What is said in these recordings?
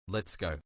Let's go.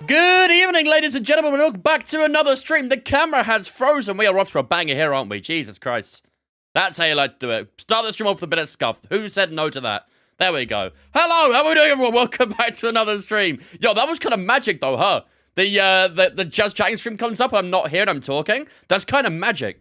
Good evening, ladies and gentlemen. Welcome back to another stream. The camera has frozen. We are off to a banger here, aren't we? Jesus Christ. That's how you like to do it. Start the stream off with a bit of scuff. Who said no to that? There we go. Hello, how are we doing, everyone? Welcome back to another stream. Yo, that was kind of magic, though, huh? The just chatting stream comes up, I'm not here and I'm talking. That's kind of magic.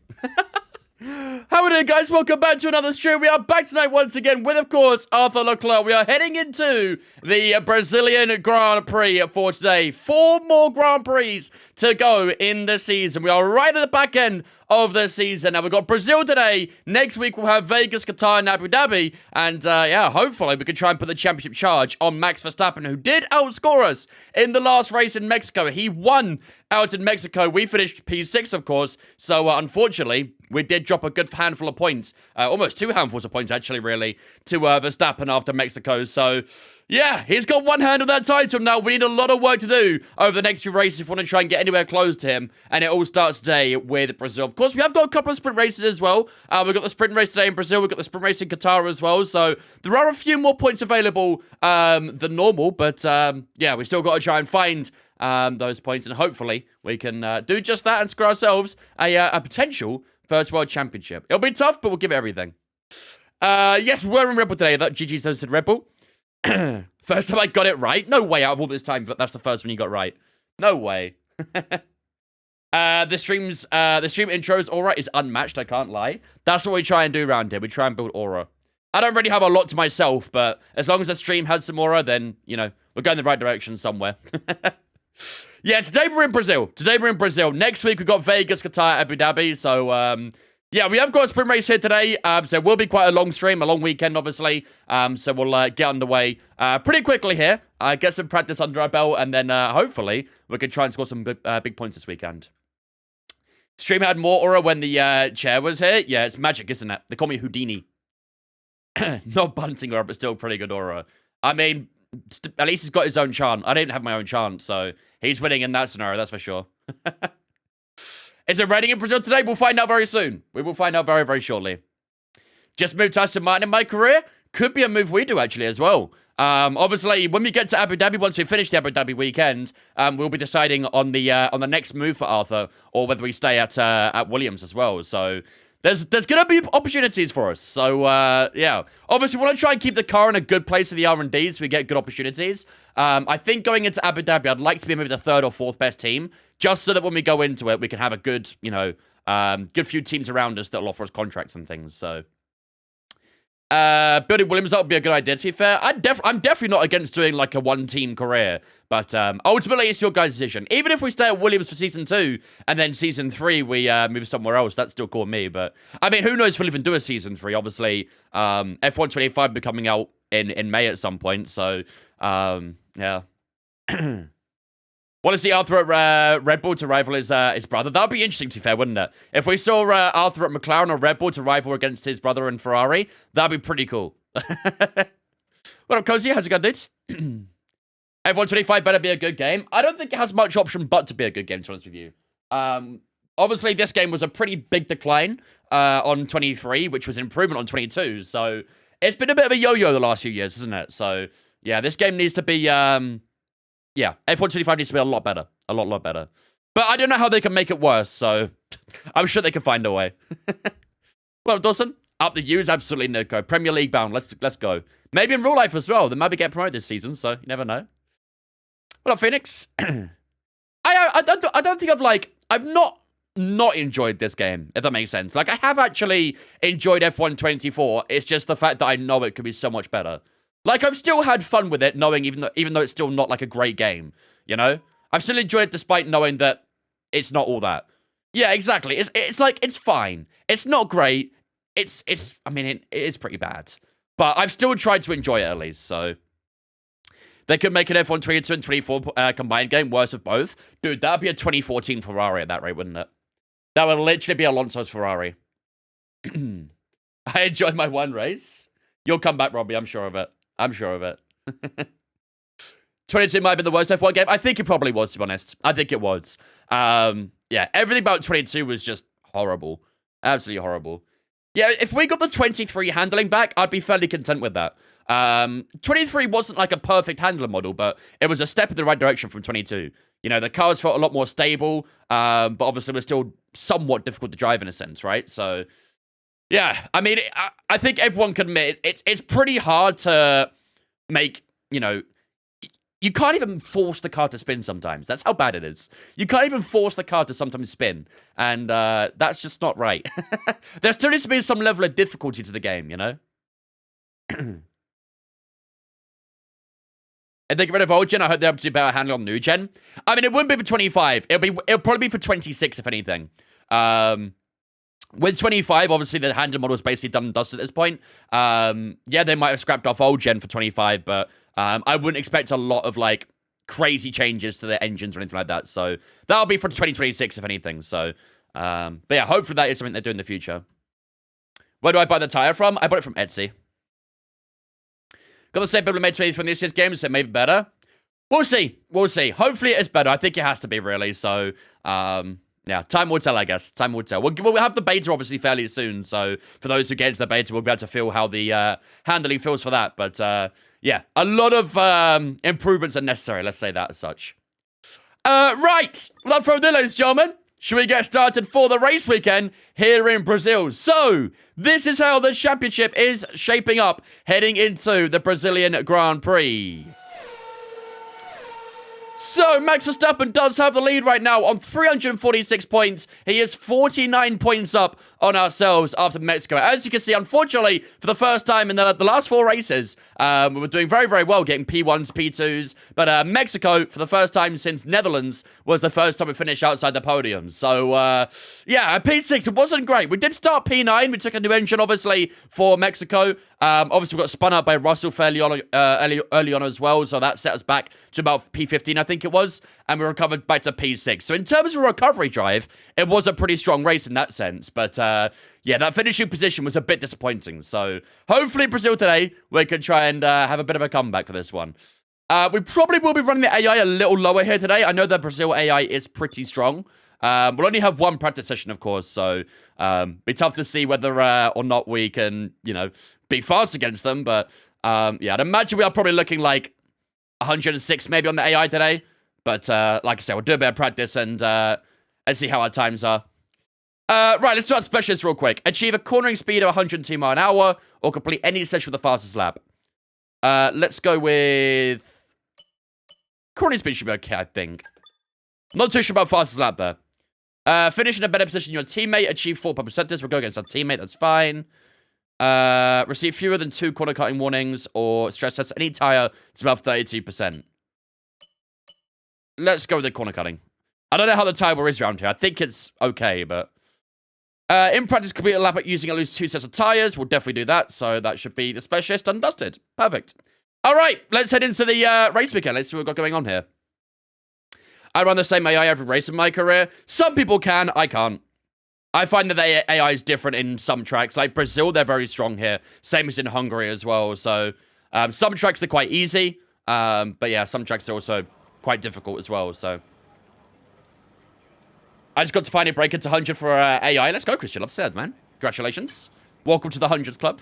How are we doing, guys? Welcome back to another stream. We are back tonight once again with, of course, Arthur Leclerc. We are heading into the Brazilian Grand Prix for today. 4 more Grand Prix to go in the season. We are right at the back end of the season. Now, we've got Brazil today. Next week, we'll have Vegas, Qatar, and Abu Dhabi. And, yeah, hopefully we can try and put the championship charge on Max Verstappen, who did outscore us in the last race in Mexico. He won out in Mexico. We finished P6, of course. So, unfortunately, we did drop a good handful of points. Almost 2 handfuls of points, actually, really, to Verstappen after Mexico. So, yeah, he's got one hand on that title now. We need a lot of work to do over the next few races if we want to try and get anywhere close to him. And it all starts today with Brazil. Of course, we have got a couple of sprint races as well. We've got the sprint race today in Brazil. We've got the sprint race in Qatar as well. So there are a few more points available than normal. But, yeah, we still got to try and find those points. And hopefully we can do just that and score ourselves a potential first world championship. It'll be tough, but we'll give it everything. Yes, we're in Red Bull today. That GG said Red Bull. First time I got it right. No way out of all this time, but that's the first one you got right. No way. The stream intro's aura is unmatched, I can't lie. That's what we try and do around here. We try and build aura. I don't really have a lot to myself, but as long as the stream has some aura, then, you know, we're going the right direction somewhere. Yeah, today we're in Brazil. Next week we've got Vegas, Qatar, Abu Dhabi. So, yeah, we have got a sprint race here today. So it will be quite a long stream, a long weekend, obviously. So we'll get underway pretty quickly here. Get some practice under our belt, and then hopefully we can try and score some big points this weekend. Stream had more aura when the chair was here. Yeah, it's magic, isn't it? They call me Houdini. Not bunting aura, but still pretty good aura. I mean, at least he's got his own chant. I didn't have my own chant, so he's winning in that scenario, that's for sure. Is it raining in Brazil today? We'll find out very soon. We will find out very, very shortly. Just moved to Aston Martin in my career? Could be a move we do, actually, as well. Obviously, when we get to Abu Dhabi, once we finish the Abu Dhabi weekend, we'll be deciding on the next move for Arthur, or whether we stay at Williams as well. So there's going to be opportunities for us. So, yeah. Obviously, we want to try and keep the car in a good place for the R&D so we get good opportunities. I think going into Abu Dhabi, I'd like to be maybe the 3rd or 4th best team, just so that when we go into it, we can have a good, you know, good few teams around us that will offer us contracts and things. So, Building Williams up would be a good idea, to be fair. I'm definitely not against doing, like, a one-team career. But ultimately, it's your guys' decision. Even if we stay at Williams for Season 2, and then Season 3 we move somewhere else, that's still cool with me. But, I mean, who knows if we'll even do a Season 3. Obviously, F125 will be coming out in May at some point. So, yeah. Want to see Arthur at Red Bull to rival his brother? That would be interesting, to be fair, wouldn't it? If we saw Arthur at McLaren or Red Bull to rival against his brother in Ferrari, that'd be pretty cool. What up, Cozy? How's it going, dude? F125 better be a good game. I don't think it has much option but to be a good game, to be honest with you. Obviously, this game was a pretty big decline on 23, which was an improvement on 22. So, it's been a bit of a yo-yo the last few years, isn't it? So, yeah, this game needs to be... Yeah, F125 needs to be a lot better. A lot better. But I don't know how they can make it worse, so I'm sure they can find a way. Well, Dawson, up the U's, absolutely no go. Premier League bound, let's go. Maybe in real life as well. They might be getting promoted this season, so you never know. What up, Phoenix? I don't think I've not enjoyed this game, if that makes sense. Like, I have actually enjoyed F124. It's just the fact that I know it could be so much better. Like, I've still had fun with it, knowing even though it's still not, like, a great game, you know? I've still enjoyed it despite knowing that it's not all that. Yeah, exactly. It's like, it's fine. It's not great. I mean, it is pretty bad. But I've still tried to enjoy it at least, so... They could make an F1 22 and 24 combined game, worse of both. Dude, that would be a 2014 Ferrari at that rate, wouldn't it? That would literally be Alonso's Ferrari. I enjoyed my one race. You'll come back, Robbie, I'm sure of it. I'm sure of it. 22 might have been the worst F1 game. I think it probably was, to be honest. I think it was. Yeah, everything about 22 was just horrible. Absolutely horrible. Yeah, if we got the 23 handling back, I'd be fairly content with that. 23 wasn't like a perfect handling model, but it was a step in the right direction from 22. You know, the cars felt a lot more stable, but obviously was still somewhat difficult to drive in a sense, right? So... Yeah, I mean, I think everyone can admit it's pretty hard to make, you know, you can't even force the car to spin sometimes. That's how bad it is. You can't even force the car to sometimes spin, and that's just not right. There still needs to be some level of difficulty to the game, you know? And they get rid of old gen. I hope they're able to do better handling on new gen. I mean, it wouldn't be for 25. It'll probably be for 26, if anything. With 25, obviously, the handling model is basically done and dusted at this point. Yeah, they might have scrapped off old gen for 25, but I wouldn't expect a lot of, like, crazy changes to the engines or anything like that. So that'll be for 2026, if anything. So, but yeah, hopefully that is something they do in the future. Where do I buy the tire from? I bought it from Etsy. Got the same people made 23 from this year's game, so maybe better. We'll see. We'll see. Hopefully it is better. I think it has to be, really. So, yeah, time will tell, I guess. Time will tell. We'll have the beta, obviously, fairly soon. So, for those who get into the beta, we'll be able to feel how the handling feels for that. But, yeah, a lot of improvements are necessary. Let's say that as such. Right. Love from the ladies and gentlemen. Should we get started for the race weekend here in Brazil? So, this is how the championship is shaping up heading into the Brazilian Grand Prix. So, Max Verstappen does have the lead right now on 346 points. He is 49 points up on ourselves after Mexico. As you can see, unfortunately, for the first time in the last 4 races, we were doing very, very well getting P1s, P2s. But Mexico, for the first time since Netherlands, was the first time we finished outside the podium. So, yeah, at P6, it wasn't great. We did start P9. We took a new engine, obviously, for Mexico. Obviously, we got spun out by Russell fairly early on as well. So that set us back to about P15, I think it was, and we recovered back to P6. So in terms of a recovery drive, it was a pretty strong race in that sense. But yeah, that finishing position was a bit disappointing. So hopefully Brazil today, we can try and have a bit of a comeback for this one. We probably will be running the AI a little lower here today. I know the Brazil AI is pretty strong. We'll only have 1 practice session, of course, so be tough to see whether or not we can, you know, be fast against them. But yeah, I'd imagine we are probably looking like 106 maybe on the AI today. But like I said, we'll do a bit of practice and see how our times are. Right, let's do our specialist real quick. Achieve a cornering speed of 102 miles an hour or complete any session with the fastest lap. Let's go with... cornering speed should be okay, I think. Not too sure about fastest lap there. Finish in a better position than your teammate. Achieve 4 percentages. We'll go against our teammate. That's fine. Receive fewer than 2 corner cutting warnings or stress test any tire to above 32%. Let's go with the corner cutting. I don't know how the tire is around here. I think it's okay, but... in practice, complete a lap at using at least 2 sets of tires. We'll definitely do that, so that should be the specialist done dusted. Perfect. All right, let's head into the race weekend. Let's see what we've got going on here. I run the same AI every race in my career. Some people can, I can't. I find that the AI is different in some tracks. Like Brazil, they're very strong here. Same as in Hungary as well. So some tracks are quite easy. But yeah, some tracks are also quite difficult as well. So I just got to finally break into 100 for AI. Let's go, Christian. I've said, man. Congratulations. Welcome to the 100s club.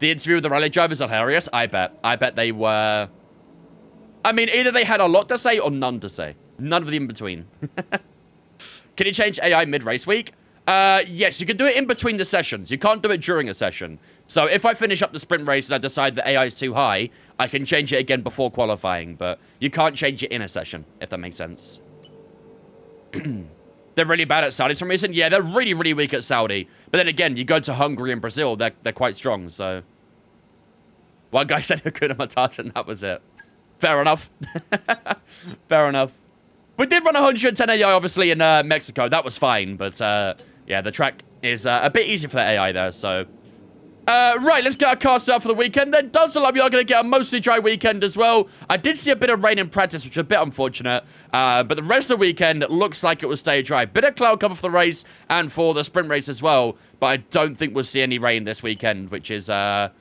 The interview with the rally drivers are hilarious. I bet. I bet they were... I mean, either they had a lot to say or none to say. None of the in-between. Can you change AI mid-race week? Yes, you can do it in between the sessions. You can't do it during a session. So if I finish up the sprint race and I decide that AI is too high, I can change it again before qualifying. But you can't change it in a session, if that makes sense. They're really bad at Saudi for some reason. Yeah, they're really, really weak at Saudi. But then again, you go to Hungary and Brazil, they're quite strong, so... One guy said Hakuna Matata, and that was it. Fair enough. Fair enough. We did run 110 AI, obviously, in Mexico. That was fine, but, yeah, the track is a bit easier for the AI there, so... right, let's get our car set up for the weekend. Then does look like we are going to get a mostly dry weekend as well. I did see a bit of rain in practice, which is a bit unfortunate. But the rest of the weekend looks like it will stay dry. Bit of cloud cover for the race and for the sprint race as well. But I don't think we'll see any rain this weekend, which is not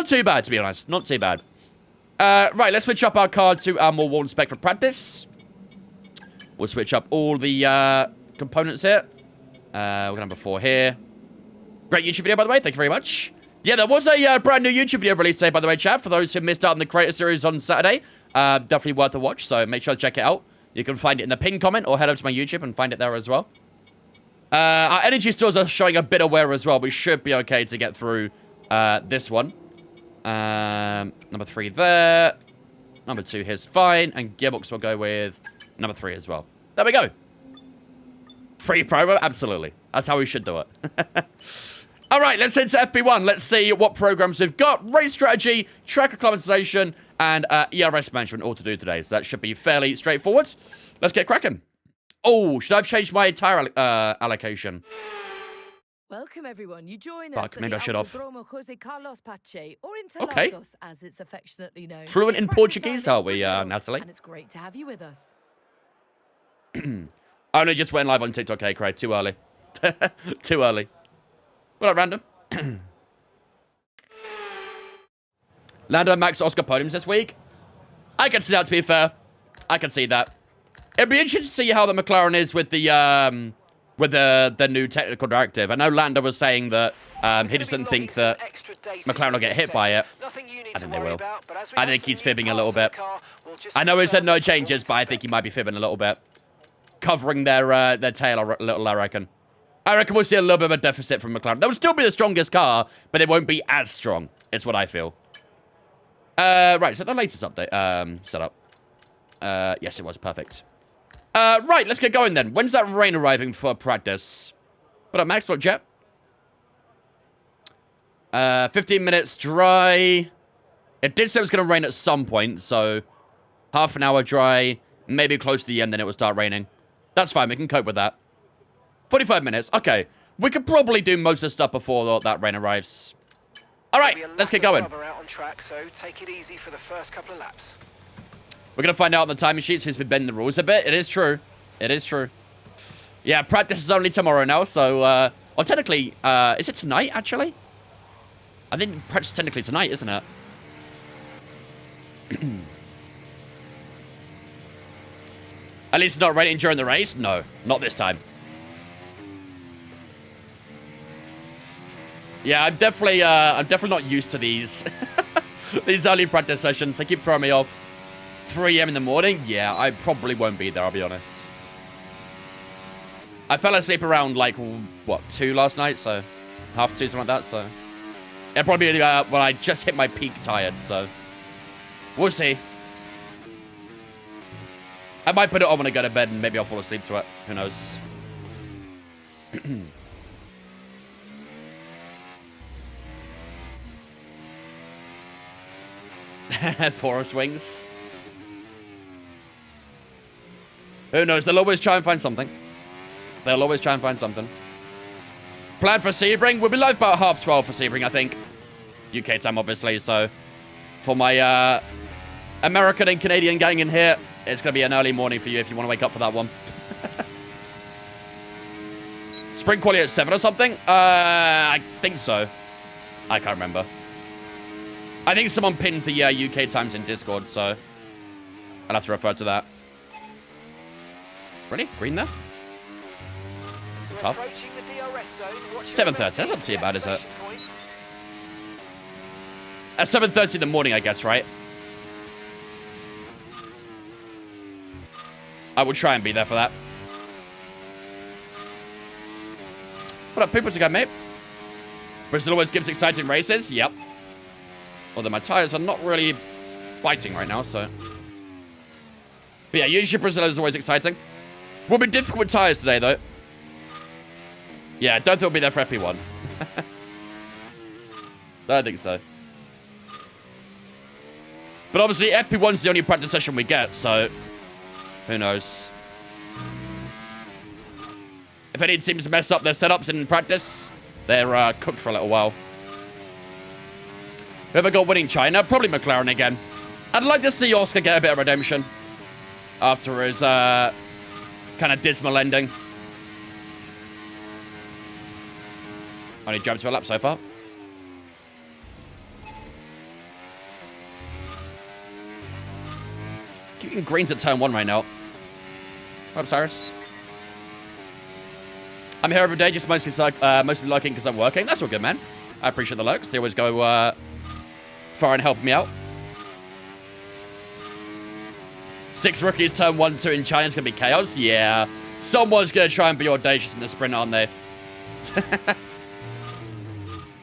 too bad, to be honest. Not too bad. Right, let's switch up our car to our more worn spec for practice. We'll switch up all the components here. We're going to have 4 here. Great YouTube video, by the way. Thank you very much. Yeah, there was a brand new YouTube video released today, by the way, chat. For those who missed out on the Creator Series on Saturday, definitely worth a watch, so make sure to check it out. You can find it in the pinned comment or head over to my YouTube and find it there as well. Our energy stores are showing a bit of wear as well. We should be okay to get through this one. Number 3 there. Number 2 here's fine. And gearbox will go with number 3 as well. There we go. Free promo? Absolutely. That's how we should do it. All right, let's head to FP1. Let's see what programs we've got. Race strategy, track acclimatization, and ERS management all to do today. So that should be fairly straightforward. Let's get cracking. Oh, should I have changed my tire allocation? Welcome, everyone. You join us maybe I should have. Jose Carlos Pache, or Okay. Interlagos, as it's affectionately known. Fluent in Portuguese, are we, Natalie? And it's great to have you with us. I only just went live on TikTok, hey, Craig. Too early. Too early. What up, random? Lando and Max Oscar podiums this week. I can see that, to be fair. I can see that. It'd be interesting to see how the McLaren is with the new technical directive. I know Lando was saying that he doesn't think that McLaren will get hit by it. I think they will. I think he's fibbing a little bit. I know he said no changes, but I think he might be fibbing a little bit. Covering their tail a little, I reckon. I reckon we'll see a little bit of a deficit from McLaren. They'll still be the strongest car, but it won't be as strong, is what I feel. Right, so the latest update setup. Yes, it was perfect. Right, let's get going then. When's that rain arriving for practice? But Max, what, Jet? 15 minutes dry. It did say it was going to rain at some point, so half an hour dry, maybe close to the end, then it will start raining. That's fine, we can cope with that. 45 minutes, okay. We could probably do most of the stuff before that rain arrives. All right, let's get going. Out on track, so take it easy for the first couple of laps. We're going to find out on the timing sheets who's been bending the rules a bit. It is true. It is true. Yeah, practice is only tomorrow now, so... well, technically, is it tonight, actually? I think practice is technically tonight, isn't it? At least it's not raining during the race? No, not this time. Yeah, I'm definitely not used to these these early practice sessions. They keep throwing me off. 3 a.m. in the morning? Yeah, I probably won't be there, I'll be honest. I fell asleep around, like, what, 2 last night? So, half 2, something like that, so. It'll probably be when I just hit my peak tired, so. We'll see. I might put it on when I go to bed and maybe I'll fall asleep to it. Who knows? Forest wings. Who knows? They'll always try and find something. They'll always try and find something. Plan for Sebring. We'll be live about 12:30 for Sebring, I think. UK time, obviously. So, for my American and Canadian gang in here, it's going to be an early morning for you if you want to wake up for that one. Spring quality at 7 or something? I think so. I can't remember. I think someone pinned the UK times in Discord, so I'll have to refer to that. Really? Green there? This is tough. 7:30. That's not too bad, is it? At 7:30 in the morning, I guess, right? I will try and be there for that. What up, people? To go, mate? Brazil always gives exciting races. Yep. Although my tires are not really biting right now, so. But yeah, usually Brazil is always exciting. Will be difficult with tires today, though. Yeah, I don't think we'll be there for FP1. I don't think so. But obviously, FP1's the only practice session we get, so who knows? If any teams mess up their setups in practice, they're cooked for a little while. Whoever got winning China? Probably McLaren again. I'd like to see Oscar get a bit of redemption after his kind of dismal ending. Only jumped to a lap so far. Keeping greens at turn 1 right now. What's up, Cyrus? I'm here every day, just mostly lurking because I'm working. That's all good, man. I appreciate the lurks. They always go far and help me out. 6 rookies, turn 1, 2 in China's going to be chaos. Yeah. Someone's going to try and be audacious in the sprint, aren't they?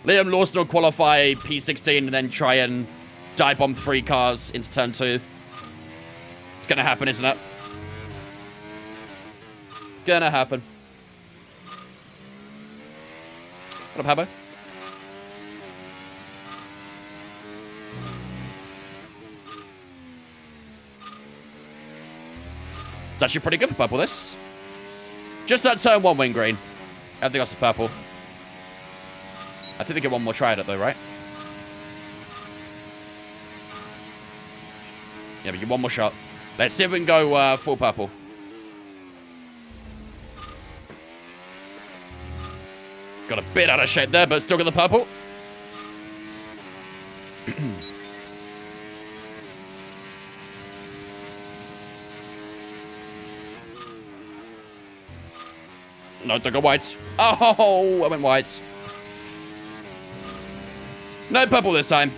Liam Lawson will qualify P16 and then try and dive bomb 3 cars into turn 2. It's going to happen, isn't it? It's going to happen. What up, Habbo? It's actually pretty good for purple, this. Just that turn 1 wing green. Everything else is purple. I think they get one more try at it, though, right? Yeah, but get one more shot. Let's see if we can go full purple. Got a bit out of shape there, but still got the purple. No, don't go white. Oh, I went white. No purple this time.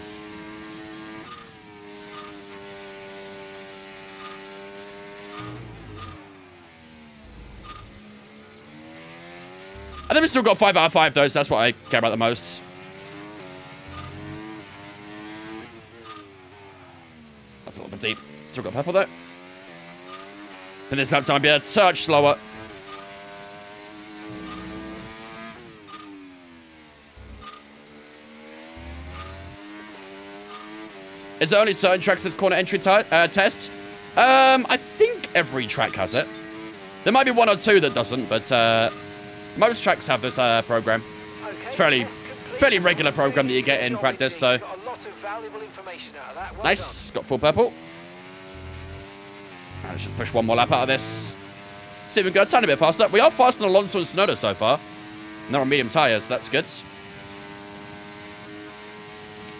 I think we still got 5 out of 5, though, so that's what I care about the most. That's a little bit deep. Still got purple, though. And this time I'll be a touch slower. Is there only certain tracks that's corner entry test? I think every track has it. There might be 1 or 2 that doesn't, but most tracks have this program. It's fairly regular program that you get in practice, so. Nice, got full purple. Right, let's just push 1 more lap out of this. See if we can go a tiny bit faster. We are faster than Alonso and Tsunoda so far. And they're on medium tires, so that's good.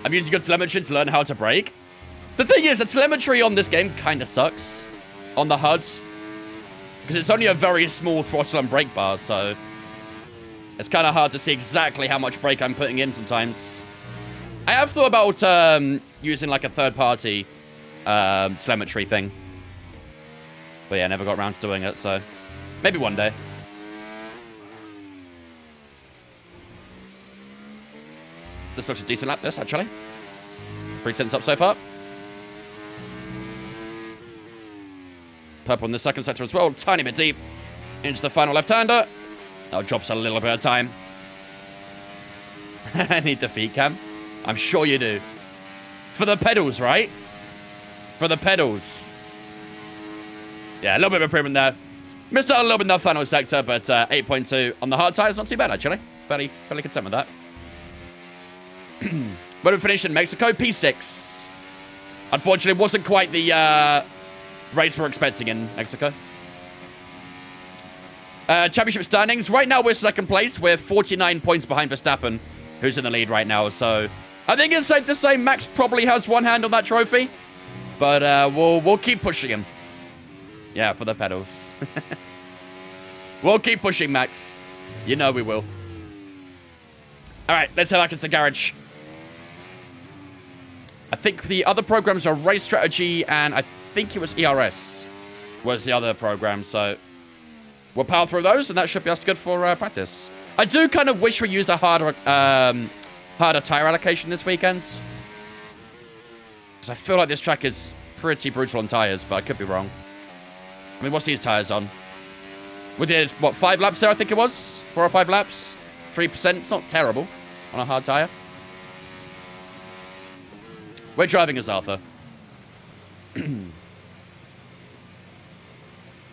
I'm using good telemetry to learn how to brake. The thing is, the telemetry on this game kind of sucks on the HUD. Because it's only a very small throttle and brake bar, so it's kind of hard to see exactly how much brake I'm putting in sometimes. I have thought about using like a third-party telemetry thing. But yeah, never got around to doing it, so maybe one day. This looks a decent lap, this, actually. Pretty tense up so far. Purple in the second sector as well. Tiny bit deep into the final left-hander. That'll drop us a little bit of time. I need the feet cam. I'm sure you do. For the pedals, right? for the pedals. Yeah, a little bit of improvement there. Missed out a little bit in the final sector, but 8.2 on the hard tires, not too bad, actually. Fairly content with that. But we finished in Mexico, P6. Unfortunately, wasn't quite the race we're expecting in Mexico. Championship standings. Right now, we're second place. We're 49 points behind Verstappen, who's in the lead right now. So I think it's safe to say Max probably has one hand on that trophy. But we'll keep pushing him. Yeah, for the pedals. We'll keep pushing, Max. You know we will. All right, let's head back into the garage. I think the other programs are race strategy, and I think it was ERS was the other program. So we'll power through those, and that should be us good for practice. I do kind of wish we used a harder tire allocation this weekend, because I feel like this track is pretty brutal on tires, but I could be wrong. I mean, what's these tires on? We did, what, 5 laps there, I think it was? 4 or 5 laps? 3%. It's not terrible on a hard tire. We're driving as Arthur.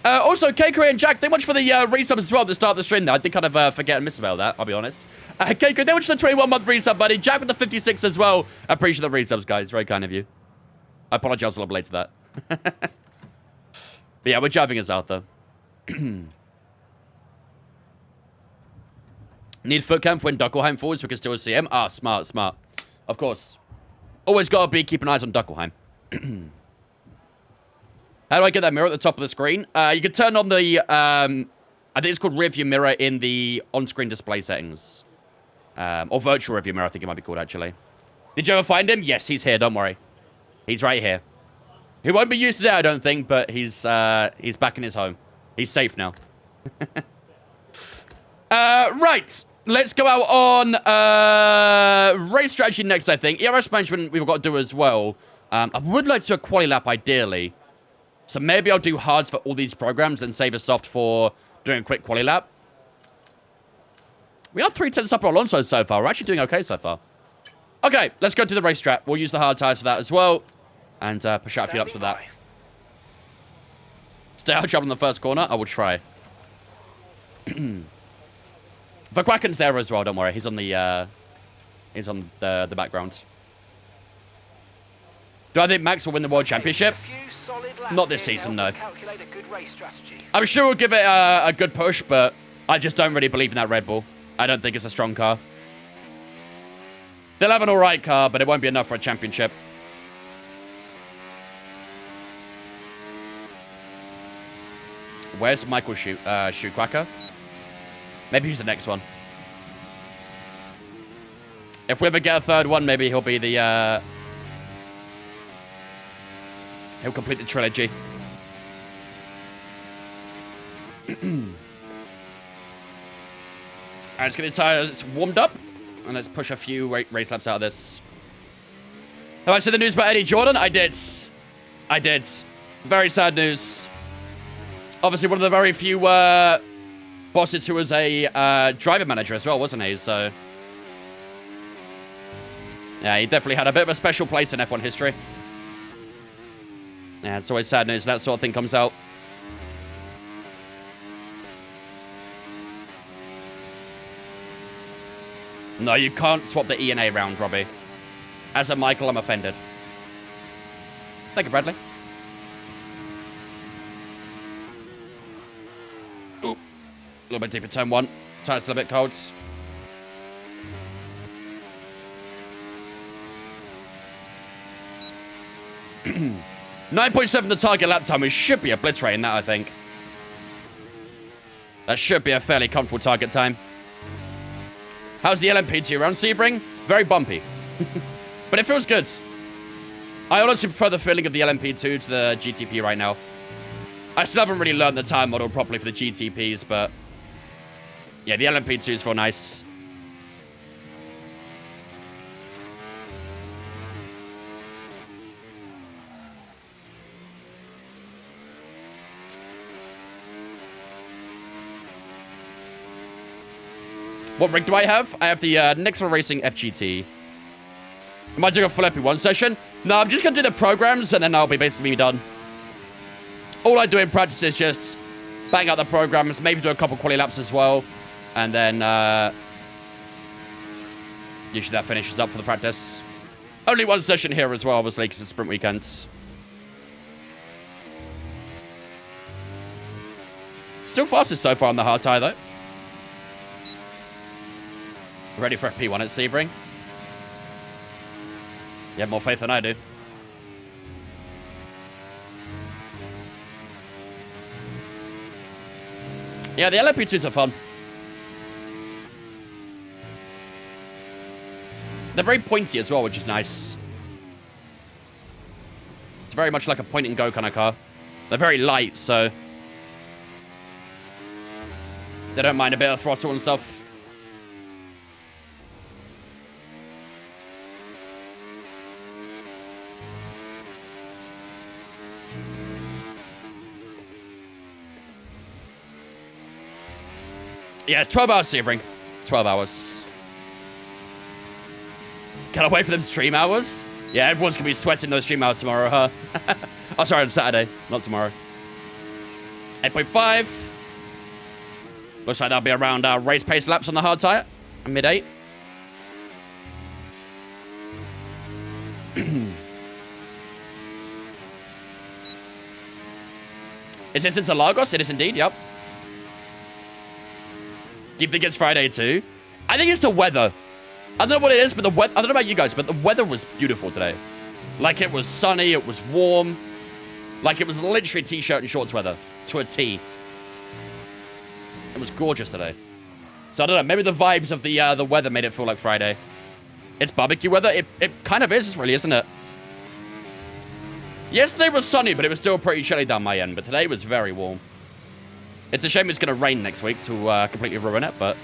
Also, Keiko and Jack, thank you much for the resubs as well at the start of the stream there. I did kind of forget and miss about that, I'll be honest. Keiko, thank you much for the 21-month resub, buddy. Jack with the 56 as well. I appreciate the resubs, guys. Very kind of you. I apologize a little late to that. But yeah, we're driving as Arthur. Need foot cam when Duckelheim forwards, we can still see him. Ah, smart, smart. Of course. Always gotta be keeping eyes on Duckelheim. How do I get that mirror at the top of the screen? You can turn on the, I think it's called rear view mirror in the on-screen display settings. Or virtual rear view mirror, I think it might be called, actually. Did you ever find him? Yes, he's here, don't worry. He's right here. He won't be used today, I don't think, but he's back in his home. He's safe now. Right. Let's go out on race strategy next, I think. ERS management we've got to do as well. I would like to do a quali lap, ideally. So maybe I'll do hards for all these programs and save a soft for doing a quick quali lap. We are 3/10 up on Alonso so far. We're actually doing okay so far. Okay, let's go to the race track. We'll use the hard tires for that as well. And push out a few laps with that. Stay out jump in the first corner. I will try. Verquacken's there as well, don't worry. He's on the background. Do I think Max will win the World Championship? Not this season, no. I'm sure we'll give it a good push, but I just don't really believe in that Red Bull. I don't think it's a strong car. They'll have an alright car, but it won't be enough for a championship. Where's Michael Shoequacker? Maybe he's the next one. If we ever get a third one, maybe he'll be the, he'll complete the trilogy. Alright, let's get these tires warmed up. And let's push a few race laps out of this. Have I seen the news about Eddie Jordan? I did. I did. Very sad news. Obviously, one of the very few bosses who was a driver manager as well, wasn't he? So, yeah, he definitely had a bit of a special place in F1 history. Yeah, it's always sad news when that sort of thing comes out. No, you can't swap the E and A round, Robbie. As a Michael, I'm offended. Thank you, Bradley. Ooh. A little bit deeper, turn 1. Tires still a bit cold. .9.7 the target lap time. We should be obliterating that, I think. That should be a fairly comfortable target time. How's the LMP2 around Sebring? Very bumpy. But it feels good. I honestly prefer the feeling of the LMP2 to the GTP right now. I still haven't really learned the time model properly for the GTPs, but yeah, the LMP2s feel nice. What rig do I have? I have the Nexel Racing FGT. Am I doing a full FP1 session? No, I'm just going to do the programs, and then I'll be basically done. All I do in practice is just bang out the programs, maybe do a couple quali laps as well, and then usually that finishes up for the practice. Only one session here as well, obviously, because it's sprint weekend. Still fastest so far on the hard tire, though. Ready for a P1 at Sebring? You have more faith than I do. Yeah, the LMP2s are fun. They're very pointy as well, which is nice. It's very much like a point and go kind of car. They're very light, so they don't mind a bit of throttle and stuff. Yeah, it's 12 hours, Sebring. 12 hours. Can't wait for them stream hours. Yeah, everyone's going to be sweating those stream hours tomorrow, huh? Oh, sorry, on Saturday, not tomorrow. 8.5. Looks like that'll be around race pace laps on the hard tire. Mid-8. Is this into Lagos? It is indeed, yep. Do you think it's Friday too? I think it's the weather. I don't know what it is, but the weather. I don't know about you guys, but the weather was beautiful today. Like, it was sunny, it was warm. Like, it was literally t-shirt and shorts weather to a T. It was gorgeous today. So I don't know, maybe the vibes of the weather made it feel like Friday. It's barbecue weather. It kind of is, really, isn't it? Yesterday was sunny, but it was still pretty chilly down my end. But today was very warm. It's a shame it's going to rain next week to completely ruin it, but...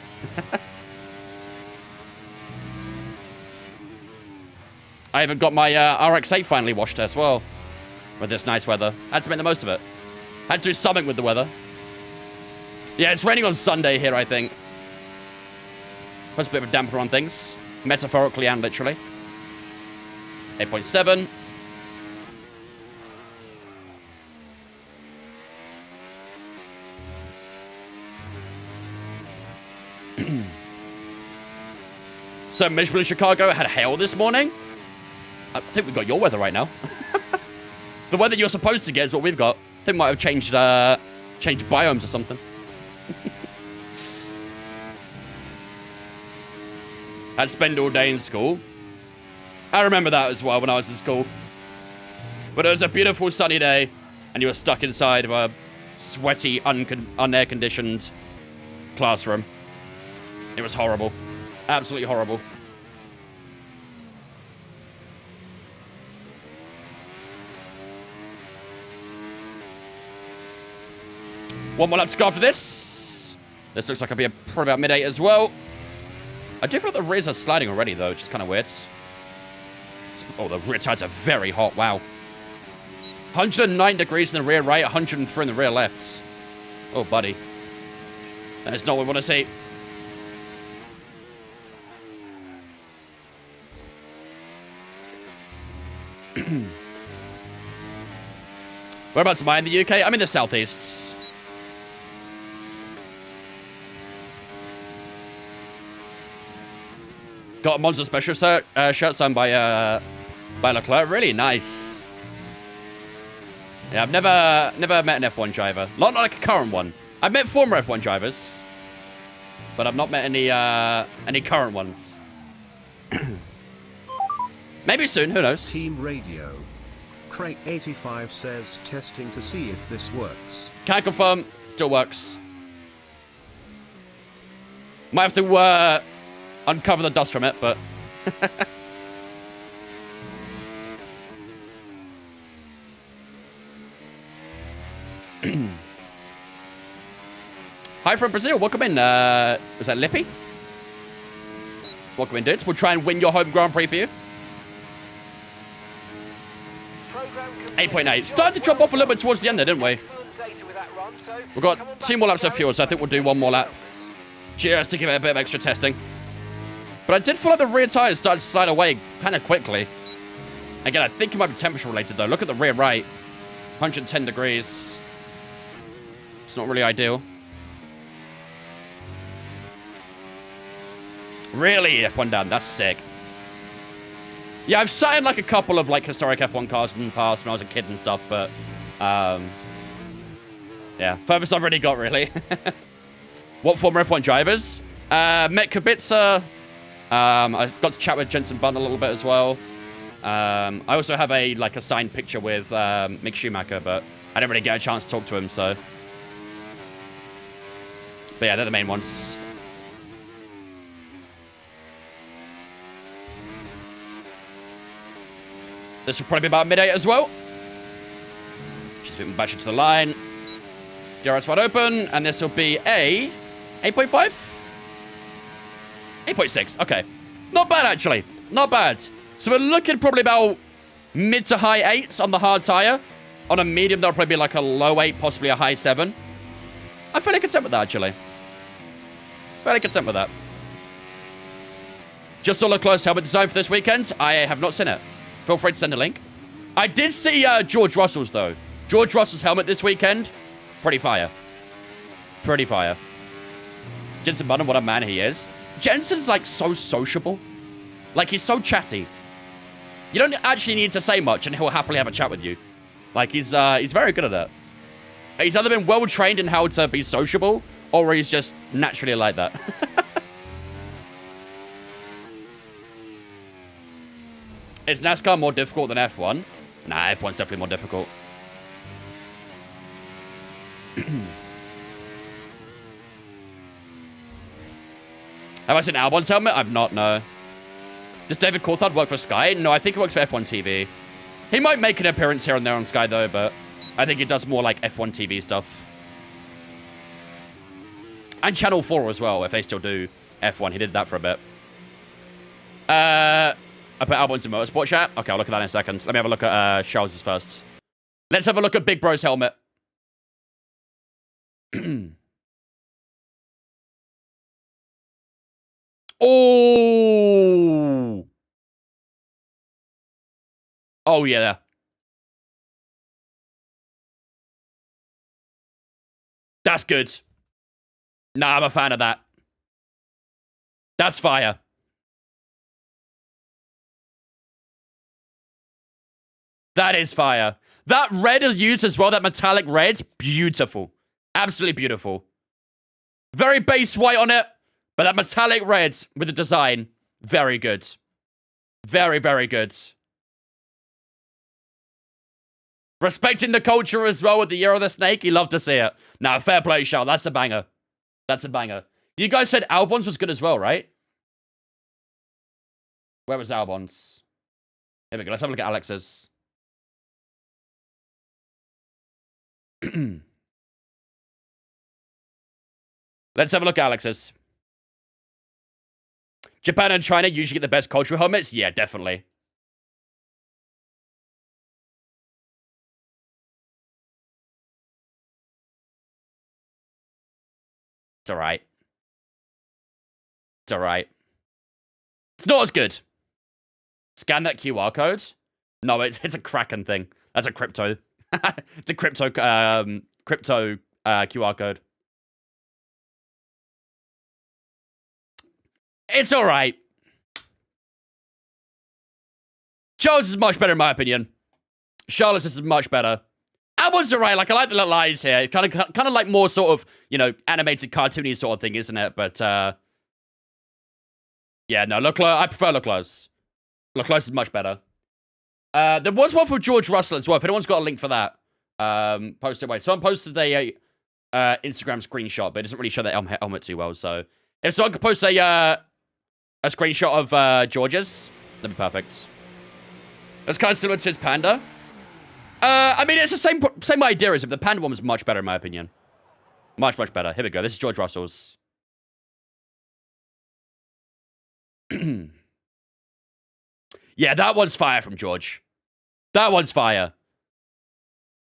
I haven't got my RX-8 finally washed as well. With this nice weather. I had to make the most of it. Had to do something with the weather. Yeah, it's raining on Sunday here, I think. Puts a bit of a damper on things. Metaphorically and literally. 8.7. So miserable in Chicago. Had hail this morning. I think we've got your weather right now. The weather you're supposed to get is what we've got. I think we might have changed biomes or something. I'd spend all day in school. I remember that as well when I was in school. But it was a beautiful sunny day, and you were stuck inside of a sweaty, unair-conditioned classroom. It was horrible. Absolutely horrible. One more lap to go after this. This looks like I'll be probably about mid-8 as well. I do feel like the rears are sliding already, though, which is kind of weird. Oh, the rear tires are very hot. Wow. 109 degrees in the rear right, 103 in the rear left. Oh, buddy. That's not what we want to see. Whereabouts am I in the UK? I'm in the southeast. Got a Monza Special shirt signed by Leclerc. Really nice. Yeah, I've never met an F1 driver. Not like a current one. I've met former F1 drivers, but I've not met any current ones. Maybe soon. Who knows? Team Radio. Crate85 says testing to see if this works. Can confirm. Still works. Might have to uncover the dust from it, but... Hi from Brazil. Welcome in. Was that Lippy? Welcome in, dudes. We'll try and win your home Grand Prix for you. 8.8. Started to drop off a little bit towards the end there, didn't we? We've got 2 more laps of fuel, so I think we'll do 1 more lap. Just to give it a bit of extra testing. But I did feel like the rear tires started to slide away kind of quickly. Again, I think it might be temperature related, though. Look at the rear right. 110 degrees. It's not really ideal. Really? F1 down. That's sick. Yeah, I've sat in like a couple of like historic F1 cars in the past when I was a kid and stuff, but yeah, furthest I've already got, really. What former F1 drivers? Met Kubica. I got to chat with Jensen Button a little bit as well. I also have a like a signed picture with Mick Schumacher, but I didn't really get a chance to talk to him, so. But yeah, they're the main ones. This will probably be about mid-8 as well. Just put my battery to the line. DRS wide open, and this will be a 8.5? 8.6, okay. Not bad, actually. Not bad. So we're looking probably about mid to high 8s on the hard tire. On a medium, that'll probably be like a low 8, possibly a high 7. I'm fairly content with that, actually. Fairly content with that. Just saw Leclerc's helmet design for this weekend. I have not seen it. Feel free to send a link. I did see George Russell's, though. George Russell's helmet this weekend. Pretty fire. Pretty fire. Jensen Button, what a man he is. Jensen's, like, so sociable. Like, he's so chatty. You don't actually need to say much, and he'll happily have a chat with you. Like, he's very good at it. He's either been well-trained in how to be sociable, or he's just naturally like that. Is NASCAR more difficult than F1? Nah, F1's definitely more difficult. Have I seen Albon's helmet? I've not, no. Does David Coulthard work for Sky? No, I think he works for F1 TV. He might make an appearance here and there on Sky, though, but I think he does more, like, F1 TV stuff. And Channel 4 as well, if they still do F1. He did that for a bit. I put Albon's in Motorsport chat. Okay, I'll look at that in a second. Let me have a look at Charles's first. Let's have a look at Big Bro's helmet. Oh! Oh, yeah. That's good. Nah, I'm a fan of that. That's fire. That is fire. That red is used as well, that metallic red. Beautiful. Absolutely beautiful. Very base white on it, but that metallic red with the design, very good. Very, very good. Respecting the culture as well with the Year of the Snake. You love to see it. Now, fair play, Charles. That's a banger. That's a banger. You guys said Albon's was good as well, right? Where was Albon's? Here we go. Let's have a look at Alex's. Let's have a look at Alex's. Japan and China usually get the best cultural helmets? Yeah, definitely. It's alright. It's alright. It's not as good. Scan that QR code? No, it's a Kraken thing. That's a crypto. It's a crypto QR code. It's alright. Charles is much better in my opinion. Charlotte's is much better. Albon's alright. Like, I like the little eyes here. Kind of like more sort of, you know, animated, cartoony sort of thing, isn't it? But, yeah, no, Leclerc, I prefer Leclerc's. Leclerc's is much better. There was one for George Russell as well. If anyone's got a link for that, post it away. Someone posted a Instagram screenshot, but it doesn't really show that helmet too well. So if someone could post a screenshot of George's, that'd be perfect. That's kind of similar to his Panda. I mean, it's the same idea as if the Panda one was much better in my opinion. Much, much better. Here we go. This is George Russell's. Yeah, that one's fire from George. That one's fire.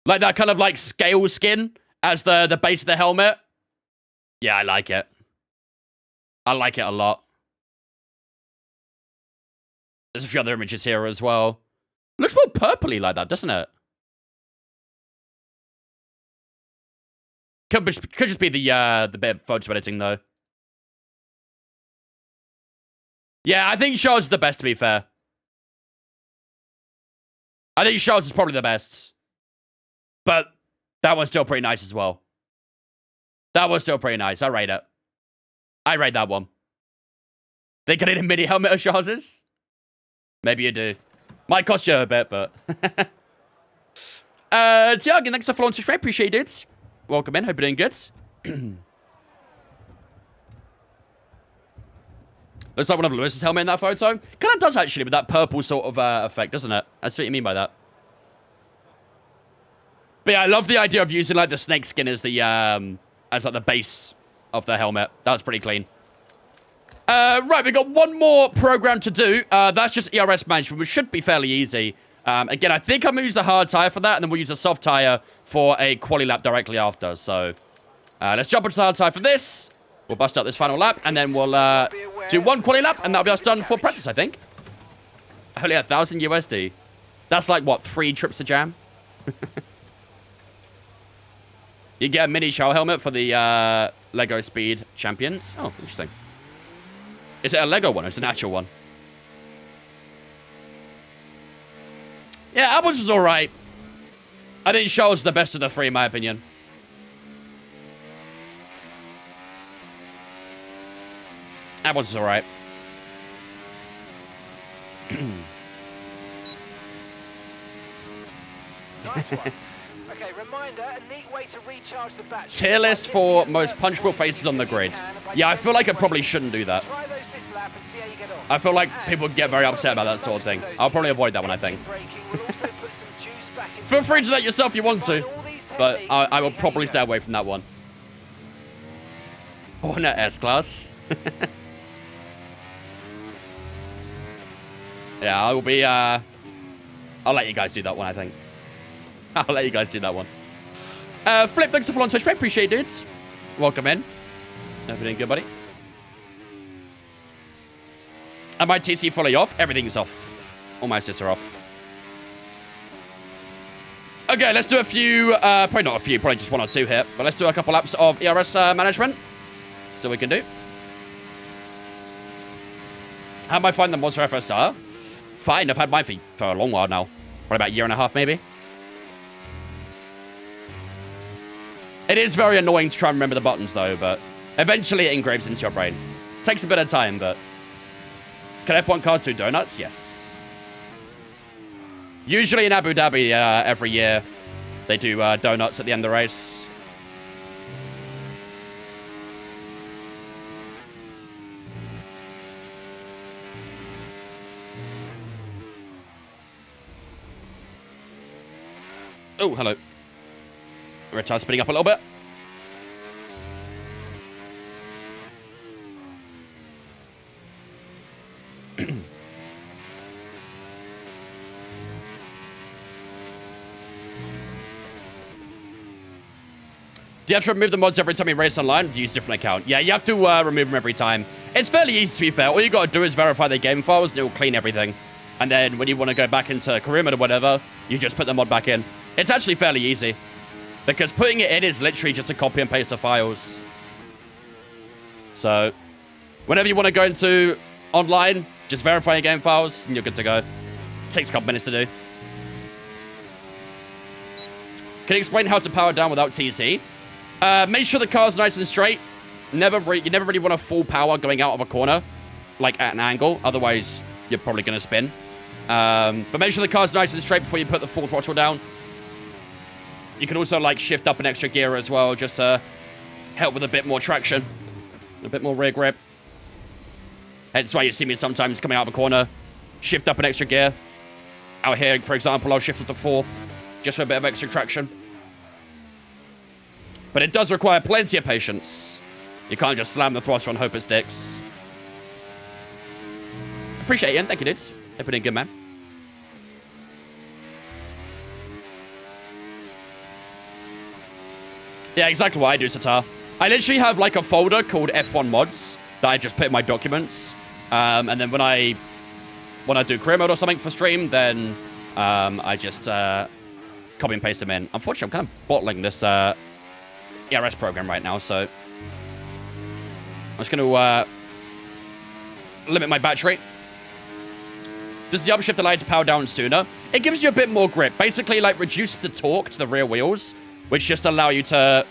Like that kind of like scale skin as the base of the helmet. Yeah, I like it. I like it a lot. There's a few other images here as well. Looks more purpley like that, doesn't it? Could just be the bit of photo editing, though. Yeah, I think Charles is the best, to be fair. I think Charles is probably the best. But that one's still pretty nice as well. That was still pretty nice. I rate it. I rate that one. Think I need a mini helmet of Charles's? Maybe you do. Might cost you a bit, but... Tiago, thanks for following subscribe. Appreciate it. Welcome in. Hope you're doing good. Looks like one of Lewis's helmet in that photo. Kind of does, actually, with that purple sort of effect, doesn't it? That's what you mean by that. But yeah, I love the idea of using, like, the snake skin as the, as, like, the base of the helmet. That's pretty clean. Right, we've got one more program to do. That's just ERS management, which should be fairly easy. Again, I think I'm going to use a hard tire for that, and then we'll use a soft tire for a quali lap directly after. So, let's jump into the hard tire for this. We'll bust out this final lap, and then we'll do one quali lap, and that'll be us done for practice, I think. Only 1,000 USD. That's like, what, 3 trips to Jam? You get a mini shell helmet for the Lego Speed Champions. Oh, interesting. Is it a Lego one or is it an actual one? Yeah, Albans was alright. I think Shell's the best of the 3, in my opinion. Albans was alright. Nice one. Okay, reminder, a neat way to recharge the battery. Tier list for most punchable faces on the grid. Yeah, I feel like I probably shouldn't do that. Try those this lap and see how you get on. I feel like people get very upset about that sort of thing. I'll probably avoid that one, I think. Feel free to do that yourself if you want to, but I will probably stay away from that one. Hornet S-Class. Yeah, I will be, I'll let you guys do that one, I think. I'll let you guys do that one. Flip, thanks for following Twitch, mate. Appreciate it, dudes. Welcome in. Everything good, buddy? And my TC fully off. Everything's off. All my assists are off. Okay, let's do a few, probably not a few, probably just 1 or 2 here. But let's do a couple laps of ERS management. So we can do. How am I finding the Monster FSR? Fine, I've had mine for a long while now. Probably about a year and a half, maybe. It is very annoying to try and remember the buttons, though, but eventually it engraves into your brain. Takes a bit of time, but... Can F1 cars do donuts? Yes. Usually in Abu Dhabi, every year, they do donuts at the end of the race. Oh, hello. Red tire spinning up a little bit. Do you have to remove the mods every time you race online? Use a different account. Yeah, you have to remove them every time. It's fairly easy, to be fair. All you got to do is verify the game files, and it will clean everything. And then when you want to go back into career mode or whatever, you just put the mod back in. It's actually fairly easy. Because putting it in is literally just a copy and paste of files. So, whenever you want to go into online, just verify your game files, and you're good to go. It takes a couple minutes to do. Can you explain how to power down without TC? Make sure the car's nice and straight. You never really want to full power going out of a corner, like at an angle. Otherwise, you're probably going to spin. But make sure the car's nice and straight before you put the full throttle down. You can also, like, shift up an extra gear as well, just to help with a bit more traction. A bit more rear grip. That's why you see me sometimes coming out of a corner, shift up an extra gear. Out here, for example, I'll shift up to 4th, just for a bit of extra traction. But it does require plenty of patience. You can't just slam the throttle and hope it sticks. Appreciate it, Ian. Thank you, dudes. They're pretty good, man. Yeah, exactly what I do, Satar. I literally have, like, a folder called F1 mods that I just put in my documents. And then when I do career mode or something for stream, then I just copy and paste them in. Unfortunately, I'm kind of bottling this ERS program right now, so I'm just going to limit my battery. Does the upshift allow you to power down sooner? It gives you a bit more grip. Basically, like, reduce the torque to the rear wheels, which just allow you to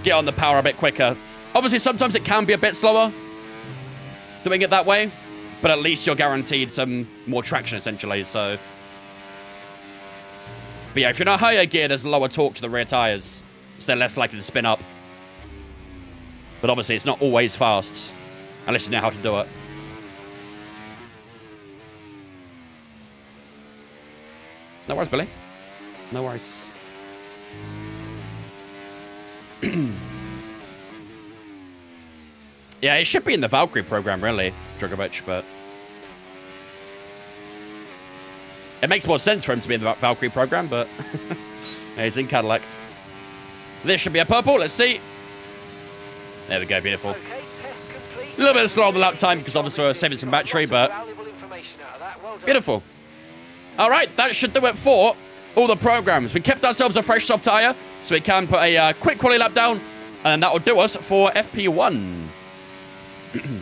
get on the power a bit quicker. Obviously, sometimes it can be a bit slower doing it that way, but at least you're guaranteed some more traction, essentially, so... But yeah, if you're in a higher gear, there's lower torque to the rear tires, so they're less likely to spin up. But obviously, it's not always fast, unless you know how to do it. No worries, Billy. No worries. Yeah, it should be in the Valkyrie program, really, Drogovic, but... It makes more sense for him to be in the Valkyrie program, but... Yeah, he's in Cadillac. This should be a purple, let's see. There we go, beautiful. Okay, test complete. A little bit slow on the lap time, because obviously we're saving some battery, but... Beautiful. Alright, that should do it for all the programs. We kept ourselves a fresh soft tyre, so we can put a quick quality lap down, and that will do us for FP1. Thank you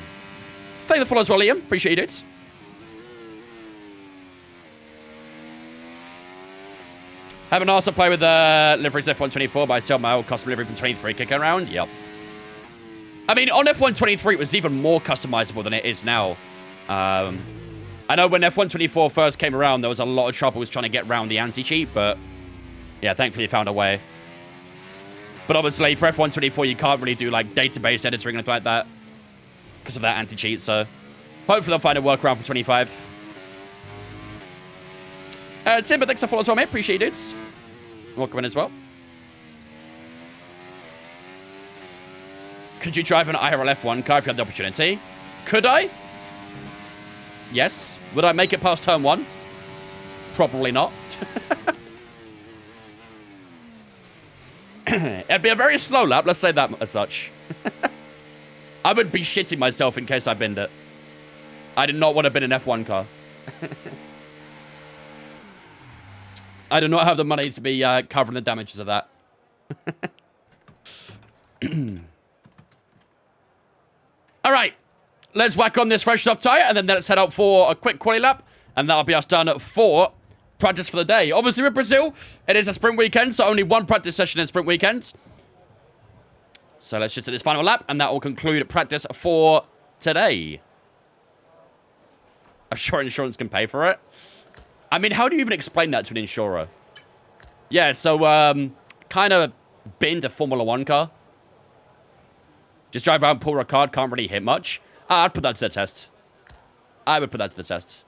for the follow as well, Liam. Appreciate it. Haven't asked to play with liveries F124, but I still have my old custom livery from 23 kicking around. Yep. I mean, on F123, it was even more customizable than it is now. I know when F124 first came around, there was a lot of troubles trying to get around the anti-cheat, but yeah, thankfully you found a way. But obviously, for F124, you can't really do like database editing or anything like that because of that anti-cheat, so hopefully they'll find a workaround for 25. Timber, thanks for following as well, mate. Appreciate it. Welcome in as well. Could you drive an IRL F1 car if you had the opportunity? Could I? Yes. Would I make it past turn 1? Probably not. It'd be a very slow lap, let's say that as such. I would be shitting myself in case I binned it. I did not want to bin an F1 car. I do not have the money to be covering the damages of that. All right. Let's whack on this fresh soft tyre, and then let's head out for a quick quali lap, and that'll be us done for practice for the day. Obviously, with Brazil, it is a sprint weekend, so only one practice session in sprint weekend. So let's just do this final lap, and that will conclude practice for today. I'm sure insurance can pay for it. I mean, how do you even explain that to an insurer? Yeah, so, kind of binned a Formula 1 car. Just drive around, pull a card, can't really hit much. I'd put that to the test. I would put that to the test.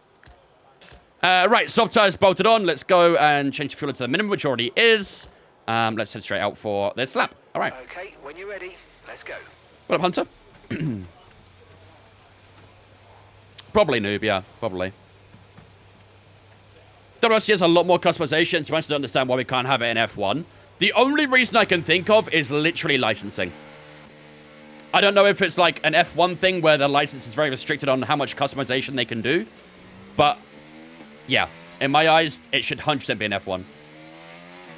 Right, soft tires bolted on. Let's go and change the fuel to the minimum, which already is. Let's head straight out for this lap. All right. Okay, when you're ready, let's go. What up, Hunter? Probably noob, yeah, probably. WRC has a lot more customization, so I don't understand why we can't have it in F1. The only reason I can think of is literally licensing. I don't know if it's like an F1 thing where the license is very restricted on how much customization they can do. But, yeah, in my eyes, it should 100% be an F1.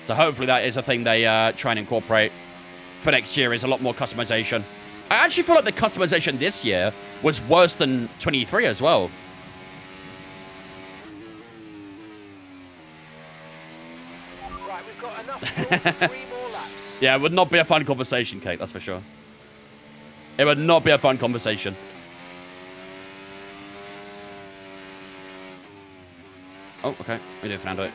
So hopefully that is a thing they try and incorporate for next year, is a lot more customization. I actually feel like the customization this year was worse than 23 as well. Right, we've got enough fuel for 3 more laps. Yeah, it would not be a fun conversation, Kate, that's for sure. It would not be a fun conversation. Oh, okay. We do Fernando.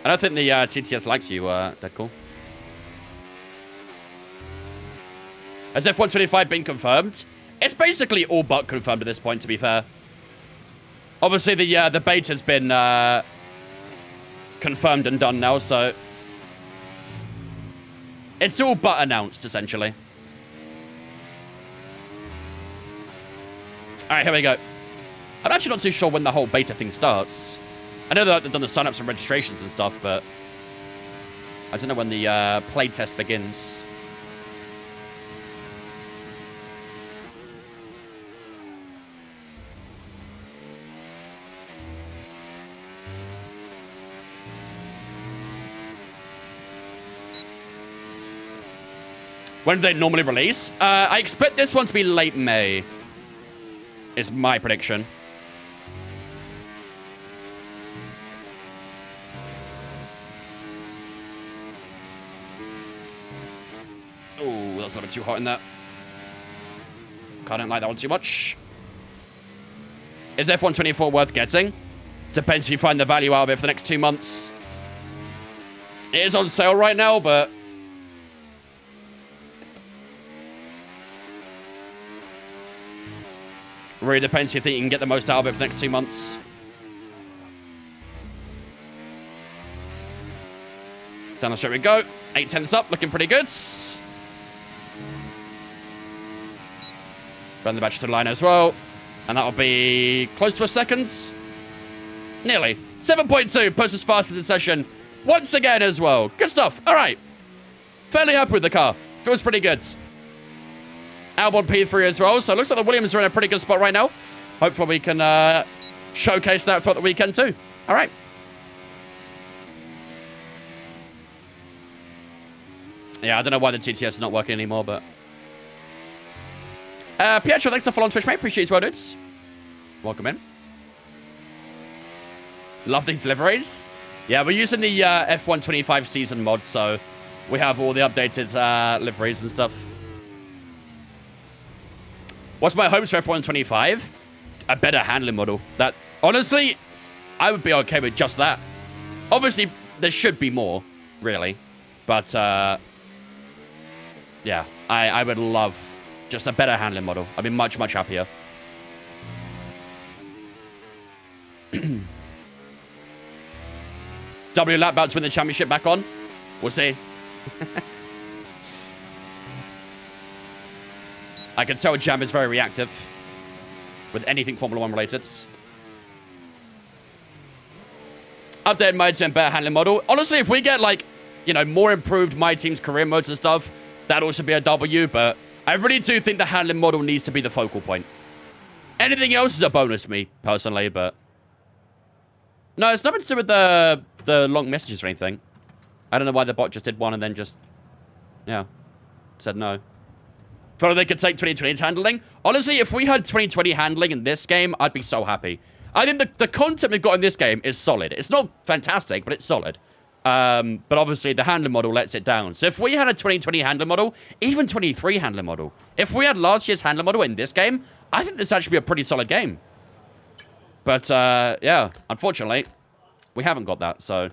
I don't think the TTS likes you, Deadcool. Has F125 been confirmed? It's basically all but confirmed at this point, to be fair. Obviously, the beta's been confirmed and done now, so... It's all but announced, essentially. Alright, here we go. I'm actually not too sure when the whole beta thing starts. I know that they've done the sign-ups and registrations and stuff, but... I don't know when the playtest begins. When do they normally release? I expect this one to be late May. Is my prediction. Oh, that's a little bit too hot in there. I don't like that one too much. Is F124 worth getting? Depends if you find the value out of it for the next 2 months. It is on sale right now, but... really depends if you think you can get the most out of it for the next 2 months. Down the straight we go. 8/10 up, looking pretty good. Run the batch to the line as well. And that'll be close to a second. Nearly. 7.2, puts us faster than session. Once again as well. Good stuff. All right. Fairly happy with the car. Feels pretty good. Albon P3 as well. So it looks like the Williams are in a pretty good spot right now. Hopefully we can showcase that throughout the weekend too. All right. Yeah, I don't know why the TTS is not working anymore, but... Pietro, thanks for following on Twitch, mate. Appreciate you as well, dudes. Welcome in. Love these liveries. Yeah, we're using the F125 season mod, so we have all the updated liveries and stuff. What's my hopes for F125? A better handling model. That, honestly, I would be okay with just that. Obviously, there should be more, really. But, yeah, I would love just a better handling model. I'd be much, much happier. W lap about to win the championship back on. We'll see. I can tell Jam is very reactive with anything Formula 1 related. Updated My Team better handling model. Honestly, if we get, like, you know, more improved My Team's career modes and stuff, that'd also be a W, but I really do think the handling model needs to be the focal point. Anything else is a bonus for me, personally, but... No, it's nothing to do with the long messages or anything. I don't know why the bot just did one and then just... yeah. Said no. Felt like they could take 2020's handling. Honestly, if we had 2020 handling in this game, I'd be so happy. I think the content we've got in this game is solid. It's not fantastic, but it's solid. But obviously, the handling model lets it down. So if we had a 2020 handling model, even 23 handling model, if we had last year's handling model in this game, I think this actually be a pretty solid game. But, yeah, unfortunately, we haven't got that, so...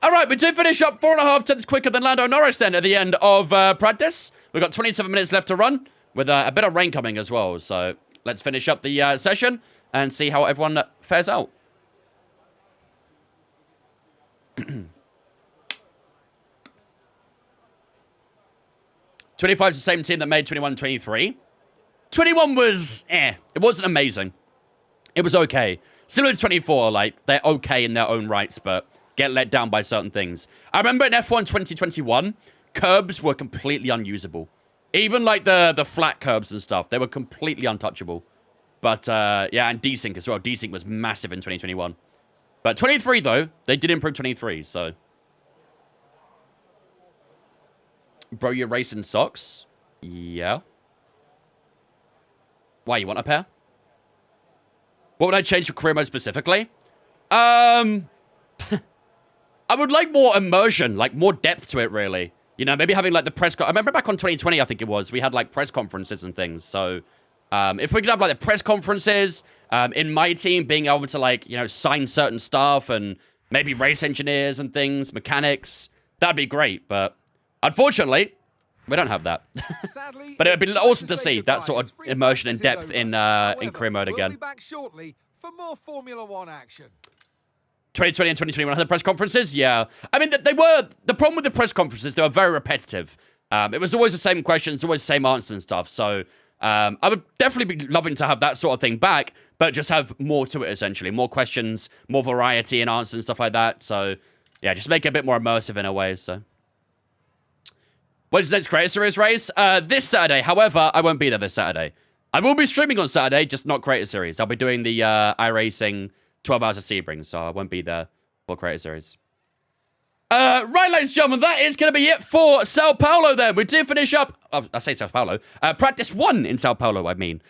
All right, we did finish up 4.5 tenths quicker than Lando Norris then at the end of practice. We've got 27 minutes left to run with a bit of rain coming as well. So let's finish up the session and see how everyone fares out. 25 is the same team that made 21 and 23. 21 was, It wasn't amazing. It was okay. Similar to 24, like, they're okay in their own rights, but get let down by certain things. I remember in F1 2021, curbs were completely unusable. Even, like, the flat curbs and stuff, they were completely untouchable. But, yeah, and desync as well. Desync was massive in 2021. But 23, though, they did improve 23, so... Bro, you're racing socks? Yeah. Why, you want a pair? What would I change for career mode specifically? I would like more immersion, like more depth to it, really. You know, maybe having like the press... I remember back on 2020, I think it was, we had like press conferences and things. So, if we could have like the press conferences, in my team being able to like, you know, sign certain stuff and maybe race engineers and things, mechanics, that'd be great. But unfortunately, we don't have that. Sadly, but it would be it's awesome time to say see that goodbye sort as of free immersion and practice is depth in over. career mode again. We'll be back shortly for more Formula 1 action. 2020 and 2021 had the press conferences, yeah. I mean, they were... The problem with the press conferences, they were very repetitive. It was always the same questions, always the same answers and stuff. So, I would definitely be loving to have that sort of thing back, but just have more to it, essentially. More questions, more variety in answers and stuff like that. So, yeah, just make it a bit more immersive in a way, so... When's the next Creator Series race? This Saturday. However, I won't be there this Saturday. I will be streaming on Saturday, just not Creator Series. I'll be doing the iRacing 12 Hours of Sebring, so I won't be there for Creator Series. Right, ladies and gentlemen, that is going to be it for Sao Paulo then. We did finish up... I say Sao Paulo. Practice 1 in Sao Paulo, I mean.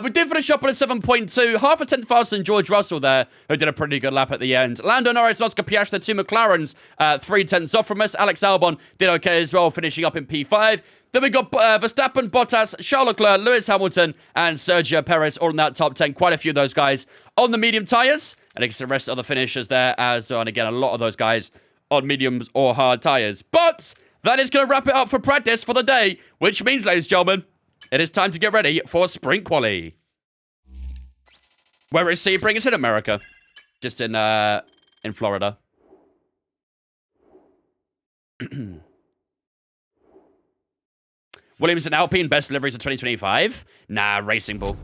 We did finish up on a 7.2. Half a tenth faster than George Russell there, who did a pretty good lap at the end. Lando Norris and Oscar Piastri, the two McLarens, 3 tenths off from us. Alex Albon did okay as well, finishing up in P5. Then we got Verstappen, Bottas, Charles Leclerc, Lewis Hamilton, and Sergio Perez all in that top 10. Quite a few of those guys on the medium tyres. And against the rest of the finishers there as well. And again, a lot of those guys on mediums or hard tyres. But that is going to wrap it up for practice for the day, which means, ladies and gentlemen, it is time to get ready for sprint quali. Where is Sebring? It's in America. Just in Florida. Williams and Alpine, best deliveries of 2025? Nah, Racing Bull.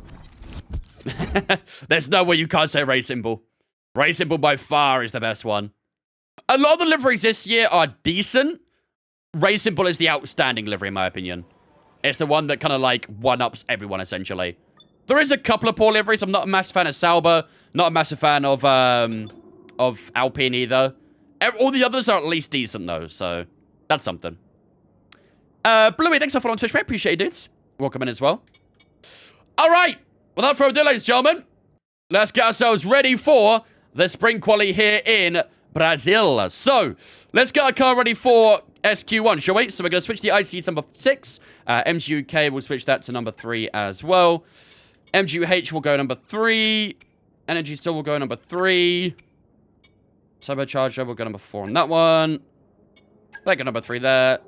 There's no way you can't say Racing Bull. Racing Bull by far is the best one. A lot of the liveries this year are decent. Racing Bull is the outstanding livery, in my opinion. It's the one that kind of, like, one-ups everyone, essentially. There is a couple of poor liveries. I'm not a massive fan of Sauber. Not a massive fan of Alpine either. All the others are at least decent, though, so that's something. Bluey, thanks for following on Twitch, mate. Appreciate it. Welcome in as well. All right. Without further ado, ladies and gentlemen, let's get ourselves ready for the sprint quali here in Brazil. So, let's get our car ready for SQ1, shall we? So we're going to switch the IC to number 6. MGUK will switch that to number 3 as well. MGUH will go number 3. Energy Still will go number 3. Turbocharger will go number 4 on that one. They go number 3 there.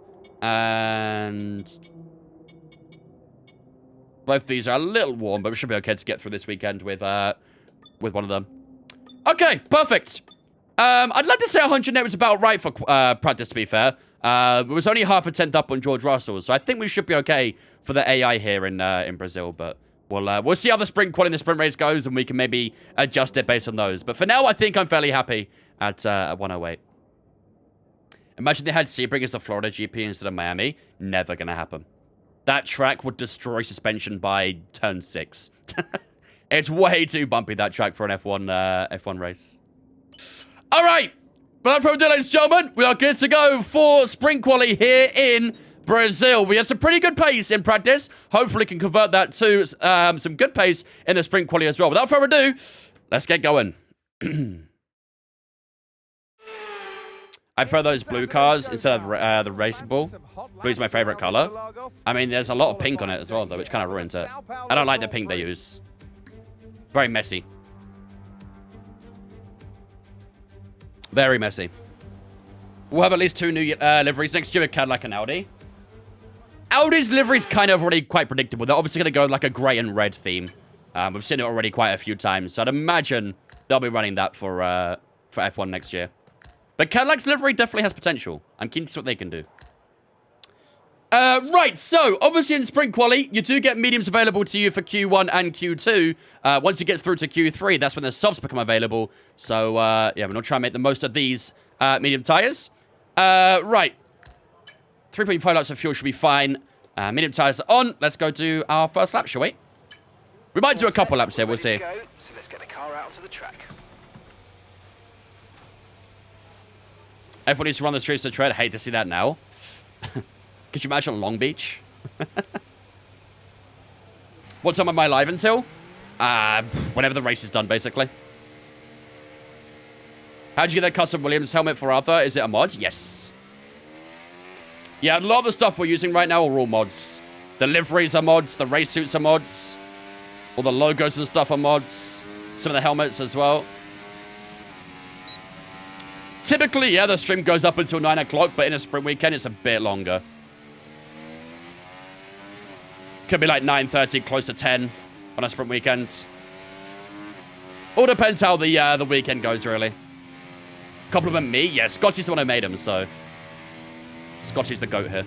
And both these are a little warm, but we should be okay to get through this weekend with one of them. Okay, perfect. I'd like to say 100 net was about right for practice, to be fair. It was only half a tenth up on George Russell, so I think we should be okay for the AI here in Brazil. But we'll see how the sprint quali and the sprint race goes, and we can maybe adjust it based on those. But for now, I think I'm fairly happy at 108. Imagine they had Sebring as the Florida GP instead of Miami. Never gonna happen. That track would destroy suspension by turn 6. It's way too bumpy, that track, for an F1 race. All right. Without further ado, ladies and gentlemen, we are good to go for sprint quali here in Brazil. We have some pretty good pace in practice. Hopefully can convert that to some good pace in the sprint quali as well. Without further ado, let's get going. I prefer those blue cars instead of the Racing Bull. Blue's my favorite color. I mean, there's a lot of pink on it as well, though, which kind of ruins it. I don't like the pink they use. Very messy. Very messy. We'll have at least 2 new liveries next year with Cadillac and Audi. Audi's livery's kind of already quite predictable. They're obviously going to go like a grey and red theme. We've seen it already quite a few times, so I'd imagine they'll be running that for F1 next year. But Cadillac's livery definitely has potential. I'm keen to see what they can do. Right, so, obviously in Sprint Quali, you do get mediums available to you for Q1 and Q2. Once you get through to Q3, that's when the softs become available. So, yeah, we're going to try and make the most of these medium tyres. Right. 3.5 laps of fuel should be fine. Medium tyres are on. Let's go do our first lap, shall we? We might do a couple laps here, we'll see. So let's get the car out onto the track. Everyone needs to run the streets to tread. I hate to see that now. Could you imagine Long Beach? What time am I live until? Whenever the race is done, basically. How'd you get that custom Williams helmet for Arthur? Is it a mod? Yes. Yeah, a lot of the stuff we're using right now are all mods. The liveries are mods. The race suits are mods. All the logos and stuff are mods. Some of the helmets as well. Typically, yeah, the stream goes up until 9 o'clock, but in a sprint weekend, it's a bit longer. Could be like 9:30, close to 10 on a sprint weekend. All depends how the weekend goes, really. Compliment me? Yeah, Scotty's the one who made him, so... Scotty's the GOAT here.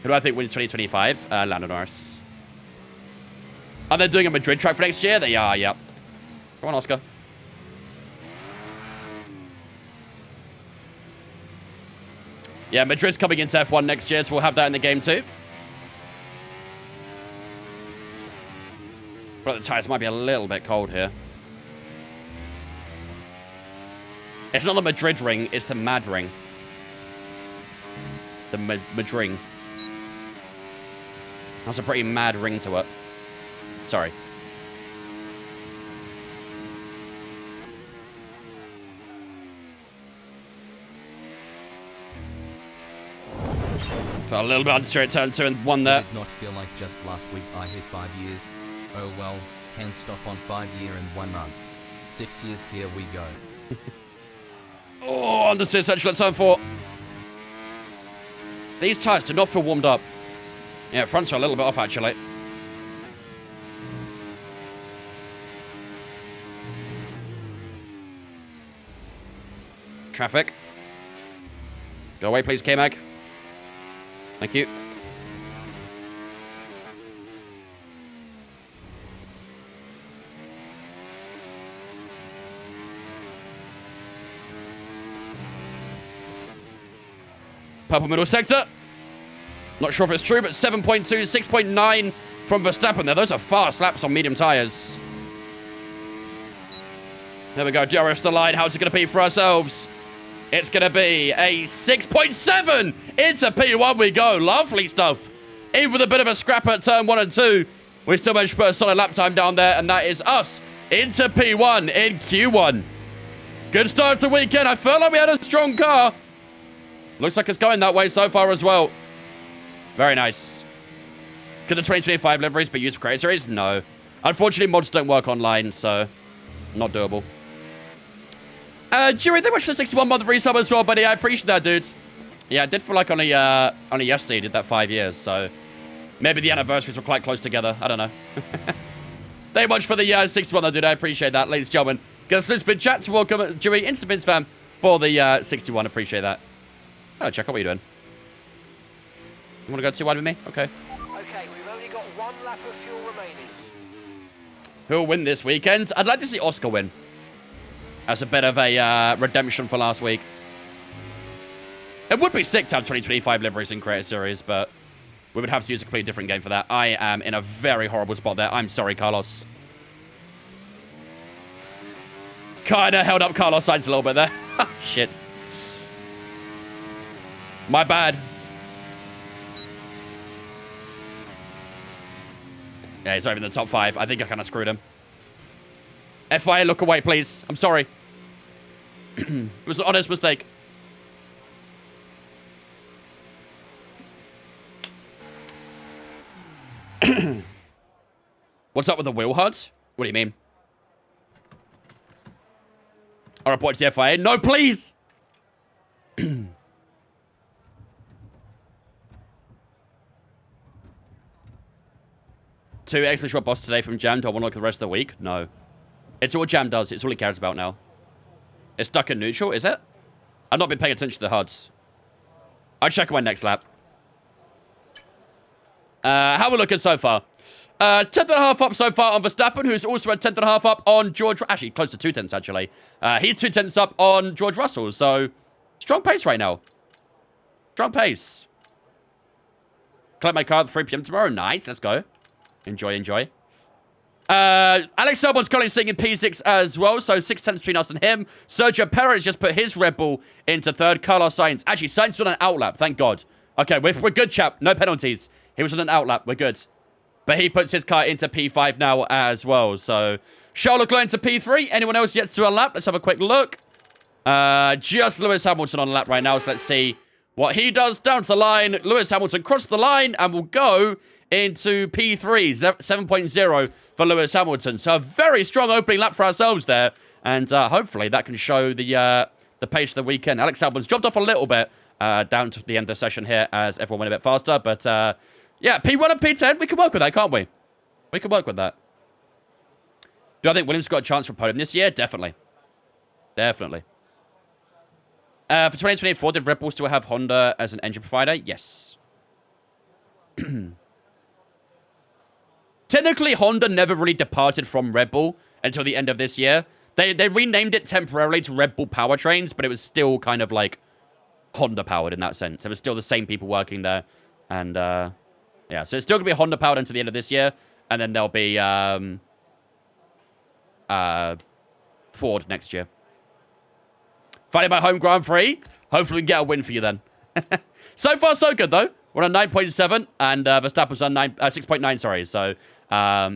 Who do I think wins 2025? Lando Norris. Are they doing a Madrid track for next year? They are, yep. Come on, Oscar. Yeah, Madrid's coming into F1 next year, so we'll have that in the game too. But the tyres might be a little bit cold here. It's not the Madrid ring, it's the Mad ring. The Madring. That's a pretty mad ring to it. Sorry. Felt a little bit unsure at turn 2 and 1 there. Did not feel like just last week I hit 5 years. Oh well, can't stop on 5 year and 1 month. 6 years, here we go. Oh, understeer essential at turn 4. These tyres do not feel warmed up. Yeah, fronts are a little bit off, actually. Traffic. Go away, please, K-Mag. Thank you. Purple middle sector. Not sure if it's true, but 7.2, 6.9 from Verstappen there. Those are fast laps on medium tyres. There we go. DRS the line. How's it going to be for ourselves? It's going to be a 6.7. Into P1 we go. Lovely stuff. Even with a bit of a scrap at turn 1 and 2, we still managed to put a solid lap time down there, and that is us into P1 in Q1. Good start to the weekend. I felt like we had a strong car. Looks like it's going that way so far as well. Very nice. Could the 2025 liveries be used for Creator Series? No. Unfortunately, mods don't work online, so not doable. Jury, thank you much for the 61-month resub as well, buddy. I appreciate that, dude. Yeah, I did feel like only yesterday did that 5 years, so maybe the anniversaries were quite close together. I don't know. Thank you much for the 61, though, dude. I appreciate that, ladies and gentlemen. Get a spin chat to welcome Jury, Instant Vince fam, for the 61. Appreciate that. Oh, check out what you're doing. You want to go too wide with me? Okay. Okay, we've only got 1 lap of fuel remaining. Who'll win this weekend? I'd like to see Oscar win. As a bit of a redemption for last week. It would be sick to have 2025 liveries in Creator Series, but we would have to use a completely different game for that. I am in a very horrible spot there. I'm sorry, Carlos. Kinda held up Carlos' sides a little bit there. Shit. My bad. Yeah, he's not even in the top 5. I think I kind of screwed him. FYI, look away, please. I'm sorry. It was an honest mistake. What's up with the wheel HUD? What do you mean? I'll report to the FIA. No, please! 2 excellent shot boss today from Jam. Do I want to look at the rest of the week? No. It's all Jam does. It's all he cares about now. It's stuck in neutral, is it? I've not been paying attention to the HUDs. I'll check my next lap. How are we looking so far? 10th and a half up so far on Verstappen, who's also a 10th and a half up on George... Actually, close to 2 tenths, actually. He's 2 tenths up on George Russell, so... Strong pace right now. Strong pace. Collect my car at 3 p.m. tomorrow. Nice, let's go. Enjoy, enjoy. Alex Albon's currently sitting in P6 as well, so 6 tenths between us and him. Sergio Perez just put his Red Bull into 3rd. Carlos Sainz. Actually, Sainz on an outlap, thank God. Okay, we're good, chap. No penalties. He was on an outlap. We're good. But he puts his car into P5 now as well, so... Charles Leclerc into P3. Anyone else yet to a lap? Let's have a quick look. Just Lewis Hamilton on a lap right now, so let's see what he does. Down to the line. Lewis Hamilton crosses the line and will go into P3, 7.0 for Lewis Hamilton. So a very strong opening lap for ourselves there. And hopefully that can show the pace of the weekend. Alex Albon's dropped off a little bit down to the end of the session here as everyone went a bit faster. But yeah, P1 and P10, we can work with that, can't we? We can work with that. Do I think Williams got a chance for podium this year? Definitely. Definitely. For 2024, did Red Bull still have Honda as an engine provider? Yes. Technically, Honda never really departed from Red Bull until the end of this year. They renamed it temporarily to Red Bull Powertrains, but it was still kind of like Honda-powered in that sense. It was still the same people working there. And, yeah, so it's still going to be Honda-powered until the end of this year. And then there'll be Ford next year. Finally, my home Grand Prix. Hopefully, we can get a win for you then. So far, so good, though. We're on 9.7, and Verstappen's on 6.9, sorry. So,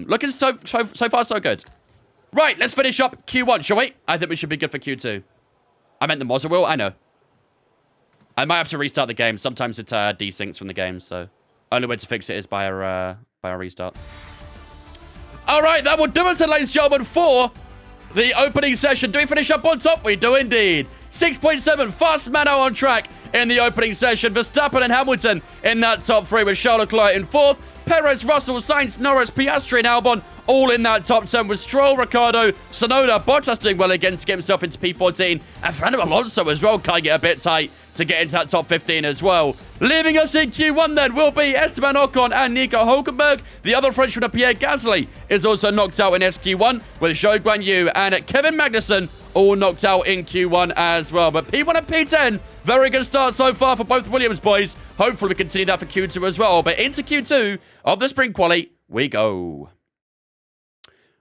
looking so far, so good. Right, let's finish up Q1, shall we? I think we should be good for Q2. I meant the Mozza wheel, I know. I might have to restart the game. Sometimes it desyncs from the game, so only way to fix it is by a restart. All right, that will do us, then, ladies and gentlemen, for the opening session. Do we finish up on top? We do indeed. 6.7, fast Mano on track in the opening session. Verstappen and Hamilton in that top three with Charles Leclerc in fourth. Perez, Russell, Sainz, Norris, Piastri, and Albon all in that top 10 with Stroll, Ricciardo, Tsunoda, Bottas doing well again to get himself into P14. And Fernando Alonso as well can't get a bit tight to get into that top 15 as well. Leaving us in Q1 then will be Esteban Ocon and Nico Hulkenberg. The other Frenchman, Pierre Gasly, is also knocked out in SQ1 with Zhou Guan Yu and Kevin Magnussen all knocked out in Q1 as well. But P1 and P10, very good start so far for both Williams boys. Hopefully we continue that for Q2 as well. But into Q2 of the Sprint Quali we go.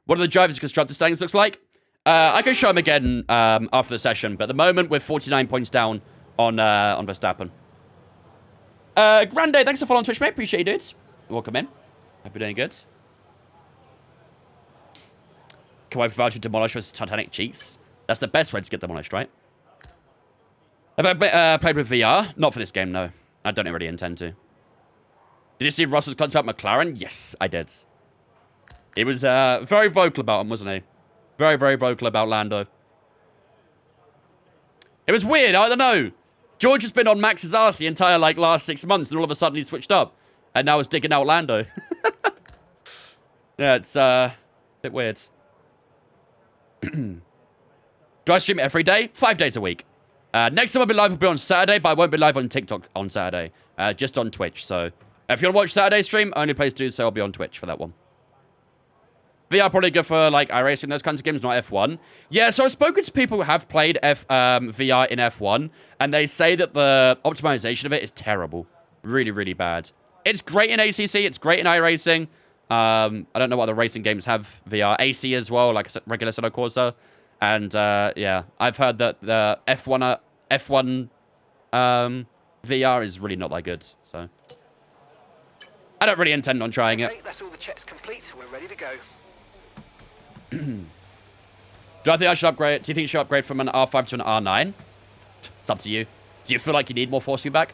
What are the drivers' constructor standings looks like? I can show them again after the session, but at the moment we're 49 points down on Verstappen. Grande, thanks for following Twitch, mate. Appreciate you, dudes. Welcome in. Hope you're doing good. Can I provide you demolish with Titanic cheeks? That's the best way to get demolished, right? Have I played with VR? Not for this game, no. I don't really intend to. Did you see Russell's comments about McLaren? Yes, I did. He was very vocal about him, wasn't he? Very, very vocal about Lando. It was weird, I don't know. George has been on Max's arse the entire, last 6 months, and all of a sudden he switched up. And now he's digging out Lando. Yeah, it's a bit weird. Do I stream every day? 5 days a week. Next time I'll be live will be on Saturday, but I won't be live on TikTok on Saturday. Just on Twitch, so if you want to watch Saturday stream, only place to do so, I'll be on Twitch for that one. VR probably good for, iRacing, those kinds of games, not F1. Yeah, so I've spoken to people who have played VR in F1, and they say that the optimization of it is terrible. Really, really bad. It's great in ACC, it's great in iRacing. I don't know what other racing games have VR. AC as well, like a regular Assetto Corsa. And, yeah, I've heard that the F1 VR is really not that good, so I don't really intend on trying it. That's all the checks complete. We're ready to go. Do I think I should upgrade? Do you think you should upgrade from an R5 to an R9? It's up to you. Do you feel like you need more force feedback?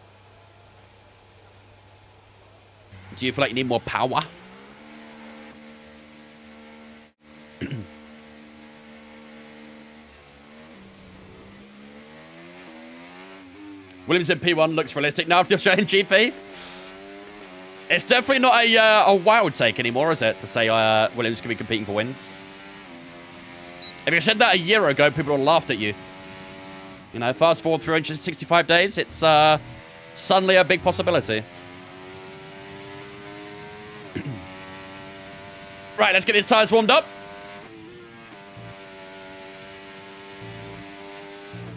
Do you feel like you need more power? Williams in P1 looks realistic now after showing GP. It's definitely not a wild take anymore, is it? To say Williams can be competing for wins. If you said that a year ago, people would have laughed at you. You know, fast forward 365 days, it's suddenly a big possibility. Right, let's get these tyres warmed up.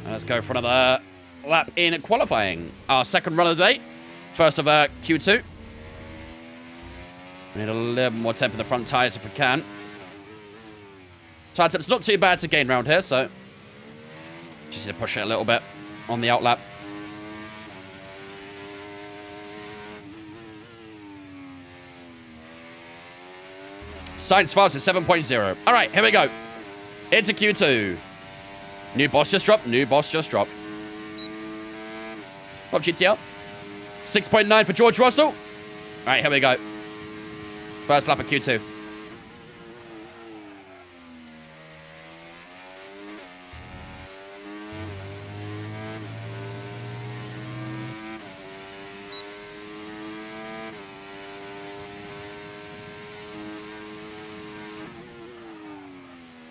And let's go for another lap in qualifying. Our second run of the day. First of Q2. We need a little more temp in the front tyres if we can. Tyre temp's not too bad to gain round here, so just need to push it a little bit on the outlap. Science fast is 7.0. All right, here we go. Into Q2. New boss just dropped. New boss just dropped. Top GTL. 6.9 for George Russell. All right, here we go. First lap of Q2.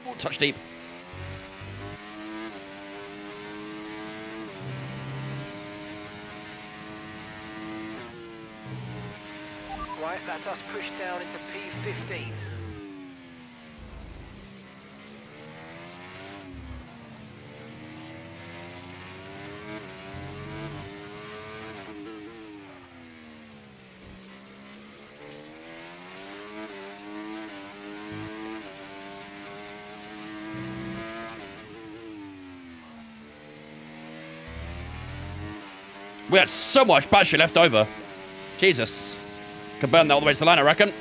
Oh, touch deep. Right, that's us pushed down into P15. We had so much battery left over. Jesus. Could burn that all the way to the line, I reckon.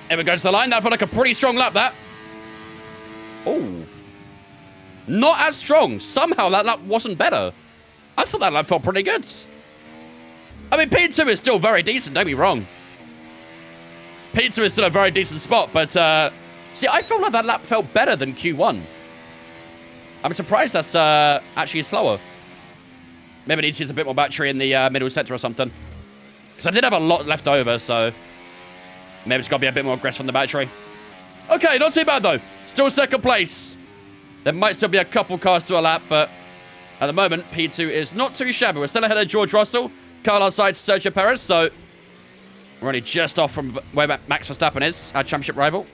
Here we go to the line. That felt like a pretty strong lap, that. Oh. Not as strong. Somehow that lap wasn't better. I thought that lap felt pretty good. I mean, P2 is still very decent, don't be wrong. P2 is still a very decent spot, but, see, I feel like that lap felt better than Q1. I'm surprised that's, actually slower. Maybe it needs to use a bit more battery in the, middle sector or something. Because I did have a lot left over, so maybe it's got to be a bit more aggressive on the battery. Okay, not too bad, though. Still second place. There might still be a couple cars to a lap, but at the moment, P2 is not too shabby. We're still ahead of George Russell, Carl outside Sergio Perez, so we're only just off from where Max Verstappen is, our championship rival.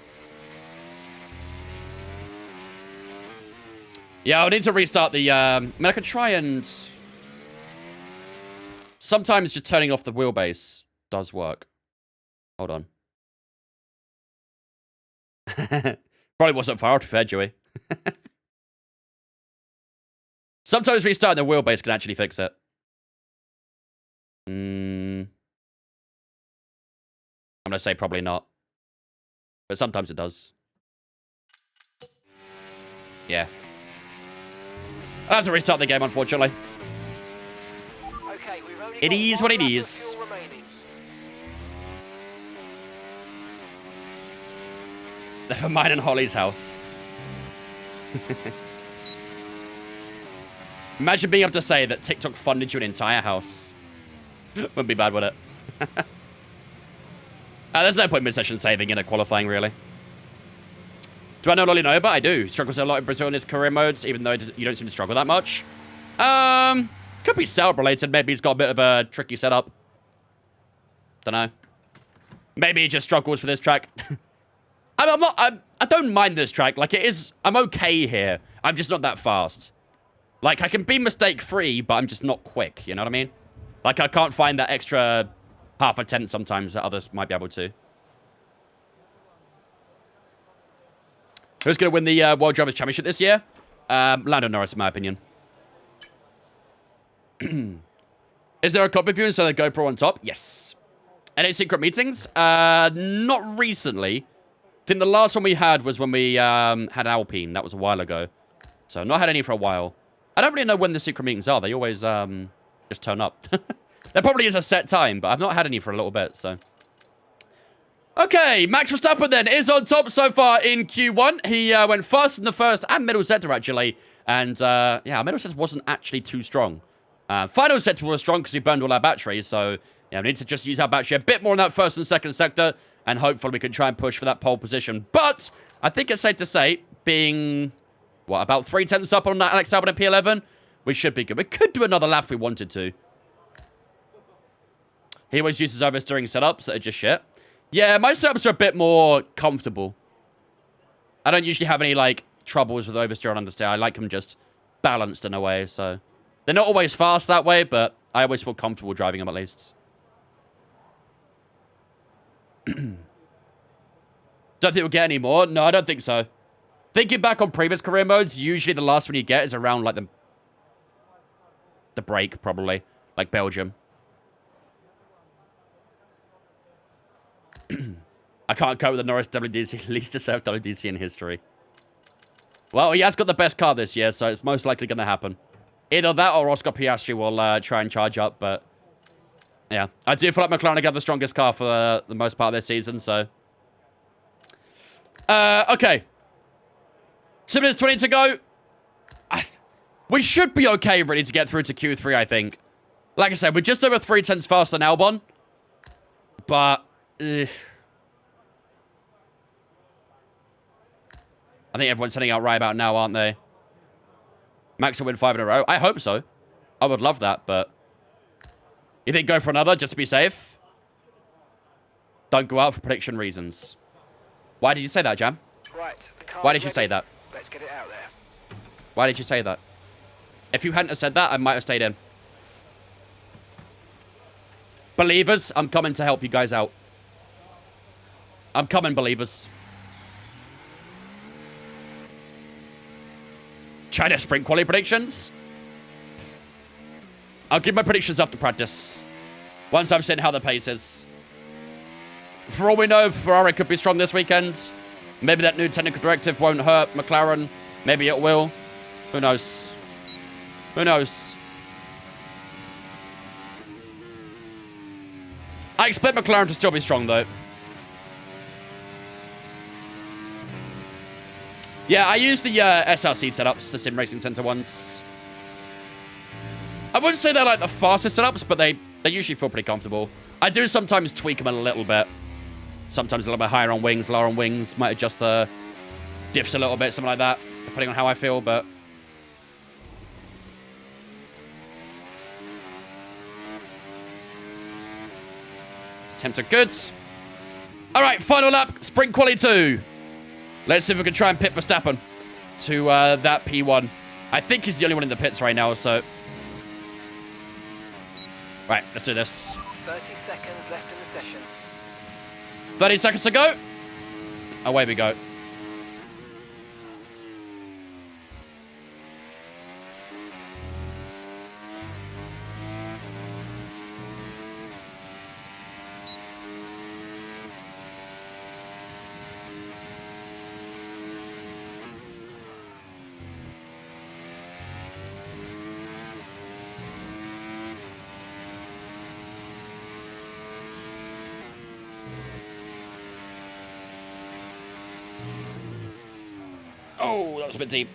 Yeah, I'll need to restart the, I mean, I could try and... Sometimes just turning off the wheelbase does work. Hold on. Probably wasn't far off, fair, Joey. Sometimes restarting the wheelbase can actually fix it. I'm going to say probably not. But sometimes it does. Yeah. I'll have to restart the game, unfortunately. Okay, we've only It got is one what it lap of is. fuel remaining. Never mind in Holly's house. Imagine being able to say that TikTok funded you an entire house. Wouldn't be bad, would it? There's no point mid-session saving in a qualifying, really. Do I know Lolly Nova? I do. Struggles a lot in Brazil in his career modes, even though you don't seem to struggle that much. Could be setup-related. Maybe he's got a bit of a tricky setup. Don't know. Maybe he just struggles with this track. I don't mind this track. Like, it is... I'm okay here. I'm just not that fast. Like, I can be mistake-free, but I'm just not quick. You know what I mean? Like, I can't find that extra half a tenth sometimes that others might be able to. Who's going to win the World Drivers' Championship this year? Lando Norris, in my opinion. Is there a cockpit view instead of the GoPro on top? Yes. Any secret meetings? Not recently. I think the last one we had was when we had Alpine. That was a while ago. So, not had any for a while. I don't really know when the secret meetings are. They always just turn up. There probably is a set time, but I've not had any for a little bit, so... Okay, Max Verstappen then is on top so far in Q1. He went fast in the first and middle sector, actually. And, yeah, middle sector wasn't actually too strong. Final sector was strong because we burned all our batteries. So, yeah, we need to just use our battery a bit more in that first and second sector. And hopefully we can try and push for that pole position. But I think it's safe to say, being, what, about 3 tenths up on that Alex Albon at P11, we should be good. We could do another lap if we wanted to. He always uses oversteering setups that are just shit. Yeah, my setups are a bit more comfortable. I don't usually have any, like, troubles with oversteer and understeer. I like them just balanced in a way, so... They're not always fast that way, but I always feel comfortable driving them at least. Don't think we'll get any more? No, I don't think so. Thinking back on previous career modes, usually the last one you get is around, like, the break, probably. Like Belgium. I can't cope with the Norris WDC, least deserved WDC in history. Well, he has got the best car this year, so it's most likely going to happen. Either that or Oscar Piastri will try and charge up, but... Yeah, I do feel like McLaren have the strongest car for the most part of this season, so... Okay. 2 minutes 20 to go. We should be okay, really, to get through to Q3, I think. Like I said, we're just over 3 tenths faster than Albon. But... I think everyone's heading out right about now, aren't they? Max will win 5 in a row. I hope so. I would love that, but... You think go for another, just to be safe? Don't go out for prediction reasons. Why did you say that, Jam? Right, the car's Why did you ready. say that? Let's get it out there. Why did you say that? If you hadn't have said that, I might have stayed in. Believers, I'm coming to help you guys out. I'm coming, believers. China sprint quality predictions? I'll give my predictions after practice. Once I've seen how the pace is. For all we know, Ferrari could be strong this weekend. Maybe that new technical directive won't hurt McLaren. Maybe it will. Who knows? Who knows? I expect McLaren to still be strong, though. Yeah, I use the SRC setups, the Sim Racing Center ones. I wouldn't say they're like the fastest setups, but they usually feel pretty comfortable. I do sometimes tweak them a little bit. Sometimes a little bit higher on wings, lower on wings. Might adjust the diffs a little bit, something like that, depending on how I feel, but... Attempts are good. All right, final lap, sprint quali 2. Let's see if we can try and pit Verstappen to that P1. I think he's the only one in the pits right now, so... Right, let's do this. 30 seconds left in the session. 30 seconds to go. Away we go. Oh, that was a bit deep.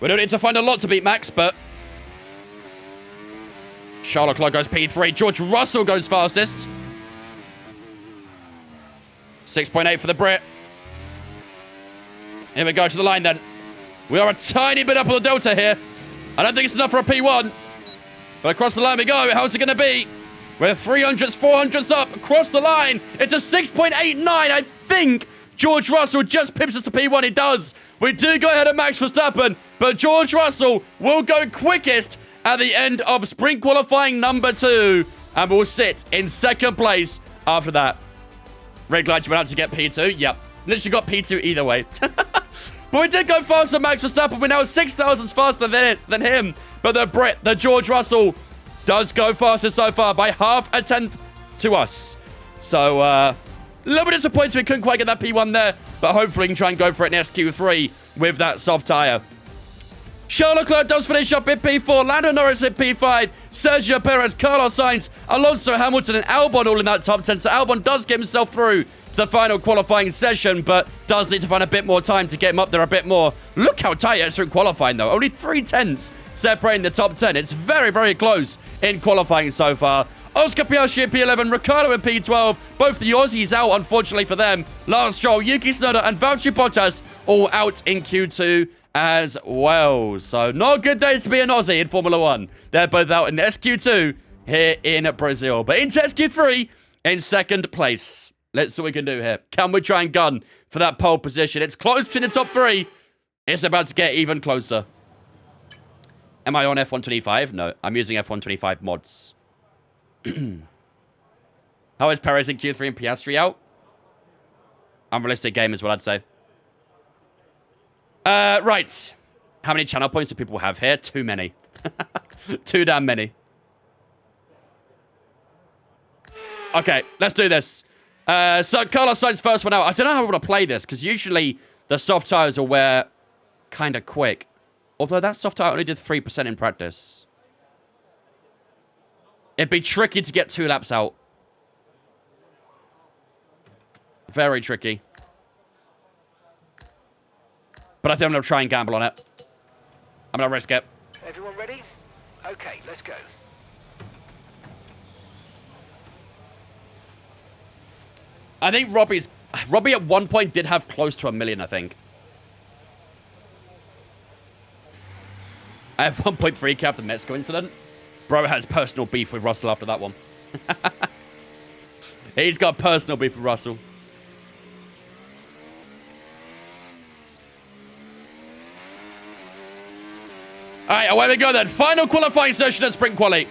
We don't need to find a lot to beat Max, but... Charles Leclerc goes P3. George Russell goes fastest. 6.8 for the Brit. Here we go to the line then. We are a tiny bit up on the delta here. I don't think it's enough for a P1. But across the line we go. How's it going to be? We're 300s, 400s up. Across the line. It's a 6.89. I think George Russell just pips us to P1. He does. We do go ahead of Max Verstappen. But George Russell will go quickest at the end of sprint qualifying number 2. And will sit in second place after that. Very glad you went out to get P2. Yep. Literally got P2 either way. But we did go faster than Max Verstappen. We're now 6 thousandths faster than him. But the Brit, the George Russell, does go faster so far by half a tenth to us. So, a little bit disappointed we couldn't quite get that P1 there. But hopefully we can try and go for it in SQ3 with that soft tyre. Charles Leclerc does finish up in P4. Lando Norris in P5. Sergio Perez, Carlos Sainz, Alonso, Hamilton, and Albon all in that top 10. So Albon does get himself through to the final qualifying session, but does need to find a bit more time to get him up there a bit more. Look how tight it is through qualifying, though. Only 3/10 separating the top 10. It's very, very close in qualifying so far. Oscar Piastri in P11, Ricciardo in P12. Both the Aussies out, unfortunately for them. Lance Stroll, Yuki Tsunoda, and Valtteri Bottas all out in Q2 as well. So not a good day to be an Aussie in Formula 1. They're both out in SQ2 here in Brazil. But into SQ3 in second place. Let's see what we can do here. Can we try and gun for that pole position? It's close between the top 3. It's about to get even closer. Am I on F125? No, I'm using F125 mods. How is Perez in Q3 and Piastri out? Unrealistic game is what I'd say. Right. How many channel points do people have here? Too many. Too damn many. Okay, let's do this. So Carlos Sainz first one out. I don't know how we want to play this, because usually the soft tires will wear kind of quick. Although that soft tire only did 3% in practice. It'd be tricky to get 2 laps out. Very tricky. But I think I'm going to try and gamble on it. I'm going to risk it. Everyone ready? Okay, let's go. I think Robbie at one point did have close to 1 million, I think. I have 1.3k after the Mexico incident. Bro has personal beef with Russell after that one. He's got personal beef with Russell. All right, away we go then. Final qualifying session at Sprint Quali.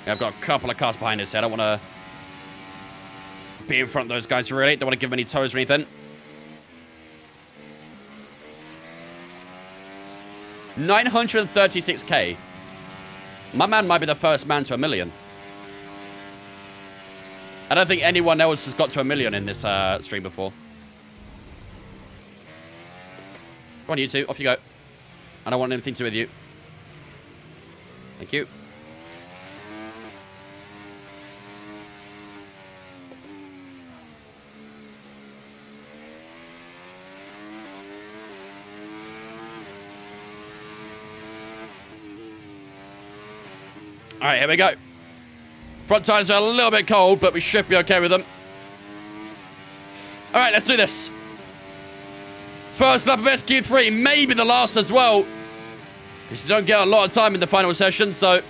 Yeah, I've got a couple of cars behind us here. I don't want to be in front of those guys, really. Don't want to give them any toes or anything. 936k. My man might be the first man to 1 million. I don't think anyone else has got to 1 million in this stream before. Come on, you two. Off you go. I don't want anything to do with you. Thank you. All right, here we go. Front tires are a little bit cold, but we should be okay with them. All right, let's do this. First lap of SQ3, maybe the last as well. Because you don't get a lot of time in the final session, so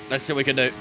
let's see what we can do.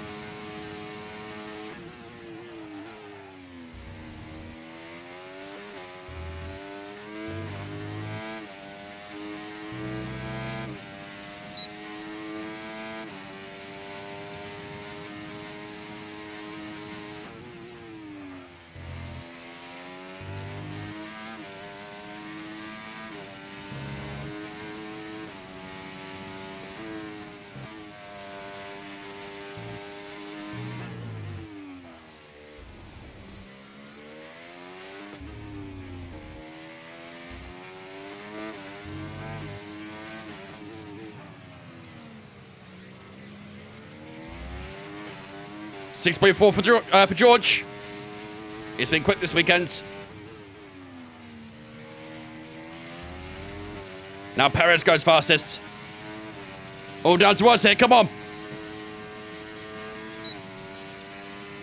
.4 for George. He's been quick this weekend. Now Perez goes fastest. All down to us here. Come on.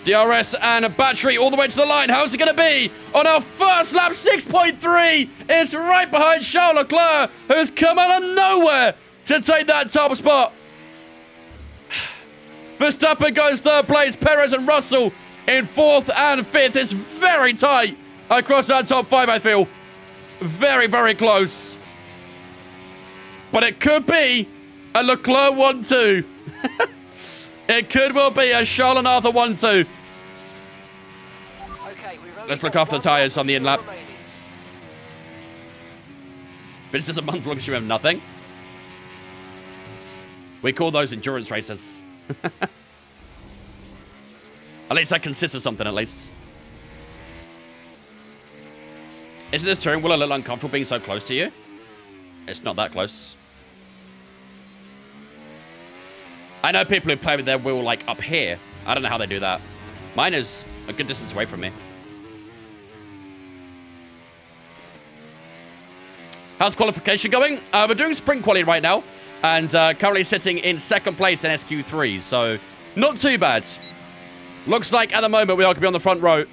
DRS and a battery all the way to the line. How's it going to be? On our first lap, 6.3. It's right behind Charles Leclerc, who's come out of nowhere to take that top spot. Verstappen goes third place. Perez and Russell in fourth and fifth. It's very tight across that top five, I feel. Very, very close. But it could be a Leclerc 1-2. It could well be a Charles and Arthur 1-2. Okay, Let's look after the tyres on the in lap. But this is a month long, so we have nothing. We call those endurance races. At least that consists of something, at least. Isn't this steering wheel a little uncomfortable being so close to you? It's not that close. I know people who play with their wheel, like, up here. I don't know how they do that. Mine is a good distance away from me. How's qualification going? We're doing sprint quali right now. And currently sitting in second place in SQ3, so not too bad. Looks like at the moment we are going to be on the front row.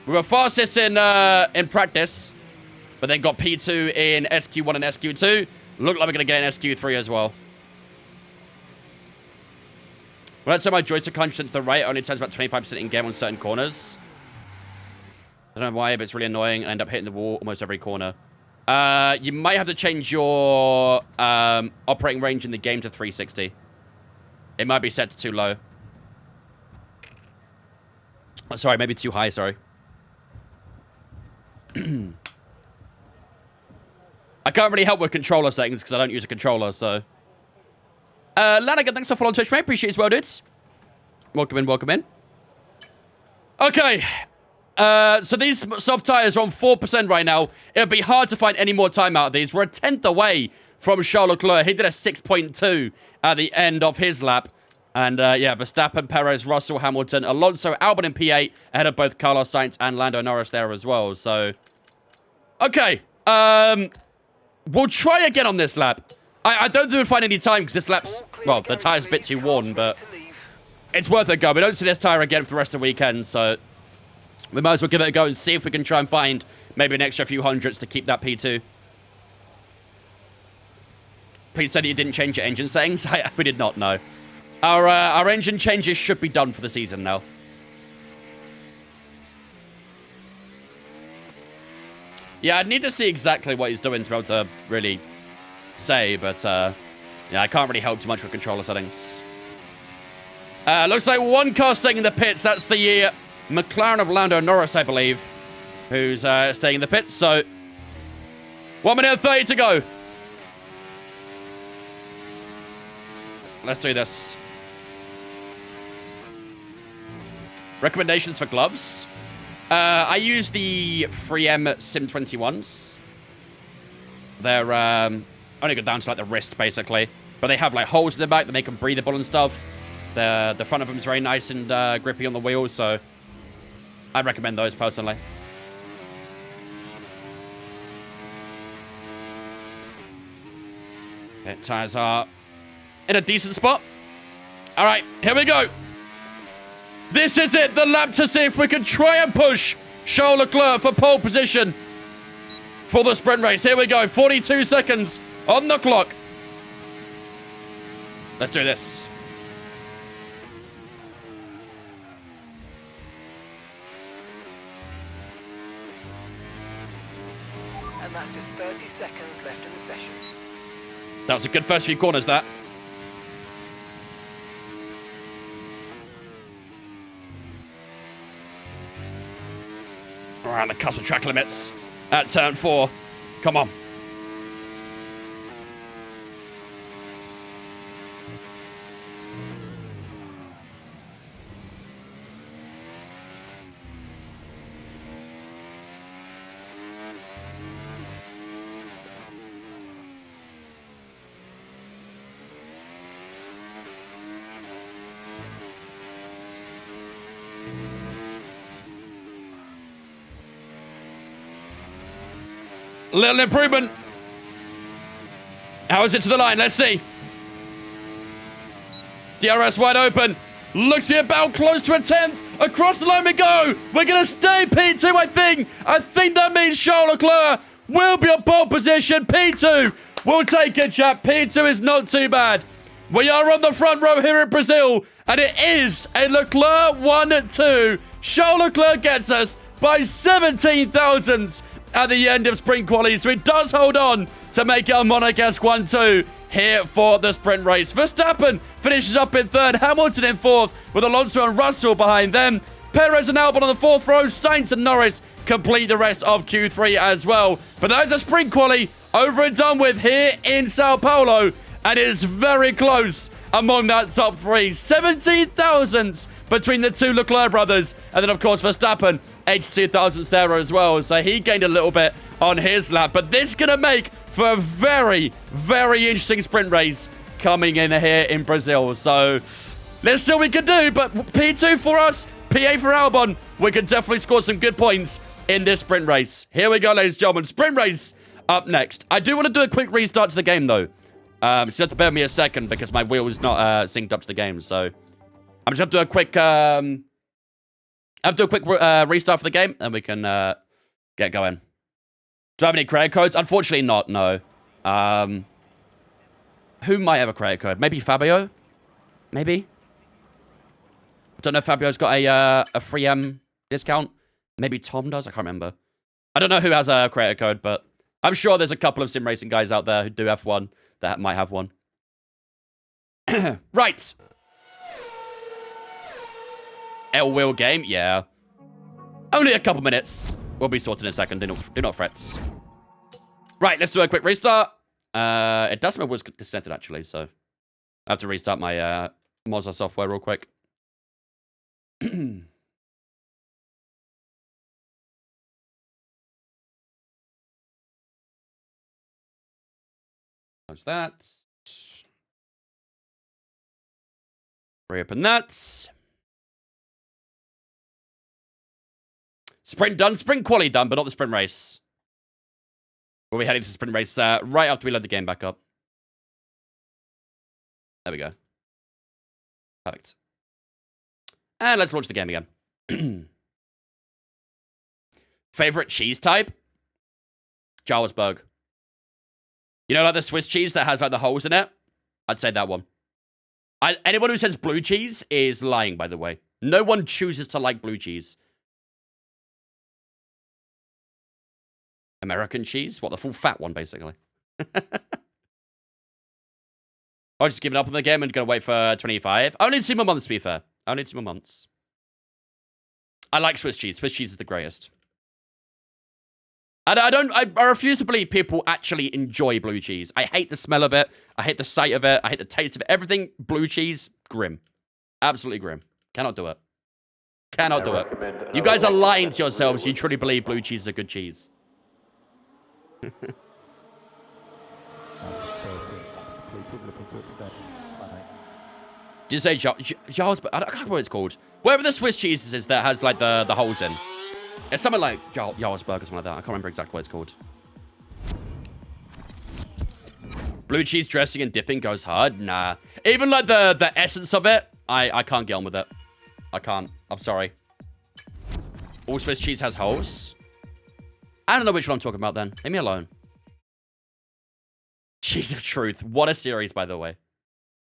We were fastest in practice, but then got P2 in SQ1 and SQ2. Look like we're going to get in SQ3 as well. When I turn my joystick 100% to the right, it only turns about 25% in game on certain corners. I don't know why, but it's really annoying and end up hitting the wall almost every corner. You might have to change your operating range in the game to 360. It might be set to too low. Oh, sorry, maybe too high, sorry. I can't really help with controller settings because I don't use a controller, so... Lanigan, thanks for following Twitch, mate. Appreciate it as well, dudes. Welcome in, welcome in. Okay. So these soft tires are on 4% right now. It'll be hard to find any more time out of these. We're a 10th away from Charles Leclerc. He did a 6.2 at the end of his lap. And yeah, Verstappen, Perez, Russell, Hamilton, Alonso, Albon in P8, ahead of both Carlos Sainz and Lando Norris there as well. So, okay. We'll try again on this lap. I don't think we'll find any time because this lap's, well, the tire's a bit too worn, but it's worth a go. We don't see this tire again for the rest of the weekend, so we might as well give it a go and see if we can try and find maybe an extra few hundreds to keep that P2. Please say that you didn't change your engine settings. We did not know. Our engine changes should be done for the season now. Yeah, I'd need to see exactly what he's doing to be able to really say, but yeah, I can't really help too much with controller settings. Looks like one car staying in the pits. That's the McLaren of Lando Norris, I believe, who's staying in the pits. So, 1 minute and 30 to go. Let's do this. Recommendations for gloves. I use the 3M Sim 21s. They're only go down to like the wrist, basically. But they have like holes in the back that make them breathable and stuff. The front of them is very nice and grippy on the wheels, so I'd recommend those personally. Okay, tires are in a decent spot. All right, here we go. This is it, the lap to see if we can try and push Charles Leclerc for pole position for the sprint race. Here we go, 42 seconds on the clock. Let's do this. And that's just 30 seconds left in the session. That was a good first few corners, that. Around the cusp of track limits at turn 4. Come on. Little improvement. How is it to the line? Let's see. DRS wide open. Looks to be about close to a 10th. Across the line we go. We're going to stay P2, I think. I think that means Charles Leclerc will be on pole position. P2 will take it, chap. P2 is not too bad. We are on the front row here in Brazil. And it is a Leclerc 1-2. Charles Leclerc gets us by 17 thousandths at the end of sprint quali, so it does hold on to make it a Monegasque 1-2 here for the sprint race. Verstappen finishes up in 3rd, Hamilton in 4th, with Alonso and Russell behind them. Perez and Albon on the 4th row, Sainz and Norris complete the rest of Q3 as well. But that's a sprint quali over and done with here in Sao Paulo, and it is very close among that top 3. 17 thousandths between the two Leclerc brothers, and then of course Verstappen 82 thousandths there as well, so he gained a little bit on his lap. But this is going to make for a very, very interesting sprint race coming in here in Brazil. So let's see what we can do. But P2 for us, PA for Albon. We can definitely score some good points in this sprint race. Here we go, ladies and gentlemen. Sprint race up next. I do want to do a quick restart to the game, though. So you have to bear with me a second because my wheel is not synced up to the game. So I'm just going to do a quick... restart for the game, and we can get going. Do I have any credit codes? Unfortunately not, no. Who might have a credit code? Maybe Fabio? Maybe? I don't know if Fabio's got a 3M discount. Maybe Tom does? I can't remember. I don't know who has a credit code, but I'm sure there's a couple of sim racing guys out there who do have one that might have one. Right. L-wheel game, yeah. Only a couple minutes. We'll be sorted in a second. Do not fret. Right, let's do a quick restart. It does mean it was disconnected, actually, so I have to restart my Mozilla software real quick. Close that. Reopen that. Sprint done. Sprint quali done, but not the sprint race. We'll be heading to the sprint race right after we load the game back up. There we go. Perfect. And let's launch the game again. Favorite cheese type? Jarlsberg. You know, like the Swiss cheese that has like the holes in it? I'd say that one. Anyone who says blue cheese is lying, by the way. No one chooses to like blue cheese. American cheese? What, the full fat one, basically? I'll just give it up on the game and gonna wait for 25. Only 2 more months, to be fair. Only 2 more months. I like Swiss cheese. Swiss cheese is the greatest. I refuse to believe people actually enjoy blue cheese. I hate the smell of it. I hate the sight of it. I hate the taste of it. Everything blue cheese, grim. Absolutely grim. Cannot do it. Cannot do it. You guys are lying to yourselves. You truly believe blue cheese is a good cheese. Did you say Jarlsberg? I can't remember what it's called. Whatever the Swiss cheese is that has like the holes in. It's something like Jarlsberg or something like that. I can't remember exactly what it's called. Blue cheese dressing and dipping goes hard? Nah. Even like the essence of it, I can't get on with it. I can't. I'm sorry. All Swiss cheese has holes? I don't know which one I'm talking about then. Leave me alone. Cheese of Truth. What a series, by the way.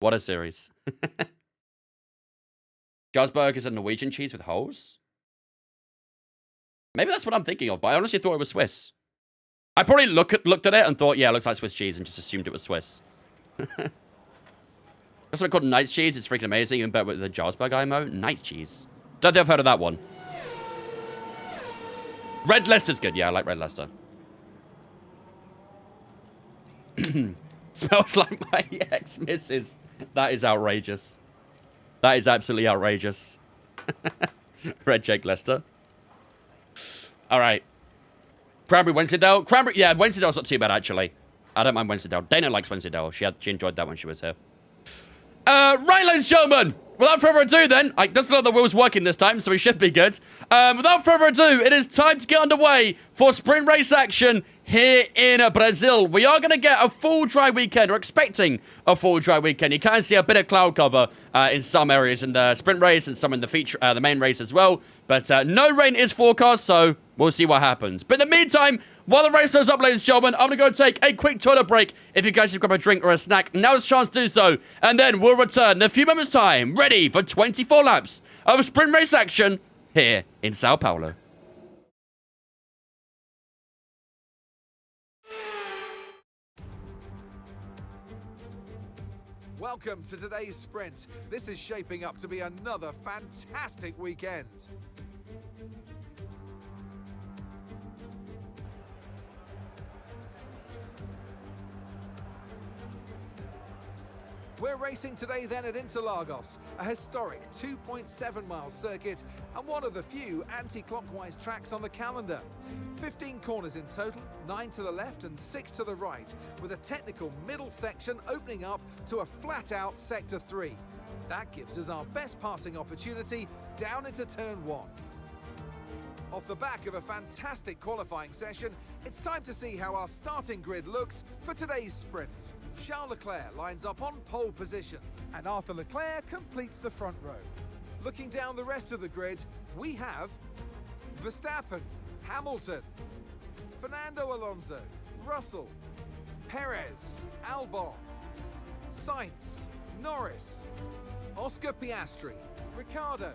What a series. Jarlsberg is a Norwegian cheese with holes? Maybe that's what I'm thinking of, but I honestly thought it was Swiss. I probably looked at it and thought, yeah, it looks like Swiss cheese, and just assumed it was Swiss. There's something called Knight's cheese. It's freaking amazing, even better with the Jarlsberg IMO. Knight's cheese. Don't think I've heard of that one. Red Leicester's good. Yeah, I like Red Leicester. Smells like my ex-missus. That is outrageous. That is absolutely outrageous. Red Jake Leicester. All right. Cranberry Wensleydale. Cranberry, yeah, Wensleydale's not too bad, actually. I don't mind Wensleydale. Dana likes Wensleydale. She enjoyed that when she was here. Right, ladies and gentlemen. Without further ado, then, doesn't look like the wheel's working this time, so we should be good. Without further ado, it is time to get underway for sprint race action here in Brazil. We are going to get a full dry weekend. We're expecting a full dry weekend. You can see a bit of cloud cover in some areas in the sprint race and some in the main race as well. But no rain is forecast, so we'll see what happens. But in the meantime, while the race goes up, ladies and gentlemen, I'm going to go take a quick toilet break. If you guys should grab a drink or a snack, now's the chance to do so. And then we'll return in a few moments' time, ready for 24 laps of sprint race action here in Sao Paulo. Welcome to today's sprint. This is shaping up to be another fantastic weekend. We're racing today then at Interlagos, a historic 2.7-mile circuit and one of the few anti-clockwise tracks on the calendar. 15 corners in total, 9 to the left and 6 to the right, with a technical middle section opening up to a flat-out Sector 3. That gives us our best passing opportunity down into Turn 1. Off the back of a fantastic qualifying session, it's time to see how our starting grid looks for today's sprint. Charles Leclerc lines up on pole position, and Arthur Leclerc completes the front row. Looking down the rest of the grid, we have Verstappen, Hamilton, Fernando Alonso, Russell, Perez, Albon, Sainz, Norris, Oscar Piastri, Ricciardo,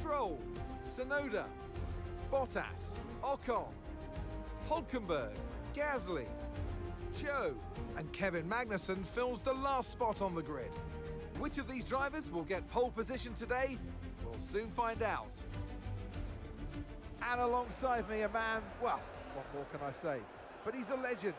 Stroll, Tsunoda, Bottas, Ocon, Hülkenberg, Gasly, Joe, and Kevin Magnussen fills the last spot on the grid. Which of these drivers will get pole position today? We'll soon find out. And alongside me, a man, well, what more can I say? But he's a legend,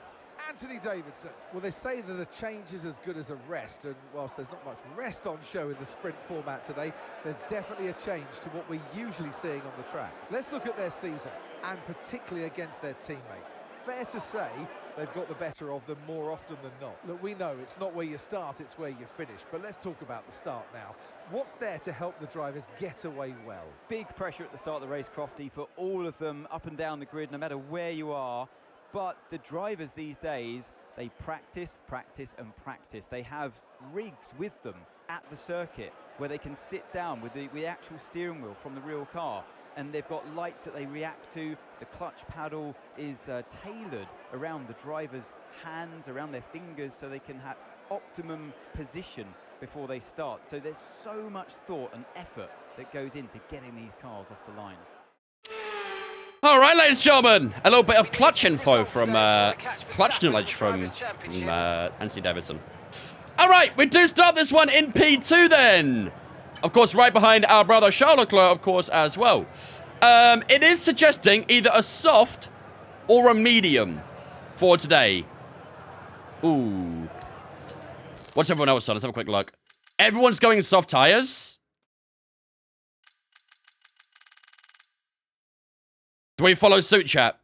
Anthony Davidson. Well, they say that a change is as good as a rest, and whilst there's not much rest on show in the sprint format today, there's definitely a change to what we're usually seeing on the track. Let's look at their season, and particularly against their teammate. Fair to say, they've got the better of them more often than not. Look, we know it's not where you start, it's where you finish. But let's talk about the start now. What's there to help the drivers get away well? Big pressure at the start of the race, Crofty, for all of them up and down the grid, no matter where you are. But the drivers these days, they practice, practice and practice. They have rigs with them at the circuit where they can sit down with the actual steering wheel from the real car. And they've got lights that they react to. The clutch paddle is tailored around the driver's hands, around their fingers, so they can have optimum position before they start. So there's so much thought and effort that goes into getting these cars off the line. All right, ladies and gentlemen, a little bit of clutch info from clutch knowledge from Anthony Davidson. All right, we do start this one in P2 then. Of course, right behind our brother Charles Leclerc, of course, as well. It is suggesting either a soft or a medium for today. Ooh. What's everyone else on? Let's have a quick look. Everyone's going soft tires. Do we follow suit, chat?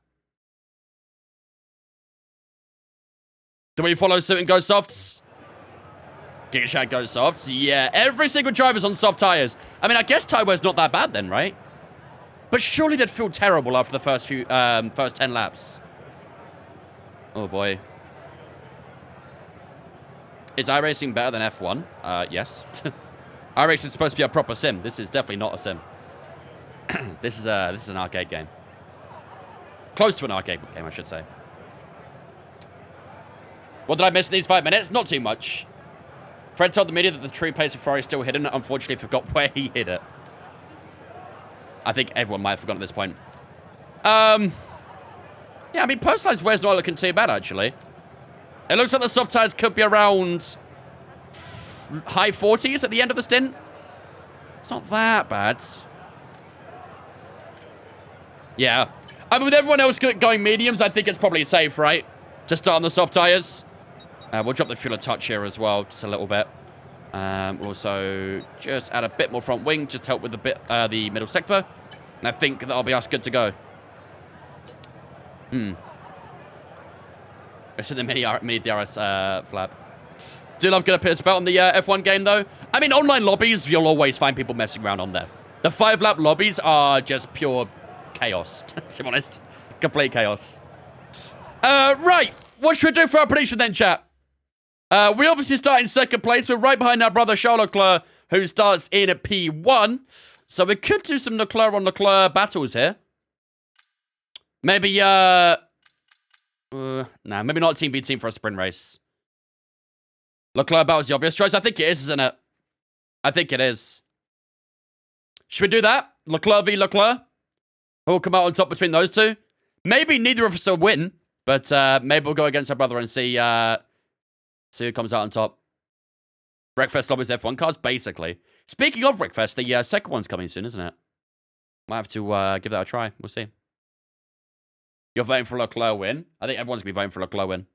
Do we follow suit and go softs? Giga Chat goes softs. Yeah, every single driver's on soft tires. I mean, I guess tire wear's not that bad then, right? But surely they'd feel terrible after the first 10 laps. Oh boy. Is iRacing better than F1? Yes. iRacing is supposed to be a proper sim. This is definitely not a sim. This is an arcade game. Close to an arcade game, I should say. What did I miss in these 5 minutes? Not too much. Fred told the media that the true pace of Ferrari is still hidden. Unfortunately, forgot where he hid it. I think everyone might have forgotten at this point. Yeah, I mean, personalized wear's not looking too bad, actually. It looks like the soft tires could be around high 40s at the end of the stint. It's not that bad. Yeah. I mean, with everyone else going mediums, I think it's probably safe, right? To start on the soft tires. We'll drop the fuel a touch here as well, just a little bit. We'll also just add a bit more front wing, just help with the middle sector. And I think that'll be us good to go. It's in the mini DRS flap. Do love good pit spell on the F1 game, though. I mean, online lobbies, you'll always find people messing around on there. The 5-lap lobbies are just pure chaos, to be honest. Complete chaos. Right. What should we do for our prediction then, chat? We obviously start in second place. We're right behind our brother Charles Leclerc, who starts in at P1. So we could do some Leclerc on Leclerc battles here. Maybe, nah, maybe not team v team for a sprint race. Leclerc battles the obvious choice. I think it is, isn't it? I think it is. Should we do that? Leclerc v Leclerc? Who will come out on top between those two? Maybe neither of us will win, but maybe we'll go against our brother and see who comes out on top. Wreckfest lobbies F1 cars, basically. Speaking of Wreckfest, the second one's coming soon, isn't it? Might have to give that a try. We'll see. You're voting for Leclerc win? I think everyone's going to be voting for Leclerc win.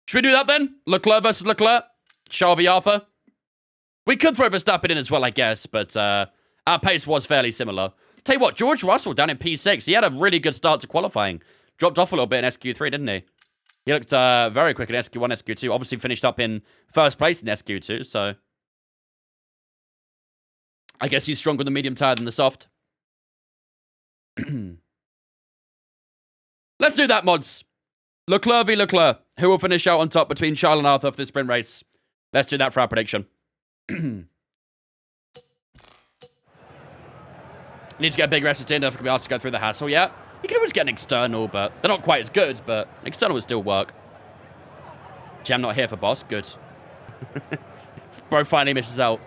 Should we do that then? Leclerc versus Leclerc? Charles v Arthur? We could throw Verstappen in as well, I guess, but our pace was fairly similar. Tell you what, George Russell down in P6, he had a really good start to qualifying. Dropped off a little bit in SQ3, didn't he? He looked very quick in SQ1, SQ2. Obviously finished up in first place in SQ2, so I guess he's stronger in the medium tire than the soft. Let's do that, mods. Leclerc v Leclerc. Who will finish out on top between Charles and Arthur for this sprint race? Let's do that for our prediction. Need to get a big rest in if we can be asked to go through the hassle, yeah? You can always get an external, but they're not quite as good, but external would still work. Gee, I'm not here for boss. Good. Bro finally misses out.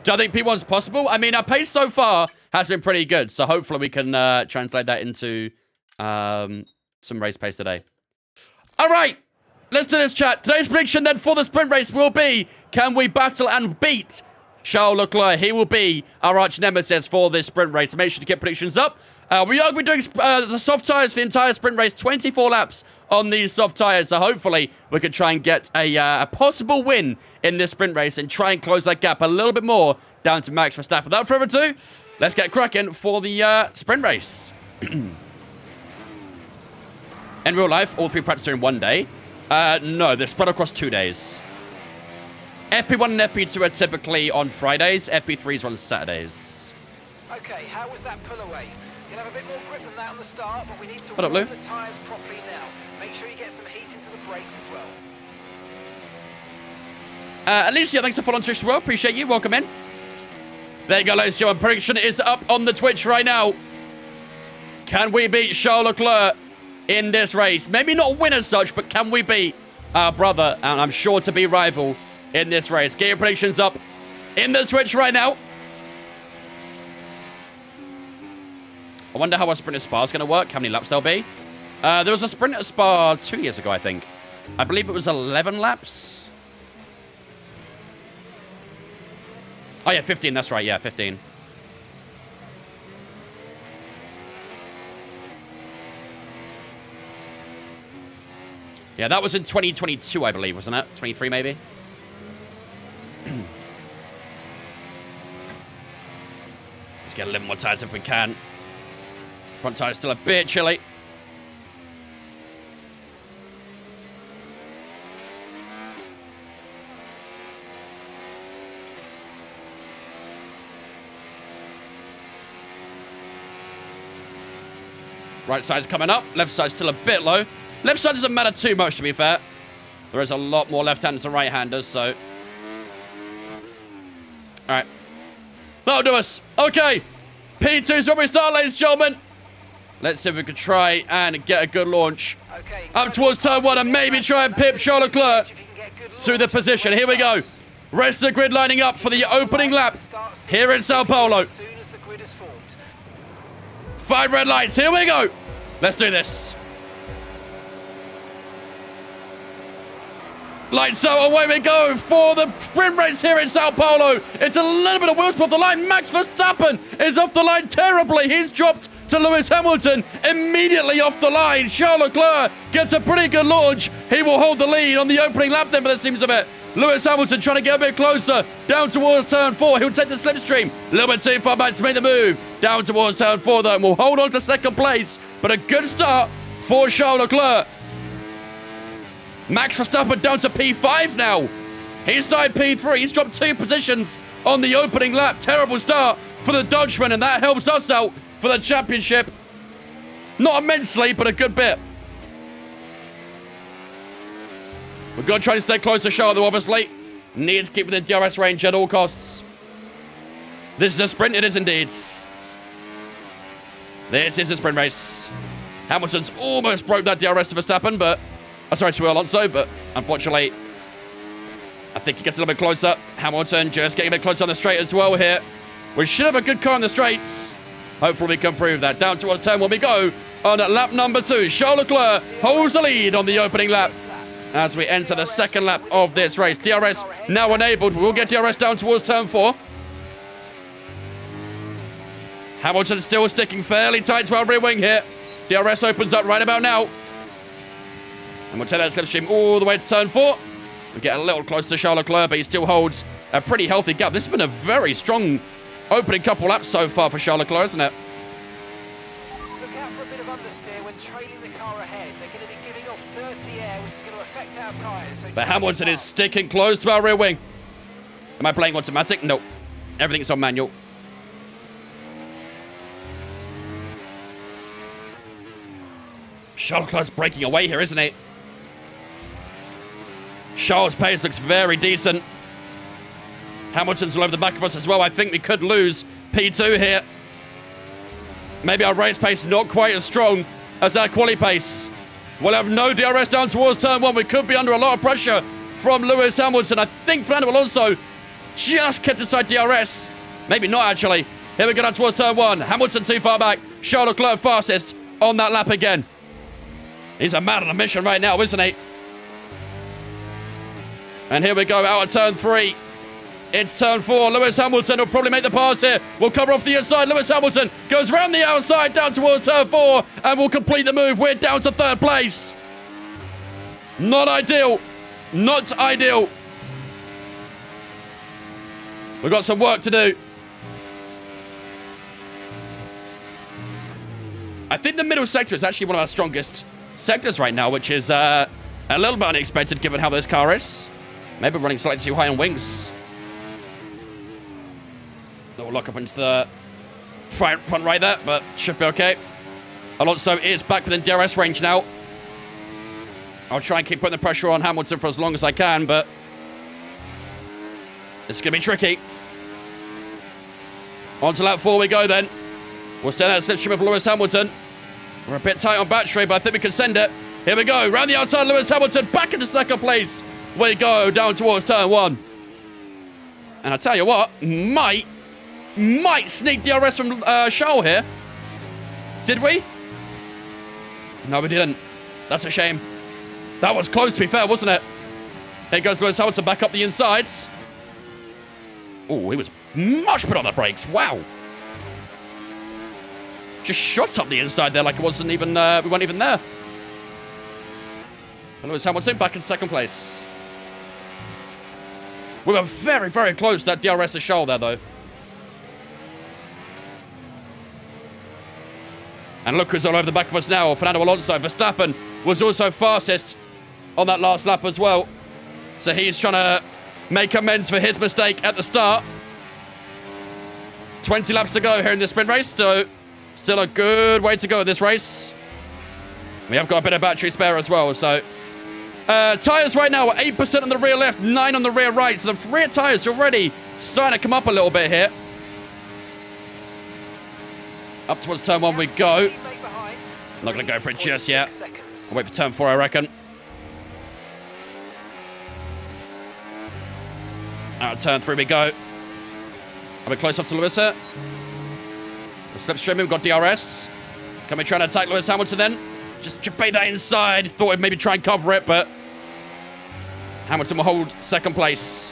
Do I think P1's possible? I mean, our pace so far has been pretty good, so hopefully we can translate that into some race pace today. All right, let's do this, chat. Today's prediction then for the sprint race will be, can we battle and beat Charles Leclerc? He will be our arch nemesis for this sprint race. Make sure to get predictions up. We are going to be doing the soft tires for the entire sprint race, 24 laps on these soft tires. So hopefully we can try and get a possible win in this sprint race and try and close that gap a little bit more down to Max Verstappen. Without further ado, let's get cracking for the sprint race. In real life, all three practices are in one day. No, they're spread across 2 days. FP1 and FP2 are typically on Fridays. FP3s are on Saturdays. Okay, how was that pull away? You'll have a bit more grip than that on the start, but we need to What up, warm Lou? the tyres properly now. Make sure you get some heat into the brakes as well. Alicia, thanks for following Twitch as well. Appreciate you. Welcome in. There you go, ladies and gentlemen. Prediction is up on the Twitch right now. Can we beat Charles Leclerc in this race? Maybe not win as such, but can we beat our brother, and I'm sure to be rival, in this race? Get your predictions up in the Twitch right now. I wonder how a sprint at Spa is going to work, how many laps there'll be. There was a sprint at Spa 2 years ago, I think. I believe it was 11 laps. Oh, yeah, 15. That's right. Yeah, 15. Yeah, that was in 2022, I believe, wasn't it? 23, maybe? Let's get a little more tires if we can. Front tire's still a bit chilly. Right side's coming up. Left side's still a bit low. Left side doesn't matter too much, to be fair. There is a lot more left-handers than right-handers, so... Alright. That'll do us. Okay. P2's where we start, ladies and gentlemen. Let's see if we can try and get a good launch. Okay, Up towards turn 1 and maybe try and pip Charles Leclerc to the position. Here we go. Rest of the grid lining up for the opening lap here in Sao Paulo. As soon as the grid is formed. 5 red lights. Here we go. Let's do this. Lights out, away we go for the sprint race here in Sao Paulo. It's a little bit of wheel spin off the line. Max Verstappen is off the line terribly. He's dropped to Lewis Hamilton immediately off the line. Charles Leclerc gets a pretty good launch. He will hold the lead on the opening lap then, but it seems a bit. Lewis Hamilton trying to get a bit closer down towards turn 4. He'll take the slipstream. A little bit too far back to make the move. Down towards turn 4 though, and will hold on to second place. But a good start for Charles Leclerc. Max Verstappen down to P5 now. He started P3. He's dropped 2 positions on the opening lap. Terrible start for the Dutchman, and that helps us out for the championship. Not immensely, but a good bit. We've got to try and stay close to Charles, though, obviously. Need to keep within DRS range at all costs. This is a sprint. It is indeed. This is a sprint race. Hamilton's almost broke that DRS to Verstappen, but... sorry, to Alonso, but unfortunately, I think he gets a little bit closer. Hamilton just getting a bit closer on the straight as well here. We should have a good car on the straights. Hopefully we can prove that. Down towards turn 1 we go on lap number 2. Charles Leclerc holds the lead on the opening lap as we enter the second lap of this race. DRS now enabled. We will get DRS down towards turn 4. Hamilton still sticking fairly tight to our rear wing here. DRS opens up right about now. And we'll take that slipstream all the way to turn 4. We get a little closer to Charles Leclerc, but he still holds a pretty healthy gap. This has been a very strong opening couple laps so far for Charles Leclerc, isn't it? Look out for a bit of understeer when trailing the car ahead. They're going to be giving off dirty air, which is going to affect our tyres. So But Hamilton is sticking close to our rear wing. Am I playing automatic? No. Everything's on manual. Charles Leclerc's breaking away here, isn't he? Charles' pace looks very decent. Hamilton's all over the back of us as well. I think we could lose P2 here. Maybe our race pace not quite as strong as our quali pace. We'll have no DRS down towards turn 1. We could be under a lot of pressure from Lewis Hamilton. I think Fernando Alonso just kept inside DRS. Maybe not, actually. Here we go down towards turn 1. Hamilton too far back. Charles Leclerc fastest on that lap again. He's a man on a mission right now, isn't he? And here we go, out of turn 3. It's turn 4. Lewis Hamilton will probably make the pass here. We'll cover off the inside. Lewis Hamilton goes round the outside down towards turn 4 and will complete the move. We're down to 3rd place. Not ideal. Not ideal. We've got some work to do. I think the middle sector is actually one of our strongest sectors right now, which is a little bit unexpected given how this car is. Maybe running slightly too high on wings. We'll lock up into the front right there, but should be okay. Alonso is back within DRS range now. I'll try and keep putting the pressure on Hamilton for as long as I can, but it's going to be tricky. On to lap 4 we go then. We'll stay that slipstream of Lewis Hamilton. We're a bit tight on battery, but I think we can send it. Here we go. Round the outside, Lewis Hamilton back into 2nd place. We go down towards turn 1. And I tell you what, might sneak DRS from Charles here. Did we? No, we didn't. That's a shame. That was close, to be fair, wasn't it? Here goes Lewis Hamilton back up the insides. Oh, he was much put on the brakes. Wow. Just shot up the inside there like it wasn't even, we weren't even there. And Lewis Hamilton back in second place. We were very, very close to that DRS shoal there, though. And look who's all over the back of us now. Fernando Alonso. Verstappen was also fastest on that last lap as well. So he's trying to make amends for his mistake at the start. 20 laps to go here in this sprint race. So still a good way to go this race. We have got a bit of battery spare as well. So tyres right now are 8% on the rear left, 9 on the rear right. So the rear tyres are already starting to come up a little bit here. Up towards turn 1 we go. Not going to go for it just yet. I'll wait for turn 4, I reckon. Out of turn 3 we go. A bit close off to Lewis here. The slipstream, we've got DRS. Can we try and attack Lewis Hamilton then? Just debate that inside. Thought he'd maybe try and cover it, but Hamilton will hold second place.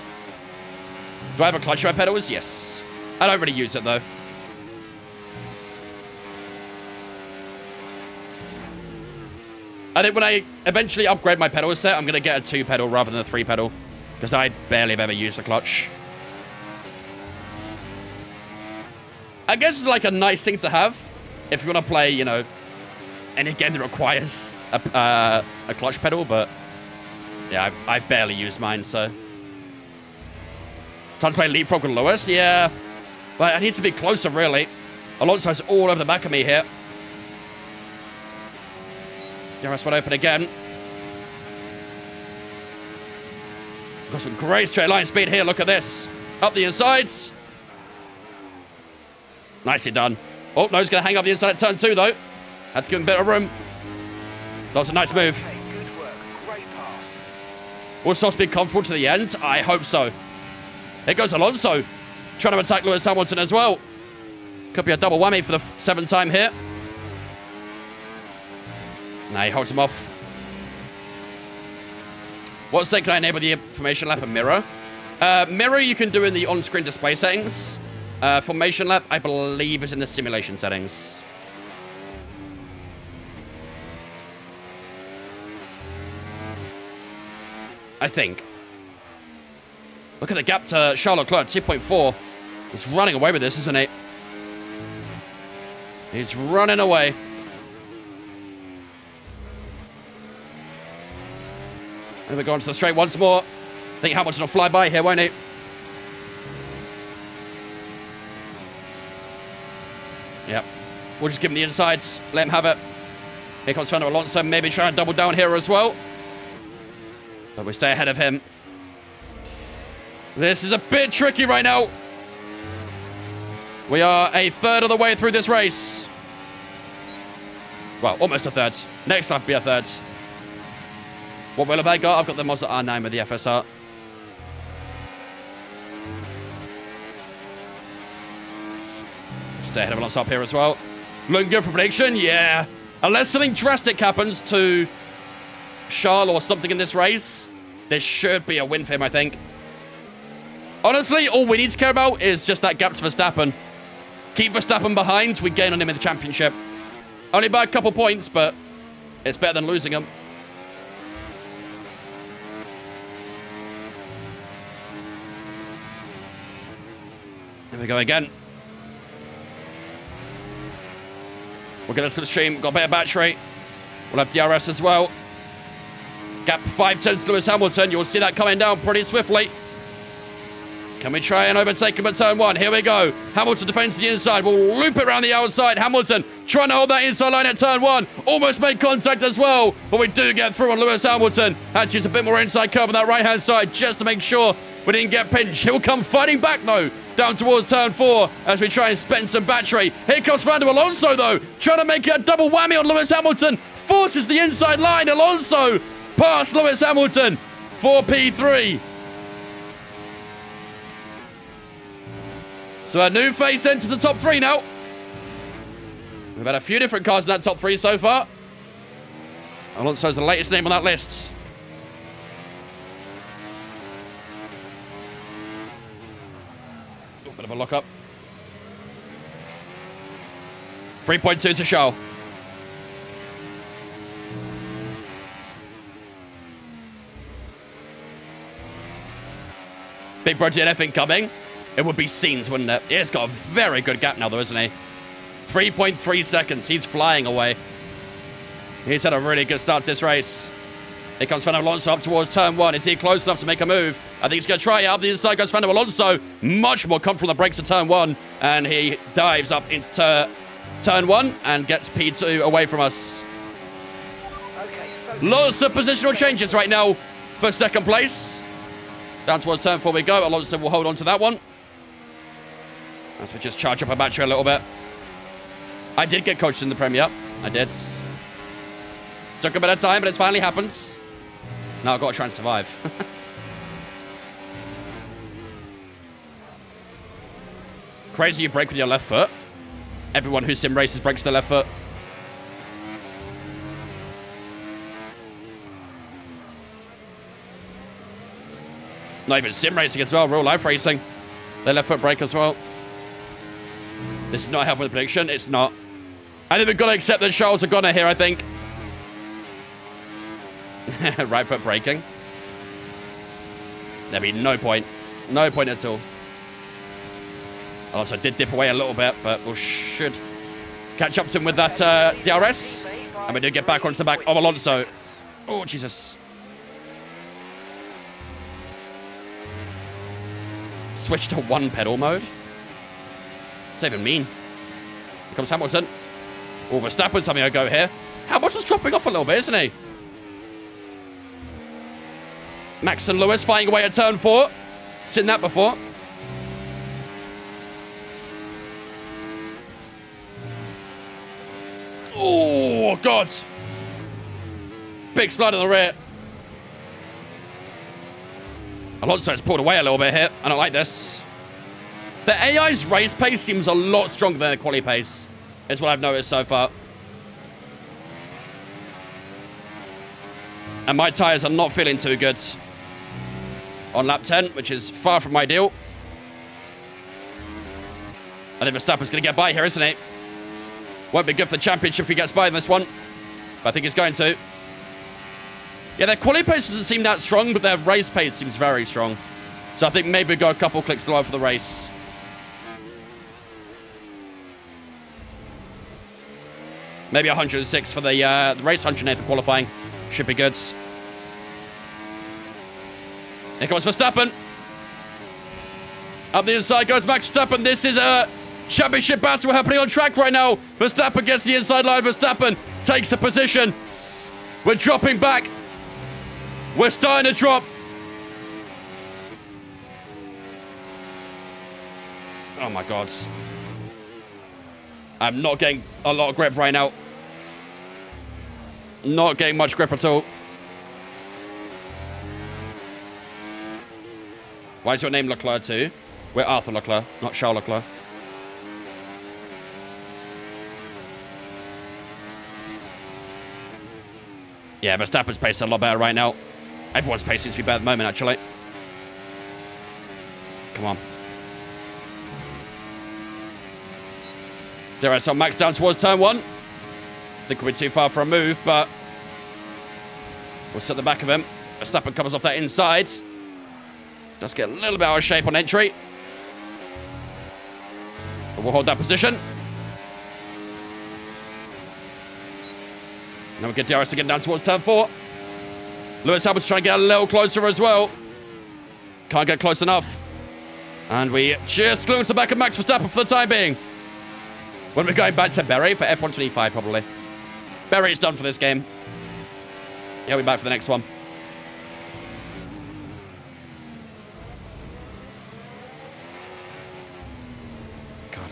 Do I have a clutch ride pedals? Yes. I don't really use it though. I think when I eventually upgrade my pedal set, I'm going to get a 2-pedal rather than a 3-pedal. Because I barely have ever used the clutch. I guess it's like a nice thing to have. If you want to play, you know, any game that requires a clutch pedal. But yeah, I barely use mine, so. Time to play leapfrog with Lewis. Yeah. But I need to be closer, really. Alonso's all over the back of me here. DRS wide open again. Got some great straight line speed here. Look at this. Up the insides. Nicely done. Oh, no, he's going to hang up the inside at turn 2, though. Had to give him a bit of room. That was a nice move. Okay, good work. Great pass. Will Sauce be comfortable to the end? I hope so. Here goes Alonso. Trying to attack Lewis Hamilton as well. Could be a double whammy for the 7th time here. Nah, he holds him off. What state can I enable the formation lap and mirror? Mirror you can do in the on-screen display settings. Formation lap, I believe, is in the simulation settings. I think. Look at the gap to Charles Leclerc, 2.4. He's running away with this, isn't he? He's running away. And we're going to the straight once more. I think Hamilton will fly by here, won't he? Yep. We'll just give him the insides. Let him have it. Here comes Fernando Alonso. Maybe try and double down here as well. But we stay ahead of him. This is a bit tricky right now. We are a third of the way through this race. Well, almost a third. Next lap will be a third. What wheel have I got? I've got the Mazda R9 with the FSR. Stay ahead of Alonso up here as well. Looking good for prediction, yeah. Unless something drastic happens to Charles or something in this race, there should be a win for him, I think. Honestly, all we need to care about is just that gap to Verstappen. Keep Verstappen behind, we gain on him in the championship. Only by a couple points, but it's better than losing him. Here we go again. We'll get a slipstream, got a better battery. We'll have DRS as well. Gap 5 tenths to Lewis Hamilton. You'll see that coming down pretty swiftly. Can we try and overtake him at turn 1? Here we go. Hamilton defends the inside. We'll loop it around the outside. Hamilton trying to hold that inside line at turn 1. Almost made contact as well. But we do get through on Lewis Hamilton. Had to use a bit more inside curve on that right-hand side just to make sure we didn't get pinched. He'll come fighting back, though, down towards turn 4 as we try and spend some battery. Here comes Fernando Alonso, though, trying to make a double whammy on Lewis Hamilton. Forces the inside line. Alonso past Lewis Hamilton for P3. So a new face enters the top 3 now. We've had a few different cars in that top 3 so far. Alonso's the latest name on that list. A bit of a look up. 3.2 to show. Big Bro DNF incoming. It would be scenes, wouldn't it? He's got a very good gap now, though, isn't he? 3.3 seconds. He's flying away. He's had a really good start to this race. Here comes Fernando Alonso up towards turn 1. Is he close enough to make a move? I think he's going to try it. Up the inside goes Fernando Alonso. Much more comfortable on the brakes at turn 1. And he dives up into turn 1 and gets P2 away from us. Lots of positional changes right now for second place. Down towards turn 4 we go. Alonso will hold on to that one. As we just charge up our battery a little bit. I did get coached in the Premier. I did. Took a bit of time, but it's finally happened. Now I've got to try and survive. Crazy you brake with your left foot. Everyone who sim races brakes with their left foot. Not even sim racing as well, real life racing. Their left foot brake as well. This is not helping the prediction. It's not. I think we've got to accept that Charles are gonna here, I think. Right foot braking. There'd be no point. No point at all. Also did dip away a little bit, but we should catch up to him with that DRS. And we do get back onto the back of Alonso. Oh, Jesus. Switch to one pedal mode. What's that even mean? Here comes Hamilton. Oh, Verstappen's having a go here. Hamilton's dropping off a little bit, isn't he? Max and Lewis fighting away at turn 4. Seen that before. Oh, God. Big slide in the rear. Alonso's pulled away a little bit here. I don't like this. The AI's race pace seems a lot stronger than the quali pace. Is what I've noticed so far. And my tyres are not feeling too good on lap 10, which is far from ideal. I think Verstappen's going to get by here, isn't he? Won't be good for the championship if he gets by in this one. But I think he's going to. Yeah, their quali pace doesn't seem that strong, but their race pace seems very strong. So I think maybe we go a couple clicks slower for the race. Maybe 106 for the race, 108 for qualifying. Should be good. Here comes Verstappen. Up the inside goes Max Verstappen. This is a championship battle happening on track right now. Verstappen gets the inside line. Verstappen takes a position. We're dropping back. We're starting to drop. Oh my God. I'm not getting a lot of grip right now. Not getting much grip at all. Why is your name Leclerc too? We're Arthur Leclerc, not Charles Leclerc. Yeah, Verstappen's pace is a lot better right now. Everyone's pace seems to be better at the moment, actually. Come on. There I saw Max down towards turn 1. Think we're too far for a move, but we'll set the back of him. Verstappen covers off that inside. Does get a little bit out of shape on entry. But we'll hold that position. And then we get DRS again down towards turn 4. Lewis Hamilton's trying to get a little closer as well. Can't get close enough. And we just glue into the back of Max Verstappen for the time being. When we're going back to Berry for F125, probably. Berry is done for this game. He'll be back for the next one. God.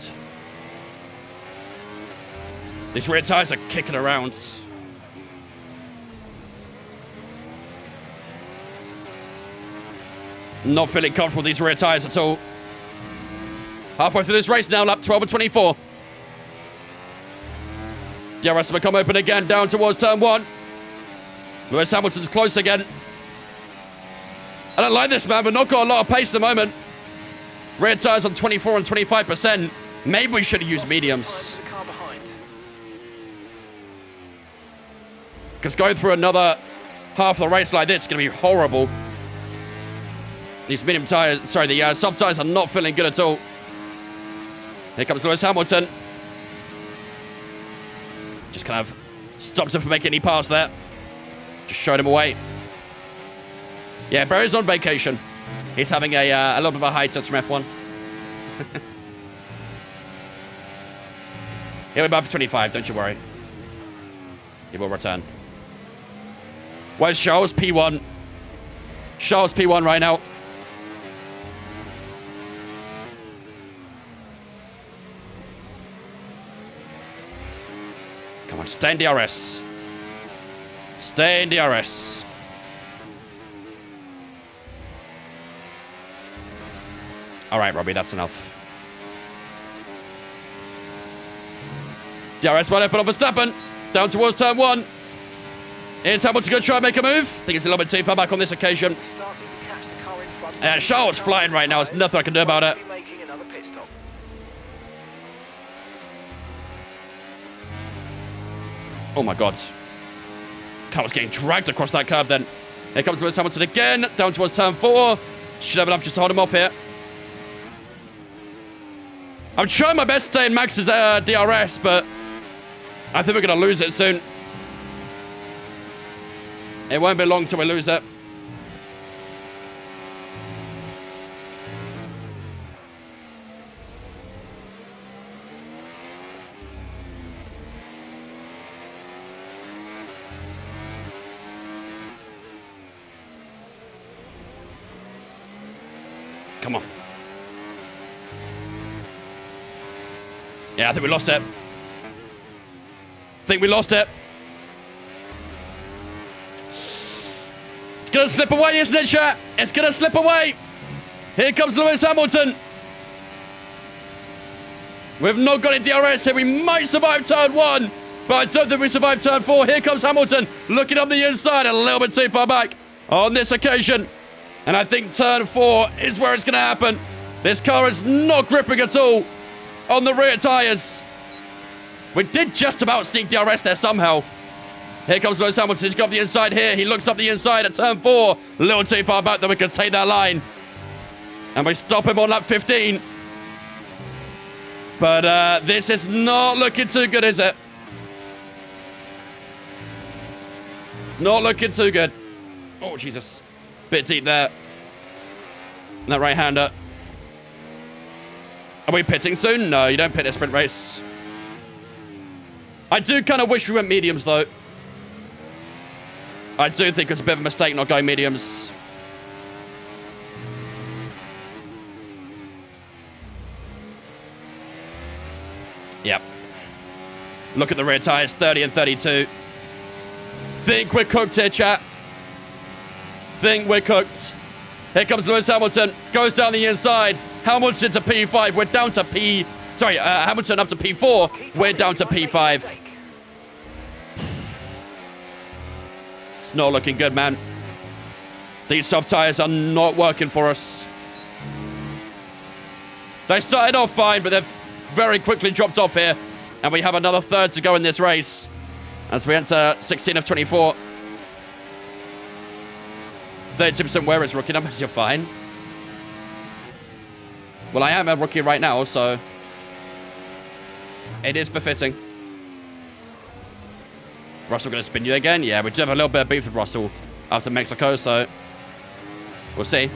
These rear tyres are kicking around. Not feeling comfortable with these rear tyres at all. Halfway through this race now, lap 12 and 24. DRS will come open again, down towards turn 1. Lewis Hamilton's close again. I don't like this, man. We've not got a lot of pace at the moment. Rear tires on 24 and 25%. Maybe we should have used mediums. The car behind. Because going through another half of the race like this is going to be horrible. These medium tires, sorry, the soft tires are not feeling good at all. Here comes Lewis Hamilton. Just kind of stops him from making any pass there. Just showed him away. Yeah, Barry's on vacation. He's having a little bit of a hiatus from F1. He'll be back for 25, don't you worry. He will return. Where's Charles? P1. Charles P1 right now. Come on, stay in DRS. Stay in DRS. All right, Robbie, that's enough. DRS wide open on Verstappen. Down towards turn 1. Here's Hamilton going to try and make a move. I think it's a little bit too far back on this occasion. Starting to catch the car in front. Charles flying right now. There's nothing I can do about it. Making another pit stop. Oh my God. Car was getting dragged across that curb then. Here comes Lewis Hamilton again. Down towards turn 4. Should have enough just to hold him off here. I'm trying my best to stay in Max's DRS, but I think we're going to lose it soon. It won't be long till we lose it. Come on. Yeah, I think we lost it. Think we lost it. It's going to slip away, isn't it, chat? It's going to slip away. Here comes Lewis Hamilton. We've not got a DRS here. We might survive turn 1, but I don't think we survive turn 4. Here comes Hamilton, looking on the inside, a little bit too far back on this occasion. And I think turn 4 is where it's going to happen. This car is not gripping at all on the rear tyres. We did just about sneak DRS there somehow. Here comes Lewis Hamilton. He's got the inside here. He looks up the inside at turn 4. A little too far back that we could take that line. And we stop him on lap 15. But this is not looking too good, is it? It's not looking too good. Oh, Jesus. Bit deep there. And that right-hander. Are we pitting soon? No, you don't pit a sprint race. I do kind of wish we went mediums, though. I do think it was a bit of a mistake not going mediums. Yep. Look at the rear tyres, 30 and 32. Think we're cooked here, chat. Think we're cooked. Here comes Lewis Hamilton. Goes down the inside. Hamilton to P5. We're down to P... Sorry, Hamilton up to P4. We're down to P5. It's not looking good, man. These soft tyres are not working for us. They started off fine, but they've very quickly dropped off here. And we have another third to go in this race as we enter 16 of 24. 32% wear is rookie numbers. You're fine. Well, I am a rookie right now, so it is befitting. Russell going to spin you again? Yeah, we do have a little bit of beef with Russell after Mexico, so we'll see.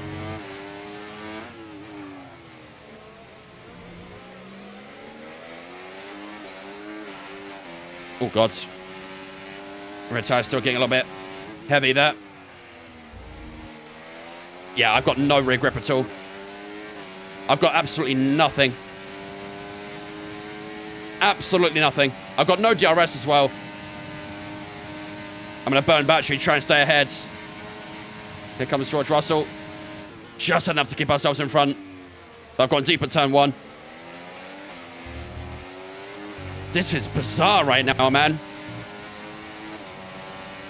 Oh, God. Red tire's still getting a little bit heavy there. Yeah, I've got no rear grip at all. I've got absolutely nothing. Absolutely nothing. I've got no DRS as well. I'm going to burn battery, try and stay ahead. Here comes George Russell. Just enough to keep ourselves in front. But I've gone deep at turn 1. This is bizarre right now, man.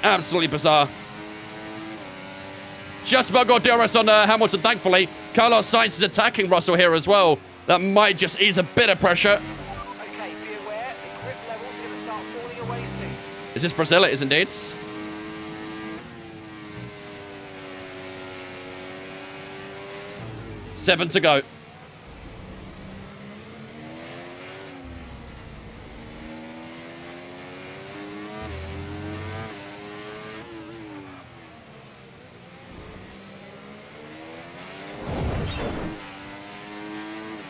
Absolutely bizarre. Just about got DRS on Hamilton, thankfully. Carlos Sainz is attacking Russell here as well. That might just ease a bit of pressure. Okay, be aware, the grip levels are going to start falling away soon. Is this Brazil? It is indeed. Seven to go.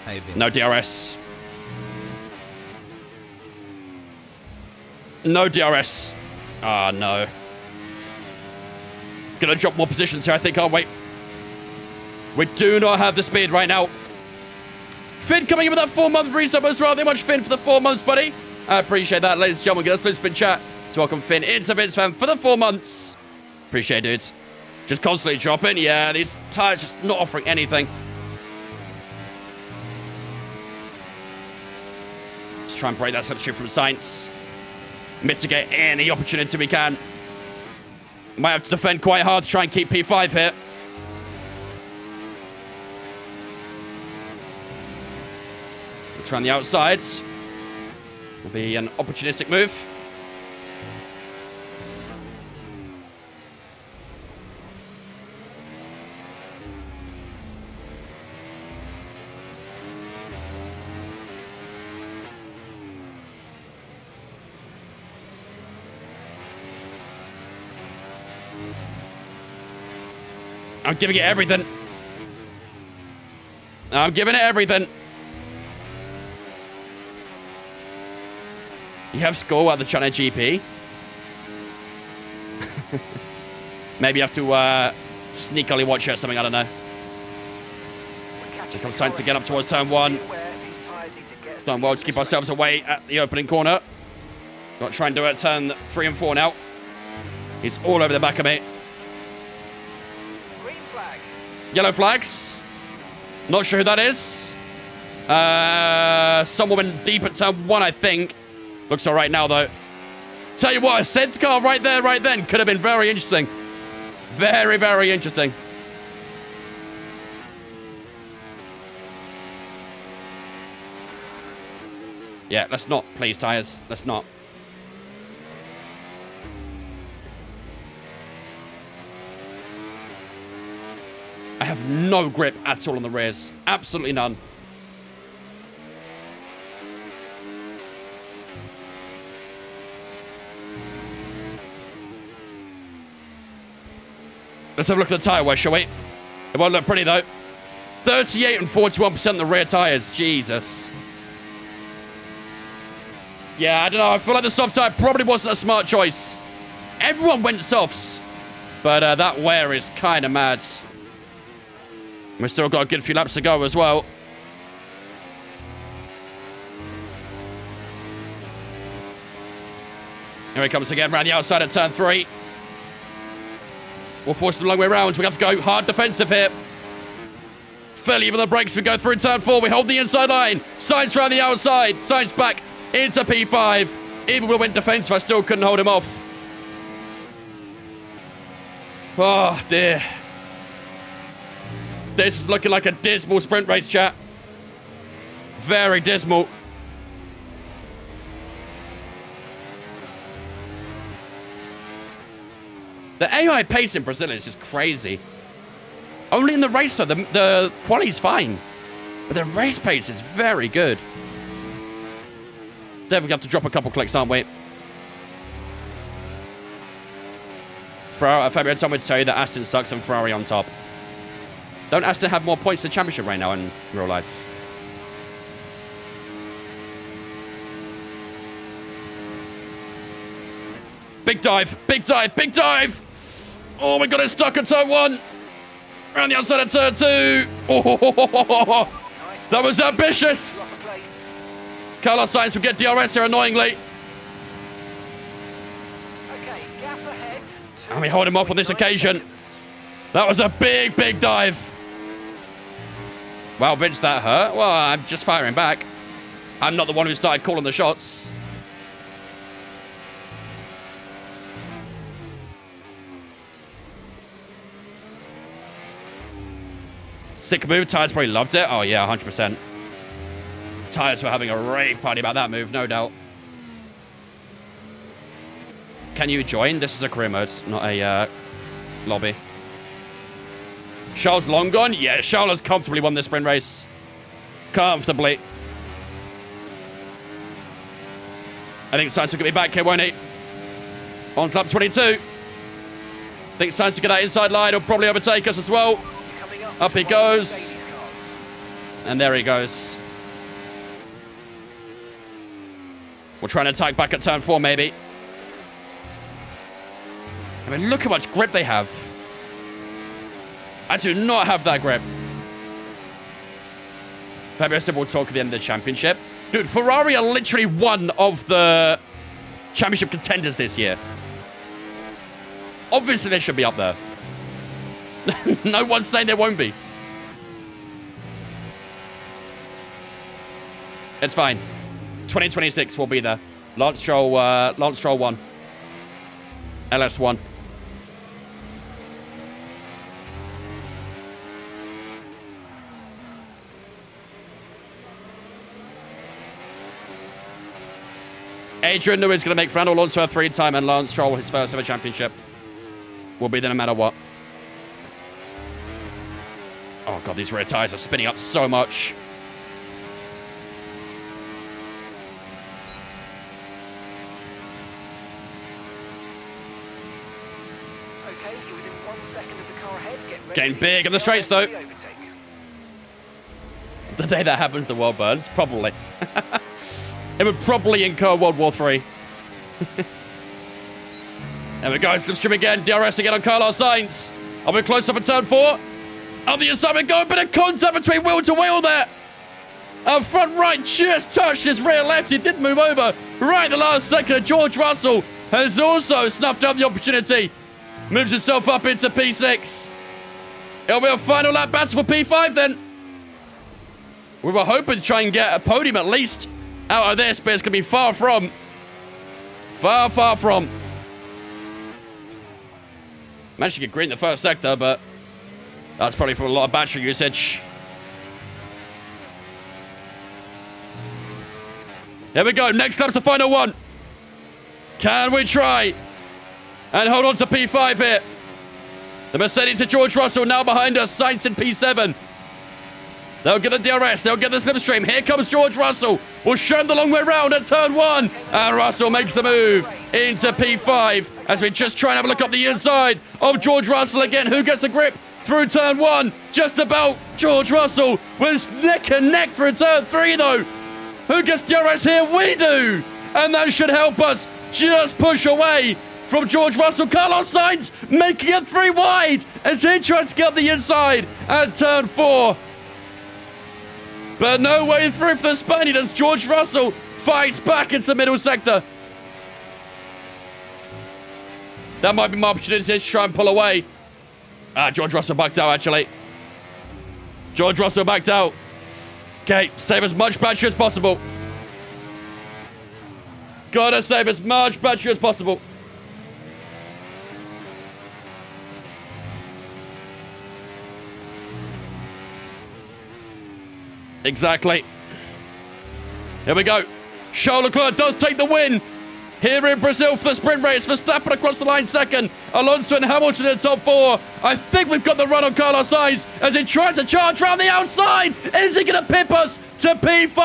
Hey, Vince. No DRS. No DRS. Ah, no. Gonna drop more positions here, I think, aren't we? We do not have the speed right now. Finn coming in with that 4-month resub as well. Thank you much, Finn, for the 4 months, buddy. I appreciate that, ladies and gentlemen. Get a slow spin chat to welcome Finn into Vince Fan for the 4 months. Appreciate it, dude. Just constantly dropping. Yeah, these tires just not offering anything. Let's try and break that substitute from Sainz. Mitigate any opportunity we can. Might have to defend quite hard to try and keep P5 here. We'll try on the outsides. Will be an opportunistic move. I'm giving it everything. I'm giving it everything. You have score at the China GP. Maybe you have to sneakily watch it or something, I don't know. Here comes Sainz to get up towards turn 1. Done well to keep ourselves away at the opening corner. Got to try and do it at turn 3 and 4 now. He's all over the back of me. Yellow flags. Not sure who that is. Some woman deep at turn 1, I think. Looks all right now, though. Tell you what, a safety car right there, right then. Could have been very interesting. Very, very interesting. Yeah, let's not, please, tyres. Let's not. I have no grip at all on the rears. Absolutely none. Let's have a look at the tyre wear, shall we? It won't look pretty, though. 38 and 41% of the rear tyres. Jesus. Yeah, I don't know. I feel like the soft tyre probably wasn't a smart choice. Everyone went softs. But that wear is kind of mad. We've still got a good few laps to go as well. Here he comes again, around the outside of turn 3. We'll force them a long way around. We have to go hard defensive here. Fairly even the brakes. We go through turn 4. We hold the inside line. Sainz around the outside. Sainz back into P5. Even when we went defensive, I still couldn't hold him off. Oh, dear. This is looking like a dismal sprint race, chat. Very dismal. The AI pace in Brazil is just crazy. Only in the race, though. The quali's fine. But the race pace is very good. Definitely have to drop a couple clicks, aren't we? Fabio told me to tell you that Aston sucks and Ferrari on top. Don't Aston have more points in the championship right now in real life? Big dive, big dive, big dive! Oh, we got it stuck at turn 1. Around the outside of turn 2. Oh, that was ambitious. Carlos Sainz will get DRS here annoyingly. And we hold him off on this occasion. That was a big, big dive. Wow, Vince, that hurt. Well, I'm just firing back. I'm not the one who started calling the shots. Sick move. Tyres probably loved it. Oh, yeah, 100%. Tyres were having a rave party about that move, no doubt. Can you join? This is a career mode, not a lobby. Charles long gone? Yeah, Charles has comfortably won this sprint race. Comfortably. I think Sainz will get me back here, won't he? On to lap 22. I think Sainz will get that inside line. He'll probably overtake us as well. Up he goes. And there he goes. We'll try and attack back at turn 4, maybe. I mean, look how much grip they have. I do not have that grip. Fabio said we'll talk at the end of the championship. Dude, Ferrari are literally one of the championship contenders this year. Obviously, they should be up there. No one's saying they won't be. It's fine. 2026 will be there. Lance Stroll 1. LS1. Adrian Newey's going to make Fernando Alonso a 3-time and Lance Stroll his first ever championship. Will be there no matter what. Oh, God, these rear tires are spinning up so much. Okay, you're within 1 second of the car ahead. Get ready. Getting big in the straights, though. The day that happens, the world burns. Probably. It would probably incur World War III. There we go. Slipstream again. DRS again on Carlos Sainz. Are we close up at turn 4? On the inside we go. A bit of contact between wheel to wheel there. Our front right just touched his rear left. He did move over right the last second. George Russell has also snuffed out the opportunity. Moves himself up into P6. It'll be a final lap battle for P5 then. We were hoping to try and get a podium at least out of this, but it's going to be far from. Far, far from. Managed to get green in the first sector, but that's probably for a lot of battery usage. Here we go. Next lap's the final one. Can we try and hold on to P5 here? The Mercedes to George Russell now behind us. Sainz in P7. They'll get the DRS. They'll get the slipstream. Here comes George Russell. We'll show him the long way round at turn 1. And Russell makes the move into P5 as we just try and have a look up the inside of George Russell again. Who gets the grip through turn 1? Just about George Russell was neck and neck through turn 3, though. Who gets DRS here? We do. And that should help us just push away from George Russell. Carlos Sainz making it 3 wide as he tries to get up the inside at turn 4. But no way through for the Spaniard as George Russell fights back into the middle sector. That might be my opportunity to try and pull away. George Russell backed out, actually. George Russell backed out. Okay, save as much battery as possible. Gotta save as much battery as possible. Exactly. Here we go. Charles Leclerc does take the win here in Brazil for the sprint race. Verstappen across the line second. Alonso and Hamilton in the top 4. I think we've got the run on Carlos Sainz as he tries to charge around the outside. Is he going to pip us to P5?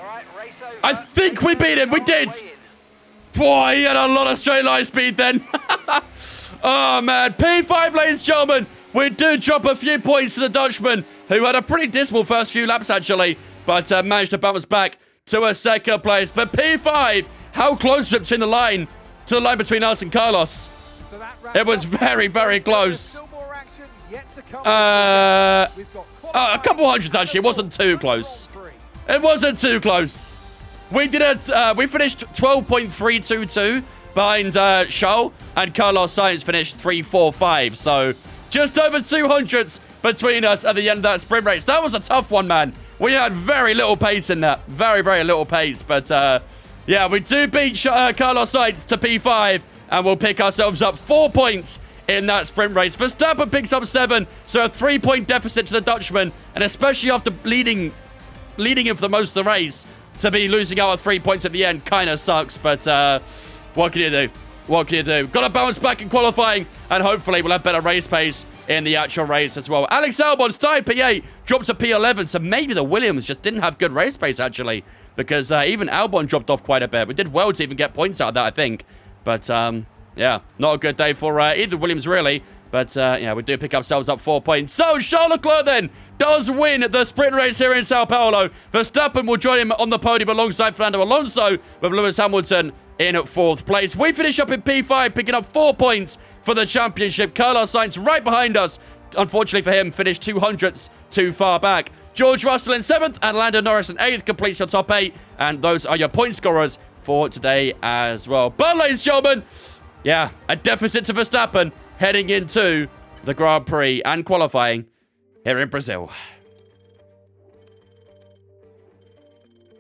All right, race over. I think we beat him. We did. Boy, he had a lot of straight line speed then. Oh, man. P5, ladies and gentlemen. We do drop a few points to the Dutchman, who had a pretty dismal first few laps, actually, but managed to bounce back to a second place. But P5, how close was it between the line to the line between us and Carlos? So it was very, very close. A couple hundreds, actually. It wasn't too close. It wasn't too close. We did it. We finished 12.322 behind Charles, and Carlos Sainz finished 3.45. So just over 200s between us at the end of that sprint race. That was a tough one, man. We had very little pace in that. Very, very little pace. But, yeah, we do beat Carlos Sainz to P5, and we'll pick ourselves up 4 points in that sprint race. Verstappen picks up 7, so a 3-point deficit to the Dutchman, and especially after leading him for the most of the race, to be losing out on 3 points at the end kind of sucks, but what can you do? What can you do? Got to bounce back in qualifying, and hopefully we'll have better race pace in the actual race as well. Alex Albon's tied P8, dropped to P11, so maybe the Williams just didn't have good race pace, actually, because even Albon dropped off quite a bit. We did well to even get points out of that, I think, but yeah, not a good day for either Williams, really. But, yeah, we do pick ourselves up 4 points. So, Charles Leclerc, then, does win the sprint race here in Sao Paulo. Verstappen will join him on the podium alongside Fernando Alonso, with Lewis Hamilton in 4th place. We finish up in P5, picking up 4 points for the championship. Carlos Sainz right behind us. Unfortunately for him, finished 200ths too far back. George Russell in 7th, and Lando Norris in 8th, completes your top 8. And those are your point scorers for today as well. But, ladies and gentlemen, yeah, a deficit to Verstappen heading into the Grand Prix and qualifying here in Brazil.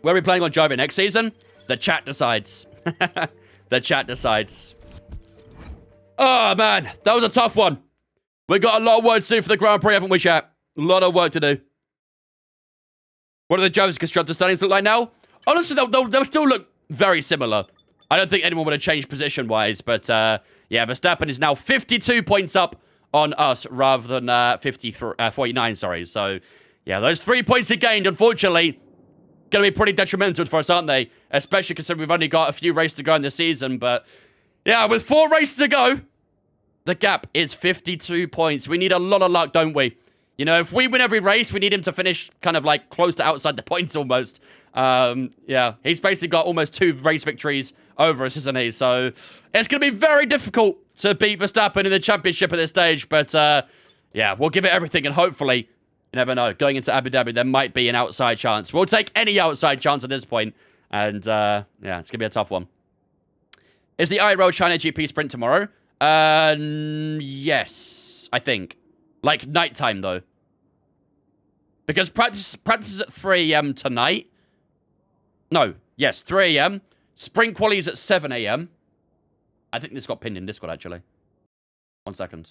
Where are we planning on driving next season? The chat decides. The chat decides. Oh, man. That was a tough one. We got a lot of work to do for the Grand Prix, haven't we, chat? A lot of work to do. What do the drivers' constructor standings look like now? Honestly, they'll still look very similar. I don't think anyone would have changed position-wise, but yeah, Verstappen is now 52 points up on us rather than 49, sorry. So, yeah, those 3 points he gained, unfortunately, going to be pretty detrimental for us, aren't they? Especially considering we've only got a few races to go in the season. But, yeah, with 4 races to go, the gap is 52 points. We need a lot of luck, don't we? You know, if we win every race, we need him to finish kind of like close to outside the points almost. Yeah, he's basically got almost 2 race victories over us, isn't he? So it's going to be very difficult to beat Verstappen in the championship at this stage. But yeah, we'll give it everything, and hopefully, you never know, going into Abu Dhabi, there might be an outside chance. We'll take any outside chance at this point. And yeah, it's going to be a tough one. Is the IRL China GP sprint tomorrow? Yes, I think. Like nighttime, though. Because practice is at 3 a.m. tonight. No, yes, 3 a.m. Sprint quali is at 7 a.m. I think this got pinned in Discord, actually. 1 second.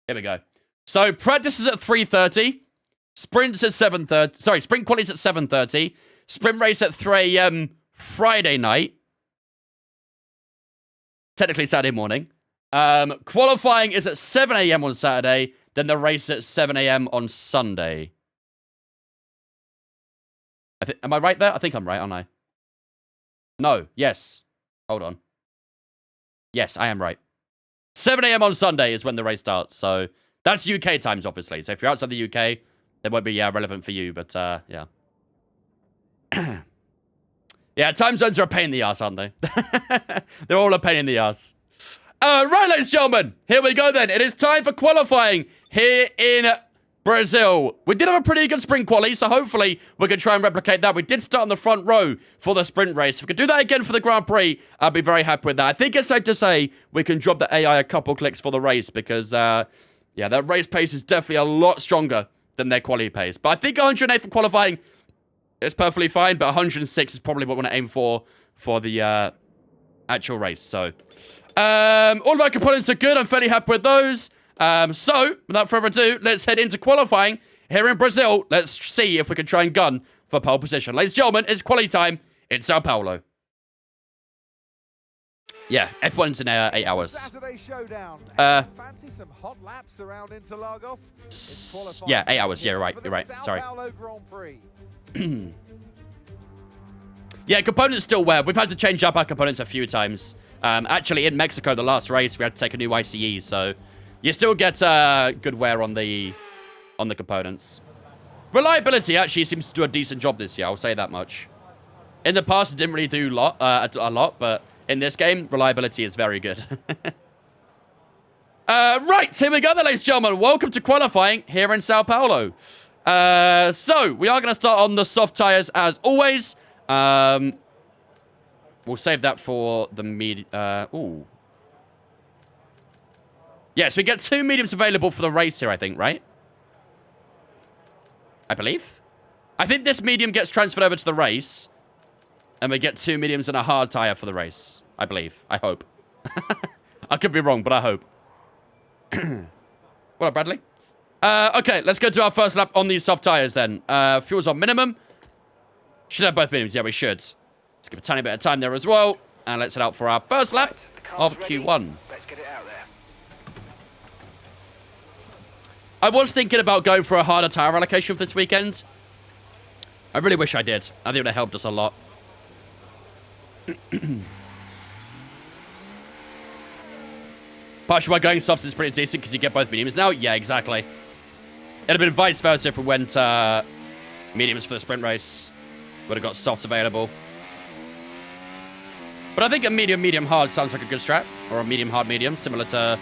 Here we go. So, practice is at 3:30. Sprints at 7:30. Sorry, sprint quali is at 7:30. Sprint race at 3 a.m. Friday night. Technically Saturday morning. Qualifying is at 7 a.m. on Saturday. Then the race at 7 a.m. on Sunday. Am I right there? I think I'm right, aren't I? No. Yes. Hold on. Yes, I am right. 7 a.m. on Sunday is when the race starts. So that's UK times, obviously. So if you're outside the UK, they won't be relevant for you. But yeah. Yeah, time zones are a pain in the ass, aren't they? They're all a pain in the ass. Right, ladies and gentlemen, here we go then. It is time for qualifying here in Brazil. We did have a pretty good sprint quali, so hopefully we can try and replicate that. We did start on the front row for the sprint race. If we could do that again for the Grand Prix, I'd be very happy with that. I think it's safe to say we can drop the AI a couple clicks for the race because, yeah, that race pace is definitely a lot stronger than their quali pace. But I think 108 for qualifying is perfectly fine, but 106 is probably what we're going to aim for the actual race. So, all of our components are good. I'm fairly happy with those. So, without further ado, let's head into qualifying here in Brazil. Let's see if we can try and gun for pole position. Ladies and gentlemen, it's quali time in Sao Paulo. Yeah, F1's in 8 hours. Saturday showdown. Fancy some hot laps around Interlagos? Yeah, 8 hours. Yeah, you're right. You're right. Sorry. Yeah, components still wear. We've had to change up our components a few times. Actually, in Mexico, the last race, we had to take a new ICE, so you still get good wear on the components. Reliability actually seems to do a decent job this year, I'll say that much. In the past, it didn't really do a lot, but in this game, reliability is very good. Right, here we go then, ladies and gentlemen. Welcome to qualifying here in Sao Paulo. So, we are going to start on the soft tires as always. We'll save that for the ooh. Yes, we get 2 mediums available for the race here, I think, right? I believe. I think this medium gets transferred over to the race. And we get 2 mediums and a hard tire for the race. I believe. I hope. I could be wrong, but I hope. What up, Bradley? Okay, let's go to our first lap on these soft tires then. Fuel's on minimum. Should have both minimums. Yeah, we should. Let's give a tiny bit of time there as well. And let's head out for our first lap Right, the car's of ready. Q1. Let's get it out there. I was thinking about going for a harder tire allocation for this weekend. I really wish I did. I think it would have helped us a lot. Partially why going softs is pretty decent because you get both mediums now. Yeah, exactly. It'd have been vice versa if we went mediums for the sprint race. Would have got softs available. But I think a medium hard sounds like a good strat. Or a medium hard medium, similar to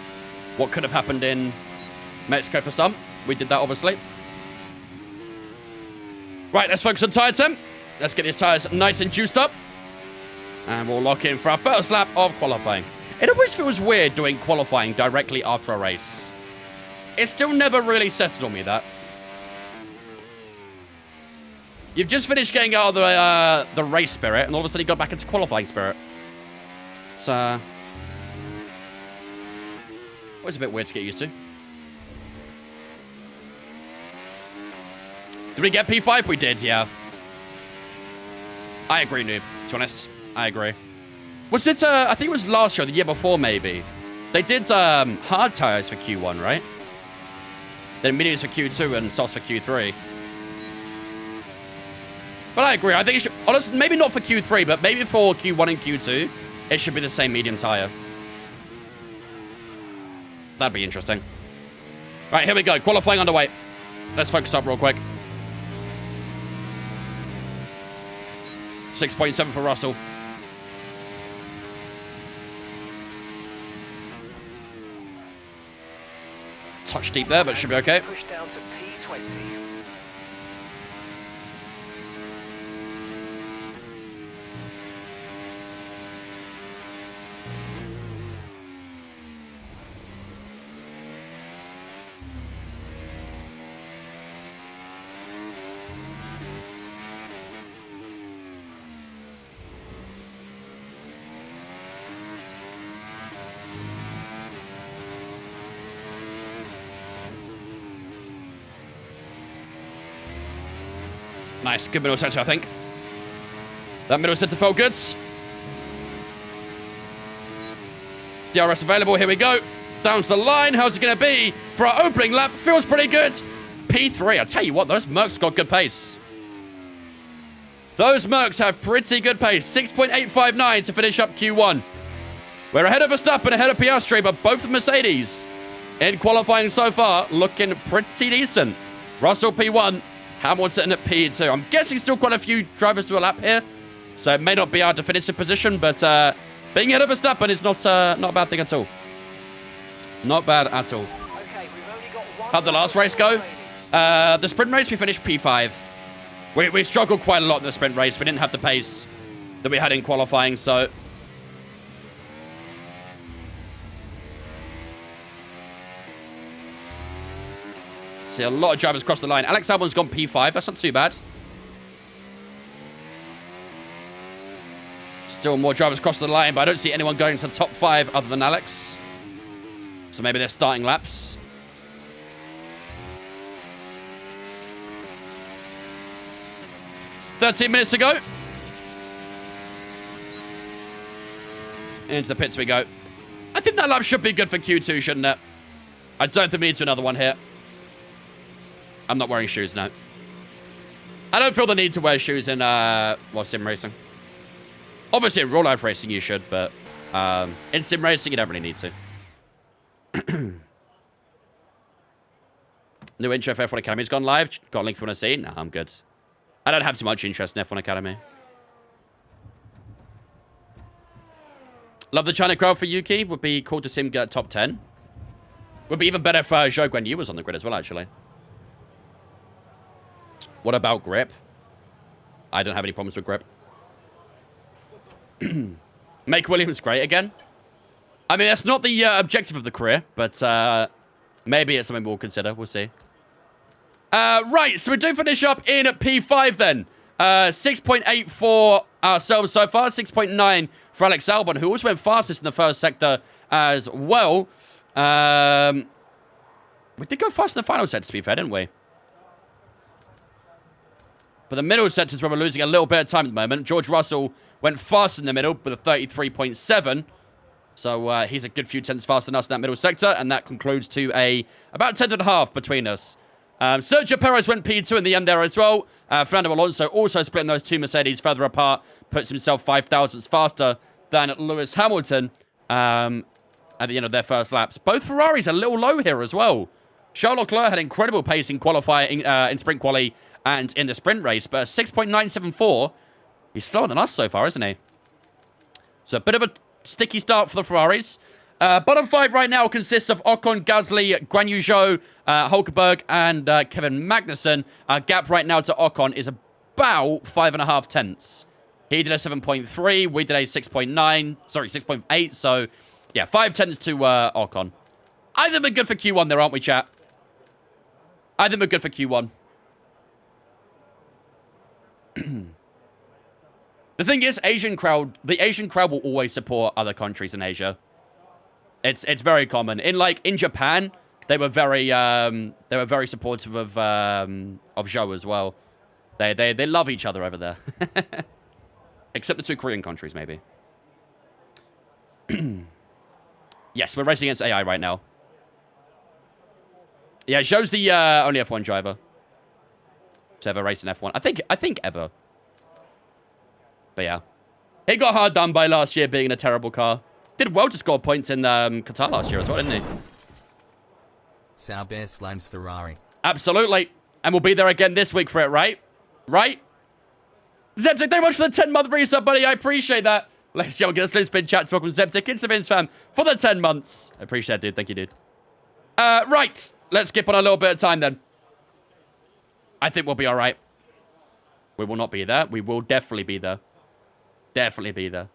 what could have happened in Mexico for some. We did that, obviously. Right, let's focus on tire temp. Let's get these tires nice and juiced up. And we'll lock in for our first lap of qualifying. It always feels weird doing qualifying directly after a race. It still never really settled on me, that. You've just finished getting out of the race spirit, and all of a sudden you got back into qualifying spirit. It's, always a bit weird to get used to. Did we get P5? We did, yeah. I agree, noob. To be honest, I agree. Was it, I think it was last year or the year before, maybe. They did hard tires for Q1, right? Then mediums for Q2 and softs for Q3. But I agree. I think it should, honestly, maybe not for Q3, but maybe for Q1 and Q2, it should be the same medium tire. That'd be interesting. Right, here we go. Qualifying underway. Let's focus up real quick. 6.7 for Russell. Touch deep there, but should be okay. Push down to P20. Nice. Good middle center, I think. That middle center felt good. DRS available. Here we go. Down to the line. How's it going to be for our opening lap? Feels pretty good. P3. I tell you what, those Mercs got good pace. Those Mercs have pretty good pace. 6.859 to finish up Q1. We're ahead of Verstappen, ahead of Piastri, but both Mercedes in qualifying so far looking pretty decent. Russell P1. Hamilton at P2. I'm guessing still quite a few drivers to a lap here, so it may not be our definitive position, but being ahead of Verstappen is not a bad thing at all. Not bad at all. Okay, we've only got one. How'd the last race go? The sprint race, we finished P5. We struggled quite a lot in the sprint race. We didn't have the pace that we had in qualifying, so... See a lot of drivers cross the line. Alex Albon's gone P5. That's not too bad. Still more drivers cross the line, but I don't see anyone going to the top 5 other than Alex. So maybe they're starting laps. "13 minutes to go. Into the pits we go. I think that lap should be good for Q2, shouldn't it? I don't think we need to another one here. I'm not wearing shoes, no. I don't feel the need to wear shoes in, sim racing. Obviously, in real-life racing, you should, but in sim racing, you don't really need to. New intro for F1 Academy's gone live. Got a link if you want to see? No, I'm good. I don't have too much interest in F1 Academy. Love the China crowd for Yuki. Would be cool to see him get top 10. Would be even better if Zhou Guanyu was on the grid as well, actually. What about grip? I don't have any problems with grip. Make Williams great again? I mean, that's not the objective of the career, but maybe it's something we'll consider. We'll see. Right, so we do finish up in at P5 then. 6.8 for ourselves so far. 6.9 for Alex Albon, who also went fastest in the first sector as well. We did go fast in the final sector, to be fair, didn't we? But the middle sector is where we're losing a little bit of time at the moment. George Russell went fast in the middle with a 33.7. So he's a good few tenths faster than us in that middle sector. And that concludes to about 10.5 between us. Sergio Perez went P2 in the end there as well. Fernando Alonso also splitting those two Mercedes further apart. Puts himself 5 thousandths faster than Lewis Hamilton at the end of their first laps. Both Ferraris a little low here as well. Charles Leclerc had incredible pace in qualifying, in sprint quali and in the sprint race. But 6.974, he's slower than us so far, isn't he? So a bit of a sticky start for the Ferraris. Bottom 5 right now consists of Ocon, Gasly, Guan Yu Zhou, Hulkenberg, and Kevin Magnussen. Our gap right now to Ocon is about 5.5 tenths. He did a 7.3. We did a 6.9. Sorry, 6.8. So, yeah, 5 tenths to Ocon. I think we're good for Q1 there, aren't we, chat? I think we're good for Q1. The thing is, the Asian crowd will always support other countries in Asia. It's very common. In Japan, they were very supportive of Zhou as well. They love each other over there. Except the two Korean countries, maybe. Yes, we're racing against AI right now. Yeah, Zhou's the only F1 driver to ever race in F1. I think ever. But yeah. He got hard done by last year being in a terrible car. Did well to score points in Qatar last year as well, didn't he? Sauber slimes Ferrari. Absolutely. And we'll be there again this week for it, right? Right? Zeptic, thank you very much for the 10-month resub, buddy. I appreciate that. Let's jump get a slow spin chat to welcome Zeptic into Vince fam for the 10 months. I appreciate it, dude. Thank you, dude. Right. Let's skip on a little bit of time then. I think we'll be all right. We will not be there. We will definitely be there. Definitely be there.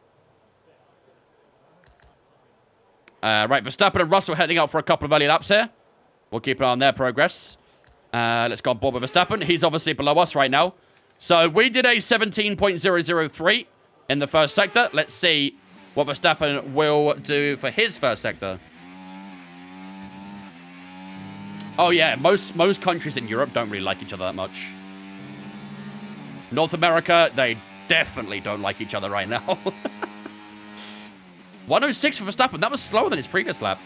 Right, Verstappen and Russell heading out for a couple of early laps here. We'll keep an eye on their progress. Let's go on board with Verstappen. He's obviously below us right now. So we did a 17.003 in the first sector. Let's see what Verstappen will do for his first sector. Oh yeah, most countries in Europe don't really like each other that much. North America, they definitely don't like each other right now. 106 for Verstappen. That was slower than his previous lap.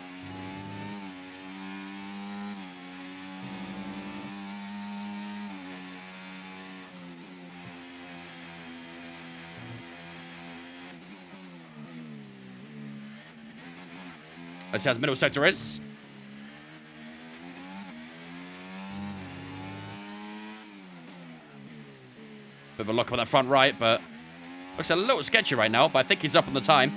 Let's see how his middle sector is. Bit of a look on that front right, but looks a little sketchy right now, but I think he's up on the time.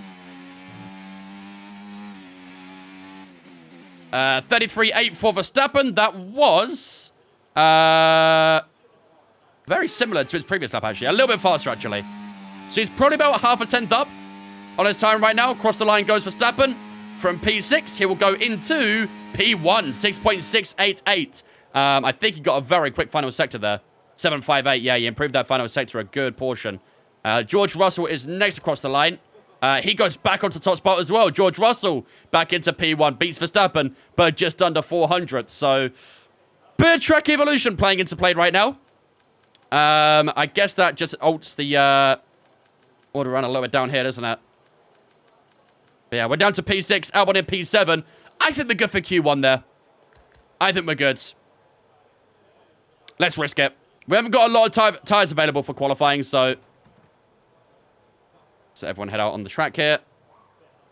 33.8 for Verstappen. That was very similar to his previous lap, actually. A little bit faster, actually. So he's probably about half a tenth up on his time right now. Across the line goes Verstappen. From P6, he will go into P1, 6.688. I think he got a very quick final sector there. 7.58. Yeah, he improved that final sector a good portion. George Russell is next across the line. He goes back onto top spot as well. George Russell back into P1. Beats Verstappen, but just under 400. So, bit of track evolution playing into play right now. I guess that just alts the order around a little bit down here, doesn't it? But yeah, we're down to P6. Albon in P7. I think we're good for Q1 there. I think we're good. Let's risk it. We haven't got a lot of tyres available for qualifying, so everyone head out on the track here.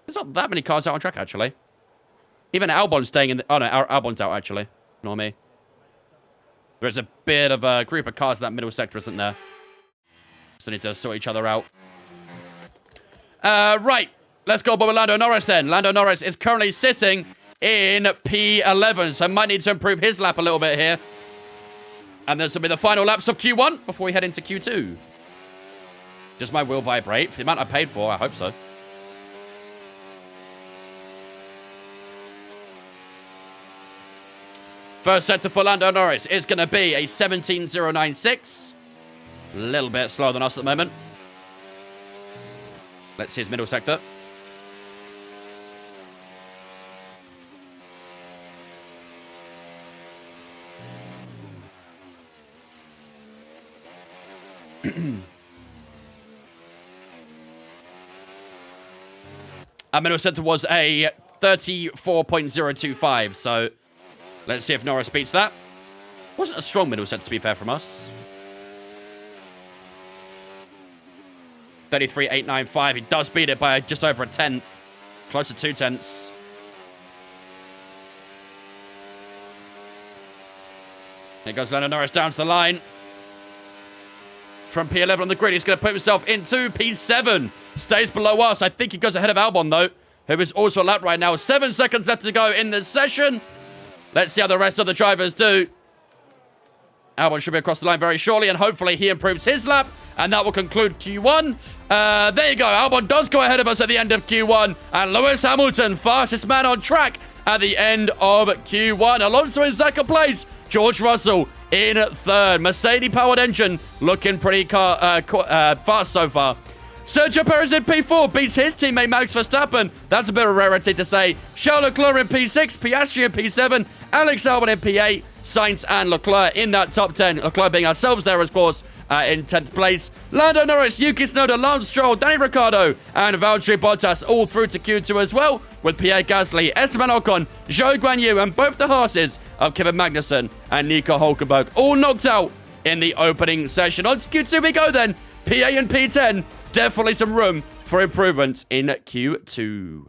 There's not that many cars out on track, actually. Even Albon's staying in the... Oh, no, Albon's out, actually. Ignore me. There's a bit of a group of cars in that middle sector, isn't there? Still need to sort each other out. Right. Let's go with Lando Norris then. Lando Norris is currently sitting in P11, so might need to improve his lap a little bit here. And this will be the final laps of Q1 before we head into Q2. Does my wheel vibrate? For the amount I paid for, I hope so. First sector for Lando Norris is going to be a 17.096. A little bit slower than us at the moment. Let's see his middle sector. Our middle sector was a 34.025, so let's see if Norris beats that. Wasn't a strong middle sector, to be fair, from us. 33.895. He does beat it by just over a tenth. Close to 2 tenths. Here goes Lando Norris down to the line. From P11 on the grid, he's going to put himself into P7. Stays below us. I think he goes ahead of Albon, though, who is also a lap right now. 7 seconds left to go in this session. Let's see how the rest of the drivers do. Albon should be across the line very shortly, and hopefully he improves his lap, and that will conclude Q1. There you go. Albon does go ahead of us at the end of Q1, and Lewis Hamilton, fastest man on track at the end of Q1. Alonso in second place. George Russell in third. Mercedes-powered engine looking pretty fast so far. Sergio Perez in P4 beats his teammate Max Verstappen. That's a bit of a rarity to say. Charles Leclerc in P6, Piastri in P7, Alex Albon in P8, Sainz and Leclerc in that top 10. Leclerc being ourselves there, of course, in 10th place. Lando Norris, Yuki Tsunoda, Lance Stroll, Danny Ricciardo, and Valtteri Bottas all through to Q2 as well, with Pierre Gasly, Esteban Ocon, Zhou Guanyu, and both the Haases of Kevin Magnussen and Nico Hulkenberg all knocked out in the opening session. On to Q2 we go then. PA and P10, definitely some room for improvement in Q2.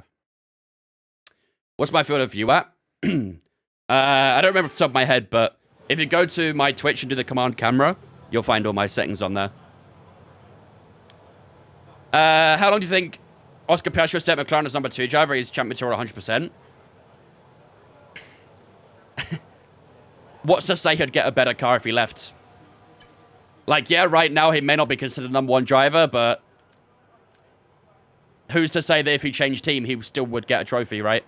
What's my field of view at? I don't remember off the top of my head, but if you go to my Twitch and do the command camera, you'll find all my settings on there. How long do you think Oscar Piastri set McLaren as number 2 driver? He's champion tour 100%. What's to say he'd get a better car if he left? Like, yeah, right now he may not be considered number 1 driver, but who's to say that if he changed team, he still would get a trophy, right?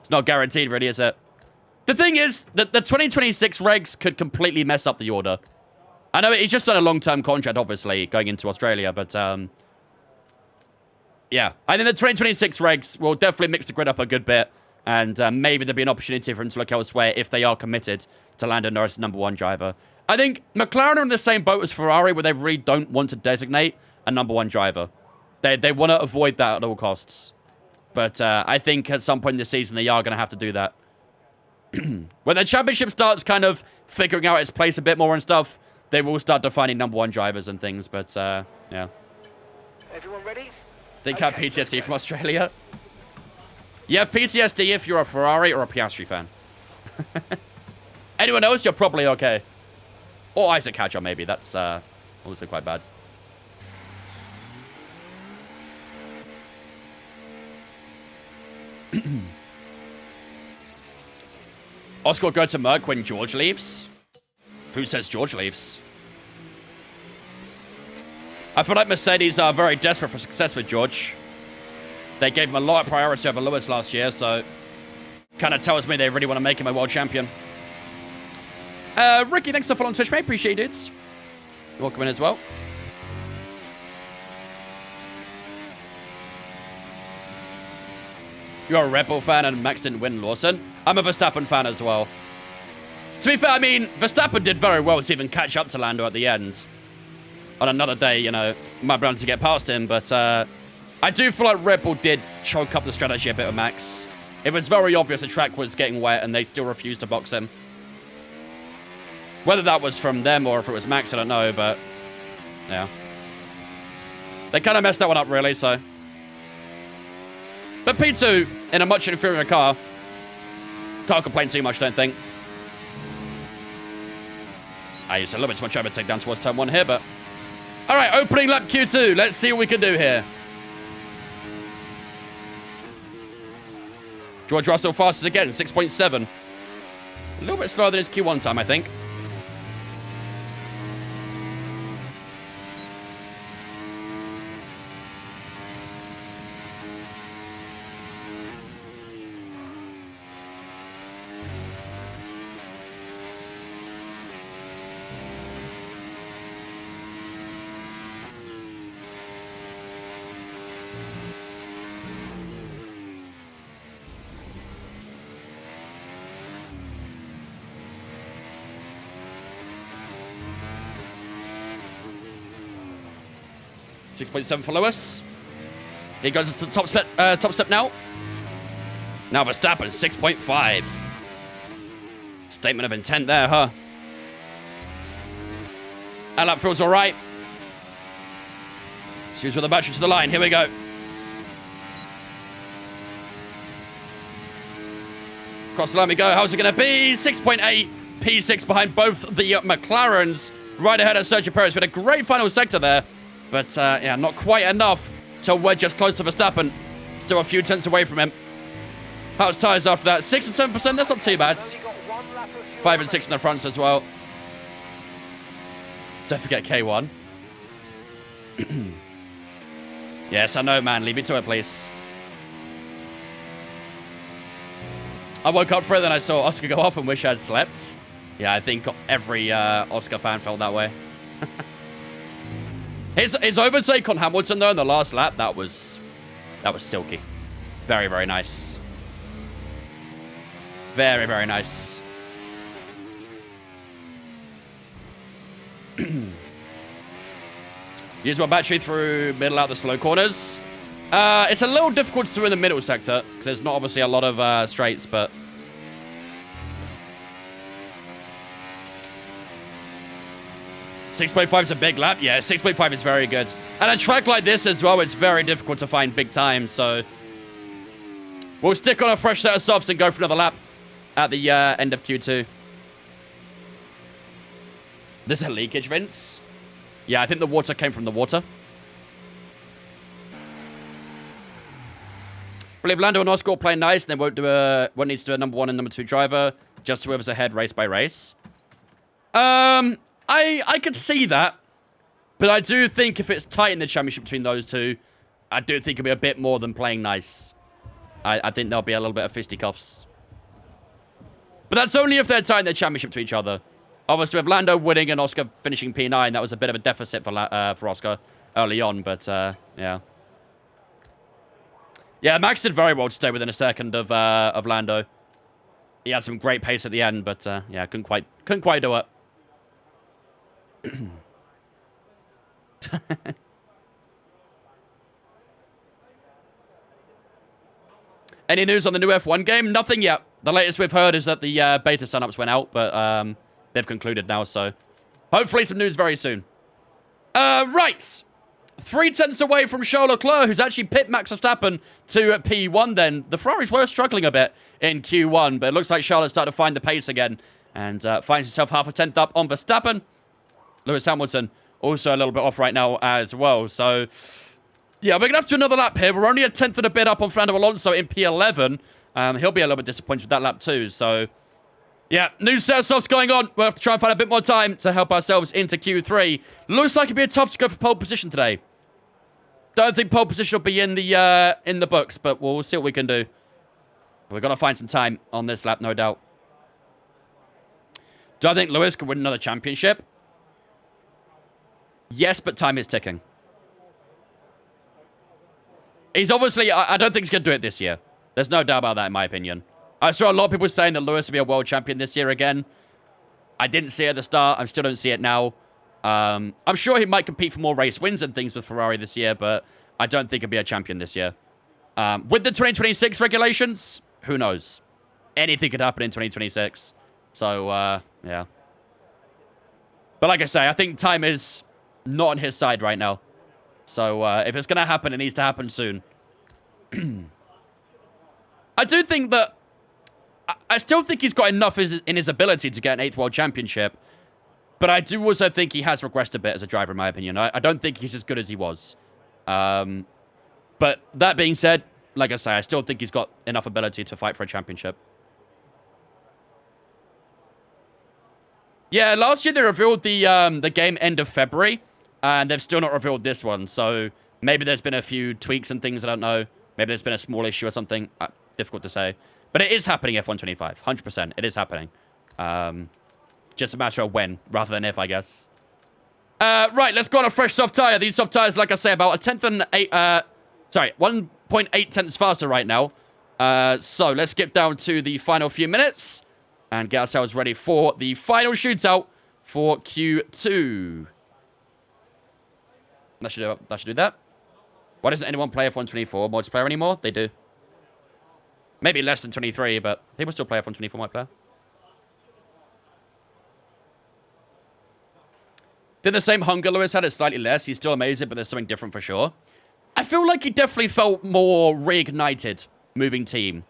It's not guaranteed, really, is it? The thing is that the 2026 regs could completely mess up the order. I know he's just on a long-term contract, obviously, going into Australia, but, yeah. I think the 2026 regs will definitely mix the grid up a good bit, and maybe there'll be an opportunity for him to look elsewhere if they are committed to Lando Norris number 1 driver. I think McLaren are in the same boat as Ferrari, where they really don't want to designate a number 1 driver. They want to avoid that at all costs. But I think at some point in the season, they are going to have to do that. When the championship starts kind of figuring out its place a bit more and stuff, they will start defining number 1 drivers and things. But, yeah. Everyone ready? Think have PTSD from Australia. You have PTSD if you're a Ferrari or a Piastri fan. Anyone else, you're probably okay. Or Isaac Hadjar, maybe. That's also quite bad. Oscar will go to Merc when George leaves. Who says George leaves? I feel like Mercedes are very desperate for success with George. They gave him a lot of priority over Lewis last year, so kind of tells me they really want to make him a world champion. Ricky, thanks for following Twitch, mate. Appreciate it. Welcome in as well. You're a Red Bull fan and Max didn't win, Lawson. I'm a Verstappen fan as well. To be fair, I mean, Verstappen did very well to even catch up to Lando at the end. On another day, you know, might be able to get past him, but I do feel like Red Bull did choke up the strategy a bit with Max. It was very obvious the track was getting wet and they still refused to box him. Whether that was from them or if it was Max, I don't know, but yeah. They kind of messed that one up, really, so. But P2, in a much inferior car, can't complain too much, don't think. I used a little bit too much overtake down towards turn 1 here, but. Alright, opening lap Q2. Let's see what we can do here. George Russell fastest again, 6.7. A little bit slower than his Q1 time, I think. 6.7 for Lewis. He goes into the top step now. Now Verstappen, 6.5. Statement of intent there, huh? Our lap feels all right. Let's use with the battery to the line. Here we go. Across the line we go. How's it going to be? 6.8. P6 behind both the McLarens. Right ahead of Sergio Perez. We had a great final sector there. But, yeah, not quite enough to wedge us close to Verstappen. Still a few tenths away from him. How's tyres after that? 6 and 7%. That's not too bad. 5 and 6 in the fronts as well. Don't forget K1. Yes, I know, man. Leave me to it, please. I woke up for it, then I saw Oscar go off and wish I'd slept. Yeah, I think every Oscar fan felt that way. His overtake on Hamilton, though, in the last lap, that was silky. Very, very nice. Very, very nice. Use my battery through middle out the slow corners. It's a little difficult to do in the middle sector, because there's not obviously a lot of straights, but... .6.5 is a big lap. Yeah, 6.5 is very good. And a track like this as well, it's very difficult to find big time, so... We'll stick on a fresh set of softs and go for another lap at the end of Q2. There's a leakage, Vince. Yeah, I think the water came from the water. I believe Lando and Oscar will play nice, and they won't need to do a number 1 and number 2 driver, just whoever's ahead race by race. I could see that, but I do think if it's tight in the championship between those two, I do think it'll be a bit more than playing nice. I think there'll be a little bit of fisticuffs. But that's only if they're tight in the championship to each other. Obviously, with Lando winning and Oscar finishing P9, that was a bit of a deficit for Oscar early on, but yeah. Yeah, Max did very well to stay within a second of Lando. He had some great pace at the end, but yeah, couldn't quite do it. Any news on the new F1 game? Nothing yet. The latest we've heard is that the beta signups went out, but they've concluded now, so hopefully some news very soon. Right. 3 tenths away from Charles Leclerc, who's actually pit Max Verstappen to P1 then. The Ferraris were struggling a bit in Q1, but it looks like Charles is starting to find the pace again and finds himself half a tenth up on Verstappen. Lewis Hamilton also a little bit off right now as well. So, yeah, we're going to have to do another lap here. We're only a tenth and a bit up on Fernando Alonso in P11. He'll be a little bit disappointed with that lap too. So, yeah, new set of softs going on. We'll have to try and find a bit more time to help ourselves into Q3. Looks like it'd be tough to go for pole position today. Don't think pole position will be in the books, but we'll see what we can do. We're going to find some time on this lap, no doubt. Do I think Lewis can win another championship? Yes, but time is ticking. He's obviously... I don't think he's going to do it this year. There's no doubt about that, in my opinion. I saw a lot of people saying that Lewis will be a world champion this year again. I didn't see it at the start. I still don't see it now. I'm sure he might compete for more race wins and things with Ferrari this year, but I don't think he'll be a champion this year. With the 2026 regulations, who knows? Anything could happen in 2026. So, yeah. But like I say, I think time is not on his side right now. So, if it's going to happen, it needs to happen soon. I do think that... I still think he's got enough in his ability to get an 8th World Championship. But I do also think he has regressed a bit as a driver, in my opinion. I don't think he's as good as he was. But that being said, like I say, I still think he's got enough ability to fight for a championship. Yeah, last year they revealed the game end of February. And they've still not revealed this one. So maybe there's been a few tweaks and things, I don't know. Maybe there's been a small issue or something. Difficult to say. But it is happening, F125. 100%. It is happening. Just a matter of when, rather than if, I guess. Right, let's go on a fresh soft tire. These soft tires, like I say, about 1.8 tenths faster right now. So let's skip down to the final few minutes and get ourselves ready for the final shootout for Q2. That should do that. Why doesn't anyone play F124 multiplayer anymore? They do. Maybe less than 23, but people still play F124 multiplayer. Then the same hunger Lewis had is slightly less. He's still amazing, but there's something different for sure. I feel like he definitely felt more reignited moving team.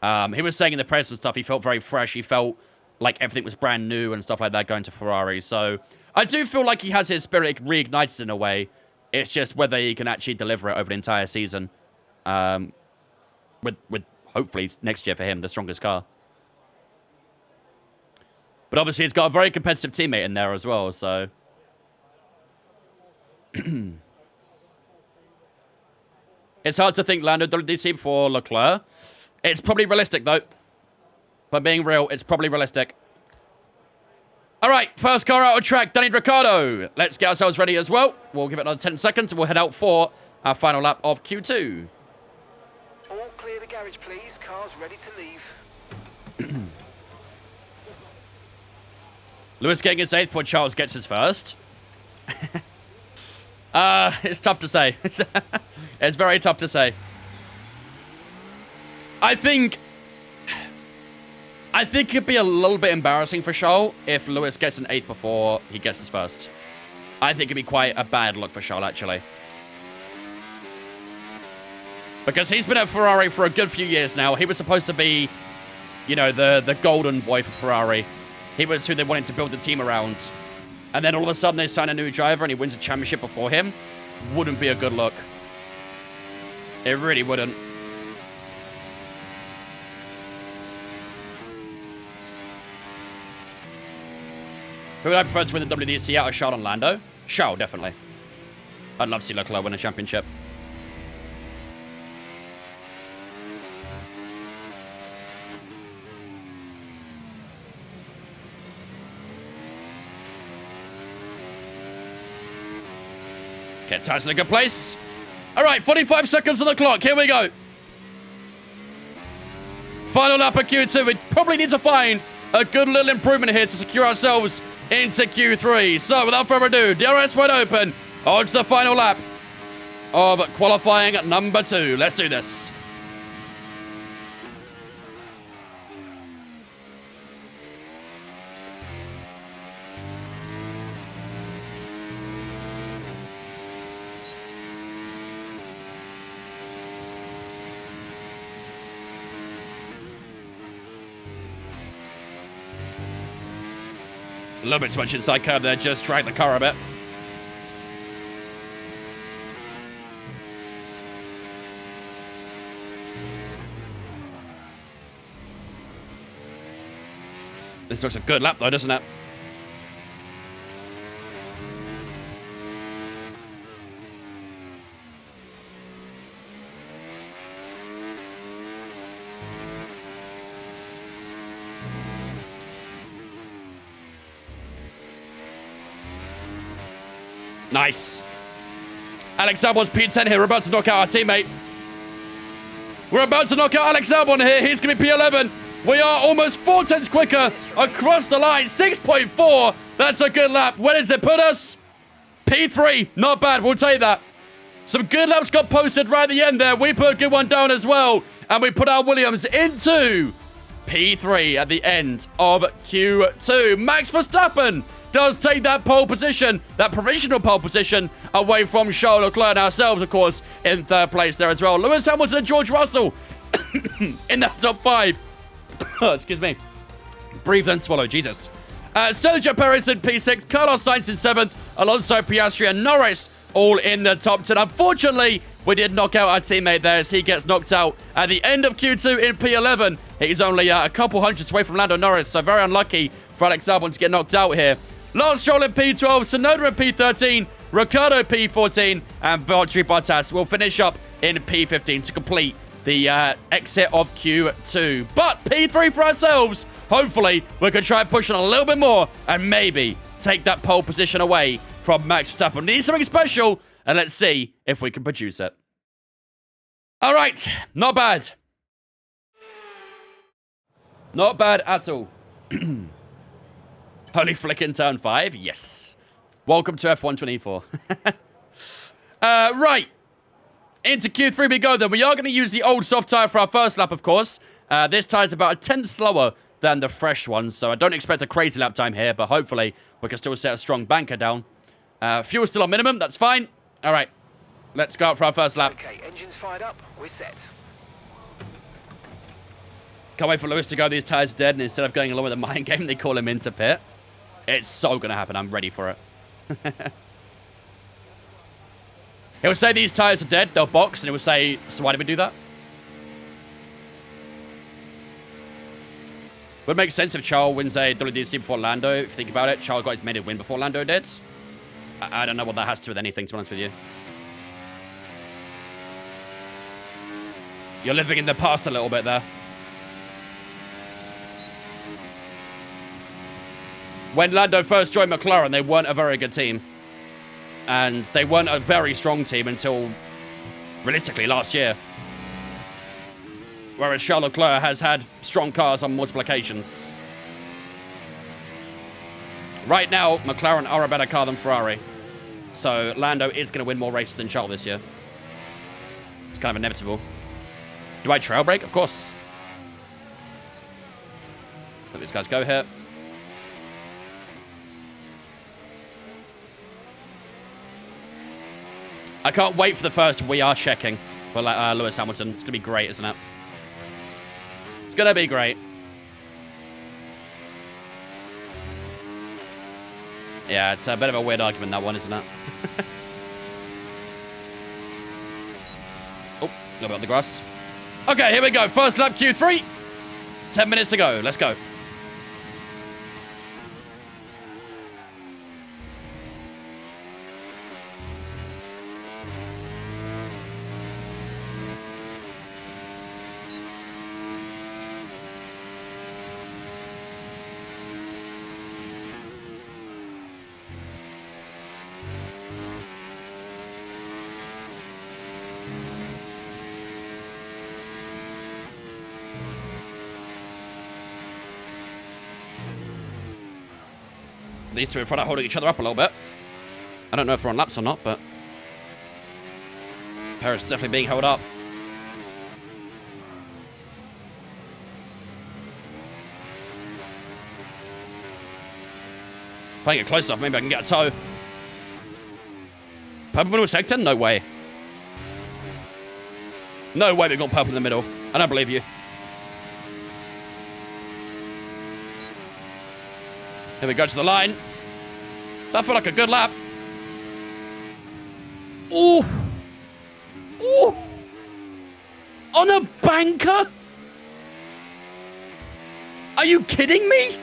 He was saying in the press and stuff, he felt very fresh. He felt like everything was brand new and stuff like that going to Ferrari. So I do feel like he has his spirit reignited in a way. It's just whether he can actually deliver it over the entire season. With hopefully next year for him, the strongest car. But obviously it's got a very competitive teammate in there as well, so... It's hard to think Lando WDC before Leclerc. It's probably realistic, though. But being real, it's probably realistic. All right, first car out of track, Danny Ricciardo. Let's get ourselves ready as well. We'll give it another 10 seconds and we'll head out for our final lap of Q2. All clear the garage, please. Car's ready to leave. Lewis getting his 8th before Charles gets his first. It's tough to say. It's very tough to say. I think it'd be a little bit embarrassing for Charles if Lewis gets an 8th before he gets his first. I think it'd be quite a bad look for Charles, actually. Because he's been at Ferrari for a good few years now. He was supposed to be, you know, the golden boy for Ferrari. He was who they wanted to build the team around. And then all of a sudden they sign a new driver and he wins a championship before him. Wouldn't be a good look. It really wouldn't. Who would I prefer to win the WDC out of Charles and Lando? Charles, definitely. I'd love to see Leclerc win a championship. Get tires in a good place. All right, 45 seconds on the clock. Here we go. Final lap of Q2. We probably need to find a good little improvement here to secure ourselves into Q3. So, without further ado, DRS wide open. On to the final lap of qualifying at number 2. Let's do this. A little bit too much inside curve there, just drag the car a bit. This looks a good lap though, doesn't it? Nice. Alex Albon's P10 here. We're about to knock out our teammate. We're about to knock out Alex Albon here. He's going to be P11. We are almost 4 tenths quicker across the line. 6.4. That's a good lap. Where does it put us? P3. Not bad. We'll take that. Some good laps got posted right at the end there. We put a good one down as well. And we put our Williams into P3 at the end of Q2. Max Verstappen does take that pole position, that provisional pole position, away from Charles Leclerc and ourselves, of course, in 3rd place there as well. Lewis Hamilton and George Russell in that top 5. Excuse me. Breathe and swallow, Jesus. Sergio Perez in P6, Carlos Sainz in 7th, Alonso, Piastri and Norris all in the top 10. Unfortunately, we did knock out our teammate there as he gets knocked out at the end of Q2 in P11. He's only a couple hundreds away from Lando Norris, so very unlucky for Alex Albon to get knocked out here. Lance Stroll in P12, Tsunoda in P13, Ricciardo P14, and Valtteri Bottas will finish up in P15 to complete the exit of Q2. But P3 for ourselves. Hopefully, we can try and push on a little bit more and maybe take that pole position away from Max Verstappen. Need something special, and let's see if we can produce it. All right, not bad. Not bad at all. Holy flick in turn 5. Yes. Welcome to F124. Right. Into Q3 we go then. We are going to use the old soft tire for our first lap, of course. This tire's about a tenth slower than the fresh one, so I don't expect a crazy lap time here, but hopefully we can still set a strong banker down. Fuel's still on minimum, that's fine. All right, let's go out for our first lap. Okay, engines fired up, we're set. Can't wait for Lewis to go, these tires dead, and instead of going along with the mind game, they call him into pit. It's so going to happen, I'm ready for it. He'll say these tires are dead, they'll box, and he'll say, so why did we do that? Would make sense if Charles wins a WDC before Lando. If you think about it, Charles got his maiden win before Lando did. I don't know what that has to do with anything, to be honest with you. You're living in the past a little bit there. When Lando first joined McLaren, they weren't a very good team. And they weren't a very strong team until, realistically, last year. Whereas Charles Leclerc has had strong cars on multiple occasions. Right now, McLaren are a better car than Ferrari. So Lando is going to win more races than Charles this year. It's kind of inevitable. Do I trail brake? Of course. Let these guys go here. I can't wait for the first we are checking for Lewis Hamilton. It's going to be great, isn't it? It's going to be great. Yeah, it's a bit of a weird argument, that one, isn't it? Oh, a little bit on the grass. Okay, here we go. First lap, Q3. 10 minutes to go. Let's go. These two in front are holding each other up a little bit. I don't know if we're on laps or not, but Perez is definitely being held up. If I can get close enough, maybe I can get a tow. Purple middle sector? No way. No way we've got purple in the middle. I don't believe you. Here we go to the line. That felt like a good lap. Ooh. Ooh. On a banker? Are you kidding me?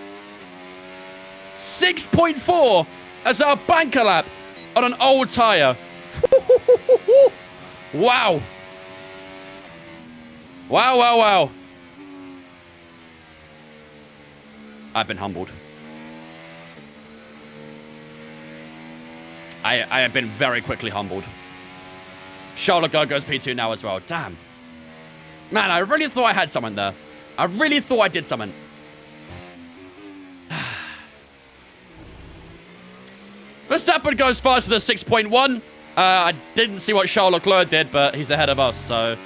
6.4 as our banker lap on an old tire. Wow. Wow, wow, wow. I've been humbled. I have been very quickly humbled. Charles Leclerc goes P2 now as well. Damn. Man, I really thought I had someone there. I really thought I did something. Verstappen goes faster than 6.1. I didn't see what Charles Leclerc did, but he's ahead of us. So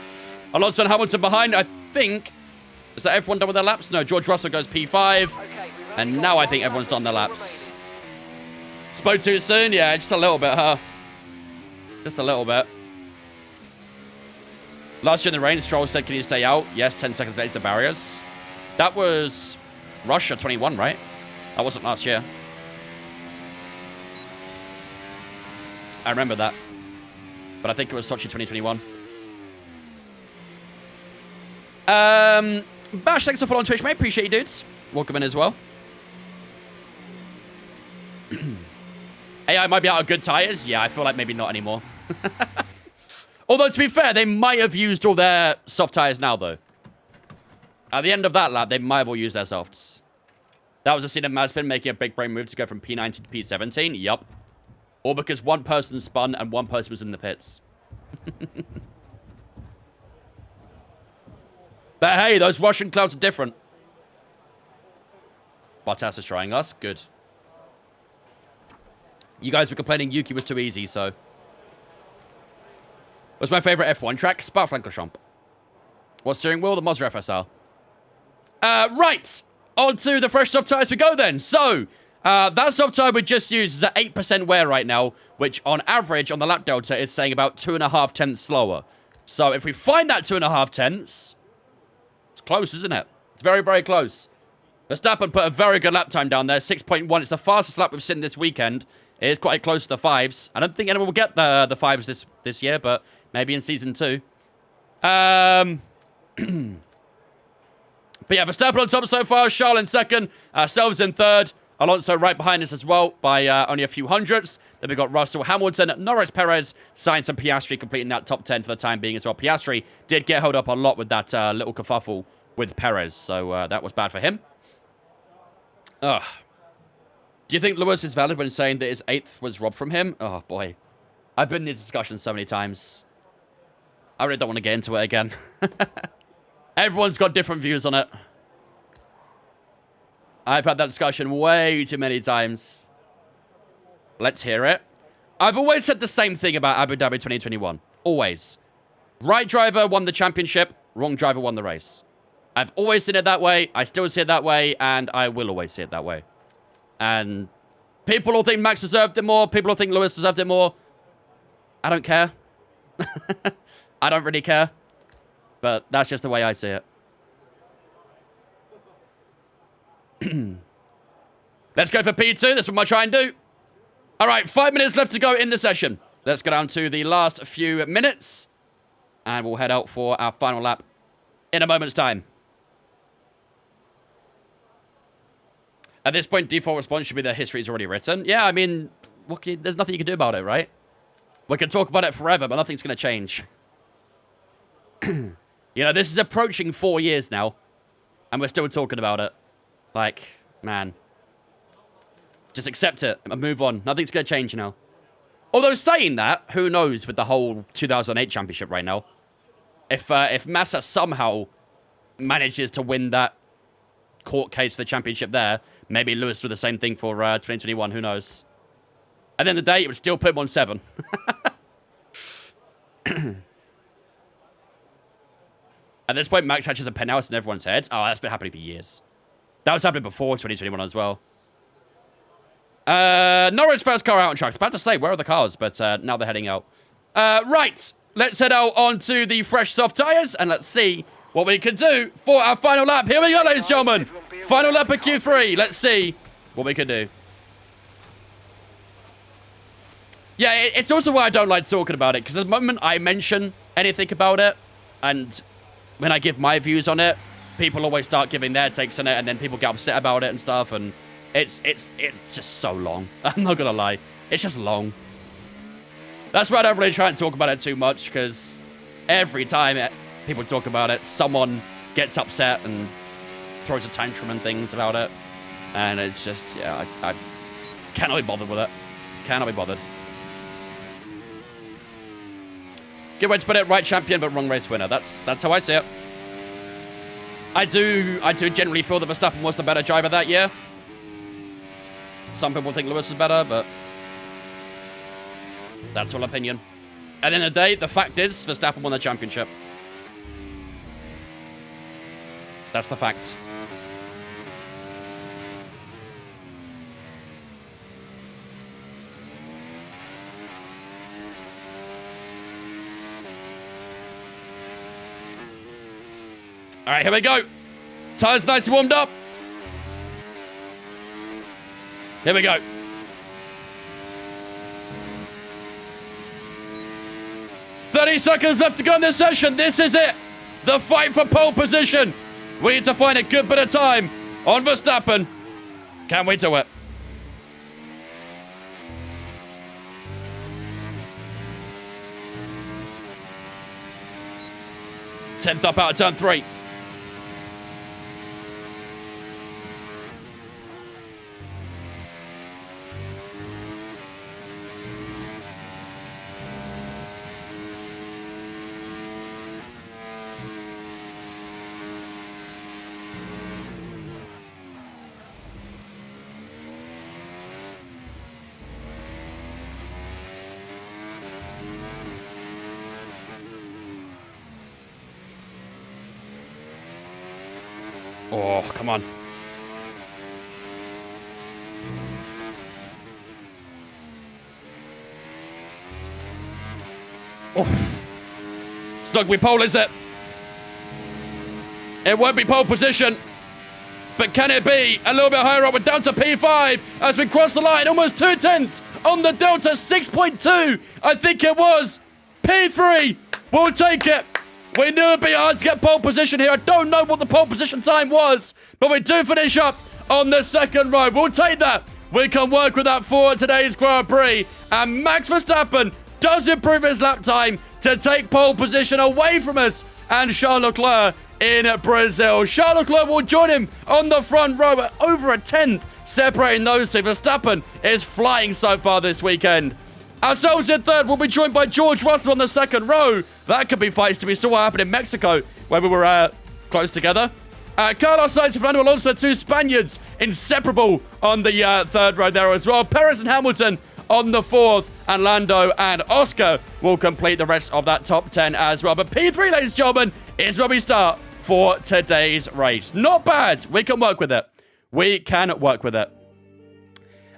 Alonso and Hamilton behind. I think... Is that everyone done with their laps? No, George Russell goes P5. Okay, And now I think everyone's done their laps. Spoke too soon? Yeah, just a little bit, huh? Just a little bit. Last year in the rain, Stroll said, can you stay out? Yes, 10 seconds later, barriers. That was Russia 21, right? That wasn't last year. I remember that. But I think it was Sochi 2021. Bash, thanks for following on Twitch, mate. Appreciate you, dudes. Welcome in as well. AI might be out of good tires. Yeah, I feel like maybe not anymore. Although, to be fair, they might have used all their soft tires now, though. At the end of that lap, they might have all used their softs. That was a scene of Mazepin making a big brain move to go from P19 to P17. Yup. All because one person spun and one person was in the pits. But hey, those Russian clouds are different. Bottas is trying us. Good. You guys were complaining Yuki was too easy, so... What's my favorite F1 track? Spa-Francorchamps. What steering wheel? The Mazda FSR. Right. On to the fresh soft tires we go then. So, that soft tire we just used is at 8% wear right now, which on average on the lap delta is saying about 2.5 tenths slower. So, if we find that 2.5 tenths, it's close, isn't it? It's very, very close. Verstappen put a very good lap time down there, 6.1. It's the fastest lap we've seen this weekend. It is quite close to the 5s. I don't think anyone will get the 5s this year, but maybe in Season 2. But yeah, Verstappen on top so far, Charles in second, ourselves in third, Alonso right behind us as well by only a few hundredths. Then we've got Russell, Hamilton, Norris, Perez, Sainz and Piastri completing that top 10 for the time being as well. Piastri did get held up a lot with that little kerfuffle with Perez, so that was bad for him. Ugh. Do you think Lewis is valid when saying that his 8th was robbed from him? Oh, boy. I've been in these discussions so many times. I really don't want to get into it again. Everyone's got different views on it. I've had that discussion way too many times. Let's hear it. I've always said the same thing about Abu Dhabi 2021. Always. Right driver won the championship, wrong driver won the race. I've always seen it that way, I still see it that way, and I will always see it that way. And people will think Max deserved it more, people will think Lewis deserved it more. I don't care. I don't really care. But that's just the way I see it. Let's go for P2. That's what I'm trying to do. All right, 5 minutes left to go in the session. Let's go down to the last few minutes. And we'll head out for our final lap in a moment's time. At this point, default response should be that history is already written. Yeah, I mean, there's nothing you can do about it, right? We can talk about it forever, but nothing's going to change. You know, this is approaching 4 years now, and we're still talking about it. Like, man. Just accept it and move on. Nothing's going to change now. Although saying that, who knows with the whole 2008 championship right now. If Massa somehow manages to win that court case for the championship there, maybe Lewis do the same thing for 2021, who knows. At the end of the day, it would still put him on 7. At this point, Max hatches a penthouse in everyone's head. Oh, that's been happening for years. That was happening before 2021 as well. Norris first car out on track. I was about to say, where are the cars? But now they're heading out. Right. Let's head out onto the fresh soft tyres and let's see what we can do for our final lap. Here we go, ladies and gentlemen. Final lap of Q3. Let's see what we can do. Yeah, it's also why I don't like talking about it, because the moment I mention anything about it, and when I give my views on it, people always start giving their takes on it, and then people get upset about it and stuff, and it's just so long. I'm not gonna lie. It's just long. That's why I don't really try and talk about it too much, because every time people talk about it, someone gets upset and throws a tantrum and things about it, and it's just, yeah, I cannot be bothered with it. Cannot be bothered. Good way to put it, right champion, but wrong race winner. That's how I see it. I do generally feel that Verstappen was the better driver that year. Some people think Lewis is better, but that's all opinion. At the end of the day, the fact is, Verstappen won the championship. That's the fact. All right, here we go. Tires nicely warmed up. Here we go. "30 seconds left to go in this session. This is it. The fight for pole position. We need to find a good bit of time on Verstappen. Can we do it? Tenth up out of turn 3. Oh, come on. Oh. It's not going to be pole, is it? It won't be pole position. But can it be a little bit higher up? We're down to P5 as we cross the line. Almost 2 tenths on the Delta. 6.2, I think it was. P3, we'll take it. We knew it'd be hard to get pole position here. I don't know what the pole position time was, but we do finish up on the second row. We'll take that. We can work with that for today's Grand Prix. And Max Verstappen does improve his lap time to take pole position away from us and Charles Leclerc in Brazil. Charles Leclerc will join him on the front row at over a tenth, separating those two. Verstappen is flying so far this weekend. Ourselves in third will be joined by George Russell on the second row. That could be feisty. We saw what happened in Mexico where we were close together. Carlos Sainz and Fernando Alonso, 2 Spaniards, inseparable on the third row there as well. Perez and Hamilton on the fourth, and Lando and Oscar will complete the rest of that top 10 as well. But P3, ladies and gentlemen, is where we start for today's race. Not bad. We can work with it. We can work with it.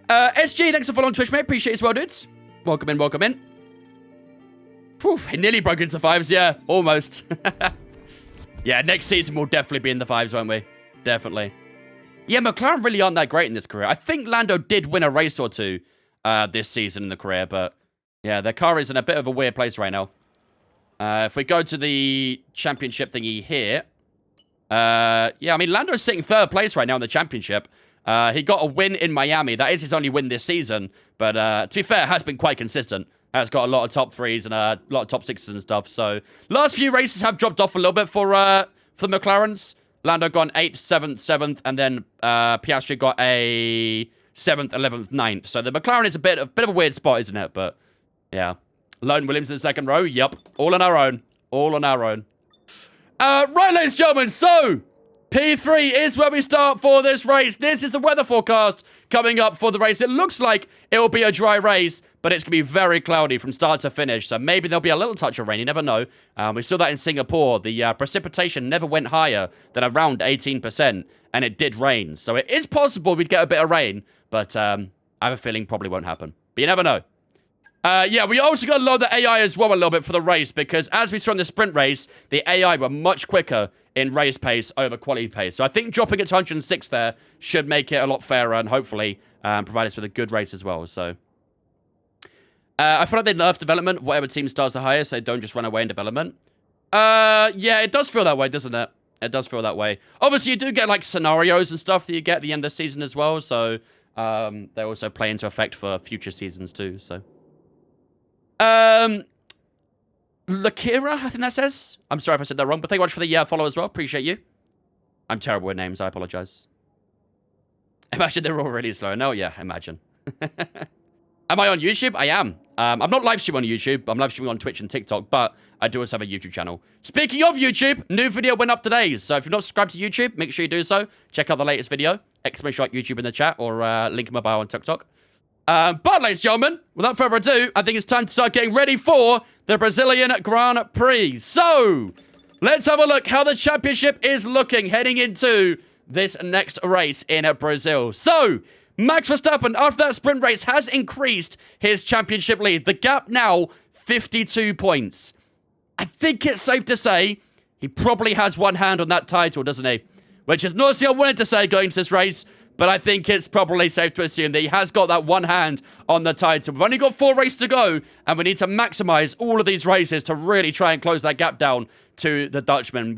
SG, thanks for following Twitch, mate. Appreciate it as well, dudes. Welcome in, welcome in. Whew, it nearly broke into 5s. Yeah, almost. Yeah, next season we'll definitely be in the 5s, won't we? Definitely. Yeah, McLaren really aren't that great in this career. I think Lando did win a race or two this season in the career, but yeah, their car is in a bit of a weird place right now. If we go to the championship thingy here, yeah, I mean, Lando's sitting third place right now in the championship. He got a win in Miami. That is his only win this season, but to be fair, has been quite consistent. Has got a lot of top 3s and a lot of top 6s and stuff. So last few races have dropped off a little bit for the McLarens. Lando got an 8th, 7th, 7th, and then Piastri got a 7th, 11th, 9th. So the McLaren is a bit of a weird spot, isn't it? But yeah, Lone Williams in the second row. Yep, all on our own. All on our own. Right, ladies and gentlemen. So P3 is where we start for this race. This is the weather forecast coming up for the race. It looks like it will be a dry race, but it's going to be very cloudy from start to finish. So maybe there'll be a little touch of rain. You never know. We saw that in Singapore. The precipitation never went higher than around 18%, and it did rain. So it is possible we'd get a bit of rain, but I have a feeling probably won't happen. But you never know. Yeah, we also got to load the AI as well a little bit for the race, because as we saw in the sprint race, the AI were much quicker in race pace over quality pace. So I think dropping it to 106 there should make it a lot fairer and hopefully provide us with a good race as well. So I feel like they nerf development. Whatever team starts the highest, they don't just run away in development. Yeah, it does feel that way, doesn't it? It does feel that way. Obviously, you do get like scenarios and stuff that you get at the end of the season as well. So they also play into effect for future seasons too. So Lakira, I think that says. I'm sorry if I said that wrong, but thank you much for the follow as well. Appreciate you. I'm terrible with names. I apologize. Imagine they're already slow. No, yeah, imagine. Am I on YouTube? I am. I'm not live streaming on YouTube. I'm live streaming on Twitch and TikTok, but I do also have a YouTube channel. Speaking of YouTube, new video went up today. So if you're not subscribed to YouTube, make sure you do so. Check out the latest video. Exclamation YouTube in the chat or link in my bio on TikTok. But, ladies and gentlemen, without further ado, I think it's time to start getting ready for the Brazilian Grand Prix. So, let's have a look how the championship is looking heading into this next race in Brazil. So, Max Verstappen, after that sprint race, has increased his championship lead. The gap now, 52 points. I think it's safe to say he probably has one hand on that title, doesn't he? Which is not what I wanted to say going into this race, but I think it's probably safe to assume that he has got that one hand on the title. We've only got 4 races to go, and we need to maximize all of these races to really try and close that gap down to the Dutchman.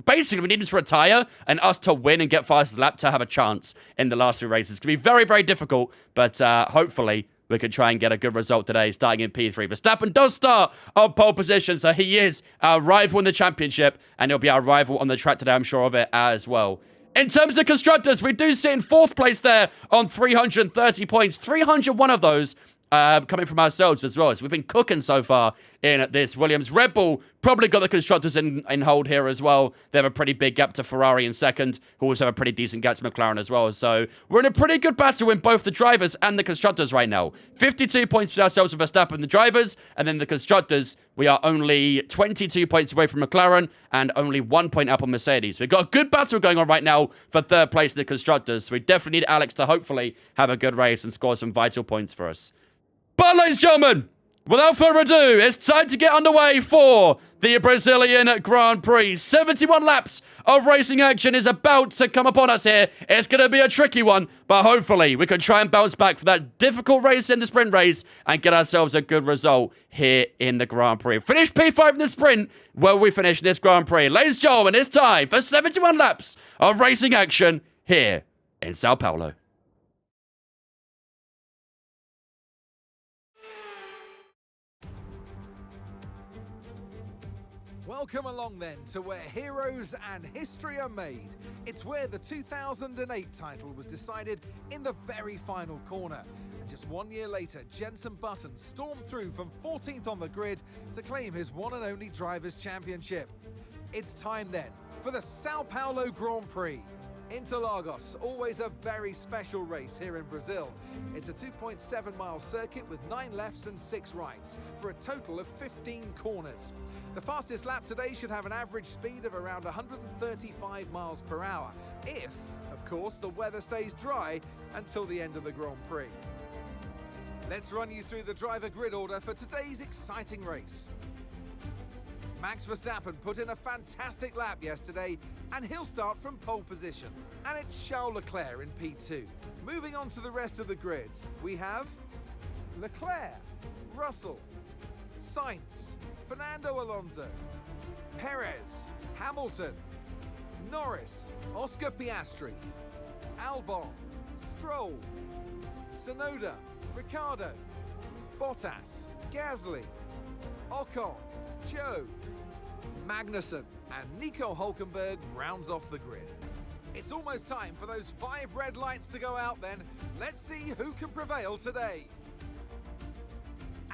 Basically, we need him to retire and us to win and get fastest lap to have a chance in the last 3 races. It's going to be very, very difficult, but hopefully we can try and get a good result today, starting in P3. Verstappen does start on pole position, so he is our rival in the championship, and he'll be our rival on the track today, I'm sure of it as well. In terms of constructors, we do sit in 4th place there on 330 points. 301 of those coming from ourselves as well. So we've been cooking so far in this Williams. Red Bull probably got the constructors in hold here as well. They have a pretty big gap to Ferrari in second, who also have a pretty decent gap to McLaren as well. So we're in a pretty good battle in both the drivers and the constructors right now. 52 points for ourselves and Verstappen, the drivers, and then the constructors, we are only 22 points away from McLaren and only 1 point up on Mercedes. We've got a good battle going on right now for third place in the constructors. So we definitely need Alex to hopefully have a good race and score some vital points for us. But, ladies and gentlemen, without further ado, it's time to get underway for the Brazilian Grand Prix. 71 laps of racing action is about to come upon us here. It's going to be a tricky one, but hopefully we can try and bounce back for that difficult race in the sprint race and get ourselves a good result here in the Grand Prix. Finish P5 in the sprint where we finish this Grand Prix. Ladies and gentlemen, it's time for 71 laps of racing action here in Sao Paulo. Welcome along then to where heroes and history are made. It's where the 2008 title was decided in the very final corner. And just 1 year later, Jenson Button stormed through from 14th on the grid to claim his one and only Drivers' Championship. It's time then for the Sao Paulo Grand Prix. Interlagos, always a very special race here in Brazil. It's a 2.7-mile circuit with 9 lefts and 6 rights for a total of 15 corners. The fastest lap today should have an average speed of around 135 miles per hour, if, of course, the weather stays dry until the end of the Grand Prix. Let's run you through the driver grid order for today's exciting race. Max Verstappen put in a fantastic lap yesterday, and he'll start from pole position. And it's Charles Leclerc in P2. Moving on to the rest of the grid, we have Leclerc, Russell, Sainz, Fernando Alonso, Perez, Hamilton, Norris, Oscar Piastri, Albon, Stroll, Tsunoda, Ricciardo, Bottas, Gasly, Ocon, Joe, Magnussen, and Nico Hülkenberg rounds off the grid. It's almost time for those 5 red lights to go out then. Let's see who can prevail today.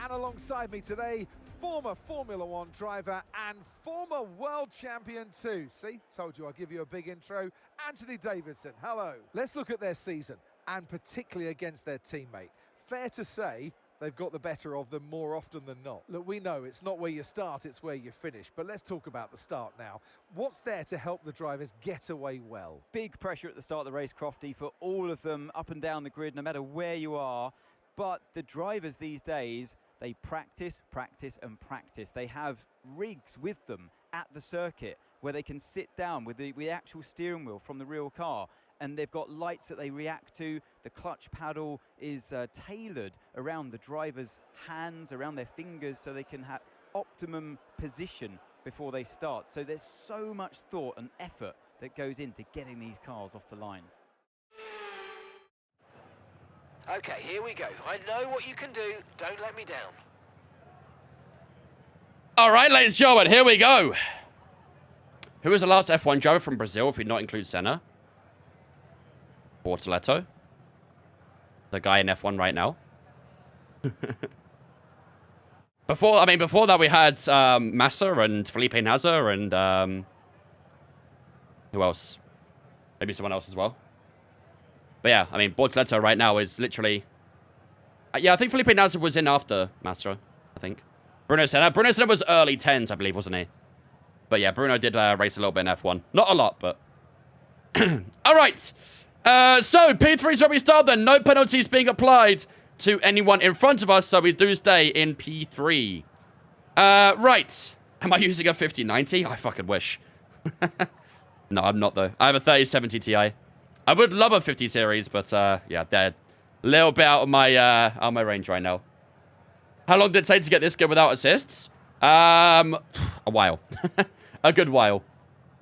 And alongside me today, former Formula One driver and former world champion too. See, told you I'd give you a big intro. Anthony Davidson, hello. Let's look at their season, and particularly against their teammate. Fair to say, they've got the better of them more often than not. Look, we know it's not where you start, it's where you finish. But let's talk about the start now. What's there to help the drivers get away well? Big pressure at the start of the race, Crofty, for all of them up and down the grid, no matter where you are. But the drivers these days, they practice, practice and practice. They have rigs with them at the circuit where they can sit down with the actual steering wheel from the real car. And they've got lights that they react to. The clutch paddle is tailored around the driver's hands, around their fingers, so they can have optimum position before they start. So there's so much thought and effort that goes into getting these cars off the line. Okay, here we go. I know what you can do. Don't let me down. All right, ladies and gentlemen, here we go. Who was the last F1 driver from Brazil, if we not include Senna? Bortoleto. The guy in F1 right now. Before that we had Massa and Felipe Nasr and who else? Maybe someone else as well. But yeah, I mean, Bortoleto right now is literally... yeah, I think Felipe Nasr was in after Massa, I think. Bruno Senna was early 10s, I believe, wasn't he? But yeah, Bruno did race a little bit in F1. Not a lot, but... All right. So, P3 is where we start then. No penalties being applied to anyone in front of us, so we do stay in P3. Right. Am I using a 5090? I fucking wish. No, I'm not, though. I have a 3070 Ti. I would love a 50 series, but, yeah, they're a little bit out of my range right now. How long did it take to get this good without assists? A while. A good while.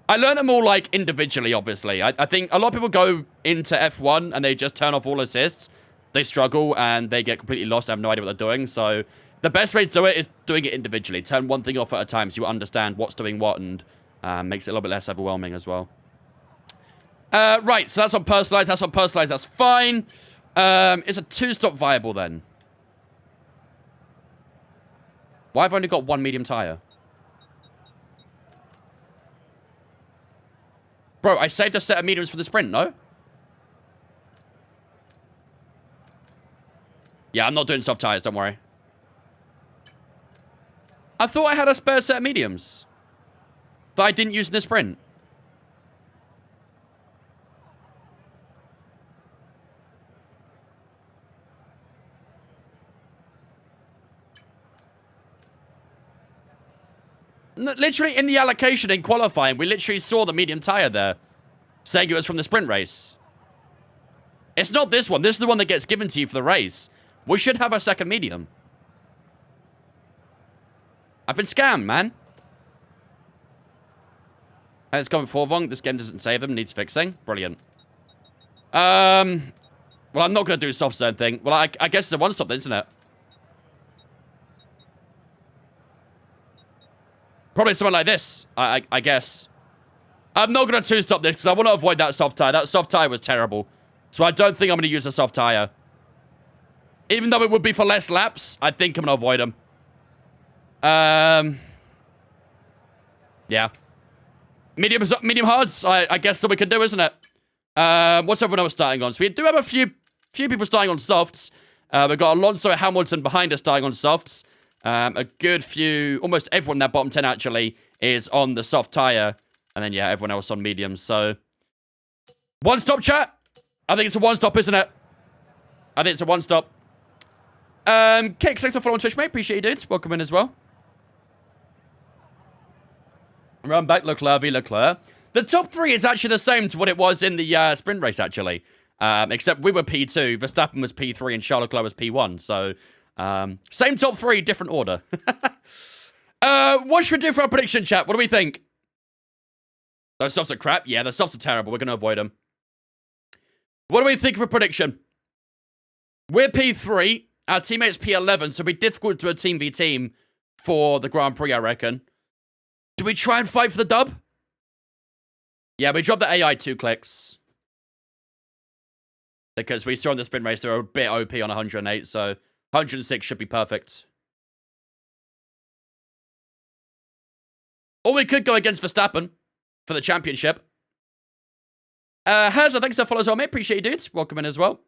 I learned them all, like, individually, obviously. I think a lot of people go into F1 and they just turn off all assists. They struggle and they get completely lost. I have no idea what they're doing. So the best way to do it is doing it individually. Turn one thing off at a time so you understand what's doing what, and makes it a little bit less overwhelming as well. Right, so that's on personalized. That's fine. Is a 2-stop viable then? Why have I only got one medium tyre? Bro, I saved a set of mediums for the sprint, no? Yeah, I'm not doing soft tyres, don't worry. I thought I had a spare set of mediums that I didn't use in the sprint. Literally in the allocation in qualifying, we literally saw the medium tyre there, saying it was from the sprint race. It's not this one. This is the one that gets given to you for the race. We should have a second medium. I've been scammed, man. And it's going for wrong. This game doesn't save them. Needs fixing. Brilliant. Well, I'm not going to do a soft zone thing. Well, I guess it's a one-stop, isn't it? Probably something like this, I guess. I'm not going to two-stop this because I want to avoid that soft tyre. That soft tyre was terrible. So I don't think I'm going to use a soft tyre. Even though it would be for less laps, I think I'm going to avoid them. Yeah. Medium hards, I guess that we can do, isn't it? What's everyone else starting on? So we do have a few people starting on softs. We've got Alonso and Hamilton behind us starting on softs. A good few, almost everyone in that bottom 10 actually is on the soft tyre. And then, yeah, everyone else on mediums. So, one-stop chat. I think it's a one-stop, isn't it? I think it's a one-stop. Kix, thanks for following on Twitch, mate. Appreciate you, dudes. Welcome in as well. Run back, Leclerc v Leclerc. The top 3 is actually the same to what it was in the sprint race, actually. Except we were P2, Verstappen was P3, and Charles Leclerc was P1. So, same top 3, different order. What should we do for our prediction, chat? What do we think? Those softs are crap? Yeah, the softs are terrible. We're going to avoid them. What do we think of a prediction? We're P3. Our teammate's P11, so it'll be difficult to do a team v team for the Grand Prix, I reckon. Do we try and fight for the dub? Yeah, we dropped the AI 2 clicks. Because we saw in the sprint race, they're a bit OP on 108, so 106 should be perfect. Or we could go against Verstappen for the championship. Hazard, thanks for following us on, mate. Appreciate you, dudes. Welcome in as well.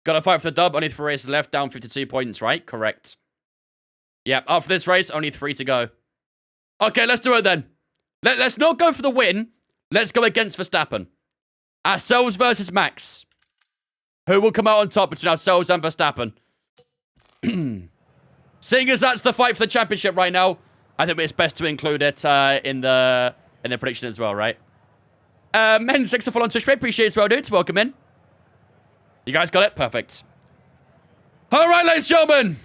Gotta fight for the dub. Only 3 races left. Down 52 points, right? Correct. Yep, after this race, only 3 to go. Okay, let's do it then. Let's not go for the win. Let's go against Verstappen. Ourselves versus Max. Who will come out on top between ourselves and Verstappen? Seeing as that's the fight for the championship right now, I think it's best to include it in the prediction as well, right? Men, thanks for following on Twitch. Appreciate it as well, dudes. Welcome in. You guys got it? Perfect. All right, ladies and gentlemen.